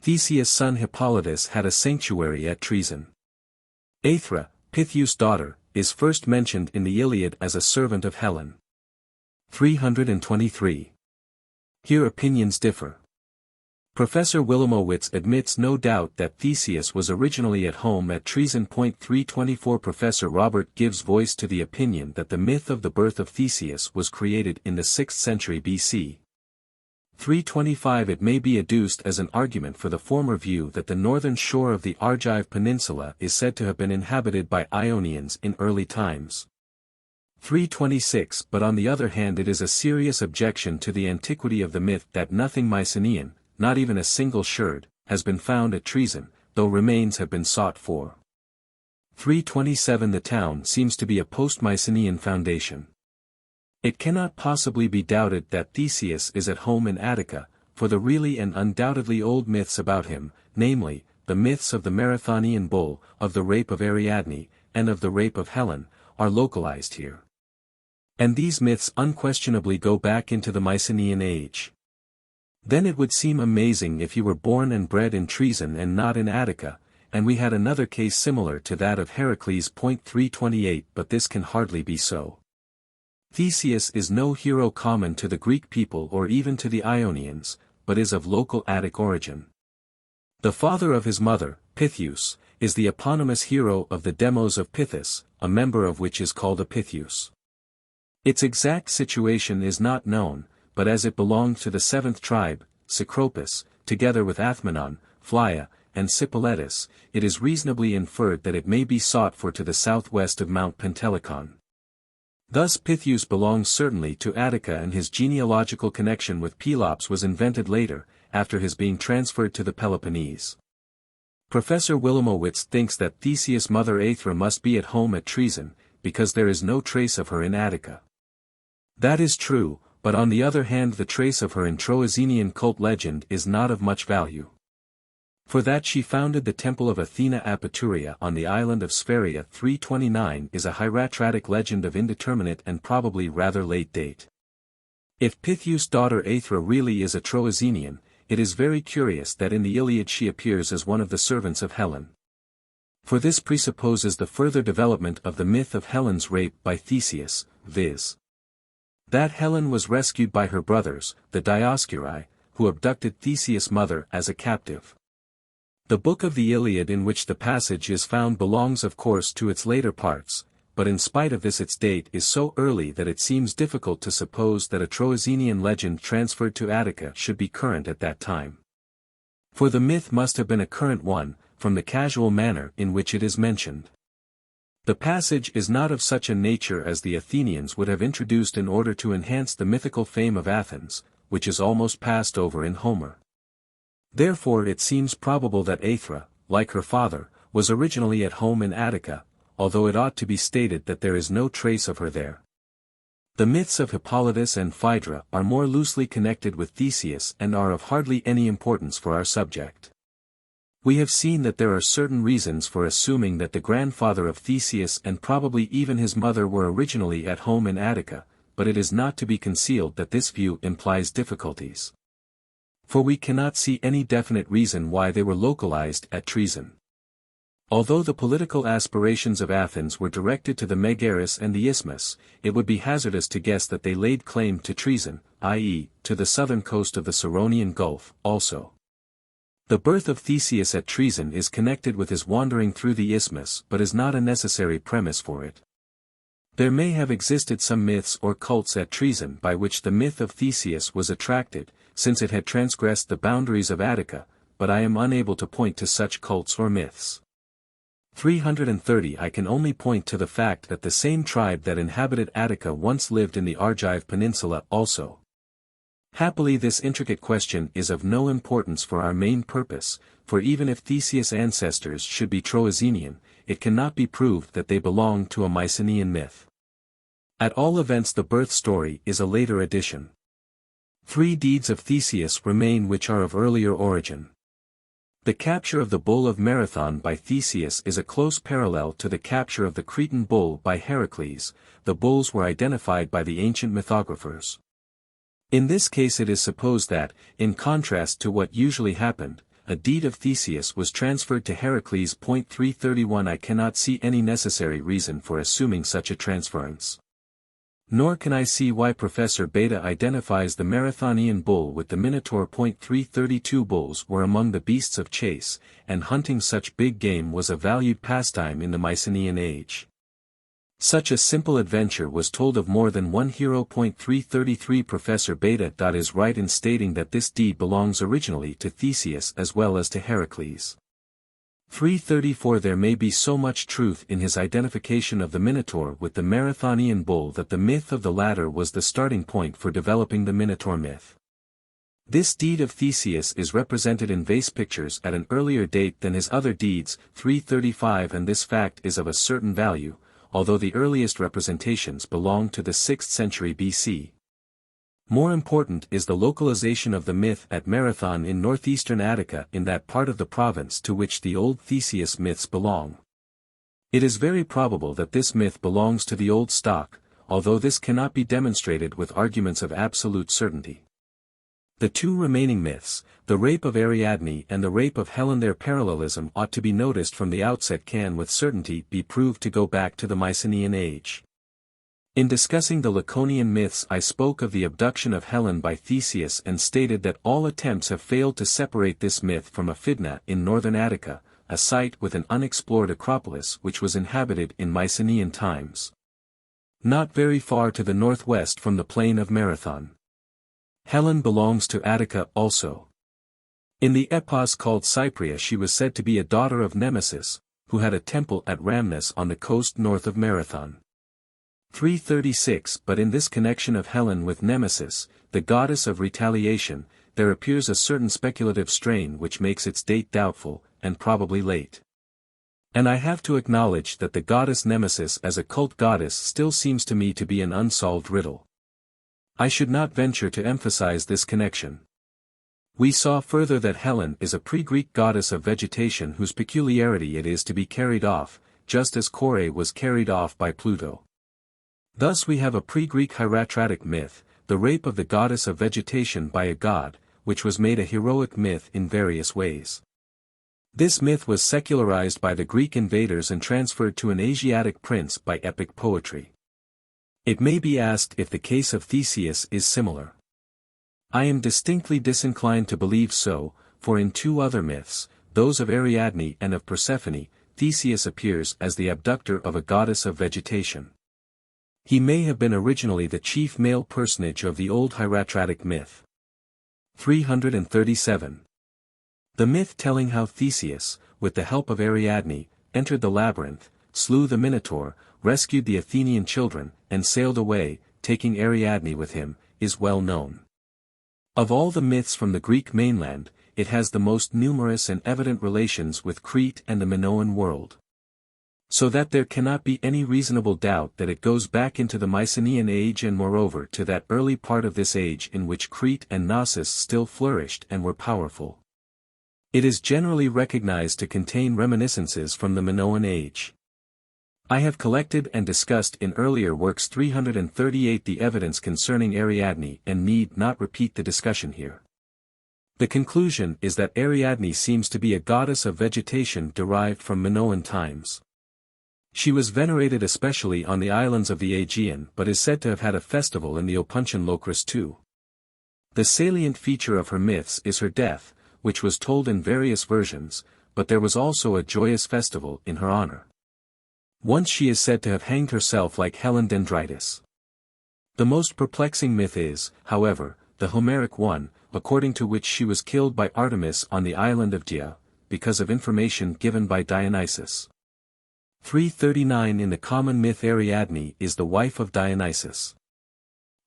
Theseus' son Hippolytus had a sanctuary at Trojan. Aethra, Pythius' daughter, is first mentioned in the Iliad as a servant of Helen. 323. Here opinions differ. Professor Wilamowitz admits no doubt that Theseus was originally at home at Trojan. 324 Professor Robert gives voice to the opinion that the myth of the birth of Theseus was created in the 6th century BC. 325 It may be adduced as an argument for the former view that the northern shore of the Argive Peninsula is said to have been inhabited by Ionians in early times. 326 But on the other hand, it is a serious objection to the antiquity of the myth that nothing Mycenaean, not even a single sherd, has been found at Trojan, though remains have been sought for. 327 The town seems to be a post-Mycenaean foundation. It cannot possibly be doubted that Theseus is at home in Attica, for the really and undoubtedly old myths about him, namely, the myths of the Marathonian bull, of the rape of Ariadne, and of the rape of Helen, are localized here. And these myths unquestionably go back into the Mycenaean age. Then it would seem amazing if he were born and bred in Trojan and not in Attica, and we had another case similar to that of Heracles. 328 But this can hardly be so. Theseus is no hero common to the Greek people or even to the Ionians, but is of local Attic origin. The father of his mother, Pythius, is the eponymous hero of the Demos of Pythis, a member of which is called a Pythius. Its exact situation is not known, but as it belonged to the 7th tribe, Cecropus, together with Athmenon, Phlia, and Sipyletus, it is reasonably inferred that it may be sought for to the southwest of Mount Pentelicon. Thus Pythius belongs certainly to Attica, and his genealogical connection with Pelops was invented later, after his being transferred to the Peloponnese. Professor Wilamowitz thinks that Theseus' mother Aethra must be at home at Troezen, because there is no trace of her in Attica. That is true, but on the other hand the trace of her in Troezenian cult legend is not of much value. For that she founded the temple of Athena Apaturia on the island of Sphaeria 329 is a hieratratic legend of indeterminate and probably rather late date. If Pythius' daughter Aethra really is a Troezenian, it is very curious that in the Iliad she appears as one of the servants of Helen. For this presupposes the further development of the myth of Helen's rape by Theseus, viz. that Helen was rescued by her brothers, the Dioscuri, who abducted Theseus' mother as a captive. The book of the Iliad in which the passage is found belongs of course to its later parts, but in spite of this its date is so early that it seems difficult to suppose that a Troezenian legend transferred to Attica should be current at that time. For the myth must have been a current one, from the casual manner in which it is mentioned. The passage is not of such a nature as the Athenians would have introduced in order to enhance the mythical fame of Athens, which is almost passed over in Homer. Therefore it seems probable that Aethra, like her father, was originally at home in Attica, although it ought to be stated that there is no trace of her there. The myths of Hippolytus and Phaedra are more loosely connected with Theseus and are of hardly any importance for our subject. We have seen that there are certain reasons for assuming that the grandfather of Theseus and probably even his mother were originally at home in Attica, but it is not to be concealed that this view implies difficulties. For we cannot see any definite reason why they were localized at Troezen. Although the political aspirations of Athens were directed to the Megaris and the Isthmus, it would be hazardous to guess that they laid claim to Troezen, i.e., to the southern coast of the Ceraunian Gulf, also. The birth of Theseus at Troezen is connected with his wandering through the Isthmus but is not a necessary premise for it. There may have existed some myths or cults at Troezen by which the myth of Theseus was attracted, since it had transgressed the boundaries of Attica, but I am unable to point to such cults or myths. 330 I can only point to the fact that the same tribe that inhabited Attica once lived in the Argive Peninsula also. Happily this intricate question is of no importance for our main purpose, for even if Theseus' ancestors should be Troezenian, it cannot be proved that they belong to a Mycenaean myth. At all events the birth story is a later addition. 3 deeds of Theseus remain which are of earlier origin. The capture of the bull of Marathon by Theseus is a close parallel to the capture of the Cretan bull by Heracles. The bulls were identified by the ancient mythographers. In this case it is supposed that, in contrast to what usually happened, a deed of Theseus was transferred to Heracles. 331 I cannot see any necessary reason for assuming such a transference. Nor can I see why Professor Beta identifies the Marathonian bull with the Minotaur. 332 Bulls were among the beasts of chase, and hunting such big game was a valued pastime in the Mycenaean age. Such a simple adventure was told of more than one hero. 333 Professor Beta. Is right in stating that this deed belongs originally to Theseus as well as to Heracles. 334 There may be so much truth in his identification of the Minotaur with the Marathonian bull that the myth of the latter was the starting point for developing the Minotaur myth. This deed of Theseus is represented in vase pictures at an earlier date than his other deeds. 335 And this fact is of a certain value, although the earliest representations belong to the 6th century BC. More important is the localization of the myth at Marathon in northeastern Attica, in that part of the province to which the old Theseus myths belong. It is very probable that this myth belongs to the old stock, although this cannot be demonstrated with arguments of absolute certainty. The 2 remaining myths, the rape of Ariadne and the rape of Helen, their parallelism ought to be noticed from the outset, can with certainty be proved to go back to the Mycenaean age. In discussing the Laconian myths I spoke of the abduction of Helen by Theseus and stated that all attempts have failed to separate this myth from Aphidna in northern Attica, a site with an unexplored acropolis which was inhabited in Mycenaean times. Not very far to the northwest from the plain of Marathon. Helen belongs to Attica also. In the epos called Cypria she was said to be a daughter of Nemesis, who had a temple at Rhamnus on the coast north of Marathon. 336 But in this connection of Helen with Nemesis, the goddess of retaliation, there appears a certain speculative strain which makes its date doubtful, and probably late. And I have to acknowledge that the goddess Nemesis as a cult goddess still seems to me to be an unsolved riddle. I should not venture to emphasize this connection. We saw further that Helen is a pre-Greek goddess of vegetation whose peculiarity it is to be carried off, just as Kore was carried off by Pluto. Thus we have a pre-Greek hieratratic myth, the rape of the goddess of vegetation by a god, which was made a heroic myth in various ways. This myth was secularized by the Greek invaders and transferred to an Asiatic prince by epic poetry. It may be asked if the case of Theseus is similar. I am distinctly disinclined to believe so, for in two other myths, those of Ariadne and of Persephone, Theseus appears as the abductor of a goddess of vegetation. He may have been originally the chief male personage of the old hieratratic myth. 337. The myth telling how Theseus, with the help of Ariadne, entered the labyrinth, slew the Minotaur, rescued the Athenian children, and sailed away, taking Ariadne with him, is well known. Of all the myths from the Greek mainland, it has the most numerous and evident relations with Crete and the Minoan world. So that there cannot be any reasonable doubt that it goes back into the Mycenaean age and moreover to that early part of this age in which Crete and Knossos still flourished and were powerful. It is generally recognized to contain reminiscences from the Minoan age. I have collected and discussed in earlier works 338 the evidence concerning Ariadne and need not repeat the discussion here. The conclusion is that Ariadne seems to be a goddess of vegetation derived from Minoan times. She was venerated especially on the islands of the Aegean but is said to have had a festival in the Opuntian Locris too. The salient feature of her myths is her death, which was told in various versions, but there was also a joyous festival in her honor. Once she is said to have hanged herself like Helen Dendritis. The most perplexing myth is, however, the Homeric one, according to which she was killed by Artemis on the island of Dia, because of information given by Dionysus. 339 In the common myth Ariadne is the wife of Dionysus.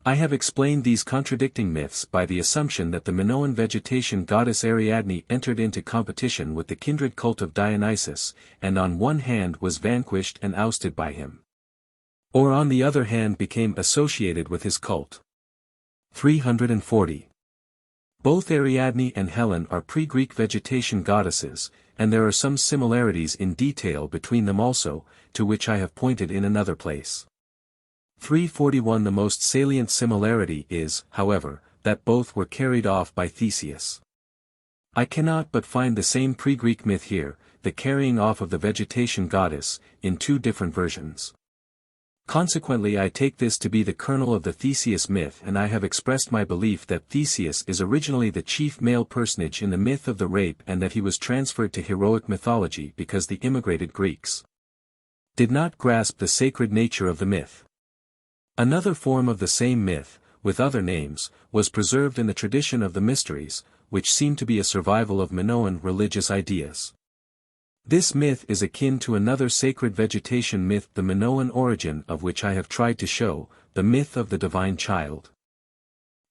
I have explained these contradicting myths by the assumption that the Minoan vegetation goddess Ariadne entered into competition with the kindred cult of Dionysus, and on one hand was vanquished and ousted by him. Or on the other hand became associated with his cult. 340. Both Ariadne and Helen are pre-Greek vegetation goddesses, and there are some similarities in detail between them also, to which I have pointed in another place. 341 The most salient similarity is, however, that both were carried off by Theseus. I cannot but find the same pre-Greek myth here, the carrying off of the vegetation goddess, in two different versions. Consequently I take this to be the kernel of the Theseus myth and I have expressed my belief that Theseus is originally the chief male personage in the myth of the rape and that he was transferred to heroic mythology because the immigrated Greeks did not grasp the sacred nature of the myth. Another form of the same myth, with other names, was preserved in the tradition of the Mysteries, which seem to be a survival of Minoan religious ideas. This myth is akin to another sacred vegetation myth, the Minoan origin of which I have tried to show, the myth of the divine child.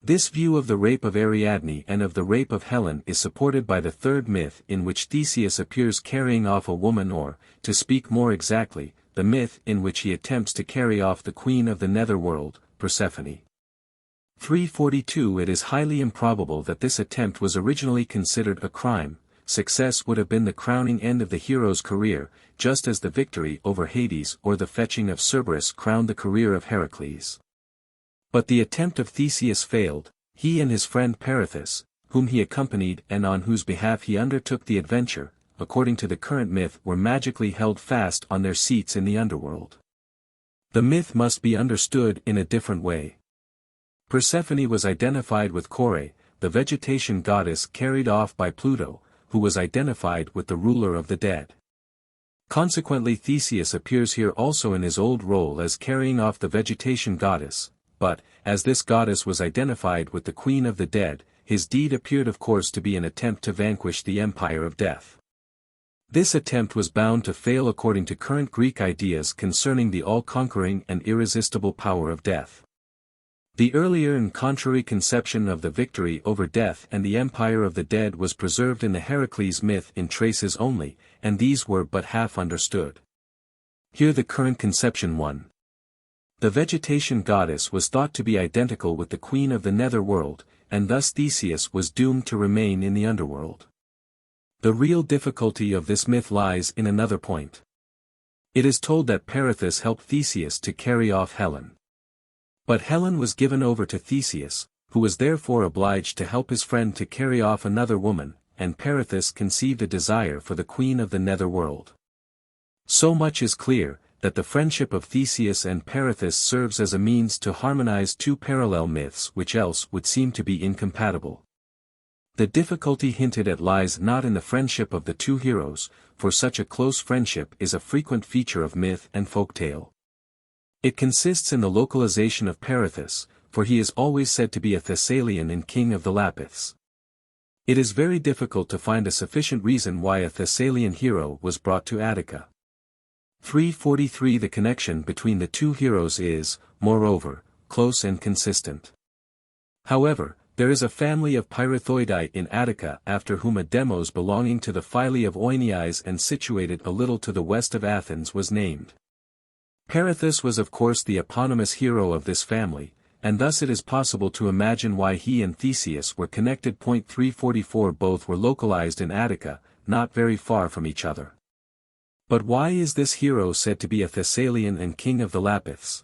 This view of the rape of Ariadne and of the rape of Helen is supported by the third myth in which Theseus appears carrying off a woman or, to speak more exactly, the myth in which he attempts to carry off the queen of the netherworld, Persephone. 342 It is highly improbable that this attempt was originally considered a crime. Success would have been the crowning end of the hero's career, just as the victory over Hades or the fetching of Cerberus crowned the career of Heracles. But the attempt of Theseus failed. He and his friend Perithous, whom he accompanied and on whose behalf he undertook the adventure, according to the current myth, were magically held fast on their seats in the underworld. The myth must be understood in a different way. Persephone was identified with Kore, the vegetation goddess carried off by Pluto, who was identified with the ruler of the dead. Consequently Theseus appears here also in his old role as carrying off the vegetation goddess, but, as this goddess was identified with the queen of the dead, his deed appeared of course to be an attempt to vanquish the empire of death. This attempt was bound to fail according to current Greek ideas concerning the all-conquering and irresistible power of death. The earlier and contrary conception of the victory over death and the empire of the dead was preserved in the Heracles myth in traces only, and these were but half understood. Here the current conception 1. The vegetation goddess was thought to be identical with the queen of the nether world, and thus Theseus was doomed to remain in the underworld. The real difficulty of this myth lies in another point. It is told that Perithous helped Theseus to carry off Helen. But Helen was given over to Theseus, who was therefore obliged to help his friend to carry off another woman, and Perithous conceived a desire for the queen of the nether world. So much is clear, that the friendship of Theseus and Perithous serves as a means to harmonize two parallel myths which else would seem to be incompatible. The difficulty hinted at lies not in the friendship of the two heroes, for such a close friendship is a frequent feature of myth and folktale. It consists in the localization of Perithous, for he is always said to be a Thessalian and king of the Lapiths. It is very difficult to find a sufficient reason why a Thessalian hero was brought to Attica. 343 The connection between the two heroes is, moreover, close and consistent. However, there is a family of Pyrrhothoidae in Attica after whom a demos belonging to the phyli of Oinies and situated a little to the west of Athens was named. Perithous was of course the eponymous hero of this family, and thus it is possible to imagine why he and Theseus were connected. 344 Both were localized in Attica, not very far from each other. But why is this hero said to be a Thessalian and king of the Lapiths?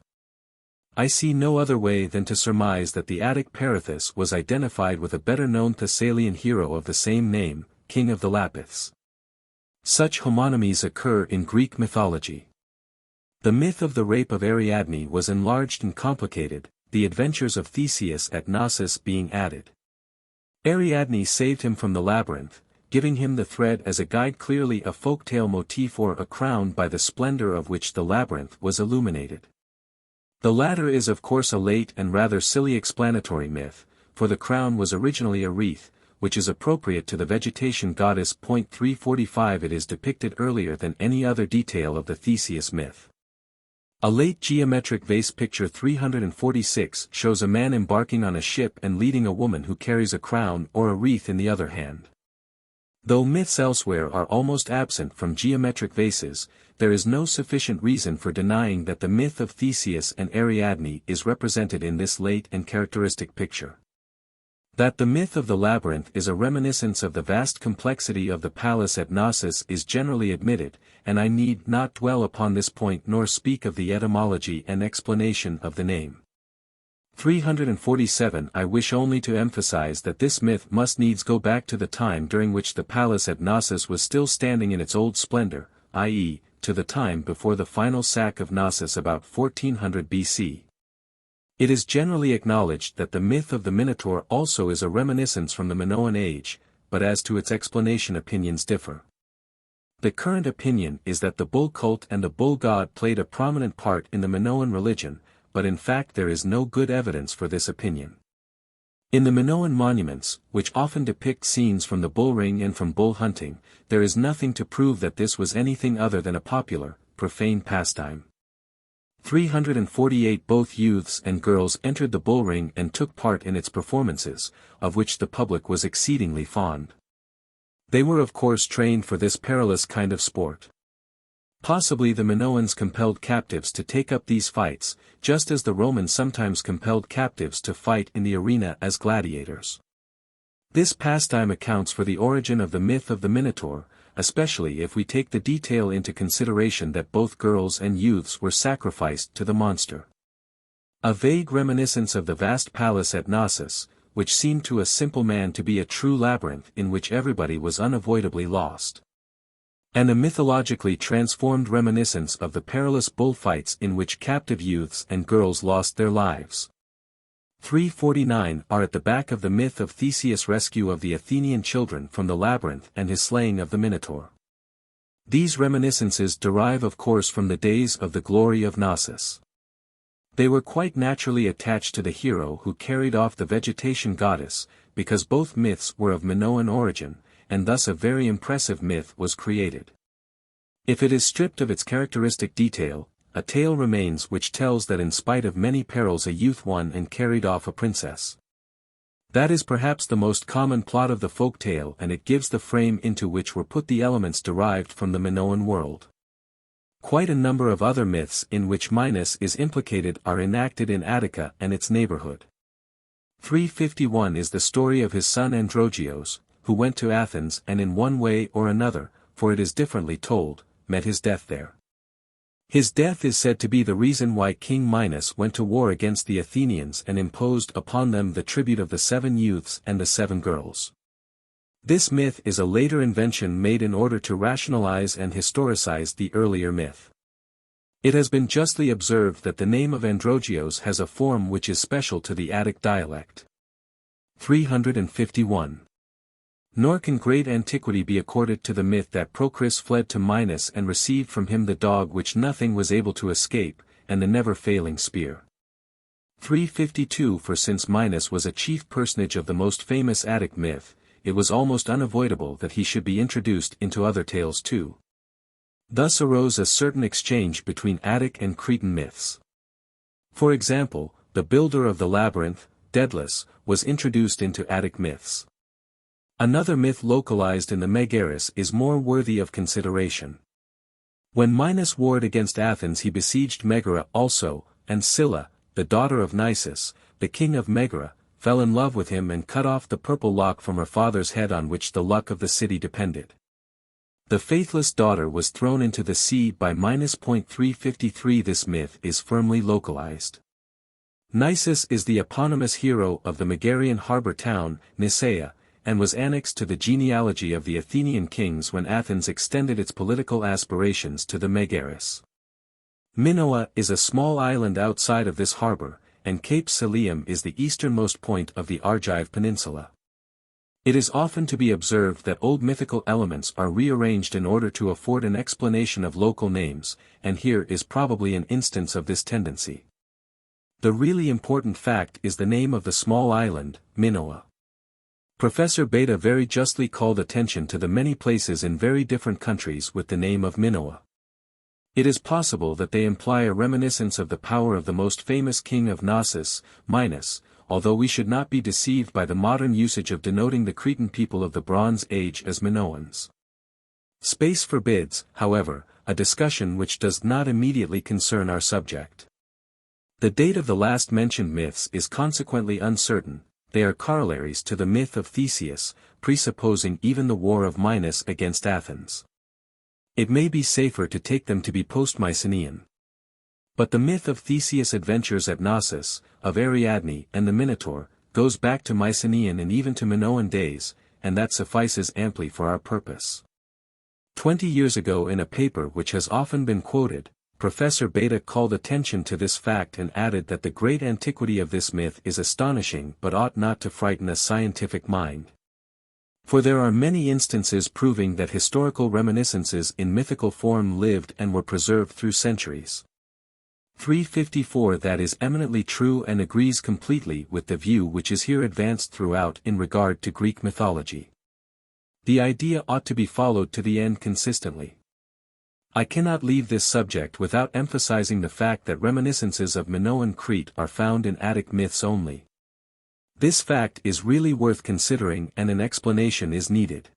I see no other way than to surmise that the Attic Perithous was identified with a better-known Thessalian hero of the same name, king of the Lapiths. Such homonymies occur in Greek mythology. The myth of the rape of Ariadne was enlarged and complicated, the adventures of Theseus at Knossos being added. Ariadne saved him from the labyrinth, giving him the thread as a guide, clearly a folktale motif or a crown by the splendor of which the labyrinth was illuminated. The latter is of course a late and rather silly explanatory myth, for the crown was originally a wreath, which is appropriate to the vegetation goddess. 345 It is depicted earlier than any other detail of the Theseus myth. A late geometric vase picture 346 shows a man embarking on a ship and leading a woman who carries a crown or a wreath in the other hand. Though myths elsewhere are almost absent from geometric vases, there is no sufficient reason for denying that the myth of Theseus and Ariadne is represented in this late and characteristic picture. That the myth of the labyrinth is a reminiscence of the vast complexity of the palace at Knossos is generally admitted, and I need not dwell upon this point nor speak of the etymology and explanation of the name. 347 I wish only to emphasize that this myth must needs go back to the time during which the palace at Knossos was still standing in its old splendor, i.e., to the time before the final sack of Knossos about 1400 BC. It is generally acknowledged that the myth of the Minotaur also is a reminiscence from the Minoan age, but as to its explanation opinions differ. The current opinion is that the bull cult and the bull god played a prominent part in the Minoan religion, but in fact there is no good evidence for this opinion. In the Minoan monuments, which often depict scenes from the bull ring and from bull hunting, there is nothing to prove that this was anything other than a popular, profane pastime. 348 Both youths and girls entered the bull ring and took part in its performances, of which the public was exceedingly fond. They were of course trained for this perilous kind of sport. Possibly the Minoans compelled captives to take up these fights, just as the Romans sometimes compelled captives to fight in the arena as gladiators. This pastime accounts for the origin of the myth of the Minotaur, especially if we take the detail into consideration that both girls and youths were sacrificed to the monster. A vague reminiscence of the vast palace at Knossos, which seemed to a simple man to be a true labyrinth in which everybody was unavoidably lost. And a mythologically transformed reminiscence of the perilous bullfights in which captive youths and girls lost their lives. 349 are at the back of the myth of Theseus' rescue of the Athenian children from the labyrinth and his slaying of the Minotaur. These reminiscences derive of course from the days of the glory of Knossos. They were quite naturally attached to the hero who carried off the vegetation goddess, because both myths were of Minoan origin, and thus a very impressive myth was created. If it is stripped of its characteristic detail, a tale remains which tells that in spite of many perils a youth won and carried off a princess. That is perhaps the most common plot of the folk tale, and it gives the frame into which were put the elements derived from the Minoan world. Quite a number of other myths in which Minos is implicated are enacted in Attica and its neighborhood. 351 is the story of his son Androgeos, who went to Athens and in one way or another, for it is differently told, met his death there. His death is said to be the reason why King Minos went to war against the Athenians and imposed upon them the tribute of the 7 youths and the 7 girls. This myth is a later invention made in order to rationalize and historicize the earlier myth. It has been justly observed that the name of Androgeos has a form which is special to the Attic dialect. 351. Nor can great antiquity be accorded to the myth that Procris fled to Minos and received from him the dog which nothing was able to escape, and the never-failing spear. 352 For since Minos was a chief personage of the most famous Attic myth, it was almost unavoidable that he should be introduced into other tales too. Thus arose a certain exchange between Attic and Cretan myths. For example, the builder of the labyrinth, Daedalus, was introduced into Attic myths. Another myth localized in the Megaris is more worthy of consideration. When Minos warred against Athens he besieged Megara also, and Scylla, the daughter of Nisus, the king of Megara, fell in love with him and cut off the purple lock from her father's head on which the luck of the city depended. The faithless daughter was thrown into the sea by Minos. 353 This myth is firmly localized. Nisus is the eponymous hero of the Megarian harbor town, Nisaea, and was annexed to the genealogy of the Athenian kings when Athens extended its political aspirations to the Megaris. Minoa is a small island outside of this harbor, and Cape Cilium is the easternmost point of the Argive Peninsula. It is often to be observed that old mythical elements are rearranged in order to afford an explanation of local names, and here is probably an instance of this tendency. The really important fact is the name of the small island, Minoa. Professor Beta very justly called attention to the many places in very different countries with the name of Minoa. It is possible that they imply a reminiscence of the power of the most famous king of Knossos, Minos, although we should not be deceived by the modern usage of denoting the Cretan people of the Bronze Age as Minoans. Space forbids, however, a discussion which does not immediately concern our subject. The date of the last mentioned myths is consequently uncertain. They are corollaries to the myth of Theseus, presupposing even the war of Minos against Athens. It may be safer to take them to be post-Mycenaean. But the myth of Theseus' adventures at Knossos, of Ariadne and the Minotaur, goes back to Mycenaean and even to Minoan days, and that suffices amply for our purpose. 20 years ago in a paper which has often been quoted, Professor Beta called attention to this fact and added that the great antiquity of this myth is astonishing but ought not to frighten a scientific mind. For there are many instances proving that historical reminiscences in mythical form lived and were preserved through centuries. 354 That is eminently true and agrees completely with the view which is here advanced throughout in regard to Greek mythology. The idea ought to be followed to the end consistently. I cannot leave this subject without emphasizing the fact that reminiscences of Minoan Crete are found in Attic myths only. This fact is really worth considering and an explanation is needed.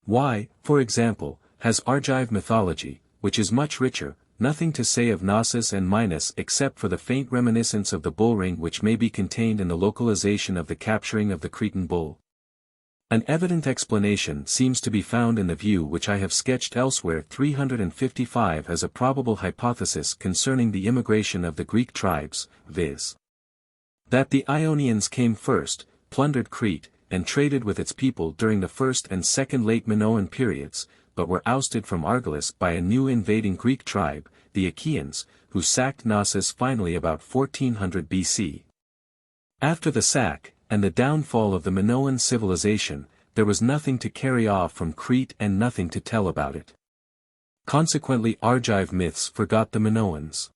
Why, for example, has Argive mythology, which is much richer, nothing to say of Knossos and Minos except for the faint reminiscence of the bull ring which may be contained in the localization of the capturing of the Cretan bull? An evident explanation seems to be found in the view which I have sketched elsewhere. 355 as a probable hypothesis concerning the immigration of the Greek tribes, viz. That the Ionians came first, plundered Crete, and traded with its people during the first and second late Minoan periods, but were ousted from Argolis by a new invading Greek tribe, the Achaeans, who sacked Knossos finally about 1400 BC. After the sack, and the downfall of the Minoan civilization, there was nothing to carry off from Crete and nothing to tell about it. Consequently Argive myths forgot the Minoans.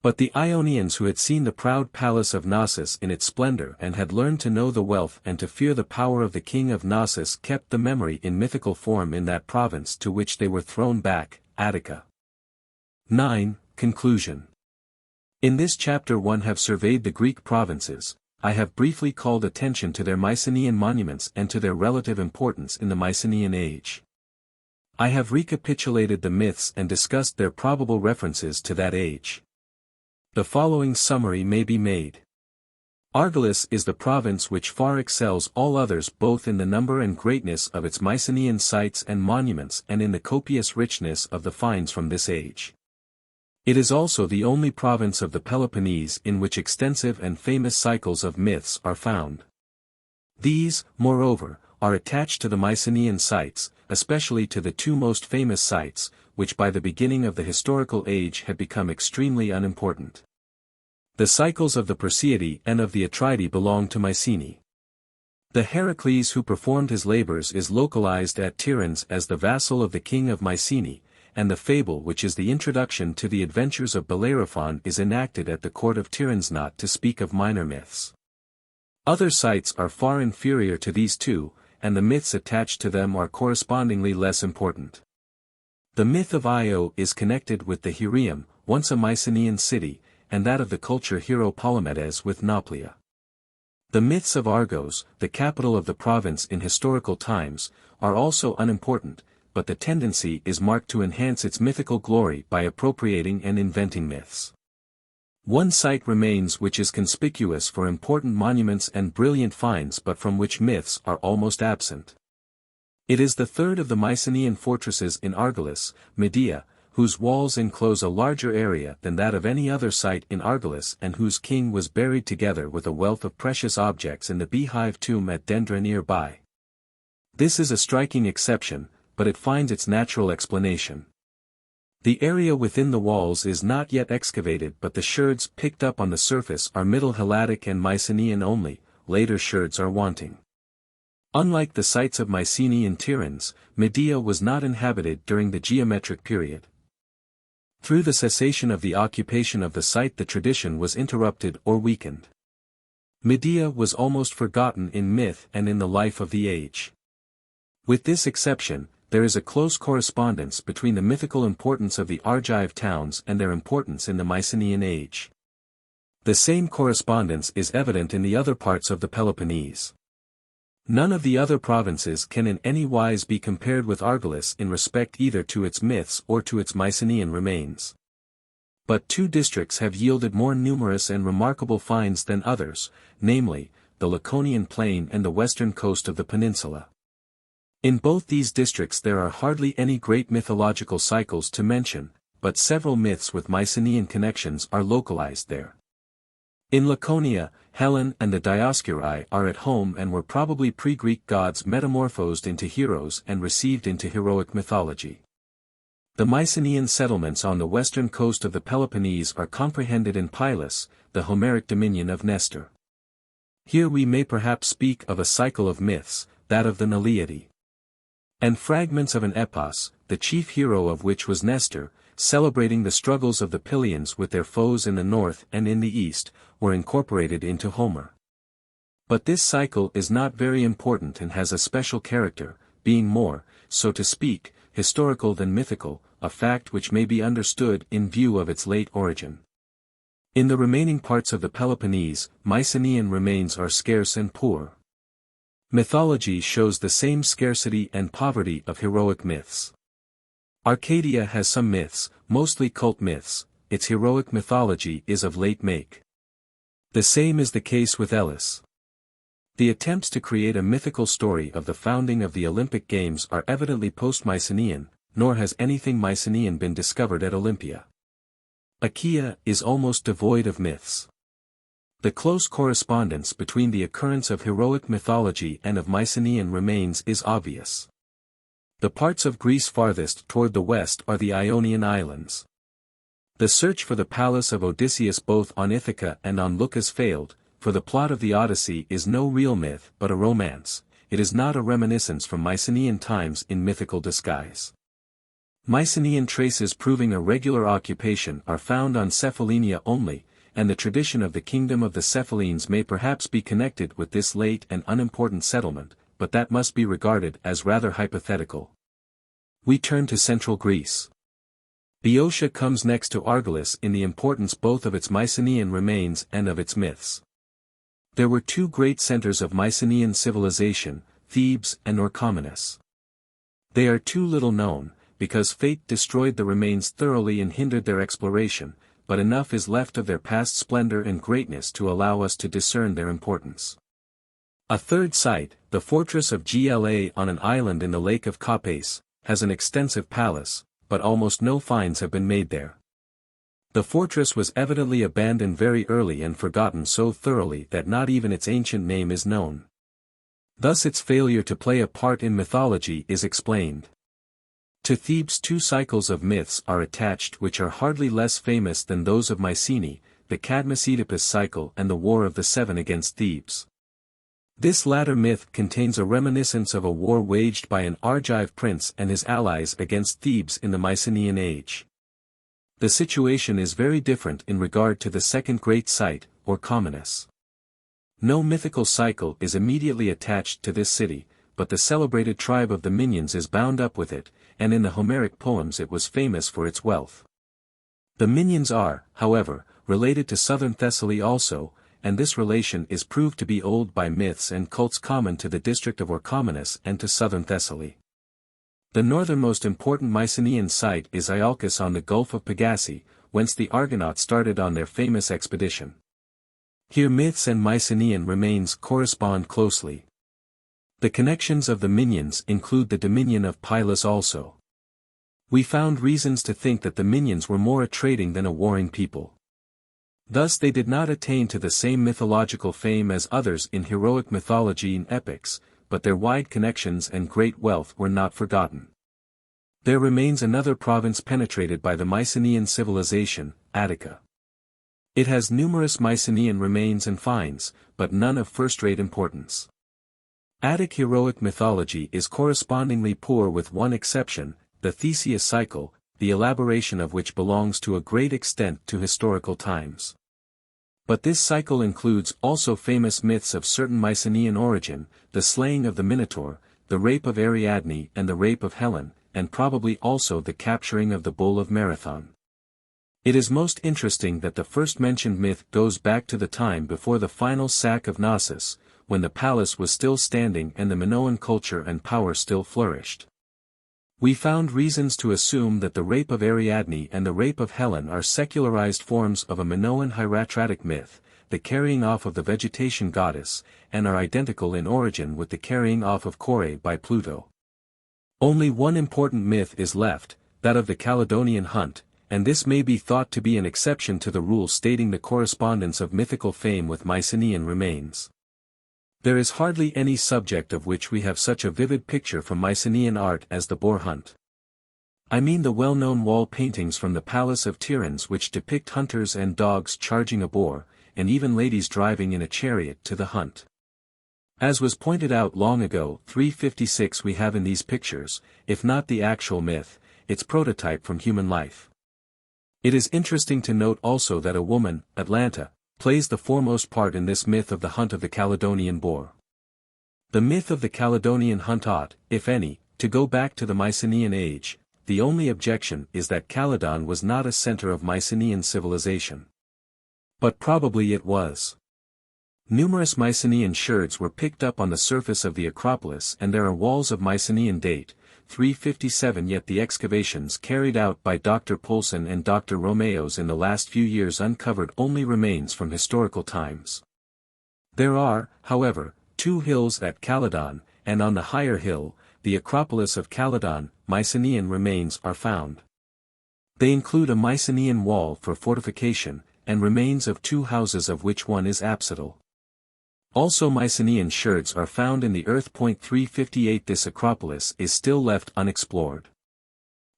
But the Ionians who had seen the proud palace of Knossos in its splendor and had learned to know the wealth and to fear the power of the king of Knossos kept the memory in mythical form in that province to which they were thrown back, Attica. 9. Conclusion. In this chapter 1 have surveyed the Greek provinces. I have briefly called attention to their Mycenaean monuments and to their relative importance in the Mycenaean age. I have recapitulated the myths and discussed their probable references to that age. The following summary may be made. Argolis is the province which far excels all others both in the number and greatness of its Mycenaean sites and monuments and in the copious richness of the finds from this age. It is also the only province of the Peloponnese in which extensive and famous cycles of myths are found. These, moreover, are attached to the Mycenaean sites, especially to the two most famous sites, which by the beginning of the historical age had become extremely unimportant. The cycles of the Perseidi and of the Atridae belong to Mycenae. The Heracles who performed his labors is localized at Tiryns as the vassal of the king of Mycenae, and the fable which is the introduction to the adventures of Bellerophon is enacted at the court of Tiryns, not to speak of minor myths. Other sites are far inferior to these two, and the myths attached to them are correspondingly less important. The myth of Io is connected with the Hyrieum, once a Mycenaean city, and that of the culture hero Palamedes with Nauplia. The myths of Argos, the capital of the province in historical times, are also unimportant, but the tendency is marked to enhance its mythical glory by appropriating and inventing myths. One site remains which is conspicuous for important monuments and brilliant finds but from which myths are almost absent. It is the third of the Mycenaean fortresses in Argolis, Medea, whose walls enclose a larger area than that of any other site in Argolis and whose king was buried together with a wealth of precious objects in the beehive tomb at Dendra nearby. This is a striking exception, but it finds its natural explanation. The area within the walls is not yet excavated, but the sherds picked up on the surface are Middle Helladic and Mycenaean only, later sherds are wanting. Unlike the sites of Mycenae and Tiryns, Medea was not inhabited during the geometric period. Through the cessation of the occupation of the site the tradition was interrupted or weakened. Medea was almost forgotten in myth and in the life of the age. With this exception, there is a close correspondence between the mythical importance of the Argive towns and their importance in the Mycenaean age. The same correspondence is evident in the other parts of the Peloponnese. None of the other provinces can in any wise be compared with Argolis in respect either to its myths or to its Mycenaean remains. But two districts have yielded more numerous and remarkable finds than others, namely, the Laconian plain and the western coast of the peninsula. In both these districts there are hardly any great mythological cycles to mention, but several myths with Mycenaean connections are localized there. In Laconia, Helen and the Dioscuri are at home and were probably pre-Greek gods metamorphosed into heroes and received into heroic mythology. The Mycenaean settlements on the western coast of the Peloponnese are comprehended in Pylos, the Homeric dominion of Nestor. Here we may perhaps speak of a cycle of myths, that of the Neleae. And fragments of an epos, the chief hero of which was Nestor, celebrating the struggles of the Pylians with their foes in the north and in the east, were incorporated into Homer. But this cycle is not very important and has a special character, being more, so to speak, historical than mythical, a fact which may be understood in view of its late origin. In the remaining parts of the Peloponnese, Mycenaean remains are scarce and poor. Mythology shows the same scarcity and poverty of heroic myths. Arcadia has some myths, mostly cult myths, its heroic mythology is of late make. The same is the case with Elis. The attempts to create a mythical story of the founding of the Olympic Games are evidently post-Mycenaean, nor has anything Mycenaean been discovered at Olympia. Achaea is almost devoid of myths. The close correspondence between the occurrence of heroic mythology and of Mycenaean remains is obvious. The parts of Greece farthest toward the west are the Ionian Islands. The search for the palace of Odysseus both on Ithaca and on Leucas failed, for the plot of the Odyssey is no real myth but a romance, it is not a reminiscence from Mycenaean times in mythical disguise. Mycenaean traces proving a regular occupation are found on Cephallenia only, and the tradition of the kingdom of the Cephallines may perhaps be connected with this late and unimportant settlement, but that must be regarded as rather hypothetical. We turn to central Greece. Boeotia comes next to Argolis in the importance both of its Mycenaean remains and of its myths. There were two great centers of Mycenaean civilization, Thebes and Orchomenus. They are too little known, because fate destroyed the remains thoroughly and hindered their exploration, but enough is left of their past splendor and greatness to allow us to discern their importance. A third site, the fortress of Gla on an island in the lake of Copais, has an extensive palace, but almost no finds have been made there. The fortress was evidently abandoned very early and forgotten so thoroughly that not even its ancient name is known. Thus its failure to play a part in mythology is explained. To Thebes two cycles of myths are attached which are hardly less famous than those of Mycenae, the Cadmus Oedipus cycle and the War of the Seven against Thebes. This latter myth contains a reminiscence of a war waged by an Argive prince and his allies against Thebes in the Mycenaean age. The situation is very different in regard to the second great site, Orchomenus. No mythical cycle is immediately attached to this city, but the celebrated tribe of the Minyans is bound up with it, and in the Homeric poems it was famous for its wealth. The Minyans are, however, related to southern Thessaly also, and this relation is proved to be old by myths and cults common to the district of Orchomenus and to southern Thessaly. The northernmost important Mycenaean site is Iolcus on the Gulf of Pegazi, whence the Argonauts started on their famous expedition. Here myths and Mycenaean remains correspond closely. The connections of the Minyans include the Dominion of Pylos also. We found reasons to think that the Minyans were more a trading than a warring people. Thus they did not attain to the same mythological fame as others in heroic mythology and epics, but their wide connections and great wealth were not forgotten. There remains another province penetrated by the Mycenaean civilization, Attica. It has numerous Mycenaean remains and finds, but none of first-rate importance. Attic heroic mythology is correspondingly poor with one exception, the Theseus cycle, the elaboration of which belongs to a great extent to historical times. But this cycle includes also famous myths of certain Mycenaean origin, the slaying of the Minotaur, the rape of Ariadne and the rape of Helen, and probably also the capturing of the bull of Marathon. It is most interesting that the first mentioned myth goes back to the time before the final sack of Knossos, when the palace was still standing and the Minoan culture and power still flourished. We found reasons to assume that the rape of Ariadne and the rape of Helen are secularized forms of a Minoan hieratratic myth, the carrying off of the vegetation goddess, and are identical in origin with the carrying off of Kore by Pluto. Only one important myth is left, that of the Caledonian hunt, and this may be thought to be an exception to the rule stating the correspondence of mythical fame with Mycenaean remains. There is hardly any subject of which we have such a vivid picture from Mycenaean art as the boar hunt. I mean the well-known wall paintings from the Palace of Tiryns which depict hunters and dogs charging a boar, and even ladies driving in a chariot to the hunt. As was pointed out long ago, 356 we have in these pictures, if not the actual myth, its prototype from human life. It is interesting to note also that a woman, Atalanta, plays the foremost part in this myth of the hunt of the Caledonian boar. The myth of the Caledonian hunt ought, if any, to go back to the Mycenaean age. The only objection is that Caledon was not a center of Mycenaean civilization. But probably it was. Numerous Mycenaean sherds were picked up on the surface of the Acropolis and there are walls of Mycenaean date, 357 yet the excavations carried out by Dr. Poulsen and Dr. Romeos in the last few years uncovered only remains from historical times. There are, however, two hills at Caledon, and on the higher hill, the Acropolis of Caledon, Mycenaean remains are found. They include a Mycenaean wall for fortification, and remains of two houses of which one is apsidal. Also Mycenaean sherds are found in the earth. 358 This Acropolis is still left unexplored.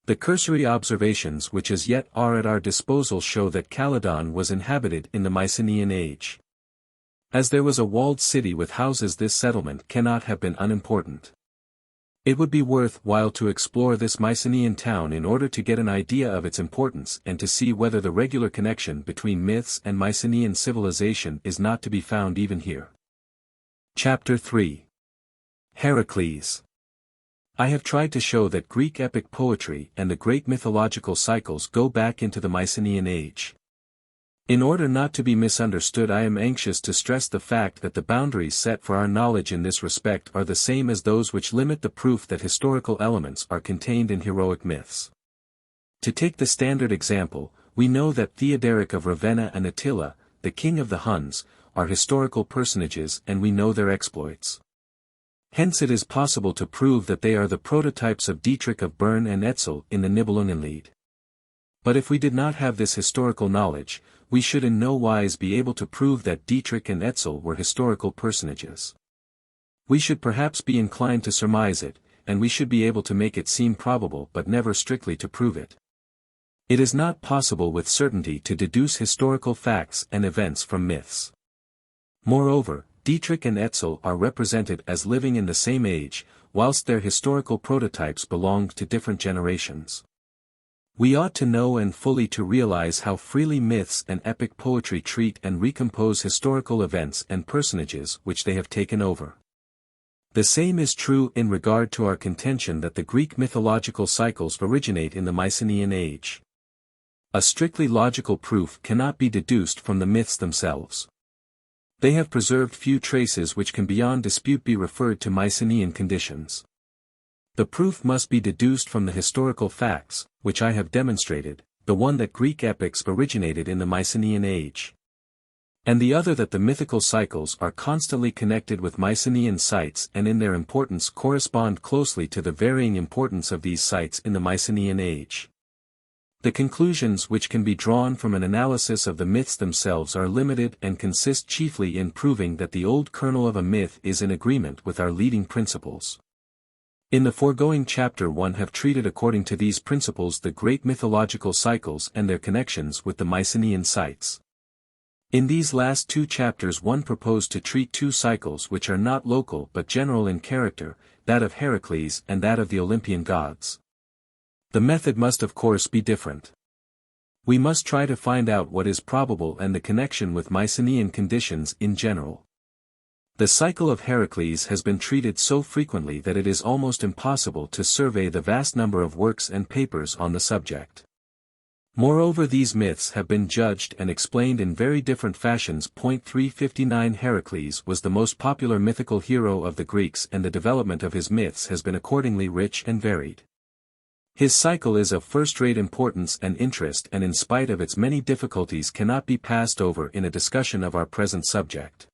The cursory observations which as yet are at our disposal show that Caledon was inhabited in the Mycenaean age. As there was a walled city with houses, this settlement cannot have been unimportant. It would be worth while to explore this Mycenaean town in order to get an idea of its importance and to see whether the regular connection between myths and Mycenaean civilization is not to be found even here. Chapter 3. Heracles. I have tried to show that Greek epic poetry and the great mythological cycles go back into the Mycenaean age. In order not to be misunderstood, I am anxious to stress the fact that the boundaries set for our knowledge in this respect are the same as those which limit the proof that historical elements are contained in heroic myths. To take the standard example, we know that Theoderic of Ravenna and Attila, the king of the Huns, are historical personages and we know their exploits. Hence it is possible to prove that they are the prototypes of Dietrich of Bern and Etzel in the Nibelungenlied. But if we did not have this historical knowledge, we should in no wise be able to prove that Dietrich and Etzel were historical personages. We should perhaps be inclined to surmise it, and we should be able to make it seem probable but never strictly to prove it. It is not possible with certainty to deduce historical facts and events from myths. Moreover, Dietrich and Etzel are represented as living in the same age, whilst their historical prototypes belonged to different generations. We ought to know and fully to realize how freely myths and epic poetry treat and recompose historical events and personages which they have taken over. The same is true in regard to our contention that the Greek mythological cycles originate in the Mycenaean age. A strictly logical proof cannot be deduced from the myths themselves. They have preserved few traces which can beyond dispute be referred to Mycenaean conditions. The proof must be deduced from the historical facts, which I have demonstrated, the one that Greek epics originated in the Mycenaean age, and the other that the mythical cycles are constantly connected with Mycenaean sites and in their importance correspond closely to the varying importance of these sites in the Mycenaean age. The conclusions which can be drawn from an analysis of the myths themselves are limited and consist chiefly in proving that the old kernel of a myth is in agreement with our leading principles. In the foregoing chapter 1 have treated according to these principles the great mythological cycles and their connections with the Mycenaean sites. In these last 2 chapters 1 proposed to treat 2 cycles which are not local but general in character, that of Heracles and that of the Olympian gods. The method must of course be different. We must try to find out what is probable and the connection with Mycenaean conditions in general. The cycle of Heracles has been treated so frequently that it is almost impossible to survey the vast number of works and papers on the subject. Moreover, these myths have been judged and explained in very different fashions. 359 Heracles was the most popular mythical hero of the Greeks, and the development of his myths has been accordingly rich and varied. His cycle is of first-rate importance and interest, and in spite of its many difficulties cannot be passed over in a discussion of our present subject.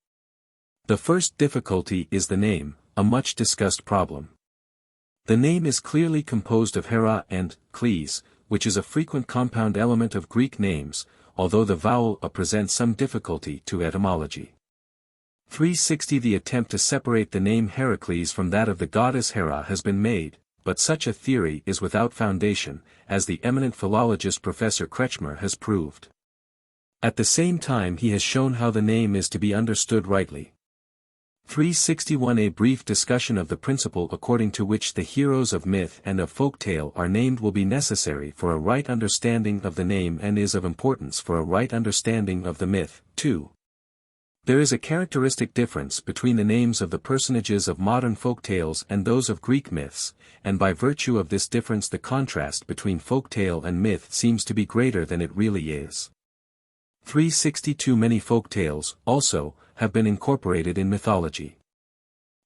The first difficulty is the name, a much discussed problem. The name is clearly composed of Hera and Cles, which is a frequent compound element of Greek names, although the vowel a presents some difficulty to etymology. 360 The attempt to separate the name Heracles from that of the goddess Hera has been made, but such a theory is without foundation, as the eminent philologist Professor Kretschmer has proved. At the same time he has shown how the name is to be understood rightly. 361 A brief discussion of the principle according to which the heroes of myth and of folk tale are named will be necessary for a right understanding of the name and is of importance for a right understanding of the myth, too. There is a characteristic difference between the names of the personages of modern folk tales and those of Greek myths, and by virtue of this difference the contrast between folk tale and myth seems to be greater than it really is. 362 Many folk tales, also, have been incorporated in mythology.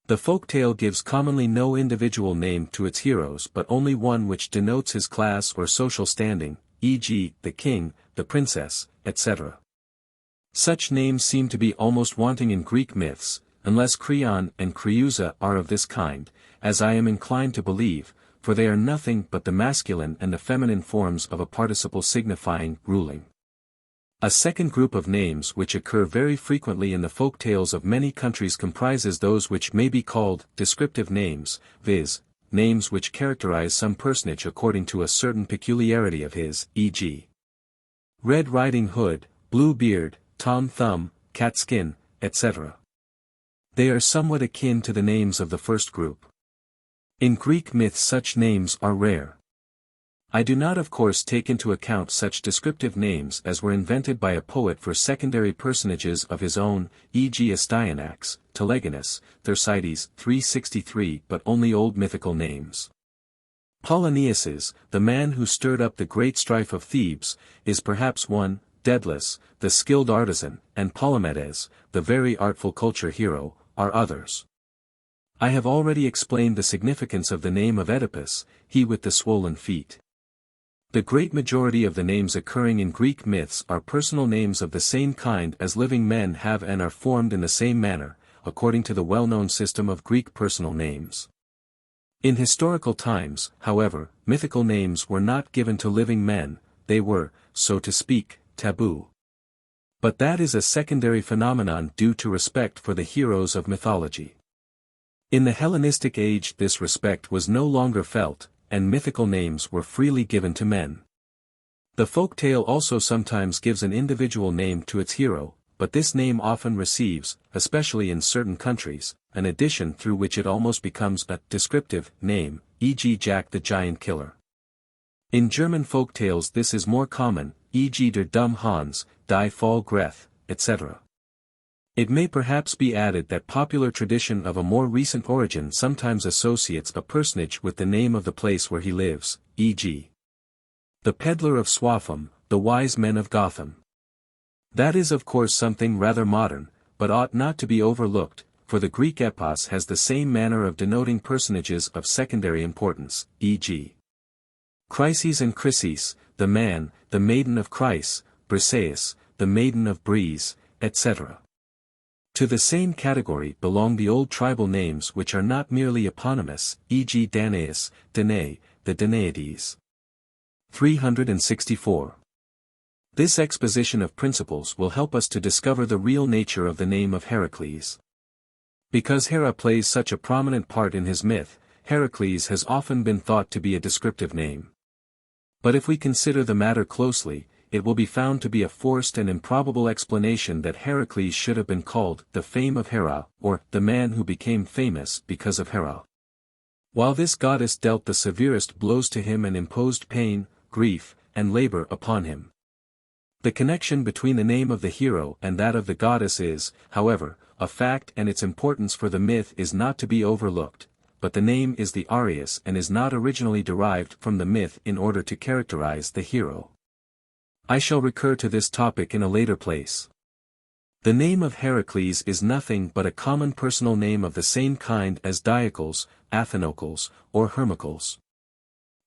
The folk tale gives commonly no individual name to its heroes but only one which denotes his class or social standing, e.g., the king, the princess, etc. Such names seem to be almost wanting in Greek myths, unless Creon and Creusa are of this kind, as I am inclined to believe, for they are nothing but the masculine and the feminine forms of a participle signifying ruling. A second group of names which occur very frequently in the folk tales of many countries comprises those which may be called descriptive names, viz., names which characterize some personage according to a certain peculiarity of his, e.g. Red Riding Hood, Blue Beard, Tom Thumb, Cat Skin, etc. They are somewhat akin to the names of the first group. In Greek myths such names are rare. I do not of course take into account such descriptive names as were invented by a poet for secondary personages of his own, e.g. Astyanax, Telegonus, Thersites 363, but only old mythical names. Polynices, the man who stirred up the great strife of Thebes, is perhaps one. Daedalus, the skilled artisan, and Polymedes, the very artful culture hero, are others. I have already explained the significance of the name of Oedipus, he with the swollen feet. The great majority of the names occurring in Greek myths are personal names of the same kind as living men have and are formed in the same manner, according to the well-known system of Greek personal names. In historical times, however, mythical names were not given to living men, they were, so to speak, taboo. But that is a secondary phenomenon due to respect for the heroes of mythology. In the Hellenistic age this respect was no longer felt, and mythical names were freely given to men. The folktale also sometimes gives an individual name to its hero, but this name often receives, especially in certain countries, an addition through which it almost becomes a descriptive name, e.g. Jack the Giant Killer. In German folktales this is more common, e.g. Der dumme Hans, Die Fall Greth, etc. It may perhaps be added that popular tradition of a more recent origin sometimes associates a personage with the name of the place where he lives, e.g. the peddler of Swaffham, the wise men of Gotham. That is of course something rather modern, but ought not to be overlooked, for the Greek epos has the same manner of denoting personages of secondary importance, e.g. Chryses and Chrysis, the man, the maiden of Chryse, Briseis, the maiden of Brise, etc. To the same category belong the old tribal names which are not merely eponymous, e.g. Danaus, Danae, the Danaides. 364. This exposition of principles will help us to discover the real nature of the name of Heracles. Because Hera plays such a prominent part in his myth, Heracles has often been thought to be a descriptive name. But if we consider the matter closely, it will be found to be a forced and improbable explanation that Heracles should have been called the fame of Hera, or the man who became famous because of Hera. While this goddess dealt the severest blows to him and imposed pain, grief, and labor upon him. The connection between the name of the hero and that of the goddess is, however, a fact, and its importance for the myth is not to be overlooked, but the name is the Arius and is not originally derived from the myth in order to characterize the hero. I shall recur to this topic in a later place. The name of Heracles is nothing but a common personal name of the same kind as Diocles, Athenocles, or Hermocles.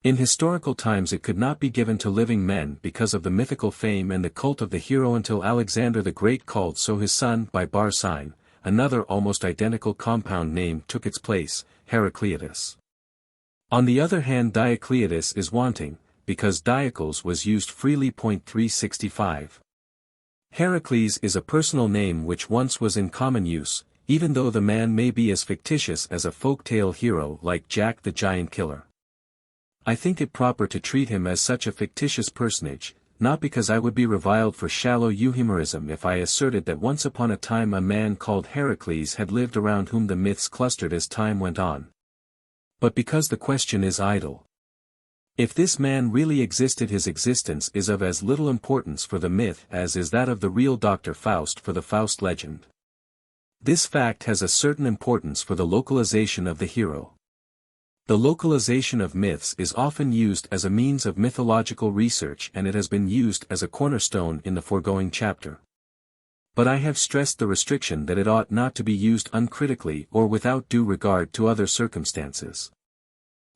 In historical times it could not be given to living men because of the mythical fame and the cult of the hero until Alexander the Great called so his son by Barsine, another almost identical compound name took its place, Heracleitus. On the other hand Diocleitus is wanting, because Diocles was used freely. 365. Heracles is a personal name which once was in common use, even though the man may be as fictitious as a folk-tale hero like Jack the Giant Killer. I think it proper to treat him as such a fictitious personage, not because I would be reviled for shallow euhemerism if I asserted that once upon a time a man called Heracles had lived around whom the myths clustered as time went on. But because the question is idle. If this man really existed, his existence is of as little importance for the myth as is that of the real Dr. Faust for the Faust legend. This fact has a certain importance for the localization of the hero. The localization of myths is often used as a means of mythological research, and it has been used as a cornerstone in the foregoing chapter. But I have stressed the restriction that it ought not to be used uncritically or without due regard to other circumstances.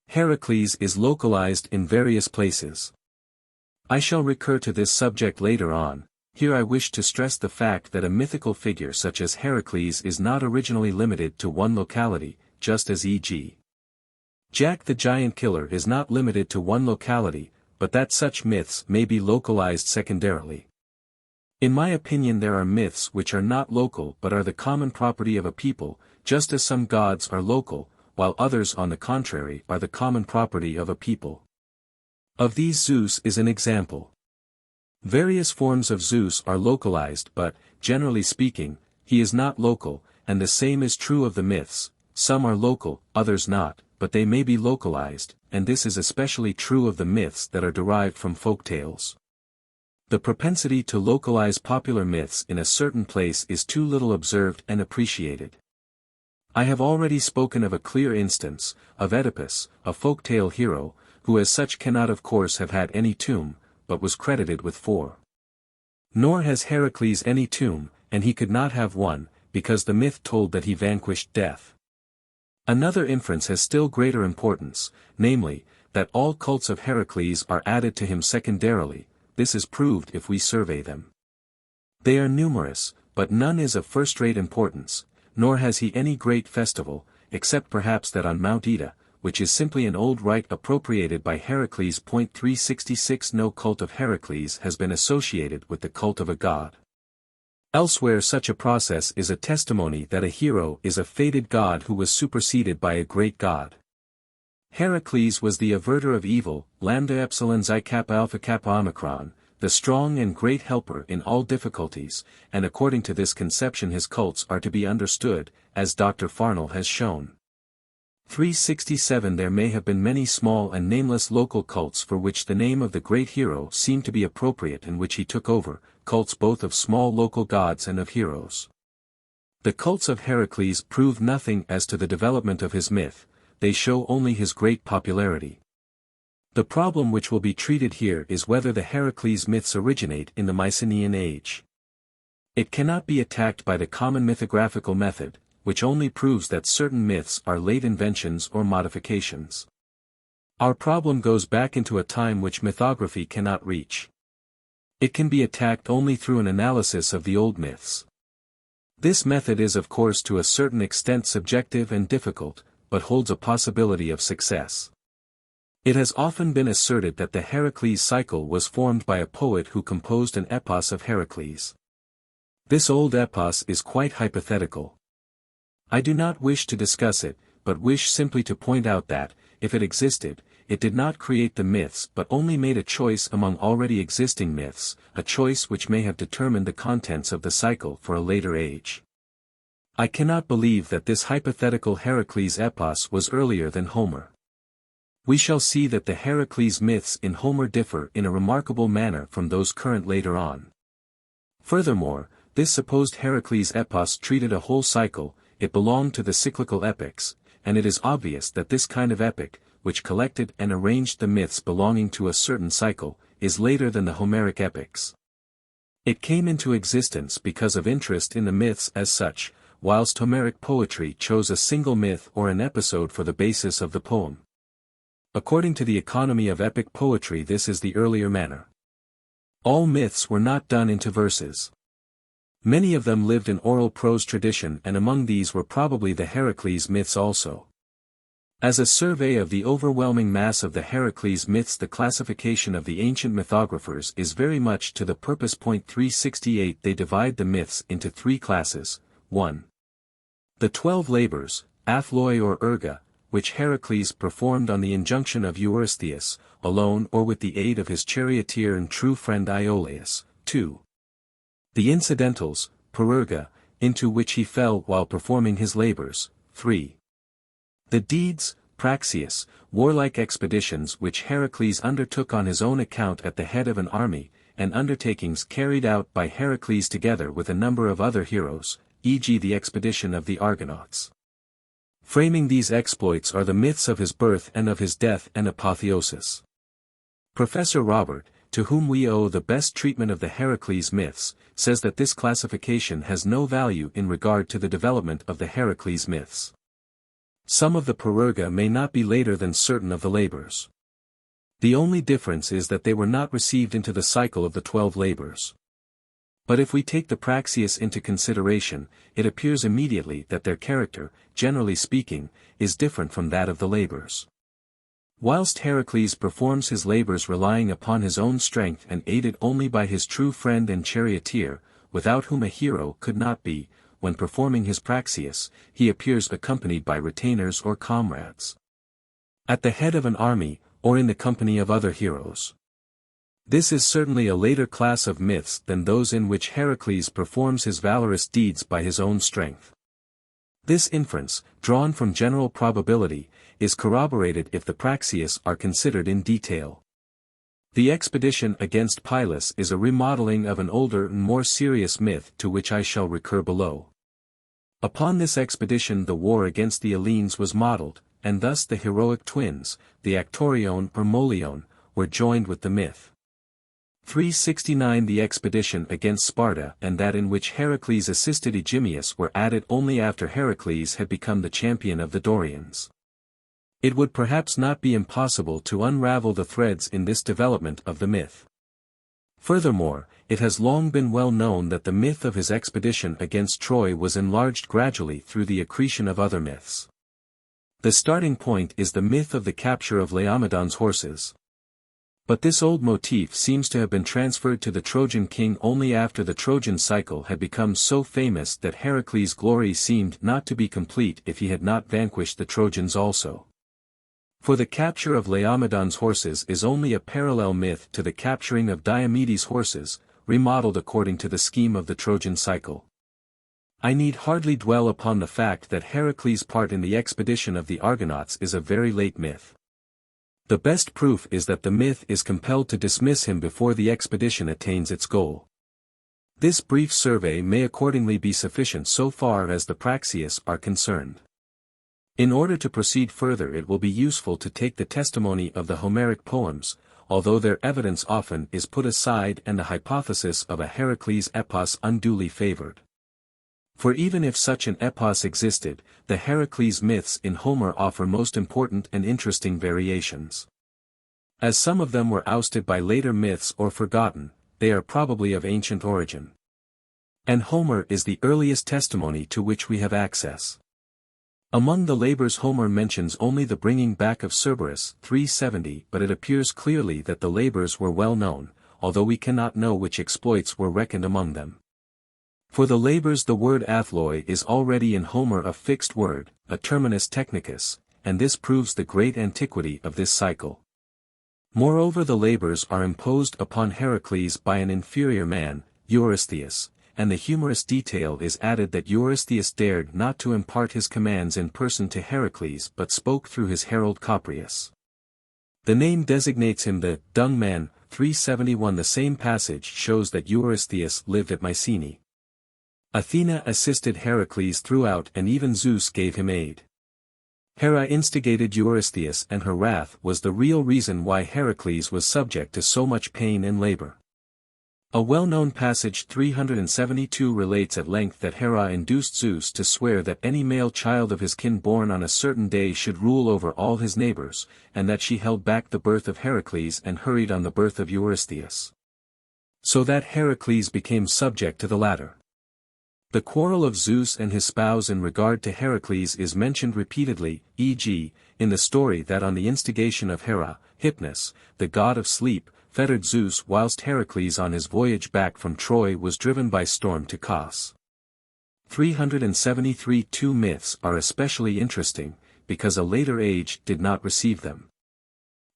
Heracles is localized in various places. I shall recur to this subject later on. Here I wish to stress the fact that a mythical figure such as Heracles is not originally limited to one locality, just as e.g. Jack the Giant Killer is not limited to one locality, but that such myths may be localized secondarily. In my opinion there are myths which are not local but are the common property of a people, just as some gods are local, while others on the contrary are the common property of a people. Of these Zeus is an example. Various forms of Zeus are localized but, generally speaking, he is not local, and the same is true of the myths. Some are local, others not, but they may be localized, and this is especially true of the myths that are derived from folk tales. The propensity to localize popular myths in a certain place is too little observed and appreciated. I have already spoken of a clear instance, of Oedipus, a folktale hero, who as such cannot of course have had any tomb, but was credited with 4. Nor has Heracles any tomb, and he could not have one, because the myth told that he vanquished death. Another inference has still greater importance, namely, that all cults of Heracles are added to him secondarily. This is proved if we survey them. They are numerous, but none is of first-rate importance, nor has he any great festival, except perhaps that on Mount Ida, which is simply an old rite appropriated by Heracles. 366 No cult of Heracles has been associated with the cult of a god. Elsewhere such a process is a testimony that a hero is a fated god who was superseded by a great god. Heracles was the averter of evil, lambda epsilon xi kappa alpha kappa omicron, the strong and great helper in all difficulties, and according to this conception his cults are to be understood, as Dr. Farnell has shown. 367 There may have been many small and nameless local cults for which the name of the great hero seemed to be appropriate and which he took over, cults both of small local gods and of heroes. The cults of Heracles prove nothing as to the development of his myth, they show only his great popularity. The problem which will be treated here is whether the Heracles myths originate in the Mycenaean age. It cannot be attacked by the common mythographical method, which only proves that certain myths are late inventions or modifications. Our problem goes back into a time which mythography cannot reach. It can be attacked only through an analysis of the old myths. This method is of course to a certain extent subjective and difficult, but holds a possibility of success. It has often been asserted that the Heracles cycle was formed by a poet who composed an epos of Heracles. This old epos is quite hypothetical. I do not wish to discuss it, but wish simply to point out that, if it existed, it did not create the myths but only made a choice among already existing myths, a choice which may have determined the contents of the cycle for a later age. I cannot believe that this hypothetical Heracles epos was earlier than Homer. We shall see that the Heracles myths in Homer differ in a remarkable manner from those current later on. Furthermore, this supposed Heracles epos treated a whole cycle, it belonged to the cyclical epics, and it is obvious that this kind of epic, which collected and arranged the myths belonging to a certain cycle, is later than the Homeric epics. It came into existence because of interest in the myths as such, whilst Homeric poetry chose a single myth or an episode for the basis of the poem. According to the economy of epic poetry, this is the earlier manner. All myths were not done into verses. Many of them lived in oral prose tradition, and among these were probably the Heracles myths also. As a survey of the overwhelming mass of the Heracles myths, the classification of the ancient mythographers is very much to the purpose. 368 They divide the myths into 3 classes. 1. The 12 labors, athloi or erga, which Heracles performed on the injunction of Eurystheus, alone or with the aid of his charioteer and true friend Iolaus. 2. The incidentals, pererga, into which he fell while performing his labors. 3. The deeds, praxeus, warlike expeditions which Heracles undertook on his own account at the head of an army, and undertakings carried out by Heracles together with a number of other heroes, e.g. the expedition of the Argonauts. Framing these exploits are the myths of his birth and of his death and apotheosis. Professor Robert, to whom we owe the best treatment of the Heracles myths, says that this classification has no value in regard to the development of the Heracles myths. Some of the pererga may not be later than certain of the labors. The only difference is that they were not received into the cycle of the 12 labors. But if we take the praxeus into consideration, it appears immediately that their character, generally speaking, is different from that of the labors. Whilst Heracles performs his labors relying upon his own strength and aided only by his true friend and charioteer, without whom a hero could not be, when performing his praxeus, he appears accompanied by retainers or comrades. At the head of an army, or in the company of other heroes. This is certainly a later class of myths than those in which Heracles performs his valorous deeds by his own strength. This inference, drawn from general probability, is corroborated if the praxeus are considered in detail. The expedition against Pylos is a remodeling of an older and more serious myth to which I shall recur below. Upon this expedition the war against the Hellenes was modeled, and thus the heroic twins, the Actorion or Molion, were joined with the myth. 369 The expedition against Sparta and that in which Heracles assisted Aegimeus were added only after Heracles had become the champion of the Dorians. It would perhaps not be impossible to unravel the threads in this development of the myth. Furthermore, it has long been well known that the myth of his expedition against Troy was enlarged gradually through the accretion of other myths. The starting point is the myth of the capture of Laomedon's horses. But this old motif seems to have been transferred to the Trojan king only after the Trojan cycle had become so famous that Heracles' glory seemed not to be complete if he had not vanquished the Trojans also. For the capture of Laomedon's horses is only a parallel myth to the capturing of Diomedes' horses, remodeled according to the scheme of the Trojan cycle. I need hardly dwell upon the fact that Heracles' part in the expedition of the Argonauts is a very late myth. The best proof is that the myth is compelled to dismiss him before the expedition attains its goal. This brief survey may accordingly be sufficient so far as the Praxeus are concerned. In order to proceed further it will be useful to take the testimony of the Homeric poems, although their evidence often is put aside and the hypothesis of a Heracles epos unduly favored. For even if such an epos existed, the Heracles myths in Homer offer most important and interesting variations. As some of them were ousted by later myths or forgotten, they are probably of ancient origin. And Homer is the earliest testimony to which we have access. Among the labors Homer mentions only the bringing back of Cerberus 370, but it appears clearly that the labors were well known, although we cannot know which exploits were reckoned among them. For the labors the word athloi is already in Homer a fixed word, a terminus technicus, and this proves the great antiquity of this cycle. Moreover the labors are imposed upon Heracles by an inferior man, Eurystheus, and the humorous detail is added that Eurystheus dared not to impart his commands in person to Heracles but spoke through his herald Coprius. The name designates him the dung man, 371. The same passage shows that Eurystheus lived at Mycenae. Athena assisted Heracles throughout and even Zeus gave him aid. Hera instigated Eurystheus and her wrath was the real reason why Heracles was subject to so much pain and labor. A well-known passage 372 relates at length that Hera induced Zeus to swear that any male child of his kin born on a certain day should rule over all his neighbors, and that she held back the birth of Heracles and hurried on the birth of Eurystheus. So that Heracles became subject to the latter. The quarrel of Zeus and his spouse in regard to Heracles is mentioned repeatedly, e.g., in the story that on the instigation of Hera, Hypnos, the god of sleep, fettered Zeus whilst Heracles on his voyage back from Troy was driven by storm to Kos. 373 Two myths are especially interesting, because a later age did not receive them.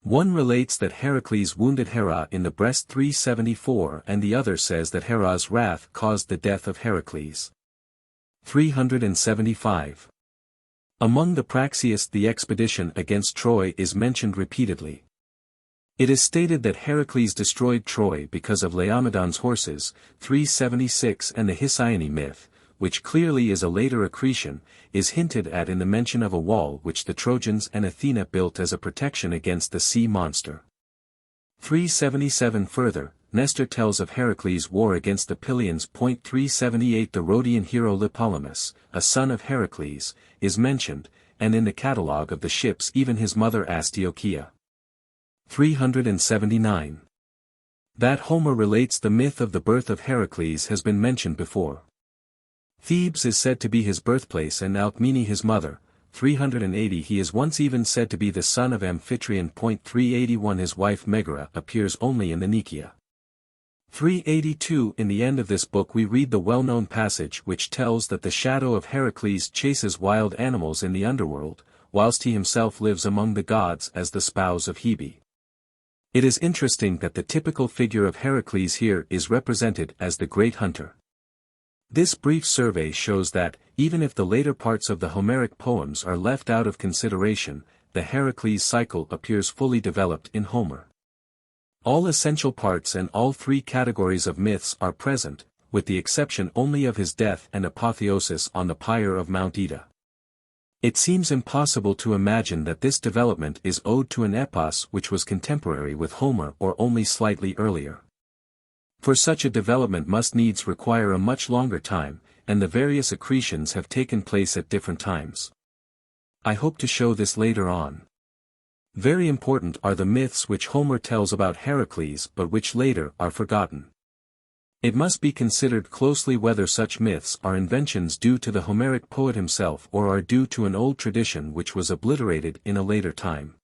One relates that Heracles wounded Hera in the breast 374 and the other says that Hera's wrath caused the death of Heracles. 375. Among the Praxeus the expedition against Troy is mentioned repeatedly. It is stated that Heracles destroyed Troy because of Laomedon's horses, 376 and the Mycenaean myth, which clearly is a later accretion, is hinted at in the mention of a wall which the Trojans and Athena built as a protection against the sea monster. 377 Further, Nestor tells of Heracles' war against the Pylians. 378 The Rhodian hero Lipolemus, a son of Heracles, is mentioned, and in the catalogue of the ships even his mother Astyochia. 379. That Homer relates the myth of the birth of Heracles has been mentioned before. Thebes is said to be his birthplace and Alcmene his mother. 380 He is once even said to be the son of Amphitryon. 381 His wife Megara appears only in the Nicaea. 382 In the end of this book we read the well-known passage which tells that the shadow of Heracles chases wild animals in the underworld, whilst he himself lives among the gods as the spouse of Hebe. It is interesting that the typical figure of Heracles here is represented as the great hunter. This brief survey shows that, even if the later parts of the Homeric poems are left out of consideration, the Heracles cycle appears fully developed in Homer. All essential parts and all three categories of myths are present, with the exception only of his death and apotheosis on the pyre of Mount Ida. It seems impossible to imagine that this development is owed to an epos which was contemporary with Homer or only slightly earlier. For such a development must needs require a much longer time, and the various accretions have taken place at different times. I hope to show this later on. Very important are the myths which Homer tells about Heracles but which later are forgotten. It must be considered closely whether such myths are inventions due to the Homeric poet himself or are due to an old tradition which was obliterated in a later time.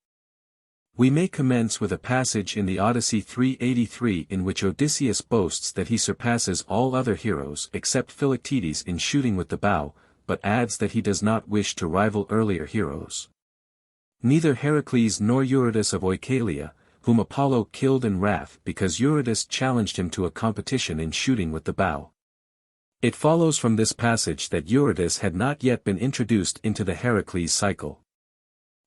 We may commence with a passage in the Odyssey 383 in which Odysseus boasts that he surpasses all other heroes except Philoctetes in shooting with the bow, but adds that he does not wish to rival earlier heroes. Neither Heracles nor Eurytus of Oichalia, whom Apollo killed in wrath because Eurytus challenged him to a competition in shooting with the bow. It follows from this passage that Eurytus had not yet been introduced into the Heracles cycle.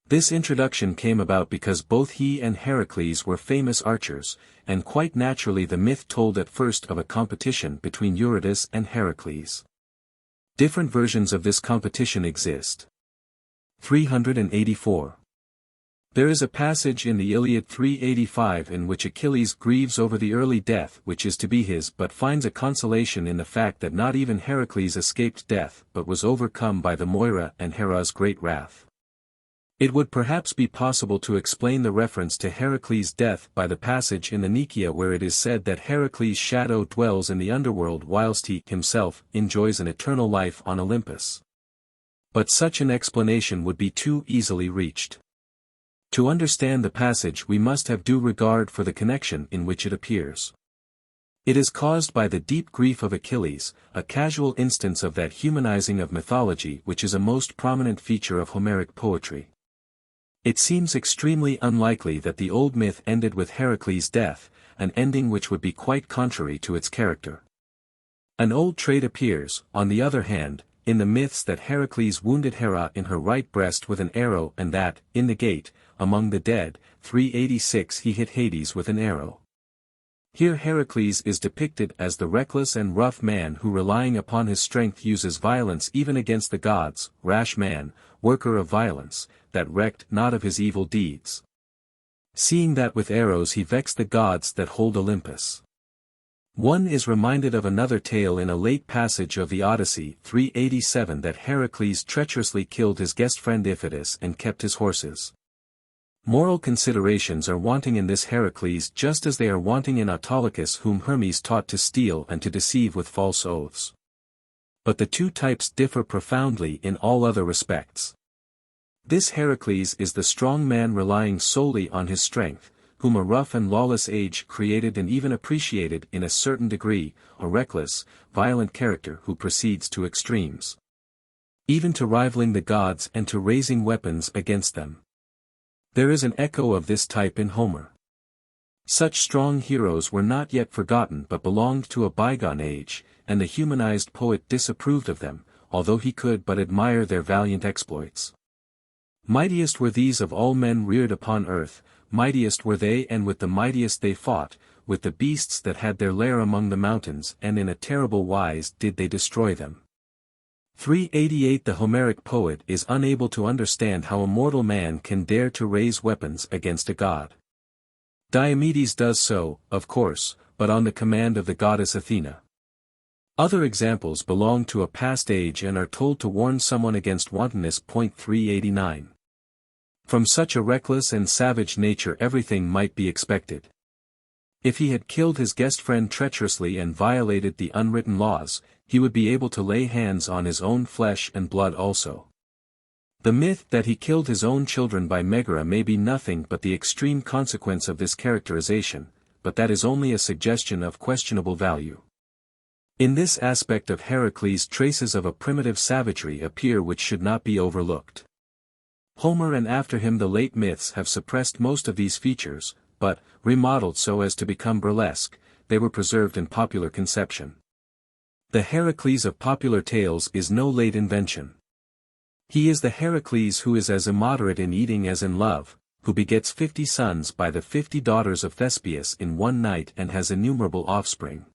This introduction came about because both he and Heracles were famous archers, and quite naturally the myth told at first of a competition between Eurytus and Heracles. Different versions of this competition exist. 384. There is a passage in the Iliad 385 in which Achilles grieves over the early death which is to be his but finds a consolation in the fact that not even Heracles escaped death but was overcome by the Moira and Hera's great wrath. It would perhaps be possible to explain the reference to Heracles' death by the passage in the Nikeia where it is said that Heracles' shadow dwells in the underworld whilst he himself enjoys an eternal life on Olympus. But such an explanation would be too easily reached. To understand the passage we must have due regard for the connection in which it appears. It is caused by the deep grief of Achilles, a casual instance of that humanizing of mythology which is a most prominent feature of Homeric poetry. It seems extremely unlikely that the old myth ended with Heracles' death, an ending which would be quite contrary to its character. An old trait appears, on the other hand, in the myths that Heracles wounded Hera in her right breast with an arrow and that, in the gate, among the dead, 386 he hit Hades with an arrow. Here Heracles is depicted as the reckless and rough man who relying upon his strength uses violence even against the gods, rash man, worker of violence, that recked not of his evil deeds. Seeing that with arrows he vexed the gods that hold Olympus. One is reminded of another tale in a late passage of the Odyssey 387 that Heracles treacherously killed his guest friend Iphitus and kept his horses. Moral considerations are wanting in this Heracles just as they are wanting in Autolycus whom Hermes taught to steal and to deceive with false oaths. But the two types differ profoundly in all other respects. This Heracles is the strong man relying solely on his strength, whom a rough and lawless age created and even appreciated in a certain degree, a reckless, violent character who proceeds to extremes. Even to rivaling the gods and to raising weapons against them. There is an echo of this type in Homer. Such strong heroes were not yet forgotten but belonged to a bygone age, and the humanized poet disapproved of them, although he could but admire their valiant exploits. Mightiest were these of all men reared upon earth, mightiest were they and with the mightiest they fought, with the beasts that had their lair among the mountains and in a terrible wise did they destroy them. 388 The Homeric poet is unable to understand how a mortal man can dare to raise weapons against a god. Diomedes does so, of course, but on the command of the goddess Athena. Other examples belong to a past age and are told to warn someone against wantonness. 389. From such a reckless and savage nature everything might be expected. If he had killed his guest friend treacherously and violated the unwritten laws, he would be able to lay hands on his own flesh and blood also. The myth that he killed his own children by Megara may be nothing but the extreme consequence of this characterization, but that is only a suggestion of questionable value. In this aspect of Heracles traces of a primitive savagery appear which should not be overlooked. Homer and after him the late myths have suppressed most of these features, but, remodeled so as to become burlesque, they were preserved in popular conception. The Heracles of popular tales is no late invention. He is the Heracles who is as immoderate in eating as in love, who begets 50 sons by the 50 daughters of Thespius in one night and has innumerable offspring.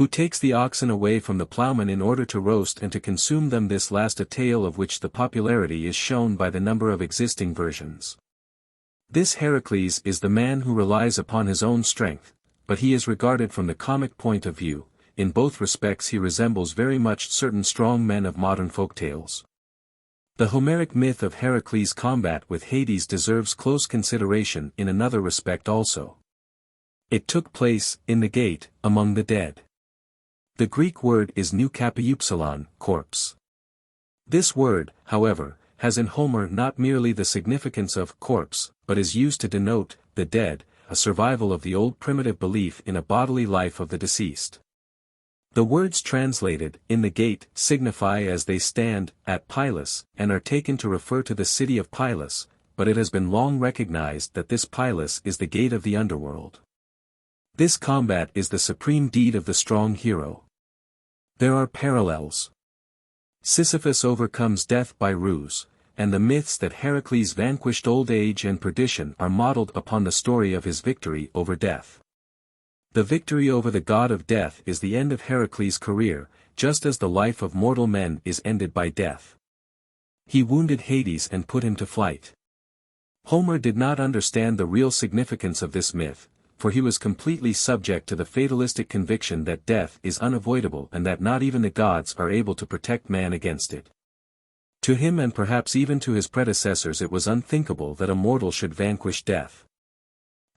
Who takes the oxen away from the plowman in order to roast and to consume them. This last a tale of which the popularity is shown by the number of existing versions. This Heracles is the man who relies upon his own strength, but he is regarded from the comic point of view. In both respects he resembles very much certain strong men of modern folktales. The Homeric myth of Heracles' combat with Hades deserves close consideration in another respect also. It took place, in the gate, among the dead. The Greek word is nukapiyupsilon, corpse. This word, however, has in Homer not merely the significance of corpse, but is used to denote the dead, a survival of the old primitive belief in a bodily life of the deceased. The words translated, in the gate, signify as they stand, at Pylos, and are taken to refer to the city of Pylos, but it has been long recognized that this Pylos is the gate of the underworld. This combat is the supreme deed of the strong hero. There are parallels. Sisyphus overcomes death by ruse, and the myths that Heracles vanquished old age and perdition are modeled upon the story of his victory over death. The victory over the god of death is the end of Heracles' career, just as the life of mortal men is ended by death. He wounded Hades and put him to flight. Homer did not understand the real significance of this myth, for he was completely subject to the fatalistic conviction that death is unavoidable and that not even the gods are able to protect man against it. To him and perhaps even to his predecessors it was unthinkable that a mortal should vanquish death.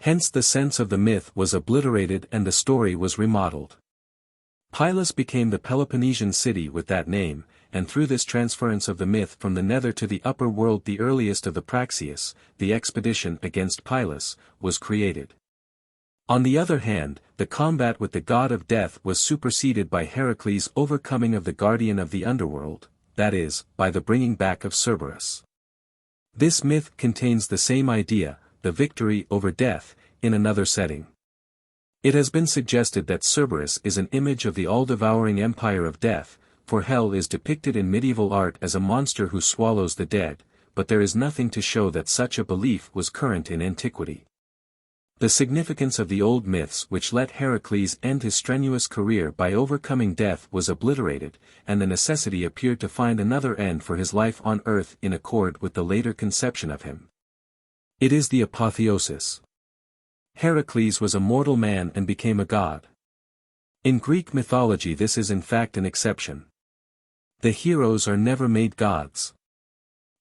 Hence the sense of the myth was obliterated and the story was remodeled. Pylos became the Peloponnesian city with that name, and through this transference of the myth from the nether to the upper world the earliest of the Praxias, the expedition against Pylos, was created. On the other hand, the combat with the god of death was superseded by Heracles' overcoming of the guardian of the underworld, that is, by the bringing back of Cerberus. This myth contains the same idea, the victory over death, in another setting. It has been suggested that Cerberus is an image of the all-devouring empire of death, for hell is depicted in medieval art as a monster who swallows the dead, but there is nothing to show that such a belief was current in antiquity. The significance of the old myths which let Heracles end his strenuous career by overcoming death was obliterated, and the necessity appeared to find another end for his life on earth in accord with the later conception of him. It is the apotheosis. Heracles was a mortal man and became a god. In Greek mythology this is in fact an exception. The heroes are never made gods.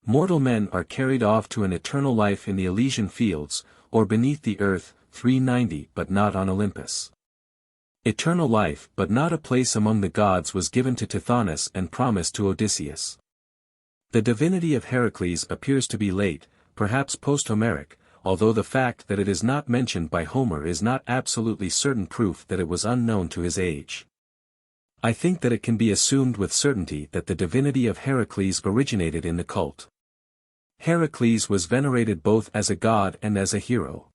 Mortal men are carried off to an eternal life in the Elysian fields, or beneath the earth, 390 but not on Olympus. Eternal life but not a place among the gods was given to Tithonus and promised to Odysseus. The divinity of Heracles appears to be late, perhaps post-Homeric, although the fact that it is not mentioned by Homer is not absolutely certain proof that it was unknown to his age. I think that it can be assumed with certainty that the divinity of Heracles originated in the cult. Heracles was venerated both as a god and as a hero.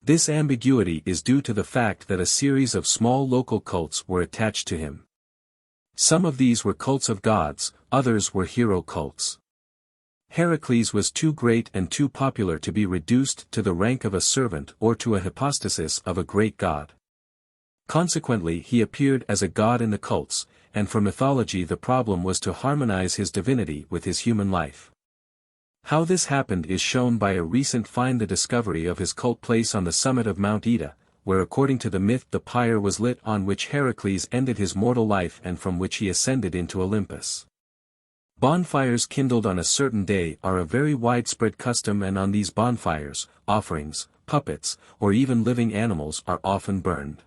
This ambiguity is due to the fact that a series of small local cults were attached to him. Some of these were cults of gods, others were hero cults. Heracles was too great and too popular to be reduced to the rank of a servant or to a hypostasis of a great god. Consequently he appeared as a god in the cults, and for mythology the problem was to harmonize his divinity with his human life. How this happened is shown by a recent find, the discovery of his cult place on the summit of Mount Ida, where according to the myth the pyre was lit on which Heracles ended his mortal life and from which he ascended into Olympus. Bonfires kindled on a certain day are a very widespread custom, and on these bonfires, offerings, puppets, or even living animals are often burned.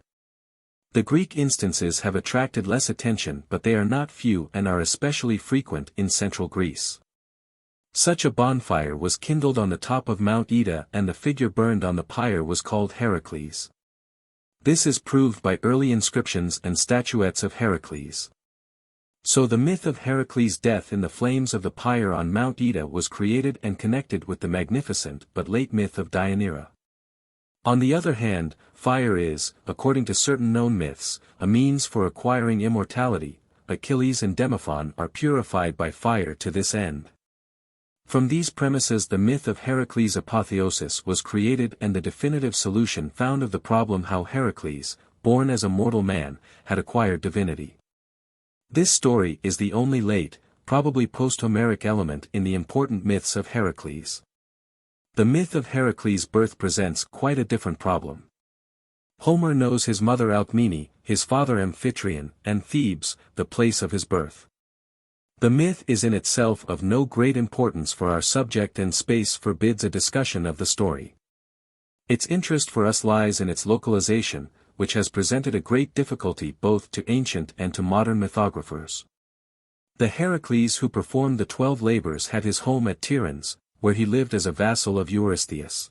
The Greek instances have attracted less attention, but they are not few and are especially frequent in central Greece. Such a bonfire was kindled on the top of Mount Ida and the figure burned on the pyre was called Heracles. This is proved by early inscriptions and statuettes of Heracles. So the myth of Heracles' death in the flames of the pyre on Mount Ida was created and connected with the magnificent but late myth of Deianira. On the other hand, fire is, according to certain known myths, a means for acquiring immortality. Achilles and Demophon are purified by fire to this end. From these premises the myth of Heracles' apotheosis was created and the definitive solution found of the problem how Heracles, born as a mortal man, had acquired divinity. This story is the only late, probably post-Homeric element in the important myths of Heracles. The myth of Heracles' birth presents quite a different problem. Homer knows his mother Alcmene, his father Amphitryon, and Thebes, the place of his birth. The myth is in itself of no great importance for our subject, and space forbids a discussion of the story. Its interest for us lies in its localization, which has presented a great difficulty both to ancient and to modern mythographers. The Heracles who performed the 12 labors had his home at Tiryns, where he lived as a vassal of Eurystheus.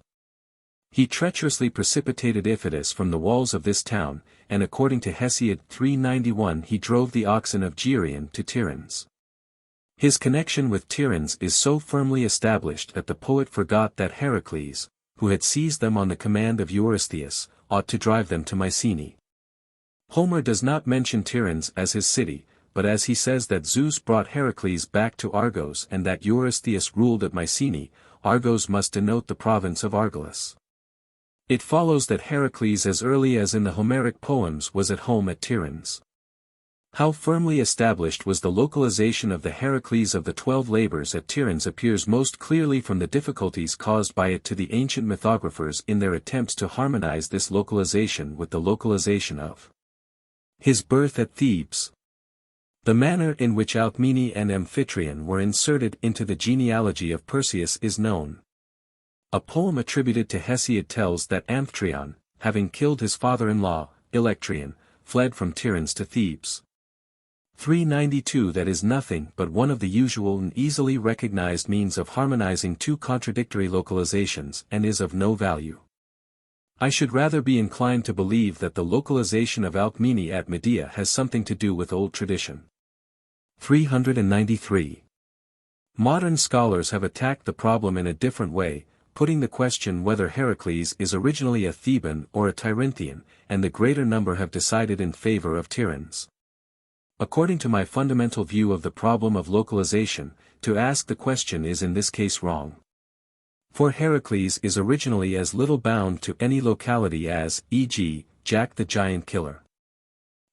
He treacherously precipitated Iphitus from the walls of this town, and according to Hesiod 391 he drove the oxen of Geryon to Tiryns. His connection with Tiryns is so firmly established that the poet forgot that Heracles, who had seized them on the command of Eurystheus, ought to drive them to Mycenae. Homer does not mention Tiryns as his city, but as he says that Zeus brought Heracles back to Argos and that Eurystheus ruled at Mycenae, Argos must denote the province of Argolis. It follows that Heracles as early as in the Homeric poems was at home at Tiryns. How firmly established was the localization of the Heracles of the 12 labors at Tiryns appears most clearly from the difficulties caused by it to the ancient mythographers in their attempts to harmonize this localization with the localization of his birth at Thebes. The manner in which Alcmene and Amphitryon were inserted into the genealogy of Perseus is known. A poem attributed to Hesiod tells that Amphitryon, having killed his father-in-law, Electryon, fled from Tiryns to Thebes. 392 That is nothing but one of the usual and easily recognized means of harmonizing two contradictory localizations and is of no value. I should rather be inclined to believe that the localization of Alcmene at Medea has something to do with old tradition. 393. Modern scholars have attacked the problem in a different way, putting the question whether Heracles is originally a Theban or a Tyrinthian, and the greater number have decided in favor of Tiryns. According to my fundamental view of the problem of localization, to ask the question is in this case wrong. For Heracles is originally as little bound to any locality as, e.g., Jack the Giant Killer.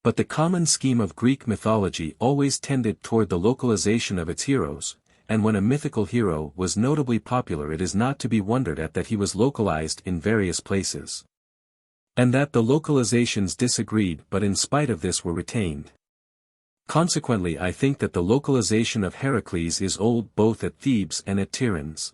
But the common scheme of Greek mythology always tended toward the localization of its heroes, and when a mythical hero was notably popular it is not to be wondered at that he was localized in various places. And that the localizations disagreed but in spite of this were retained. Consequently I think that the localization of Heracles is old both at Thebes and at Tiryns.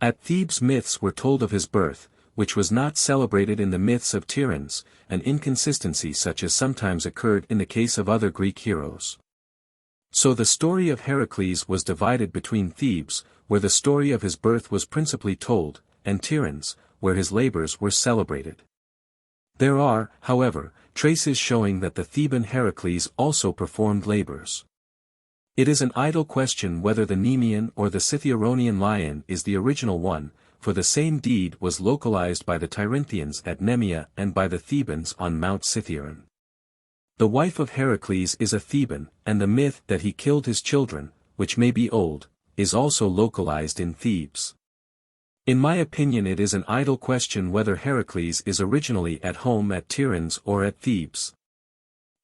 At Thebes myths were told of his birth, which was not celebrated in the myths of Tiryns, an inconsistency such as sometimes occurred in the case of other Greek heroes. So the story of Heracles was divided between Thebes, where the story of his birth was principally told, and Tiryns, where his labors were celebrated. There are, however, traces showing that the Theban Heracles also performed labors. It is an idle question whether the Nemean or the Scythiaronian lion is the original one, for the same deed was localized by the Tyrinthians at Nemea and by the Thebans on Mount Scythiaron. The wife of Heracles is a Theban, and the myth that he killed his children, which may be old, is also localized in Thebes. In my opinion it is an idle question whether Heracles is originally at home at Tiryns or at Thebes.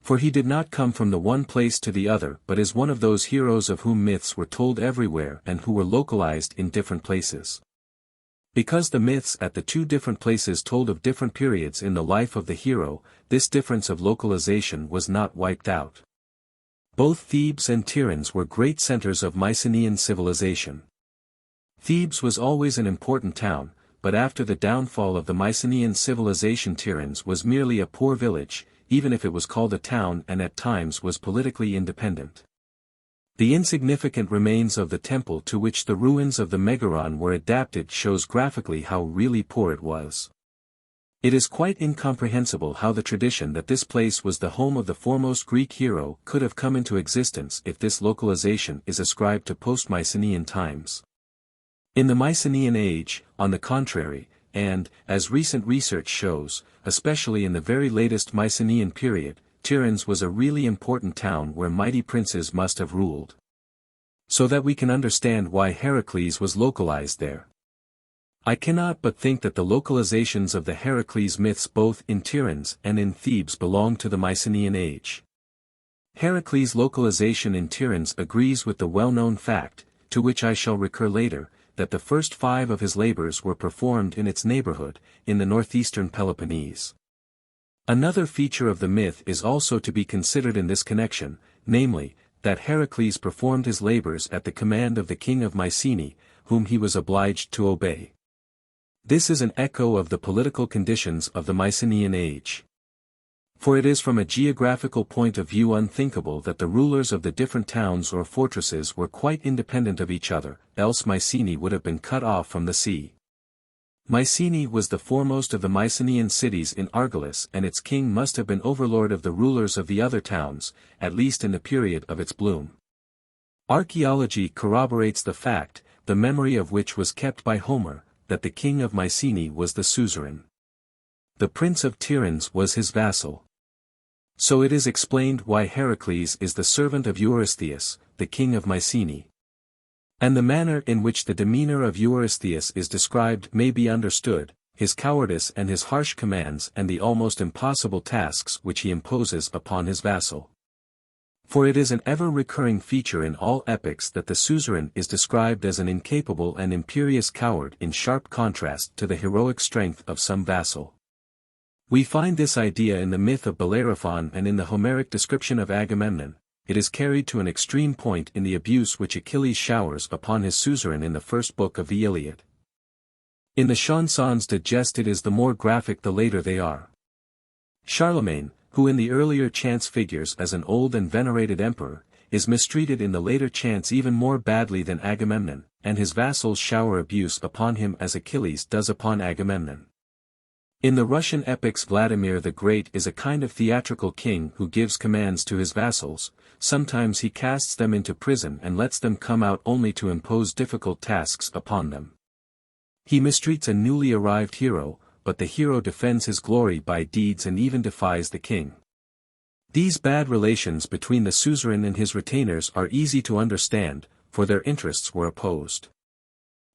For he did not come from the one place to the other but is one of those heroes of whom myths were told everywhere and who were localized in different places. Because the myths at the two different places told of different periods in the life of the hero, this difference of localization was not wiped out. Both Thebes and Tiryns were great centers of Mycenaean civilization. Thebes was always an important town, but after the downfall of the Mycenaean civilization Tiryns was merely a poor village, even if it was called a town and at times was politically independent. The insignificant remains of the temple to which the ruins of the Megaron were adapted shows graphically how really poor it was. It is quite incomprehensible how the tradition that this place was the home of the foremost Greek hero could have come into existence if this localization is ascribed to post-Mycenaean times. In the Mycenaean age, on the contrary, and, as recent research shows, especially in the very latest Mycenaean period, Tiryns was a really important town where mighty princes must have ruled. So that we can understand why Heracles was localized there. I cannot but think that the localizations of the Heracles myths both in Tiryns and in Thebes belong to the Mycenaean age. Heracles' localization in Tiryns agrees with the well-known fact, to which I shall recur later, that the first 5 of his labors were performed in its neighborhood, in the northeastern Peloponnese. Another feature of the myth is also to be considered in this connection, namely, that Heracles performed his labors at the command of the king of Mycenae, whom he was obliged to obey. This is an echo of the political conditions of the Mycenaean age. For it is from a geographical point of view unthinkable that the rulers of the different towns or fortresses were quite independent of each other, else Mycenae would have been cut off from the sea. Mycenae was the foremost of the Mycenaean cities in Argolis, and its king must have been overlord of the rulers of the other towns, at least in the period of its bloom. Archaeology corroborates the fact, the memory of which was kept by Homer, that the king of Mycenae was the suzerain. The prince of Tiryns was his vassal. So it is explained why Heracles is the servant of Eurystheus, the king of Mycenae. And the manner in which the demeanor of Eurystheus is described may be understood, his cowardice and his harsh commands and the almost impossible tasks which he imposes upon his vassal. For it is an ever-recurring feature in all epics that the suzerain is described as an incapable and imperious coward in sharp contrast to the heroic strength of some vassal. We find this idea in the myth of Bellerophon and in the Homeric description of Agamemnon. It is carried to an extreme point in the abuse which Achilles showers upon his suzerain in the first book of the Iliad. In the Chansons de Geste it is the more graphic the later they are. Charlemagne, who in the earlier chants figures as an old and venerated emperor, is mistreated in the later chants even more badly than Agamemnon, and his vassals shower abuse upon him as Achilles does upon Agamemnon. In the Russian epics Vladimir the Great is a kind of theatrical king who gives commands to his vassals, sometimes he casts them into prison and lets them come out only to impose difficult tasks upon them. He mistreats a newly arrived hero, but the hero defends his glory by deeds and even defies the king. These bad relations between the suzerain and his retainers are easy to understand, for their interests were opposed.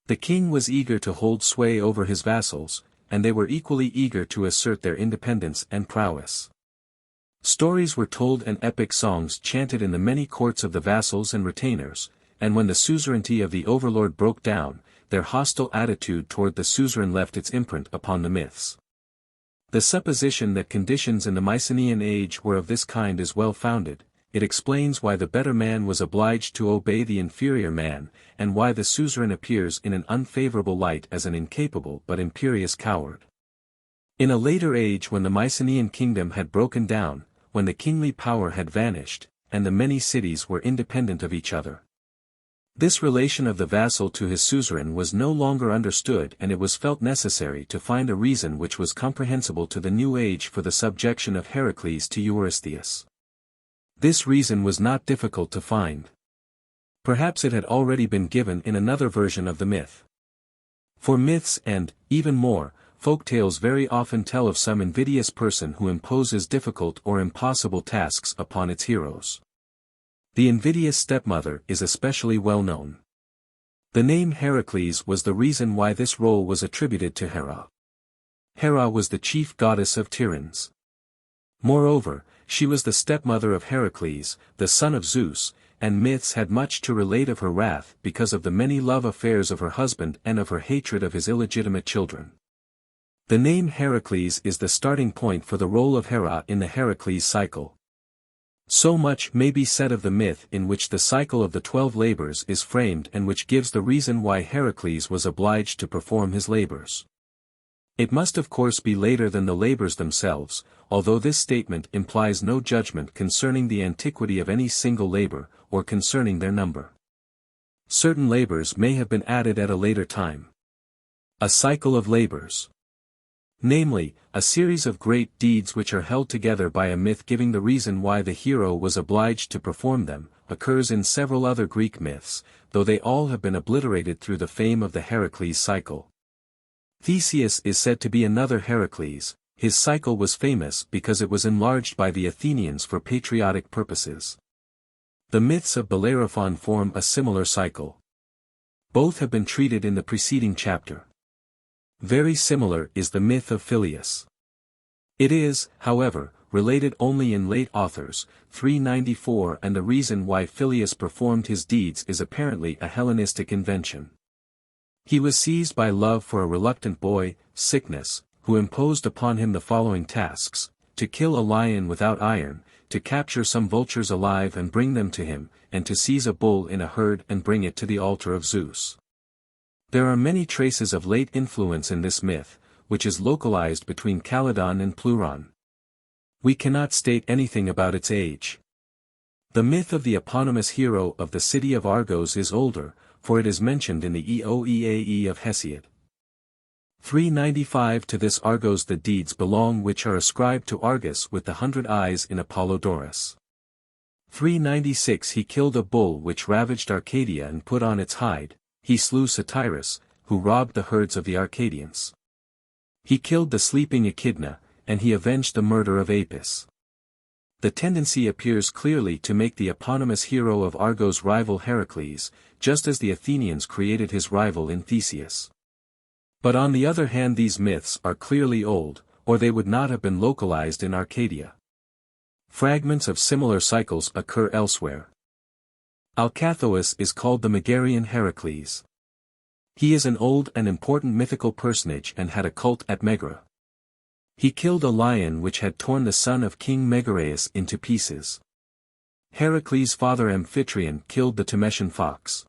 The king was eager to hold sway over his vassals, and they were equally eager to assert their independence and prowess. Stories were told and epic songs chanted in the many courts of the vassals and retainers, and when the suzerainty of the overlord broke down, their hostile attitude toward the suzerain left its imprint upon the myths. The supposition that conditions in the Mycenaean age were of this kind is well founded. It explains why the better man was obliged to obey the inferior man, and why the suzerain appears in an unfavorable light as an incapable but imperious coward. In a later age when the Mycenaean kingdom had broken down, when the kingly power had vanished, and the many cities were independent of each other, this relation of the vassal to his suzerain was no longer understood, and it was felt necessary to find a reason which was comprehensible to the new age for the subjection of Heracles to Eurystheus. This reason was not difficult to find. Perhaps it had already been given in another version of the myth. For myths and, even more, folktales very often tell of some invidious person who imposes difficult or impossible tasks upon its heroes. The invidious stepmother is especially well known. The name Heracles was the reason why this role was attributed to Hera. Hera was the chief goddess of Tiryns. Moreover, she was the stepmother of Heracles, the son of Zeus, and myths had much to relate of her wrath because of the many love affairs of her husband and of her hatred of his illegitimate children. The name Heracles is the starting point for the role of Hera in the Heracles cycle. So much may be said of the myth in which the cycle of the 12 labors is framed and which gives the reason why Heracles was obliged to perform his labors. It must of course be later than the labors themselves, although this statement implies no judgment concerning the antiquity of any single labor, or concerning their number. Certain labors may have been added at a later time. A cycle of labors, namely, a series of great deeds which are held together by a myth giving the reason why the hero was obliged to perform them, occurs in several other Greek myths, though they all have been obliterated through the fame of the Heracles cycle. Theseus is said to be another Heracles. His cycle was famous because it was enlarged by the Athenians for patriotic purposes. The myths of Bellerophon form a similar cycle. Both have been treated in the preceding chapter. Very similar is the myth of Phileus. It is, however, related only in late authors, 394, and the reason why Phileus performed his deeds is apparently a Hellenistic invention. He was seized by love for a reluctant boy, Sickness, who imposed upon him the following tasks: to kill a lion without iron, to capture some vultures alive and bring them to him, and to seize a bull in a herd and bring it to the altar of Zeus. There are many traces of late influence in this myth, which is localized between Calydon and Pleuron. We cannot state anything about its age. The myth of the eponymous hero of the city of Argos is older, for it is mentioned in the Eoeae of Hesiod. 395. To this Argos the deeds belong which are ascribed to Argus with the 100 eyes in Apollodorus. 396. He killed a bull which ravaged Arcadia and put on its hide. He slew Satyrus, who robbed the herds of the Arcadians. He killed the sleeping Echidna, and he avenged the murder of Apis. The tendency appears clearly to make the eponymous hero of Argos rival Heracles, just as the Athenians created his rival in Theseus. But on the other hand, these myths are clearly old, or they would not have been localized in Arcadia. Fragments of similar cycles occur elsewhere. Alcathous is called the Megarian Heracles. He is an old and important mythical personage and had a cult at Megara. He killed a lion which had torn the son of King Megareus into pieces. Heracles' father Amphitryon killed the Temesian fox.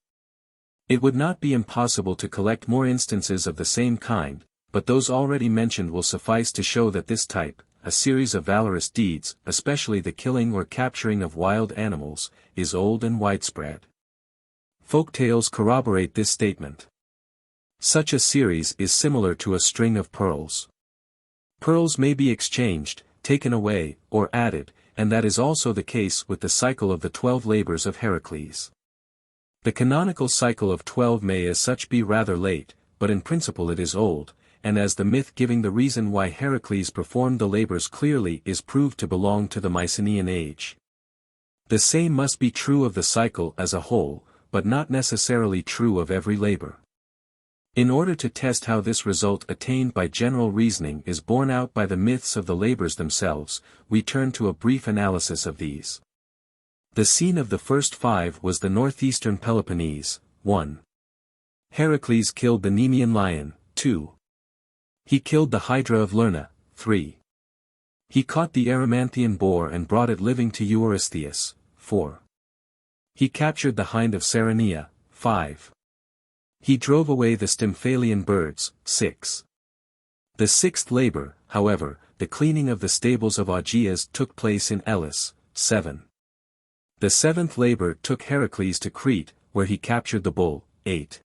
It would not be impossible to collect more instances of the same kind, but those already mentioned will suffice to show that this type, a series of valorous deeds, especially the killing or capturing of wild animals, is old and widespread. Folktales corroborate this statement. Such a series is similar to a string of pearls. Pearls may be exchanged, taken away, or added, and that is also the case with the cycle of the 12 labors of Heracles. The canonical cycle of 12 may as such be rather late, but in principle it is old, and as the myth giving the reason why Heracles performed the labors clearly is proved to belong to the Mycenaean age. The same must be true of the cycle as a whole, but not necessarily true of every labor. In order to test how this result attained by general reasoning is borne out by the myths of the labors themselves, we turn to a brief analysis of these. The scene of the first 5 was the northeastern Peloponnese. 1. Heracles killed the Nemean lion. 2. He killed the Hydra of Lerna. 3. He caught the Erymanthian boar and brought it living to Eurystheus. 4. He captured the hind of Cerynea. 5. He drove away the Stymphalian birds. 6. The 6th labor, however, the cleaning of the stables of Augeas, took place in Elis. 7. The 7th labor took Heracles to Crete, where he captured the bull. 8.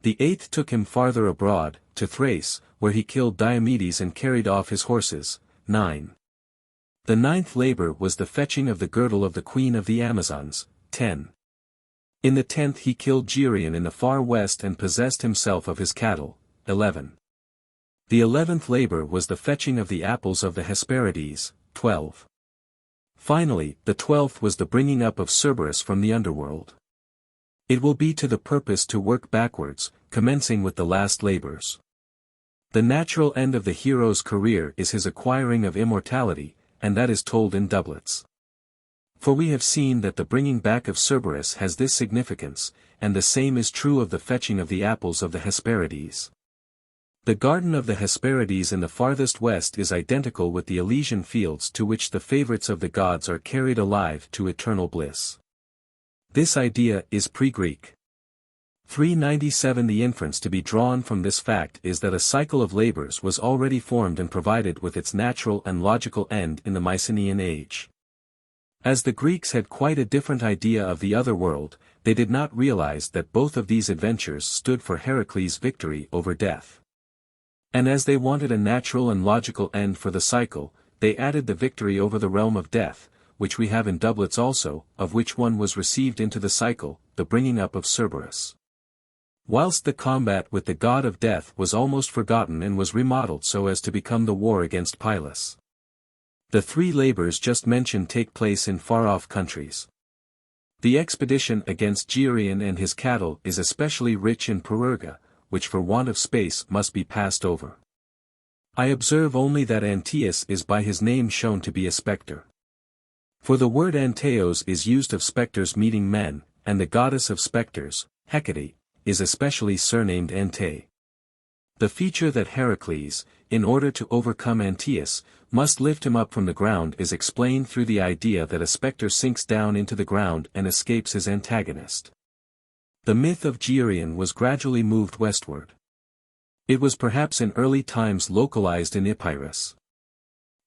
The 8th took him farther abroad, to Thrace, where he killed Diomedes and carried off his horses. 9. The 9th labor was the fetching of the girdle of the queen of the Amazons. 10. In the 10th he killed Geryon in the far west and possessed himself of his cattle. 11. The 11th labor was the fetching of the apples of the Hesperides. 12. Finally, the 12th was the bringing up of Cerberus from the underworld. It will be to the purpose to work backwards, commencing with the last labors. The natural end of the hero's career is his acquiring of immortality, and that is told in doublets. For we have seen that the bringing back of Cerberus has this significance, and the same is true of the fetching of the apples of the Hesperides. The garden of the Hesperides in the farthest west is identical with the Elysian fields to which the favorites of the gods are carried alive to eternal bliss. This idea is pre-Greek. 397. The inference to be drawn from this fact is that a cycle of labors was already formed and provided with its natural and logical end in the Mycenaean age. As the Greeks had quite a different idea of the other world, they did not realize that both of these adventures stood for Heracles' victory over death. And as they wanted a natural and logical end for the cycle, they added the victory over the realm of death, which we have in doublets also, of which one was received into the cycle, the bringing up of Cerberus. Whilst the combat with the god of death was almost forgotten and was remodeled so as to become the war against Pylos. The 3 labors just mentioned take place in far-off countries. The expedition against Geryon and his cattle is especially rich in Perurga, which for want of space must be passed over. I observe only that Antaeus is by his name shown to be a spectre. For the word Antaeos is used of spectres meeting men, and the goddess of spectres, Hecate, is especially surnamed Ante. The feature that Heracles, in order to overcome Antaeus, must lift him up from the ground is explained through the idea that a spectre sinks down into the ground and escapes his antagonist. The myth of Geryon was gradually moved westward. It was perhaps in early times localized in Epirus.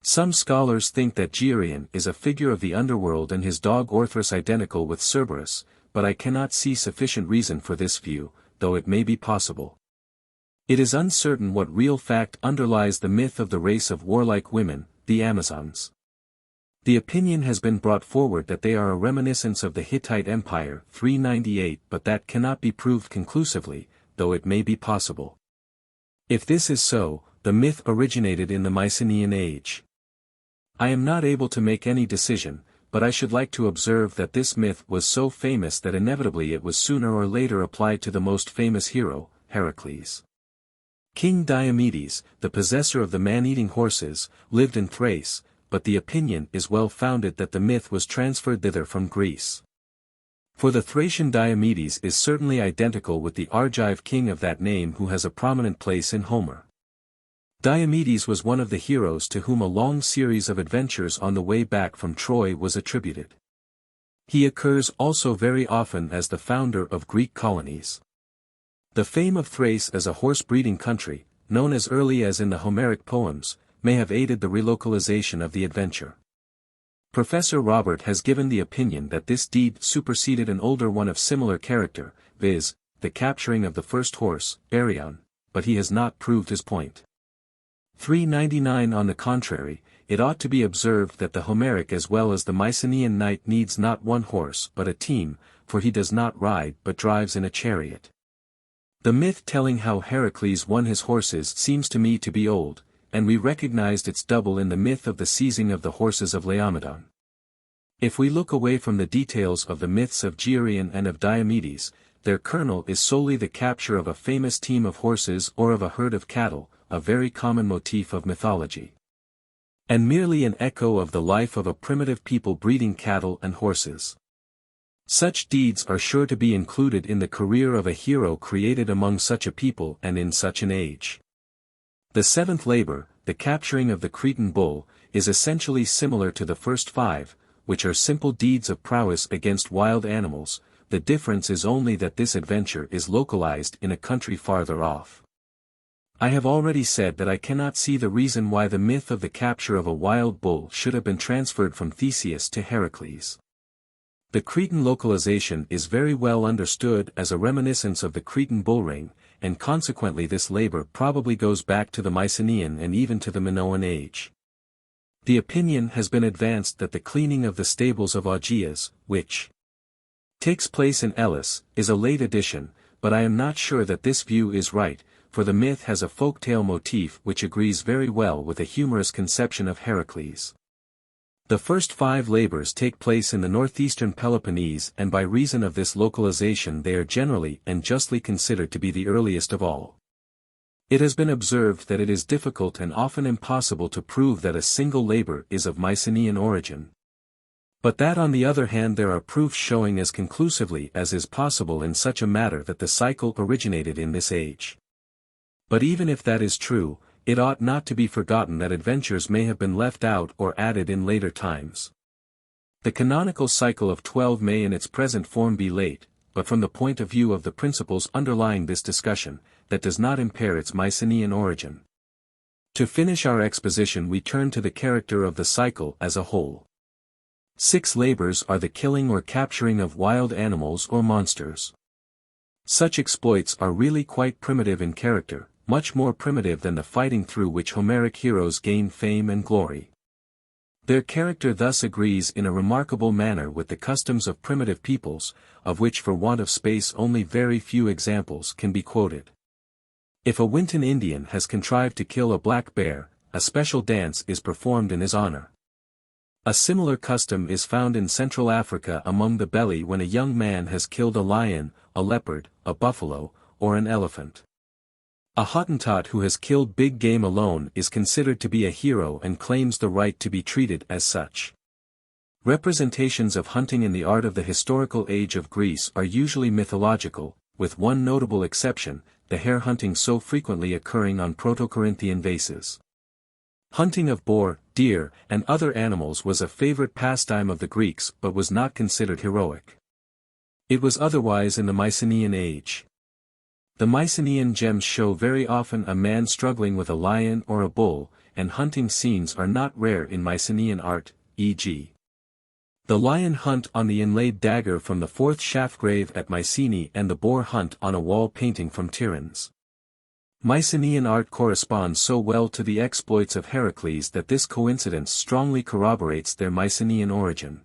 Some scholars think that Geryon is a figure of the underworld and his dog Orthrus identical with Cerberus, but I cannot see sufficient reason for this view, though it may be possible. It is uncertain what real fact underlies the myth of the race of warlike women, the Amazons. The opinion has been brought forward that they are a reminiscence of the Hittite Empire 398, but that cannot be proved conclusively, though it may be possible. If this is so, the myth originated in the Mycenaean age. I am not able to make any decision, but I should like to observe that this myth was so famous that inevitably it was sooner or later applied to the most famous hero, Heracles. King Diomedes, the possessor of the man-eating horses, lived in Thrace, but the opinion is well founded that the myth was transferred thither from Greece. For the Thracian Diomedes is certainly identical with the Argive king of that name who has a prominent place in Homer. Diomedes was one of the heroes to whom a long series of adventures on the way back from Troy was attributed. He occurs also very often as the founder of Greek colonies. The fame of Thrace as a horse-breeding country, known as early as in the Homeric poems, may have aided the relocalization of the adventure. Professor Robert has given the opinion that this deed superseded an older one of similar character, viz., the capturing of the first horse, Arion, but he has not proved his point. 399 On the contrary, it ought to be observed that the Homeric as well as the Mycenaean knight needs not one horse but a team, for he does not ride but drives in a chariot. The myth telling how Heracles won his horses seems to me to be old, and we recognized its double in the myth of the seizing of the horses of Laomedon. If we look away from the details of the myths of Geryon and of Diomedes, their kernel is solely the capture of a famous team of horses or of a herd of cattle, a very common motif of mythology. And merely an echo of the life of a primitive people breeding cattle and horses. Such deeds are sure to be included in the career of a hero created among such a people and in such an age. The seventh labor, the capturing of the Cretan bull, is essentially similar to the first five, which are simple deeds of prowess against wild animals. The difference is only that this adventure is localized in a country farther off. I have already said that I cannot see the reason why the myth of the capture of a wild bull should have been transferred from Theseus to Heracles. The Cretan localization is very well understood as a reminiscence of the Cretan bullring, and consequently this labor probably goes back to the Mycenaean and even to the Minoan age. The opinion has been advanced that the cleaning of the stables of Augeas, which takes place in Elis, is a late addition, but I am not sure that this view is right, for the myth has a folktale motif which agrees very well with a humorous conception of Heracles. The first five labors take place in the northeastern Peloponnese, and by reason of this localization they are generally and justly considered to be the earliest of all. It has been observed that it is difficult and often impossible to prove that a single labor is of Mycenaean origin. But that on the other hand there are proofs showing as conclusively as is possible in such a matter that the cycle originated in this age. But even if that is true, it ought not to be forgotten that adventures may have been left out or added in later times. The canonical cycle of 12 may in its present form be late, but from the point of view of the principles underlying this discussion, that does not impair its Mycenaean origin. To finish our exposition we turn to the character of the cycle as a whole. 6 labors are the killing or capturing of wild animals or monsters. Such exploits are really quite primitive in character, much more primitive than the fighting through which Homeric heroes gain fame and glory. Their character thus agrees in a remarkable manner with the customs of primitive peoples, of which for want of space only very few examples can be quoted. If a Winton Indian has contrived to kill a black bear, a special dance is performed in his honor. A similar custom is found in Central Africa among the Belly when a young man has killed a lion, a leopard, a buffalo, or an elephant. A Hottentot who has killed big game alone is considered to be a hero and claims the right to be treated as such. Representations of hunting in the art of the historical age of Greece are usually mythological, with one notable exception, the hare hunting so frequently occurring on Proto-Corinthian vases. Hunting of boar, deer, and other animals was a favorite pastime of the Greeks but was not considered heroic. It was otherwise in the Mycenaean age. The Mycenaean gems show very often a man struggling with a lion or a bull, and hunting scenes are not rare in Mycenaean art, e.g. the lion hunt on the inlaid dagger from the 4th shaft grave at Mycenae and the boar hunt on a wall painting from Tiryns. Mycenaean art corresponds so well to the exploits of Heracles that this coincidence strongly corroborates their Mycenaean origin.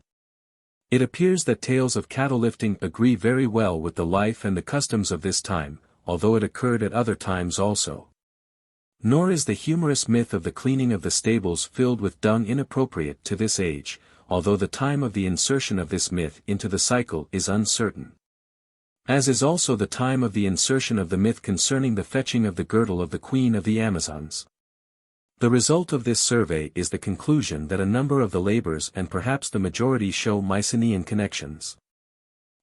It appears that tales of cattle lifting agree very well with the life and the customs of this time, although it occurred at other times also. Nor is the humorous myth of the cleaning of the stables filled with dung inappropriate to this age, although the time of the insertion of this myth into the cycle is uncertain. As is also the time of the insertion of the myth concerning the fetching of the girdle of the Queen of the Amazons. The result of this survey is the conclusion that a number of the labors and perhaps the majority show Mycenaean connections.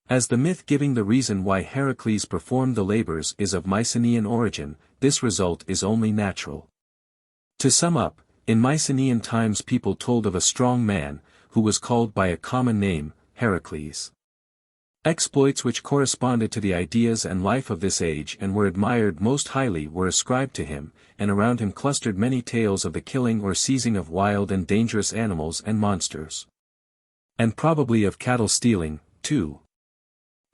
As the myth giving the reason why Heracles performed the labors is of Mycenaean origin, this result is only natural. To sum up, in Mycenaean times people told of a strong man, who was called by a common name, Heracles. Exploits which corresponded to the ideas and life of this age and were admired most highly were ascribed to him, and around him clustered many tales of the killing or seizing of wild and dangerous animals and monsters. And probably of cattle stealing, too.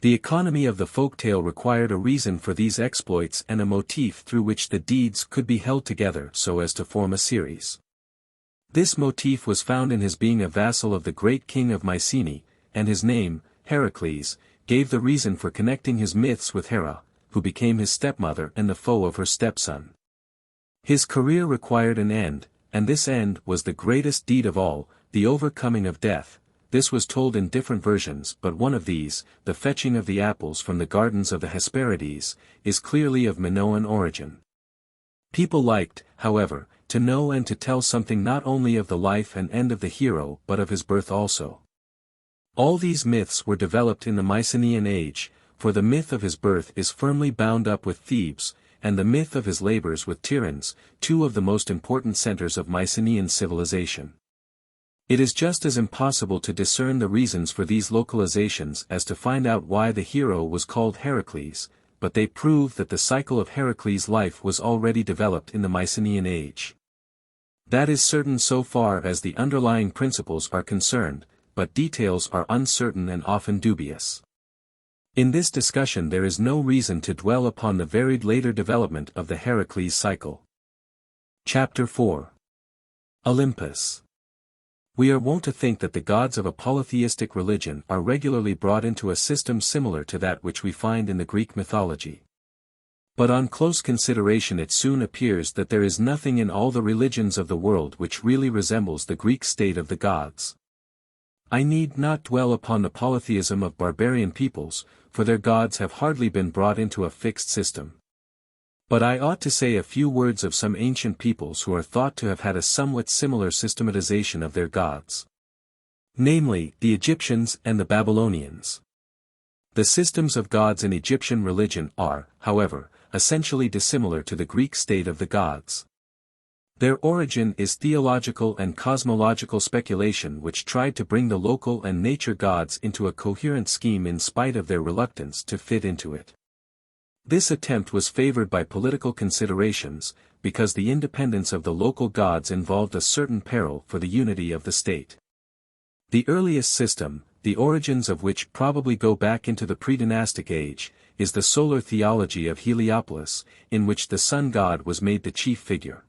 The economy of the folktale required a reason for these exploits and a motif through which the deeds could be held together so as to form a series. This motif was found in his being a vassal of the great king of Mycenae, and his name, Heracles, gave the reason for connecting his myths with Hera, who became his stepmother and the foe of her stepson. His career required an end, and this end was the greatest deed of all, the overcoming of death. This was told in different versions, but one of these, the fetching of the apples from the gardens of the Hesperides, is clearly of Minoan origin. People liked, however, to know and to tell something not only of the life and end of the hero but of his birth also. All these myths were developed in the Mycenaean age, for the myth of his birth is firmly bound up with Thebes, and the myth of his labors with Tiryns, two of the most important centers of Mycenaean civilization. It is just as impossible to discern the reasons for these localizations as to find out why the hero was called Heracles, but they prove that the cycle of Heracles' life was already developed in the Mycenaean age. That is certain so far as the underlying principles are concerned, but details are uncertain and often dubious. In this discussion there is no reason to dwell upon the varied later development of the Heracles cycle. Chapter 4. Olympus. We are wont to think that the gods of a polytheistic religion are regularly brought into a system similar to that which we find in the Greek mythology. But on close consideration it soon appears that there is nothing in all the religions of the world which really resembles the Greek state of the gods. I need not dwell upon the polytheism of barbarian peoples, for their gods have hardly been brought into a fixed system. But I ought to say a few words of some ancient peoples who are thought to have had a somewhat similar systematization of their gods. Namely, the Egyptians and the Babylonians. The systems of gods in Egyptian religion are, however, essentially dissimilar to the Greek state of the gods. Their origin is theological and cosmological speculation which tried to bring the local and nature gods into a coherent scheme in spite of their reluctance to fit into it. This attempt was favored by political considerations, because the independence of the local gods involved a certain peril for the unity of the state. The earliest system, the origins of which probably go back into the pre-dynastic age, is the solar theology of Heliopolis, in which the sun god was made the chief figure.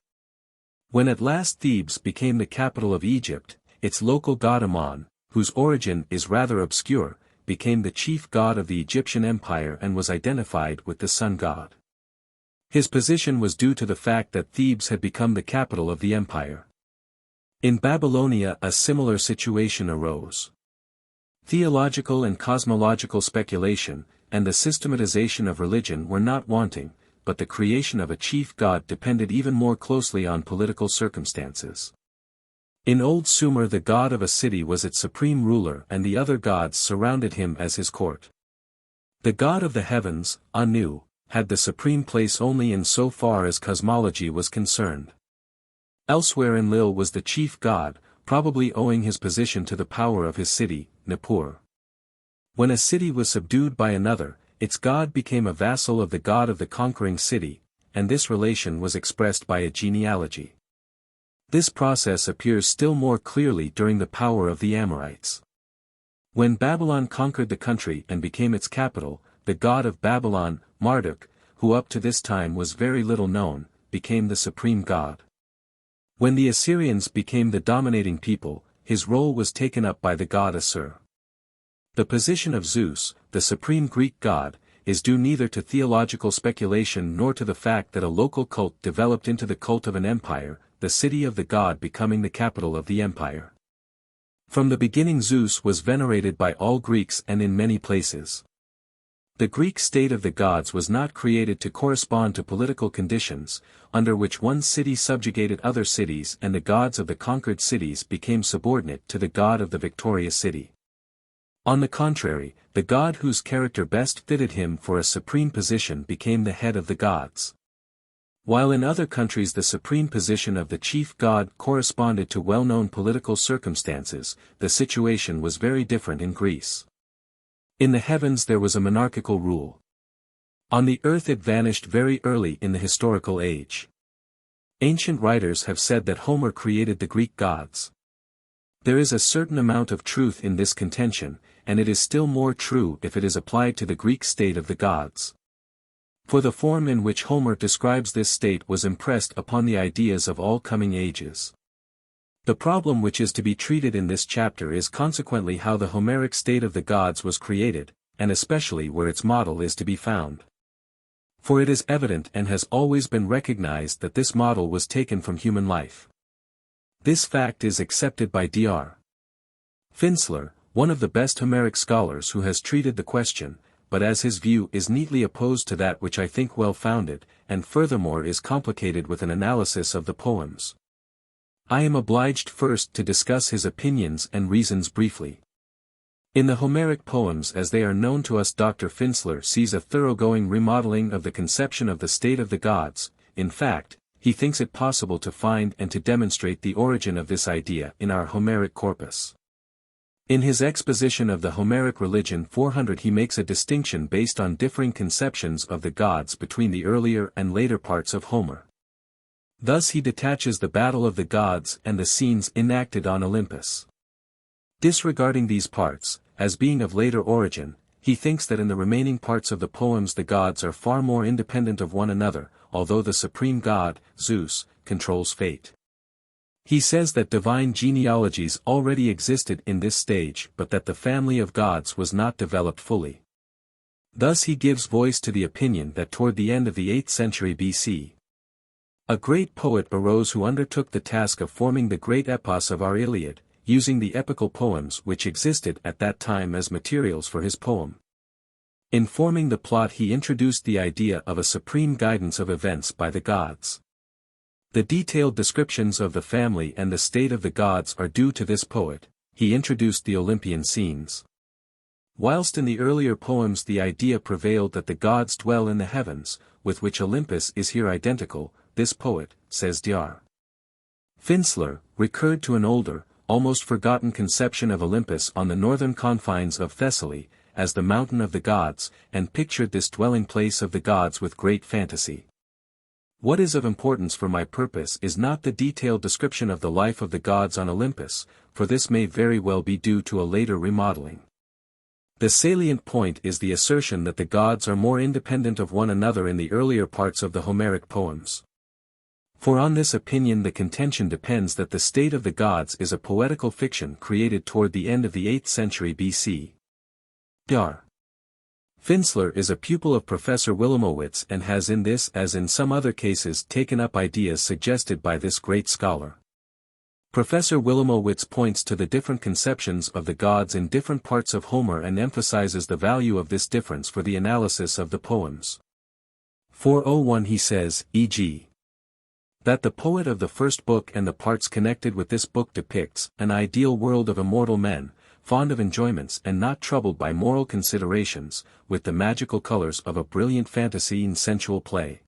When at last Thebes became the capital of Egypt, its local god Ammon, whose origin is rather obscure, became the chief god of the Egyptian empire and was identified with the sun god. His position was due to the fact that Thebes had become the capital of the empire. In Babylonia a similar situation arose. Theological and cosmological speculation, and the systematization of religion were not wanting, but the creation of a chief god depended even more closely on political circumstances. In Old Sumer the god of a city was its supreme ruler and the other gods surrounded him as his court. The god of the heavens, Anu, had the supreme place only in so far as cosmology was concerned. Elsewhere Enlil was the chief god, probably owing his position to the power of his city, Nippur. When a city was subdued by another, its god became a vassal of the god of the conquering city, and this relation was expressed by a genealogy. This process appears still more clearly during the power of the Amorites. When Babylon conquered the country and became its capital, the god of Babylon, Marduk, who up to this time was very little known, became the supreme god. When the Assyrians became the dominating people, his role was taken up by the god Assur. The position of Zeus, the supreme Greek god, is due neither to theological speculation nor to the fact that a local cult developed into the cult of an empire, the city of the god becoming the capital of the empire. From the beginning Zeus was venerated by all Greeks and in many places. The Greek state of the gods was not created to correspond to political conditions, under which one city subjugated other cities and the gods of the conquered cities became subordinate to the god of the victorious city. On the contrary, the god whose character best fitted him for a supreme position became the head of the gods. While in other countries the supreme position of the chief god corresponded to well-known political circumstances, the situation was very different in Greece. In the heavens there was a monarchical rule. On the earth it vanished very early in the historical age. Ancient writers have said that Homer created the Greek gods. There is a certain amount of truth in this contention, and it is still more true if it is applied to the Greek state of the gods. For the form in which Homer describes this state was impressed upon the ideas of all coming ages. The problem which is to be treated in this chapter is consequently how the Homeric state of the gods was created, and especially where its model is to be found. For it is evident and has always been recognized that this model was taken from human life. This fact is accepted by Dr. Finsler, one of the best Homeric scholars who has treated the question, but as his view is neatly opposed to that which I think well-founded, and furthermore is complicated with an analysis of the poems. I am obliged first to discuss his opinions and reasons briefly. In the Homeric poems as they are known to us Dr. Finsler sees a thoroughgoing remodeling of the conception of the state of the gods. In fact, he thinks it possible to find and to demonstrate the origin of this idea in our Homeric corpus. In his exposition of the Homeric religion 400 he makes a distinction based on differing conceptions of the gods between the earlier and later parts of Homer. Thus he detaches the battle of the gods and the scenes enacted on Olympus. Disregarding these parts, as being of later origin, he thinks that in the remaining parts of the poems the gods are far more independent of one another, although the supreme god, Zeus, controls fate. He says that divine genealogies already existed in this stage but that the family of gods was not developed fully. Thus he gives voice to the opinion that toward the end of the 8th century BC, a great poet arose who undertook the task of forming the great epos of our Iliad, using the epical poems which existed at that time as materials for his poem. In forming the plot he introduced the idea of a supreme guidance of events by the gods. The detailed descriptions of the family and the state of the gods are due to this poet. He introduced the Olympian scenes. Whilst in the earlier poems the idea prevailed that the gods dwell in the heavens, with which Olympus is here identical, this poet, says Dr. Finsler, recurred to an older, almost forgotten conception of Olympus on the northern confines of Thessaly, as the mountain of the gods, and pictured this dwelling place of the gods with great fantasy. What is of importance for my purpose is not the detailed description of the life of the gods on Olympus, for this may very well be due to a later remodeling. The salient point is the assertion that the gods are more independent of one another in the earlier parts of the Homeric poems. For on this opinion the contention depends that the state of the gods is a poetical fiction created toward the end of the 8th century BC. Dr. Finsler is a pupil of Professor Wilamowitz and has in this as in some other cases taken up ideas suggested by this great scholar. Professor Wilamowitz points to the different conceptions of the gods in different parts of Homer and emphasizes the value of this difference for the analysis of the poems. 401 he says, e.g. that the poet of the first book and the parts connected with this book depicts an ideal world of immortal men, fond of enjoyments and not troubled by moral considerations, with the magical colors of a brilliant fantasy and sensual play.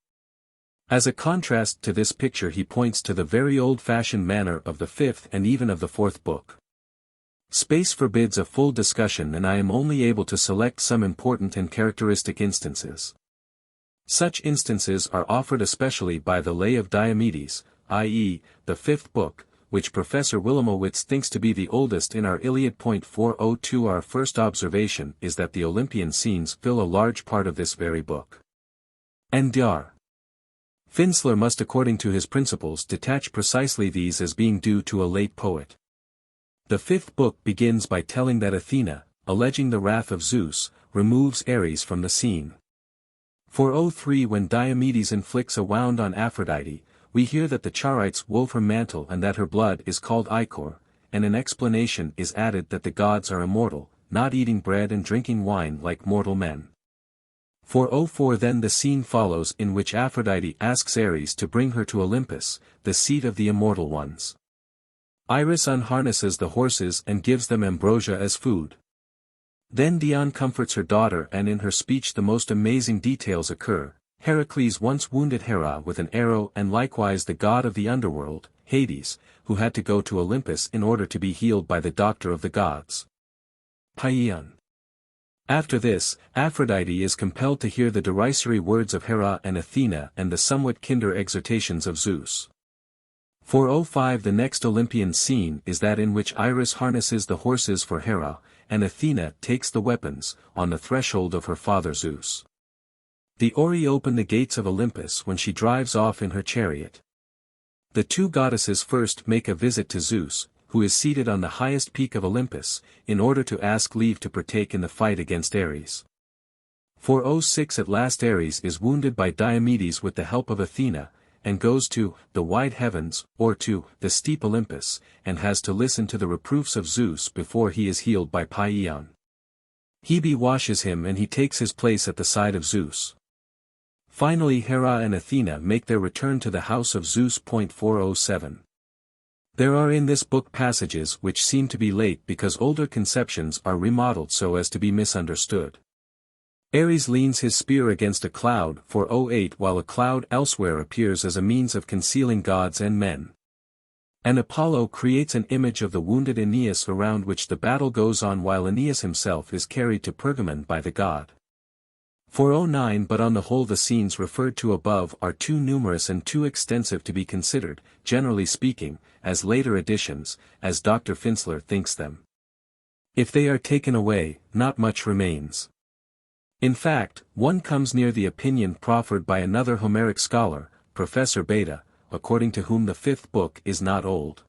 As a contrast to this picture he points to the very old-fashioned manner of the fifth and even of the fourth book. Space forbids a full discussion and I am only able to select some important and characteristic instances. Such instances are offered especially by the Lay of Diomedes, i.e., the fifth book, which Professor Wilamowitz thinks to be the oldest in our Iliad. 402 Our first observation is that the Olympian scenes fill a large part of this very book. And Dr. Finsler must according to his principles detach precisely these as being due to a late poet. The fifth book begins by telling that Athena, alleging the wrath of Zeus, removes Ares from the scene. 403 When Diomedes inflicts a wound on Aphrodite, we hear that the Charites wove her mantle and that her blood is called ichor, and an explanation is added that the gods are immortal, not eating bread and drinking wine like mortal men. 404 Then the scene follows in which Aphrodite asks Ares to bring her to Olympus, the seat of the immortal ones. Iris unharnesses the horses and gives them ambrosia as food. Then Dione comforts her daughter and in her speech the most amazing details occur. Heracles once wounded Hera with an arrow and likewise the god of the underworld, Hades, who had to go to Olympus in order to be healed by the doctor of the gods. Paeon. After this, Aphrodite is compelled to hear the derisory words of Hera and Athena and the somewhat kinder exhortations of Zeus. 405 The next Olympian scene is that in which Iris harnesses the horses for Hera, and Athena takes the weapons, on the threshold of her father Zeus. The Ori open the gates of Olympus when she drives off in her chariot. The two goddesses first make a visit to Zeus, who is seated on the highest peak of Olympus, in order to ask leave to partake in the fight against Ares. 406 At last Ares is wounded by Diomedes with the help of Athena, and goes to the wide heavens, or to the steep Olympus, and has to listen to the reproofs of Zeus before he is healed by Paeon. Hebe washes him and he takes his place at the side of Zeus. Finally Hera and Athena make their return to the house of Zeus. 407 There are in this book passages which seem to be late because older conceptions are remodeled so as to be misunderstood. Ares leans his spear against a cloud. 408 While a cloud elsewhere appears as a means of concealing gods and men. And Apollo creates an image of the wounded Aeneas around which the battle goes on while Aeneas himself is carried to Pergamon by the god. 409 But on the whole the scenes referred to above are too numerous and too extensive to be considered, generally speaking, as later additions, as Dr. Finsler thinks them. If they are taken away, not much remains. In fact, one comes near the opinion proffered by another Homeric scholar, Professor Beta, according to whom the fifth book is not old.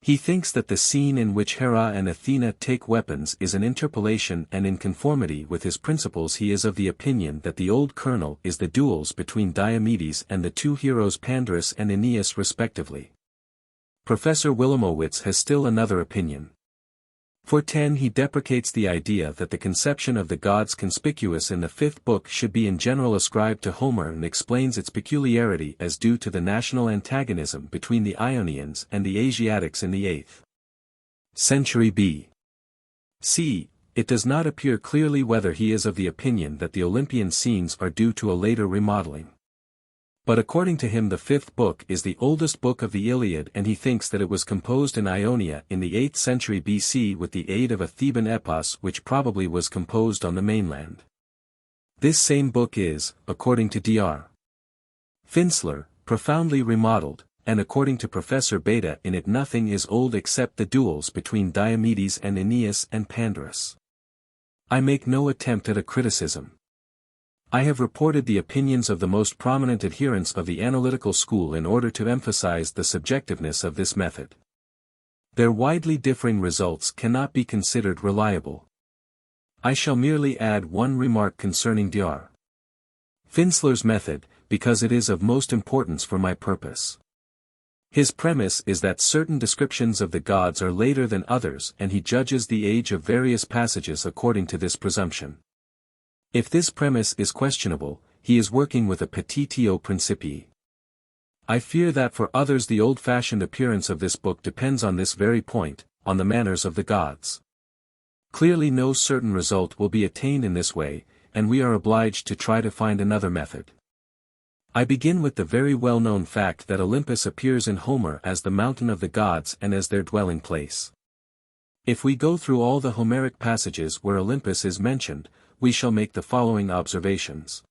He thinks that the scene in which Hera and Athena take weapons is an interpolation, and in conformity with his principles he is of the opinion that the old kernel is the duels between Diomedes and the two heroes Pandarus and Aeneas respectively. Professor Wilamowitz has still another opinion. For 10 he deprecates the idea that the conception of the gods conspicuous in the fifth book should be in general ascribed to Homer and explains its peculiarity as due to the national antagonism between the Ionians and the Asiatics in the 8th century B.C. It does not appear clearly whether he is of the opinion that the Olympian scenes are due to a later remodeling. But according to him the fifth book is the oldest book of the Iliad and he thinks that it was composed in Ionia in the 8th century BC with the aid of a Theban epos which probably was composed on the mainland. This same book is, according to Dr. Finsler, profoundly remodeled, and according to Professor Beta in it nothing is old except the duels between Diomedes and Aeneas and Pandarus. I make no attempt at a criticism. I have reported the opinions of the most prominent adherents of the analytical school in order to emphasize the subjectiveness of this method. Their widely differing results cannot be considered reliable. I shall merely add one remark concerning Dr. Finsler's method, because it is of most importance for my purpose. His premise is that certain descriptions of the gods are later than others and he judges the age of various passages according to this presumption. If this premise is questionable, he is working with a petitio principii. I fear that for others the old-fashioned appearance of this book depends on this very point, on the manners of the gods. Clearly no certain result will be attained in this way, and we are obliged to try to find another method. I begin with the very well-known fact that Olympus appears in Homer as the mountain of the gods and as their dwelling place. If we go through all the Homeric passages where Olympus is mentioned, we shall make the following observations.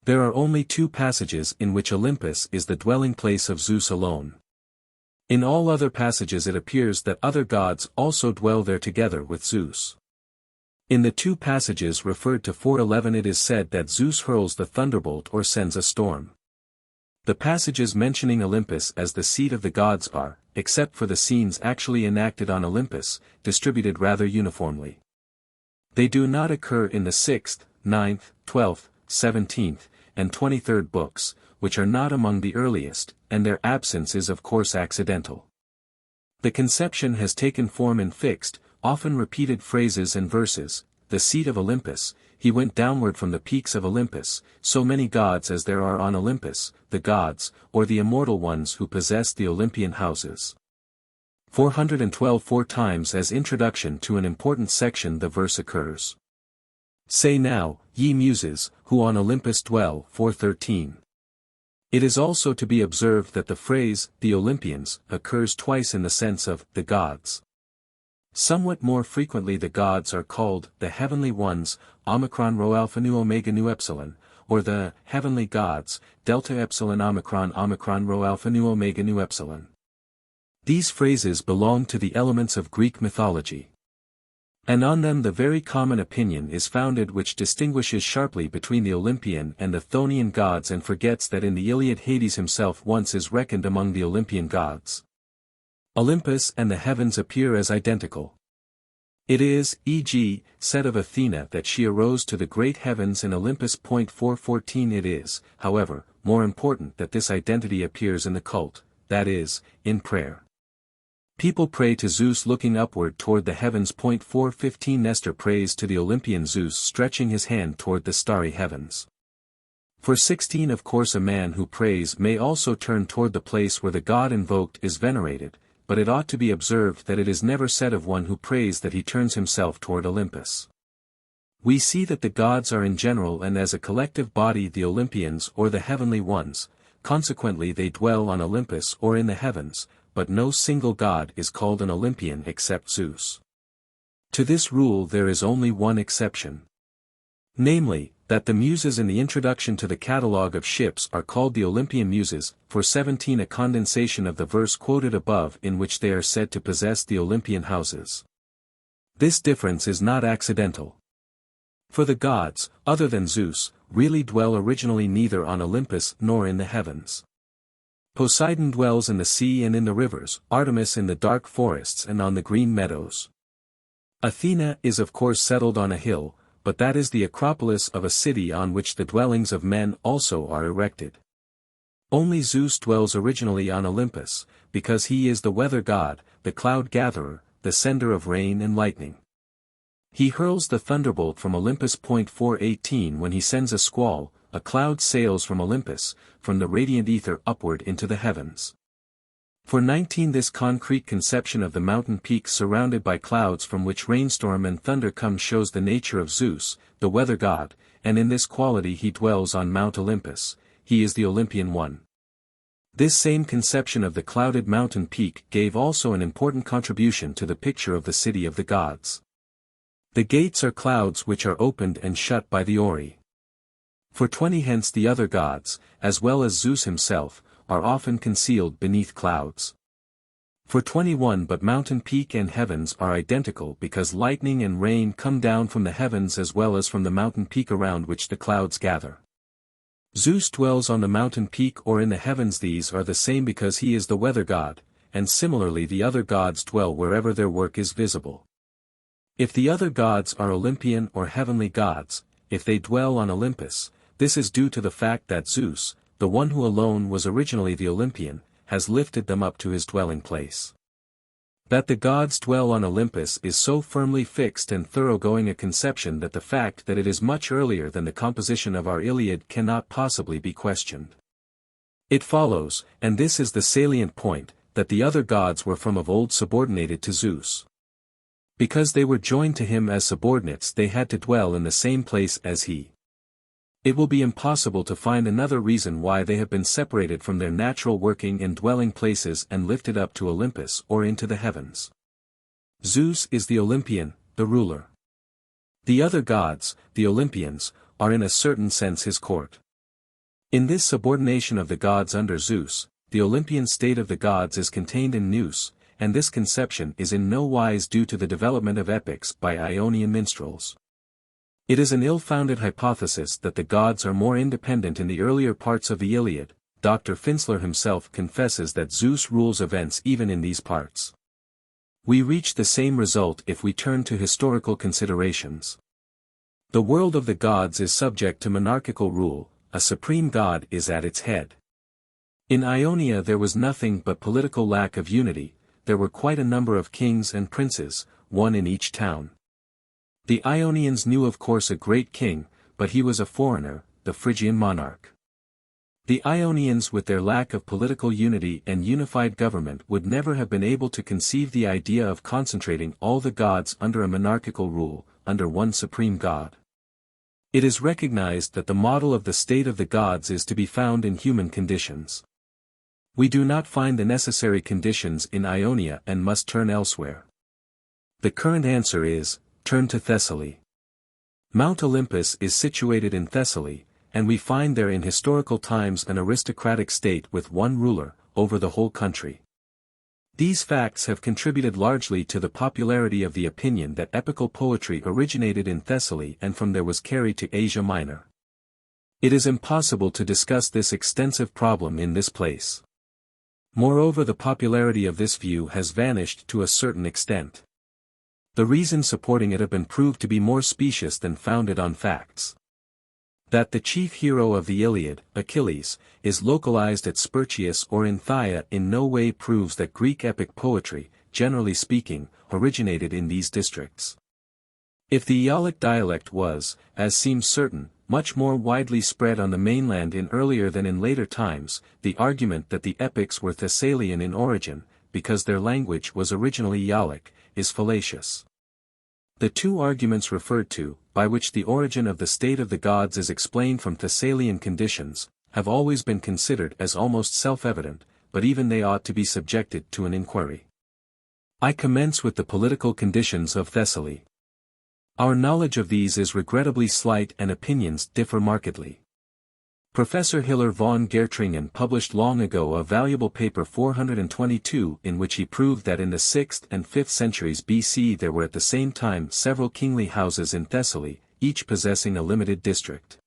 There are only 2 passages in which Olympus is the dwelling place of Zeus alone. In all other passages it appears that other gods also dwell there together with Zeus. In the 2 passages referred to 4:11 it is said that Zeus hurls the thunderbolt or sends a storm. The passages mentioning Olympus as the seat of the gods are, except for the scenes actually enacted on Olympus, distributed rather uniformly. They do not occur in the 6th, 9th, 12th, 17th, and 23rd books, which are not among the earliest, and their absence is of course accidental. The conception has taken form in fixed, often repeated phrases and verses: the seat of Olympus, he went downward from the peaks of Olympus, so many gods as there are on Olympus, the gods, or the immortal ones who possess the Olympian houses. 412 4 times as introduction to an important section the verse occurs. Say now, ye muses, who on Olympus dwell, 4:13. It is also to be observed that the phrase, the Olympians, occurs twice in the sense of, the gods. Somewhat more frequently the gods are called, the heavenly ones, omicron rho alpha nu omega nu epsilon, or the, heavenly gods, delta epsilon omicron rho alpha nu omega nu epsilon. These phrases belong to the elements of Greek mythology. And on them the very common opinion is founded which distinguishes sharply between the Olympian and the Chthonian gods and forgets that in the Iliad Hades himself once is reckoned among the Olympian gods. Olympus and the heavens appear as identical. It is, e.g., said of Athena that she arose to the great heavens in Olympus. 4:14. It is, however, more important that this identity appears in the cult, that is, in prayer. People pray to Zeus looking upward toward the heavens. 4:15. Nestor prays to the Olympian Zeus stretching his hand toward the starry heavens. 4:16. Of course a man who prays may also turn toward the place where the god invoked is venerated, but it ought to be observed that it is never said of one who prays that he turns himself toward Olympus. We see that the gods are in general and as a collective body the Olympians or the heavenly ones, consequently they dwell on Olympus or in the heavens, but no single god is called an Olympian except Zeus. To this rule there is only one exception. Namely, that the muses in the introduction to the catalogue of ships are called the Olympian muses, 4:17, a condensation of the verse quoted above in which they are said to possess the Olympian houses. This difference is not accidental. For the gods, other than Zeus, really dwell originally neither on Olympus nor in the heavens. Poseidon dwells in the sea and in the rivers, Artemis in the dark forests and on the green meadows. Athena is of course settled on a hill, but that is the acropolis of a city on which the dwellings of men also are erected. Only Zeus dwells originally on Olympus, because he is the weather god, the cloud gatherer, the sender of rain and lightning. He hurls the thunderbolt from Olympus. 4:18. When he sends a squall, a cloud sails from Olympus, from the radiant ether upward into the heavens. 4:19. This concrete conception of the mountain peaks surrounded by clouds from which rainstorm and thunder come shows the nature of Zeus, the weather god, and in this quality he dwells on Mount Olympus, he is the Olympian one. This same conception of the clouded mountain peak gave also an important contribution to the picture of the city of the gods. The gates are clouds which are opened and shut by the Ori. 4:20. Hence the other gods, as well as Zeus himself, are often concealed beneath clouds. 4:21. But mountain peak and heavens are identical because lightning and rain come down from the heavens as well as from the mountain peak around which the clouds gather. Zeus dwells on the mountain peak or in the heavens. These are the same because he is the weather god, and similarly the other gods dwell wherever their work is visible. If the other gods are Olympian or heavenly gods, if they dwell on Olympus, this is due to the fact that Zeus, the one who alone was originally the Olympian, has lifted them up to his dwelling place. That the gods dwell on Olympus is so firmly fixed and thoroughgoing a conception that the fact that it is much earlier than the composition of our Iliad cannot possibly be questioned. It follows, and this is the salient point, that the other gods were from of old subordinated to Zeus. Because they were joined to him as subordinates, they had to dwell in the same place as he. It will be impossible to find another reason why they have been separated from their natural working and dwelling places and lifted up to Olympus or into the heavens. Zeus is the Olympian, the ruler. The other gods, the Olympians, are in a certain sense his court. In this subordination of the gods under Zeus, the Olympian state of the gods is contained in Nous, and this conception is in no wise due to the development of epics by Ionian minstrels. It is an ill-founded hypothesis that the gods are more independent in the earlier parts of the Iliad. Dr. Finsler himself confesses that Zeus rules events even in these parts. We reach the same result if we turn to historical considerations. The world of the gods is subject to monarchical rule, a supreme god is at its head. In Ionia there was nothing but political lack of unity. There were quite a number of kings and princes, one in each town. The Ionians knew of course a great king, but he was a foreigner, the Phrygian monarch. The Ionians with their lack of political unity and unified government would never have been able to conceive the idea of concentrating all the gods under a monarchical rule, under one supreme god. It is recognized that the model of the state of the gods is to be found in human conditions. We do not find the necessary conditions in Ionia and must turn elsewhere. The current answer is, turn to Thessaly. Mount Olympus is situated in Thessaly, and we find there in historical times an aristocratic state with one ruler, over the whole country. These facts have contributed largely to the popularity of the opinion that epical poetry originated in Thessaly and from there was carried to Asia Minor. It is impossible to discuss this extensive problem in this place. Moreover, the popularity of this view has vanished to a certain extent. The reasons supporting it have been proved to be more specious than founded on facts. That the chief hero of the Iliad, Achilles, is localized at Spercheius or in Phthia in no way proves that Greek epic poetry, generally speaking, originated in these districts. If the Aeolic dialect was, as seems certain, much more widely spread on the mainland in earlier than in later times, the argument that the epics were Thessalian in origin, because their language was originally Aeolic, is fallacious. The two arguments referred to, by which the origin of the state of the gods is explained from Thessalian conditions, have always been considered as almost self-evident, but even they ought to be subjected to an inquiry. I commence with the political conditions of Thessaly. Our knowledge of these is regrettably slight and opinions differ markedly. Professor Hiller von Gertringen published long ago a valuable paper 422 in which he proved that in the 6th and 5th centuries BC there were at the same time several kingly houses in Thessaly, each possessing a limited district.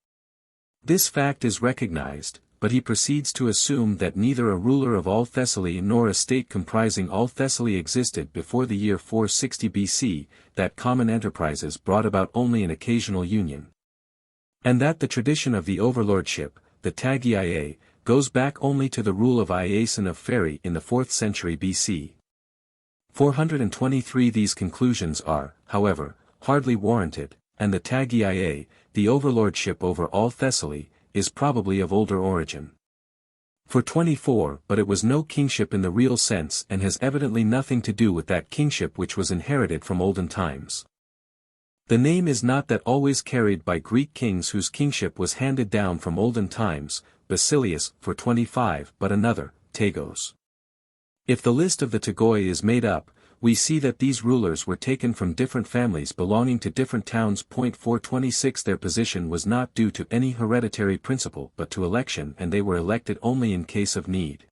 This fact is recognized, but he proceeds to assume that neither a ruler of all Thessaly nor a state comprising all Thessaly existed before the year 460 BC, that common enterprises brought about only an occasional union. And that the tradition of the overlordship, the Tagiae, goes back only to the rule of Iason of Pherai in the 4th century BC. 423 These conclusions are, however, hardly warranted, and the Tagiae, the overlordship over all Thessaly, is probably of older origin. 424 But it was no kingship in the real sense and has evidently nothing to do with that kingship which was inherited from olden times. The name is not that always carried by Greek kings whose kingship was handed down from olden times, Basilius, 425, but another, Tagos. If the list of the Tagoi is made up, we see that these rulers were taken from different families belonging to different towns. 426 Their position was not due to any hereditary principle but to election, and they were elected only in case of need.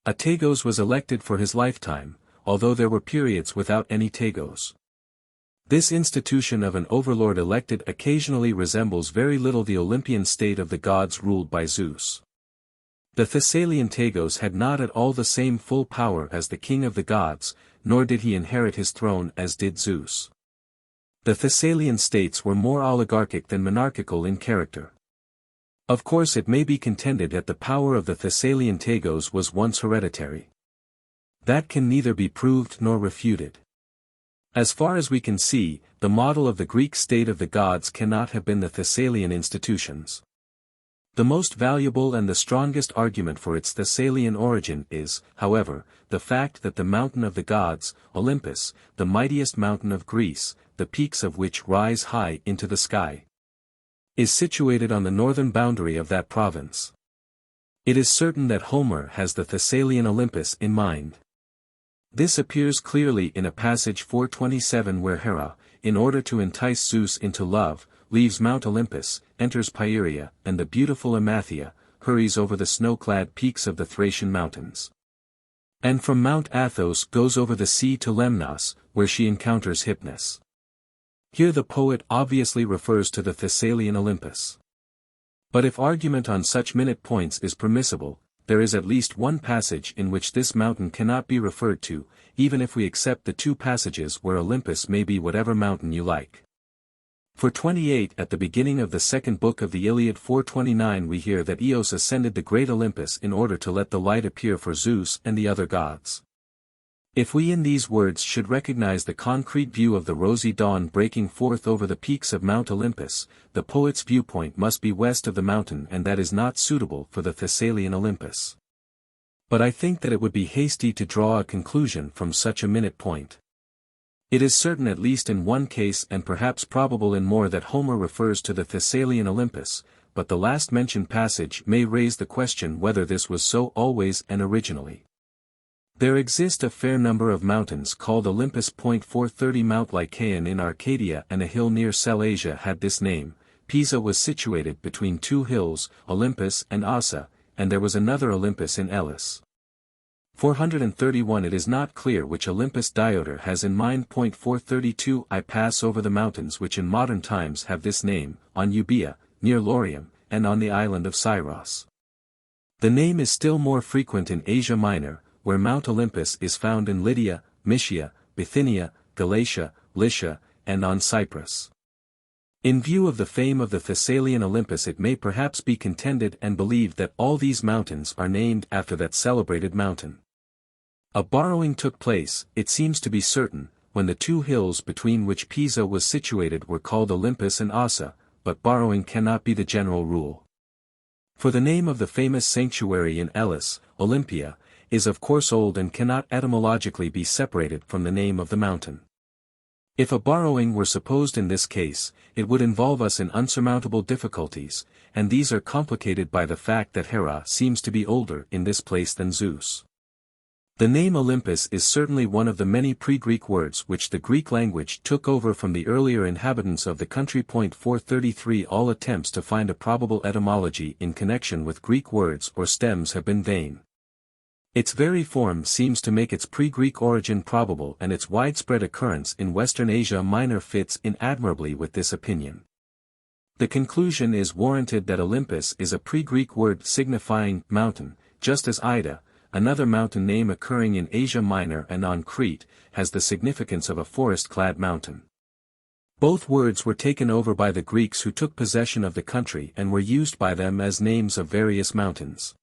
A Tagos was elected for his lifetime, although there were periods without any Tagos. This institution of an overlord elected occasionally resembles very little the Olympian state of the gods ruled by Zeus. The Thessalian Tagos had not at all the same full power as the king of the gods, nor did he inherit his throne as did Zeus. The Thessalian states were more oligarchic than monarchical in character. Of course it may be contended that the power of the Thessalian Tagos was once hereditary. That can neither be proved nor refuted. As far as we can see, the model of the Greek state of the gods cannot have been the Thessalian institutions. The most valuable and the strongest argument for its Thessalian origin is, however, the fact that the mountain of the gods, Olympus, the mightiest mountain of Greece, the peaks of which rise high into the sky, is situated on the northern boundary of that province. It is certain that Homer has the Thessalian Olympus in mind. This appears clearly in a passage 427 where Hera, in order to entice Zeus into love, leaves Mount Olympus, enters Pieria, and the beautiful Amathia, hurries over the snow-clad peaks of the Thracian mountains. And from Mount Athos goes over the sea to Lemnos, where she encounters Hypnos. Here the poet obviously refers to the Thessalian Olympus. But if argument on such minute points is permissible, there is at least one passage in which this mountain cannot be referred to, even if we accept the two passages where Olympus may be whatever mountain you like. For 28 at the beginning of the second book of the Iliad 429 we hear that Eos ascended the great Olympus in order to let the light appear for Zeus and the other gods. If we in these words should recognize the concrete view of the rosy dawn breaking forth over the peaks of Mount Olympus, the poet's viewpoint must be west of the mountain, and that is not suitable for the Thessalian Olympus. But I think that it would be hasty to draw a conclusion from such a minute point. It is certain at least in one case and perhaps probable in more that Homer refers to the Thessalian Olympus, but the last mentioned passage may raise the question whether this was so always and originally. There exist a fair number of mountains called Olympus. 430 Mount Lycaon in Arcadia and a hill near Sellasia had this name. Pisa was situated between two hills, Olympus and Ossa, and there was another Olympus in Elis. 431 It is not clear which Olympus Dioder has in mind. 432 I pass over the mountains which in modern times have this name, on Euboea, near Laurium, and on the island of Syros. The name is still more frequent in Asia Minor, where Mount Olympus is found in Lydia, Mysia, Bithynia, Galatia, Lycia, and on Cyprus. In view of the fame of the Thessalian Olympus, it may perhaps be contended and believed that all these mountains are named after that celebrated mountain. A borrowing took place, it seems to be certain, when the two hills between which Pisa was situated were called Olympus and Ossa, but borrowing cannot be the general rule. For the name of the famous sanctuary in Elis, Olympia, is of course old and cannot etymologically be separated from the name of the mountain. If a borrowing were supposed in this case, it would involve us in unsurmountable difficulties, and these are complicated by the fact that Hera seems to be older in this place than Zeus. The name Olympus is certainly one of the many pre-Greek words which the Greek language took over from the earlier inhabitants of the country. 433 All attempts to find a probable etymology in connection with Greek words or stems have been vain. Its very form seems to make its pre-Greek origin probable, and its widespread occurrence in Western Asia Minor fits in admirably with this opinion. The conclusion is warranted that Olympus is a pre-Greek word signifying mountain, just as Ida, another mountain name occurring in Asia Minor and on Crete, has the significance of a forest-clad mountain. Both words were taken over by the Greeks who took possession of the country and were used by them as names of various mountains.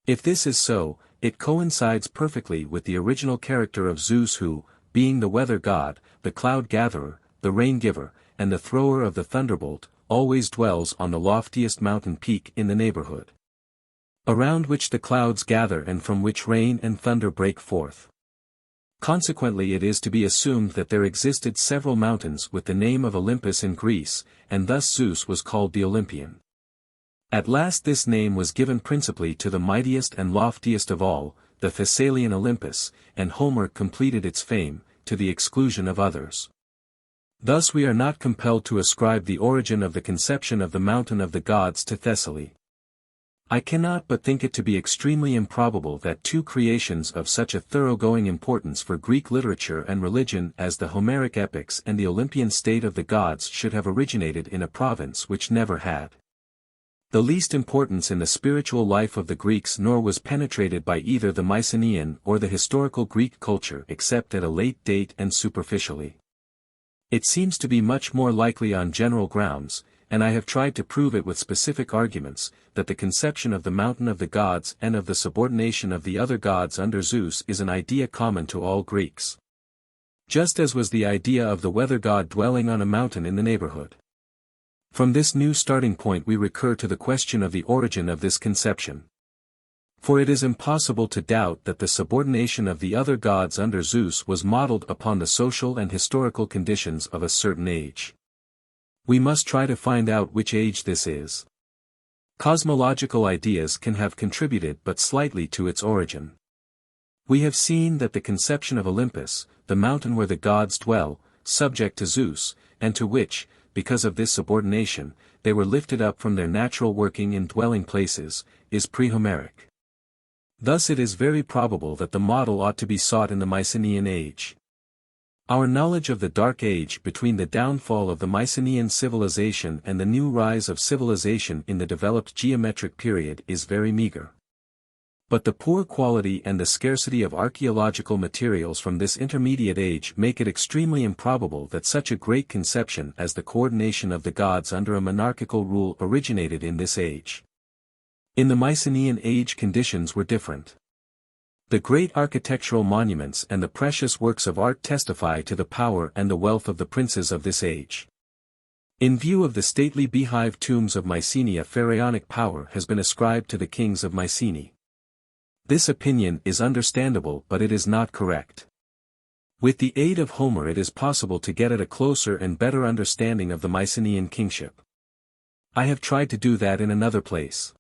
If this is so, it coincides perfectly with the original character of Zeus who, being the weather god, the cloud gatherer, the rain giver, and the thrower of the thunderbolt, always dwells on the loftiest mountain peak in the neighborhood, around which the clouds gather and from which rain and thunder break forth. Consequently it is to be assumed that there existed several mountains with the name of Olympus in Greece, and thus Zeus was called the Olympian. At last this name was given principally to the mightiest and loftiest of all, the Thessalian Olympus, and Homer completed its fame, to the exclusion of others. Thus we are not compelled to ascribe the origin of the conception of the mountain of the gods to Thessaly. I cannot but think it to be extremely improbable that two creations of such a thoroughgoing importance for Greek literature and religion as the Homeric epics and the Olympian state of the gods should have originated in a province which never had the least importance in the spiritual life of the Greeks, nor was penetrated by either the Mycenaean or the historical Greek culture except at a late date and superficially. It seems to be much more likely on general grounds, and I have tried to prove it with specific arguments, that the conception of the mountain of the gods and of the subordination of the other gods under Zeus is an idea common to all Greeks. Just as was the idea of the weather god dwelling on a mountain in the neighborhood. From this new starting point we recur to the question of the origin of this conception. For it is impossible to doubt that the subordination of the other gods under Zeus was modeled upon the social and historical conditions of a certain age. We must try to find out which age this is. Cosmological ideas can have contributed but slightly to its origin. We have seen that the conception of Olympus, the mountain where the gods dwell, subject to Zeus, and to which, because of this subordination, they were lifted up from their natural working in dwelling places, is pre-Homeric. Thus it is very probable that the model ought to be sought in the Mycenaean age. Our knowledge of the Dark Age between the downfall of the Mycenaean civilization and the new rise of civilization in the developed geometric period is very meager. But the poor quality and the scarcity of archaeological materials from this intermediate age make it extremely improbable that such a great conception as the coordination of the gods under a monarchical rule originated in this age. In the Mycenaean age conditions were different. The great architectural monuments and the precious works of art testify to the power and the wealth of the princes of this age. In view of the stately beehive tombs of Mycenae, pharaonic power has been ascribed to the kings of Mycenae. This opinion is understandable, but it is not correct. With the aid of Homer it is possible to get at a closer and better understanding of the Mycenaean kingship. I have tried to do that in another place.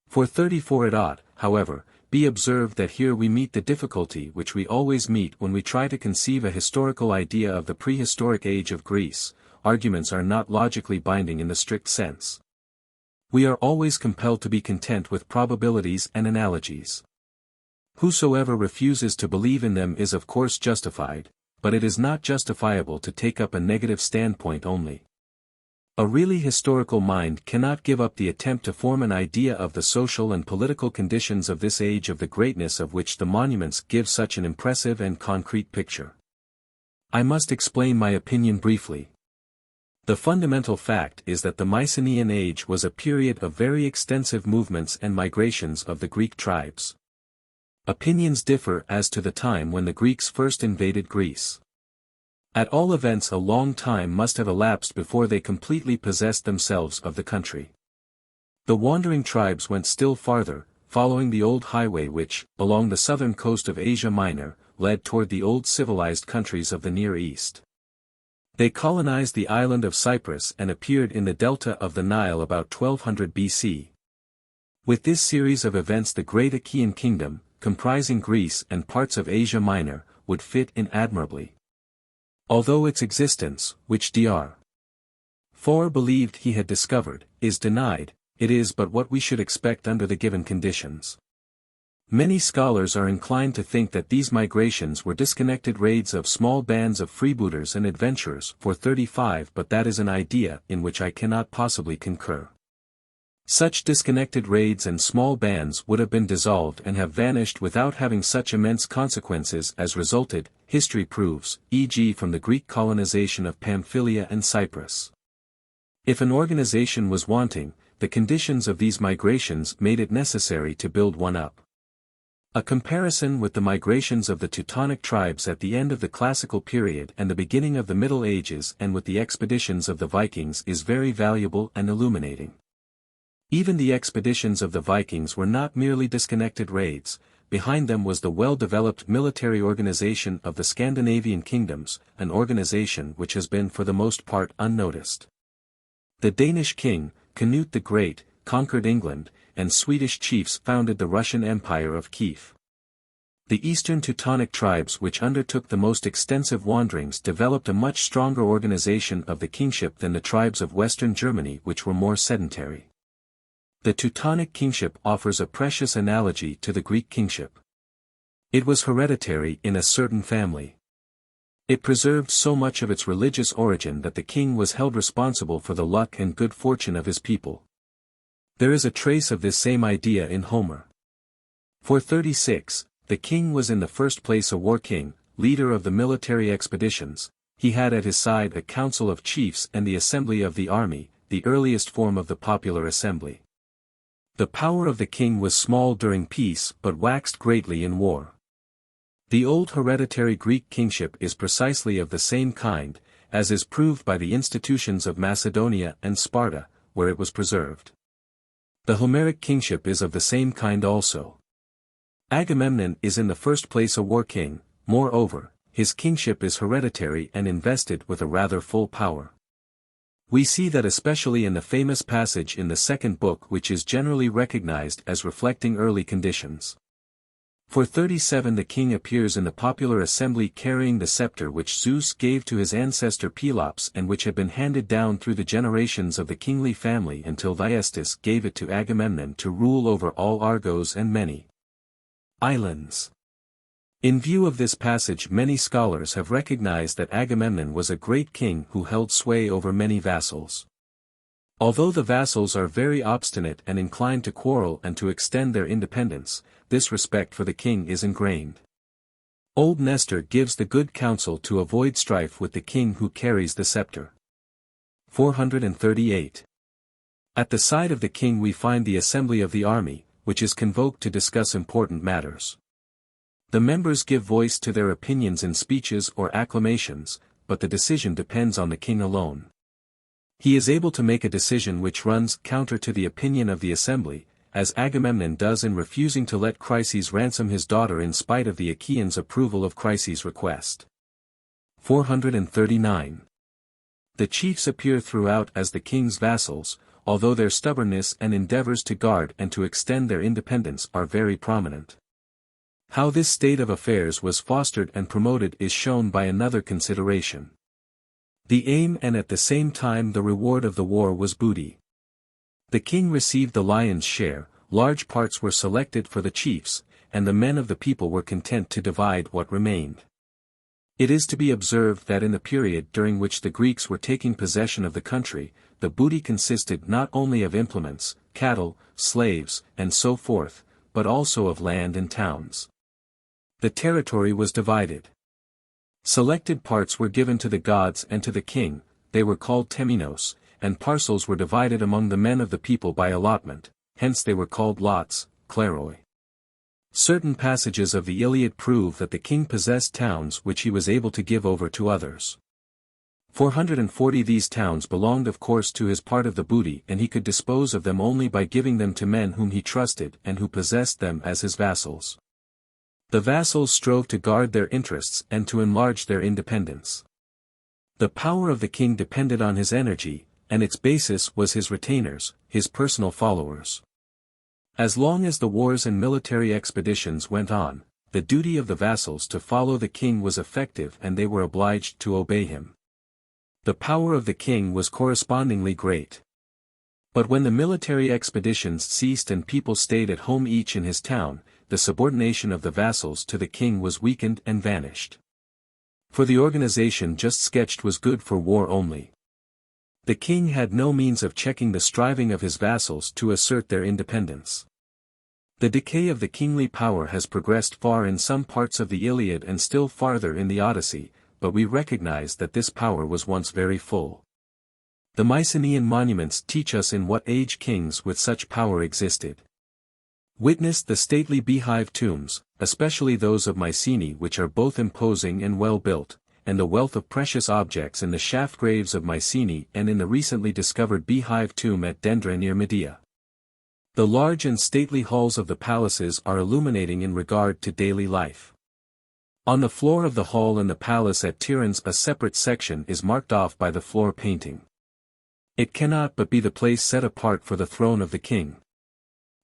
For 34 it ought, however, be observed that here we meet the difficulty which we always meet when we try to conceive a historical idea of the prehistoric age of Greece. Arguments are not logically binding in the strict sense. We are always compelled to be content with probabilities and analogies. Whosoever refuses to believe in them is of course justified, but it is not justifiable to take up a negative standpoint only. A really historical mind cannot give up the attempt to form an idea of the social and political conditions of this age of the greatness of which the monuments give such an impressive and concrete picture. I must explain my opinion briefly. The fundamental fact is that the Mycenaean age was a period of very extensive movements and migrations of the Greek tribes. Opinions differ as to the time when the Greeks first invaded Greece. At all events a long time must have elapsed before they completely possessed themselves of the country. The wandering tribes went still farther, following the old highway which, along the southern coast of Asia Minor, led toward the old civilized countries of the Near East. They colonized the island of Cyprus and appeared in the delta of the Nile about 1200 BC. With this series of events the great Achaean kingdom, comprising Greece and parts of Asia Minor, would fit in admirably. Although its existence, which Dr. Foer believed he had discovered, is denied, it is but what we should expect under the given conditions. Many scholars are inclined to think that these migrations were disconnected raids of small bands of freebooters and adventurers for 35, but that is an idea in which I cannot possibly concur. Such disconnected raids and small bands would have been dissolved and have vanished without having such immense consequences as resulted, history proves, e.g. from the Greek colonization of Pamphylia and Cyprus. If an organization was wanting, the conditions of these migrations made it necessary to build one up. A comparison with the migrations of the Teutonic tribes at the end of the Classical period and the beginning of the Middle Ages and with the expeditions of the Vikings is very valuable and illuminating. Even the expeditions of the Vikings were not merely disconnected raids, behind them was the well-developed military organization of the Scandinavian kingdoms, an organization which has been for the most part unnoticed. The Danish king, Canute the Great, conquered England, and Swedish chiefs founded the Russian Empire of Kiev. The eastern Teutonic tribes which undertook the most extensive wanderings developed a much stronger organization of the kingship than the tribes of western Germany which were more sedentary. The Teutonic kingship offers a precious analogy to the Greek kingship. It was hereditary in a certain family. It preserved so much of its religious origin that the king was held responsible for the luck and good fortune of his people. There is a trace of this same idea in Homer. For 36, the king was in the first place a war king, leader of the military expeditions. He had at his side a council of chiefs and the assembly of the army, the earliest form of the popular assembly. The power of the king was small during peace but waxed greatly in war. The old hereditary Greek kingship is precisely of the same kind, as is proved by the institutions of Macedonia and Sparta, where it was preserved. The Homeric kingship is of the same kind also. Agamemnon is in the first place a war king, moreover, his kingship is hereditary and invested with a rather full power. We see that especially in the famous passage in the second book, which is generally recognized as reflecting early conditions. For 37 the king appears in the popular assembly carrying the scepter which Zeus gave to his ancestor Pelops and which had been handed down through the generations of the kingly family until Thyestes gave it to Agamemnon to rule over all Argos and many islands. In view of this passage, many scholars have recognized that Agamemnon was a great king who held sway over many vassals. Although the vassals are very obstinate and inclined to quarrel and to extend their independence, this respect for the king is ingrained. Old Nestor gives the good counsel to avoid strife with the king who carries the scepter. 438. At the side of the king we find the assembly of the army, which is convoked to discuss important matters. The members give voice to their opinions in speeches or acclamations, but the decision depends on the king alone. He is able to make a decision which runs counter to the opinion of the assembly, as Agamemnon does in refusing to let Chryses ransom his daughter in spite of the Achaeans' approval of Chryses' request. 439. The chiefs appear throughout as the king's vassals, although their stubbornness and endeavors to guard and to extend their independence are very prominent. How this state of affairs was fostered and promoted is shown by another consideration. The aim and at the same time the reward of the war was booty. The king received the lion's share, large parts were selected for the chiefs, and the men of the people were content to divide what remained. It is to be observed that in the period during which the Greeks were taking possession of the country, the booty consisted not only of implements, cattle, slaves, and so forth, but also of land and towns. The territory was divided. Selected parts were given to the gods and to the king, they were called temenos, and parcels were divided among the men of the people by allotment, hence they were called lots, kleroi. Certain passages of the Iliad prove that the king possessed towns which he was able to give over to others. 440 These towns belonged of course to his part of the booty, and he could dispose of them only by giving them to men whom he trusted and who possessed them as his vassals. The vassals strove to guard their interests and to enlarge their independence. The power of the king depended on his energy, and its basis was his retainers, his personal followers. As long as the wars and military expeditions went on, the duty of the vassals to follow the king was effective and they were obliged to obey him. The power of the king was correspondingly great. But when the military expeditions ceased and people stayed at home each in his town, the subordination of the vassals to the king was weakened and vanished. For the organization just sketched was good for war only. The king had no means of checking the striving of his vassals to assert their independence. The decay of the kingly power has progressed far in some parts of the Iliad and still farther in the Odyssey, but we recognize that this power was once very full. The Mycenaean monuments teach us in what age kings with such power existed. Witness the stately beehive tombs, especially those of Mycenae, which are both imposing and well built, and the wealth of precious objects in the shaft graves of Mycenae and in the recently discovered beehive tomb at Dendra near Medea. The large and stately halls of the palaces are illuminating in regard to daily life. On the floor of the hall in the palace at Tiryns a separate section is marked off by the floor painting. It cannot but be the place set apart for the throne of the king.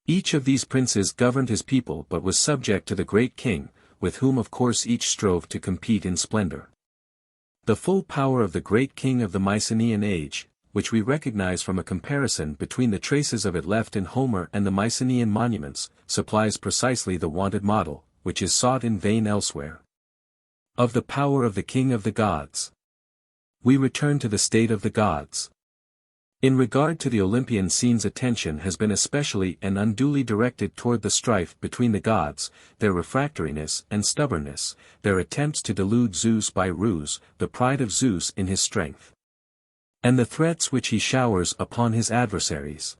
Each of these princes governed his people but was subject to the great king, with whom of course each strove to compete in splendor. The full power of the great king of the Mycenaean age, which we recognize from a comparison between the traces of it left in Homer and the Mycenaean monuments, supplies precisely the wanted model, which is sought in vain elsewhere. Of the power of the king of the gods. We return to the state of the gods. In regard to the Olympian scenes, attention has been especially and unduly directed toward the strife between the gods, their refractoriness and stubbornness, their attempts to delude Zeus by ruse, the pride of Zeus in his strength. and the threats which he showers upon his adversaries.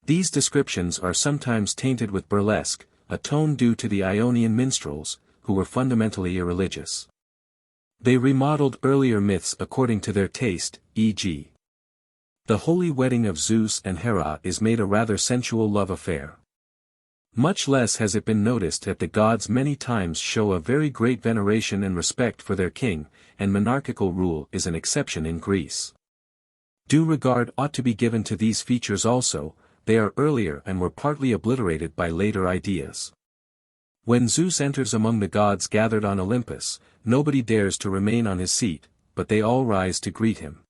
These descriptions are sometimes tainted with burlesque, a tone due to the Ionian minstrels, who were fundamentally irreligious. They remodeled earlier myths according to their taste, e.g. the holy wedding of Zeus and Hera is made a rather sensual love affair. Much less has it been noticed that the gods many times show a very great veneration and respect for their king, and monarchical rule is an exception in Greece. Due regard ought to be given to these features also, they are earlier and were partly obliterated by later ideas. When Zeus enters among the gods gathered on Olympus, nobody dares to remain on his seat, but they all rise to greet him.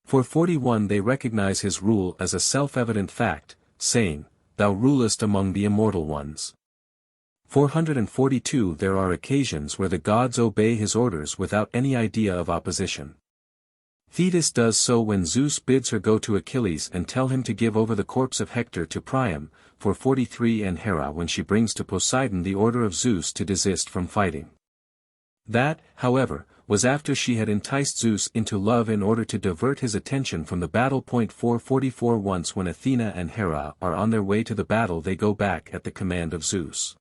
For 41 they recognize his rule as a self-evident fact, saying, "Thou rulest among the immortal ones." 442 There are occasions where the gods obey his orders without any idea of opposition. Thetis does so when Zeus bids her go to Achilles and tell him to give over the corpse of Hector to Priam, 443 and Hera when she brings to Poseidon the order of Zeus to desist from fighting. That, however, was after she had enticed Zeus into love in order to divert his attention from the battle. 444 Once when Athena and Hera are on their way to the battle they go back at the command of Zeus.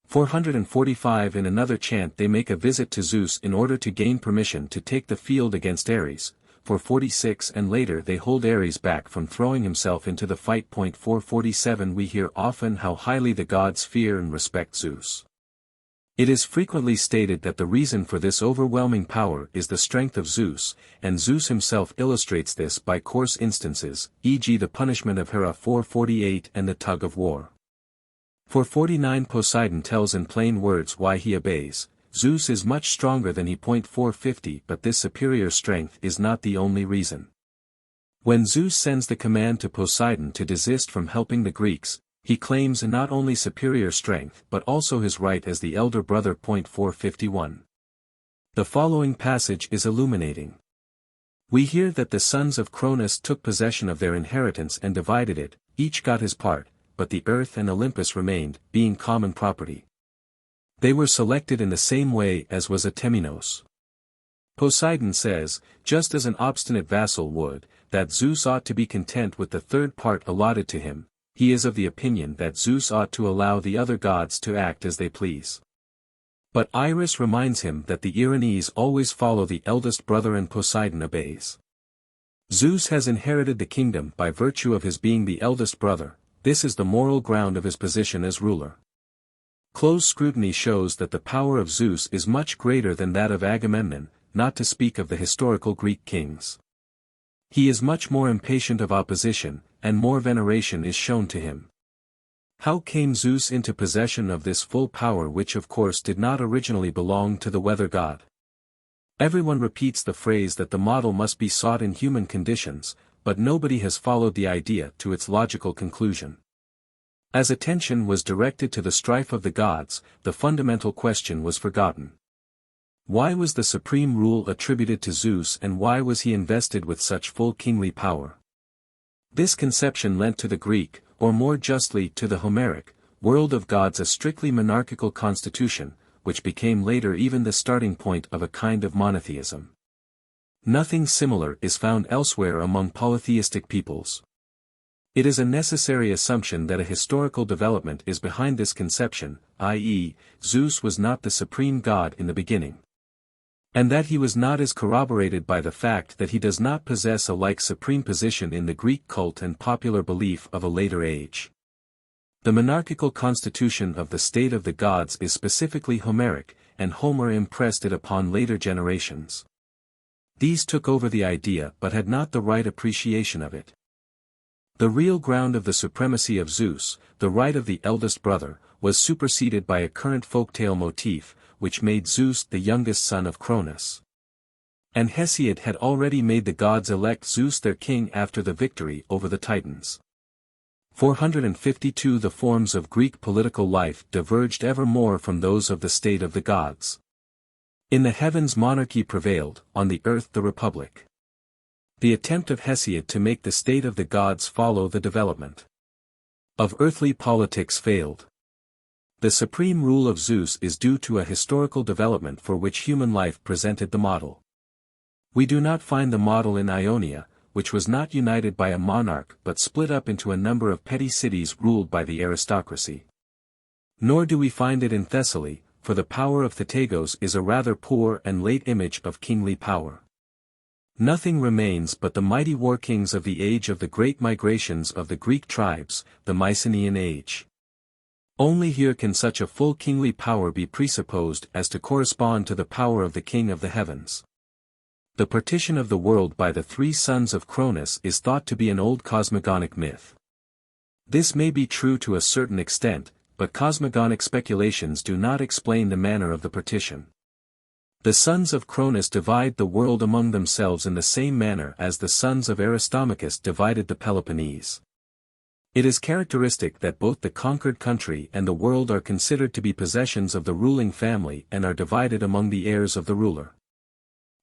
445 In another chant they make a visit to Zeus in order to gain permission to take the field against Ares, 446 and later they hold Ares back from throwing himself into the fight. 447 We hear often how highly the gods fear and respect Zeus. It is frequently stated that the reason for this overwhelming power is the strength of Zeus, and Zeus himself illustrates this by coarse instances, e.g. the punishment of Hera 448 and the tug of war. 449 Poseidon tells in plain words why he obeys. Zeus is much stronger than he. 450 But this superior strength is not the only reason. When Zeus sends the command to Poseidon to desist from helping the Greeks, he claims not only superior strength but also his right as the elder brother. 451 The following passage is illuminating. We hear that the sons of Cronus took possession of their inheritance and divided it, each got his part, but the earth and Olympus remained, being common property. They were selected in the same way as was Atemenos. Poseidon says, just as an obstinate vassal would, that Zeus ought to be content with the third part allotted to him. He is of the opinion that Zeus ought to allow the other gods to act as they please. But Iris reminds him that the Erinyes always follow the eldest brother and Poseidon obeys. Zeus has inherited the kingdom by virtue of his being the eldest brother. This is the moral ground of his position as ruler. Close scrutiny shows that the power of Zeus is much greater than that of Agamemnon, not to speak of the historical Greek kings. He is much more impatient of opposition, and more veneration is shown to him. How came Zeus into possession of this full power which of course did not originally belong to the weather god? Everyone repeats the phrase that the model must be sought in human conditions, but nobody has followed the idea to its logical conclusion. As attention was directed to the strife of the gods, the fundamental question was forgotten. Why was the supreme rule attributed to Zeus and why was he invested with such full kingly power? This conception lent to the Greek, or more justly to the Homeric, world of gods a strictly monarchical constitution, which became later even the starting point of a kind of monotheism. Nothing similar is found elsewhere among polytheistic peoples. It is a necessary assumption that a historical development is behind this conception, i.e., Zeus was not the supreme god in the beginning. And that he was not is corroborated by the fact that he does not possess a like supreme position in the Greek cult and popular belief of a later age. The monarchical constitution of the state of the gods is specifically Homeric, and Homer impressed it upon later generations. These took over the idea but had not the right appreciation of it. The real ground of the supremacy of Zeus, the right of the eldest brother, was superseded by a current folktale motif, which made Zeus the youngest son of Cronus. And Hesiod had already made the gods elect Zeus their king after the victory over the Titans. 452 The forms of Greek political life diverged ever more from those of the state of the gods. In the heavens monarchy prevailed, on the earth the republic. The attempt of Hesiod to make the state of the gods follow the development of earthly politics failed. The supreme rule of Zeus is due to a historical development for which human life presented the model. We do not find the model in Ionia, which was not united by a monarch but split up into a number of petty cities ruled by the aristocracy. Nor do we find it in Thessaly, for the power of Thetagos is a rather poor and late image of kingly power. Nothing remains but the mighty war kings of the age of the great migrations of the Greek tribes, the Mycenaean age. Only here can such a full kingly power be presupposed as to correspond to the power of the king of the heavens. The partition of the world by the three sons of Cronus is thought to be an old cosmogonic myth. This may be true to a certain extent, but cosmogonic speculations do not explain the manner of the partition. The sons of Cronus divide the world among themselves in the same manner as the sons of Aristomachus divided the Peloponnese. It is characteristic that both the conquered country and the world are considered to be possessions of the ruling family and are divided among the heirs of the ruler.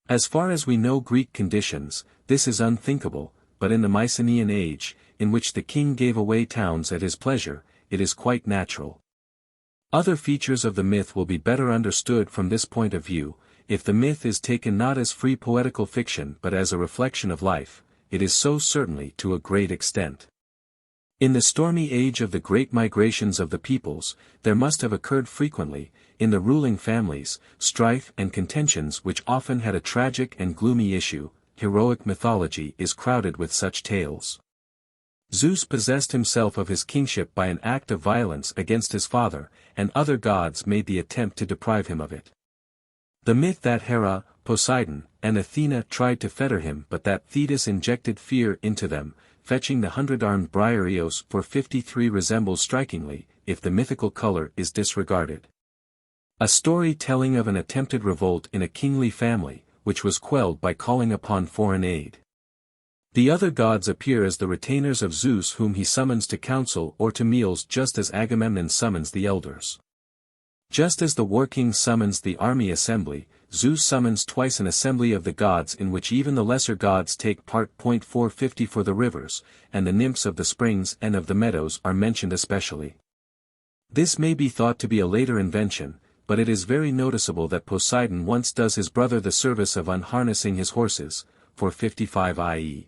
As far as we know Greek conditions, this is unthinkable, but in the Mycenaean age, in which the king gave away towns at his pleasure, it is quite natural. Other features of the myth will be better understood from this point of view. If the myth is taken not as free poetical fiction but as a reflection of life, it is so certainly to a great extent. In the stormy age of the great migrations of the peoples, there must have occurred frequently, in the ruling families, strife and contentions which often had a tragic and gloomy issue. Heroic mythology is crowded with such tales. Zeus possessed himself of his kingship by an act of violence against his father, and other gods made the attempt to deprive him of it. The myth that Hera, Poseidon, and Athena tried to fetter him but that Thetis injected fear into them, fetching the 100-armed Briareos for 53 resembles strikingly, if the mythical color is disregarded. A story telling of an attempted revolt in a kingly family, which was quelled by calling upon foreign aid. The other gods appear as the retainers of Zeus whom he summons to council or to meals just as Agamemnon summons the elders. Just as the war king summons the army assembly, Zeus summons twice an assembly of the gods in which even the lesser gods take part. 450 For the rivers, and the nymphs of the springs and of the meadows are mentioned especially. This may be thought to be a later invention, but it is very noticeable that Poseidon once does his brother the service of unharnessing his horses, 455 i.e.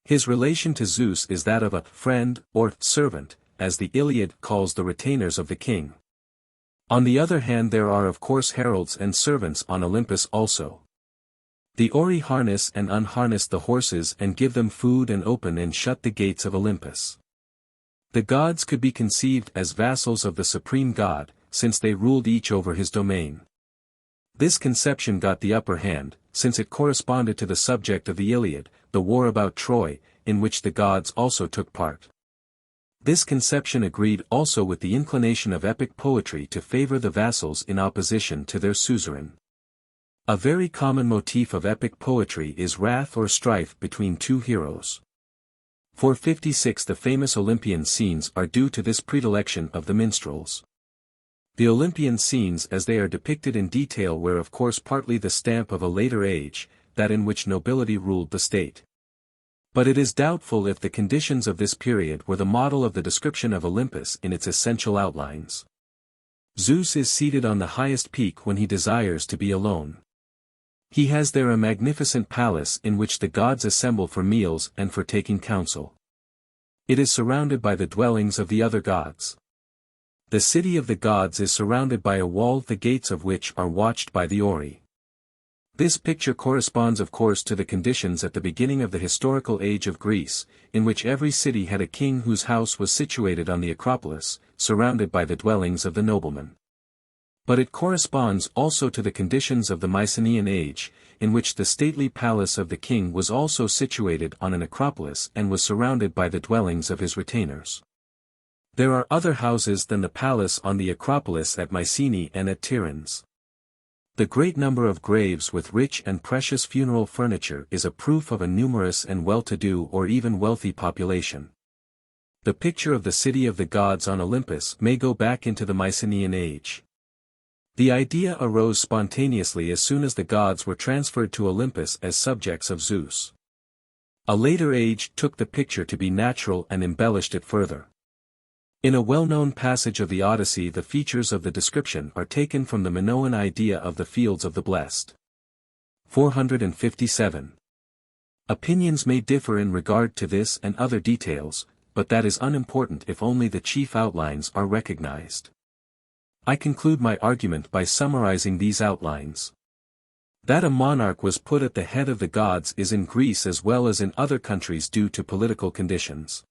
His relation to Zeus is that of a friend or servant, as the Iliad calls the retainers of the king. On the other hand, there are of course heralds and servants on Olympus also. The Ori harness and unharness the horses and give them food and open and shut the gates of Olympus. The gods could be conceived as vassals of the supreme god, since they ruled each over his domain. This conception got the upper hand, since it corresponded to the subject of the Iliad, the war about Troy, in which the gods also took part. This conception agreed also with the inclination of epic poetry to favor the vassals in opposition to their suzerain. A very common motif of epic poetry is wrath or strife between two heroes. 456 The famous Olympian scenes are due to this predilection of the minstrels. The Olympian scenes as they are depicted in detail were of course partly the stamp of a later age, that in which nobility ruled the state. But it is doubtful if the conditions of this period were the model of the description of Olympus in its essential outlines. Zeus is seated on the highest peak when he desires to be alone. He has there a magnificent palace in which the gods assemble for meals and for taking counsel. It is surrounded by the dwellings of the other gods. The city of the gods is surrounded by a wall the gates of which are watched by the Ori. This picture corresponds of course to the conditions at the beginning of the historical age of Greece, in which every city had a king whose house was situated on the Acropolis, surrounded by the dwellings of the noblemen. But it corresponds also to the conditions of the Mycenaean age, in which the stately palace of the king was also situated on an acropolis and was surrounded by the dwellings of his retainers. There are other houses than the palace on the Acropolis at Mycenae and at Tiryns. The great number of graves with rich and precious funeral furniture is a proof of a numerous and well-to-do or even wealthy population. The picture of the city of the gods on Olympus may go back into the Mycenaean age. The idea arose spontaneously as soon as the gods were transferred to Olympus as subjects of Zeus. A later age took the picture to be natural and embellished it further. In a well-known passage of the Odyssey, the features of the description are taken from the Minoan idea of the fields of the blessed. 457. Opinions may differ in regard to this and other details, but that is unimportant if only the chief outlines are recognized. I conclude my argument by summarizing these outlines. That a monarch was put at the head of the gods is in Greece as well as in other countries due to political conditions.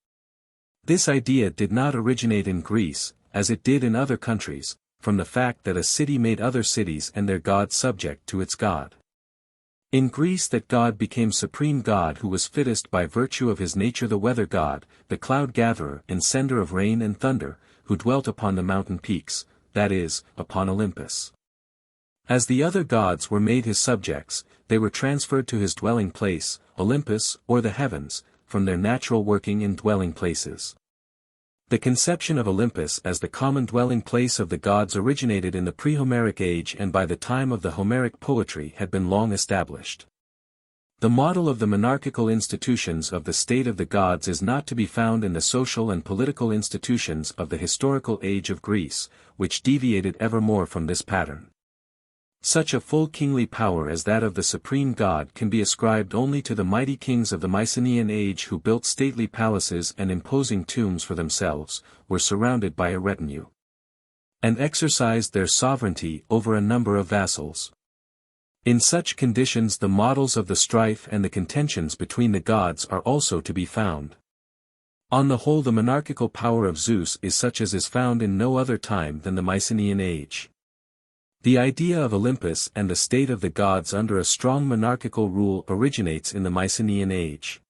This idea did not originate in Greece, as it did in other countries, from the fact that a city made other cities and their gods subject to its god. In Greece that god became supreme god who was fittest by virtue of his nature, the weather god, the cloud gatherer and sender of rain and thunder, who dwelt upon the mountain peaks, that is, upon Olympus. As the other gods were made his subjects, they were transferred to his dwelling place, Olympus, or the heavens, from their natural working in dwelling places. The conception of Olympus as the common dwelling place of the gods originated in the pre-Homeric age and by the time of the Homeric poetry had been long established. The model of the monarchical institutions of the state of the gods is not to be found in the social and political institutions of the historical age of Greece, which deviated ever more from this pattern. Such a full kingly power as that of the supreme god can be ascribed only to the mighty kings of the Mycenaean age who built stately palaces and imposing tombs for themselves, were surrounded by a retinue, and exercised their sovereignty over a number of vassals. In such conditions the models of the strife and the contentions between the gods are also to be found. On the whole, the monarchical power of Zeus is such as is found in no other time than the Mycenaean age. The idea of Olympus and the state of the gods under a strong monarchical rule originates in the Mycenaean age.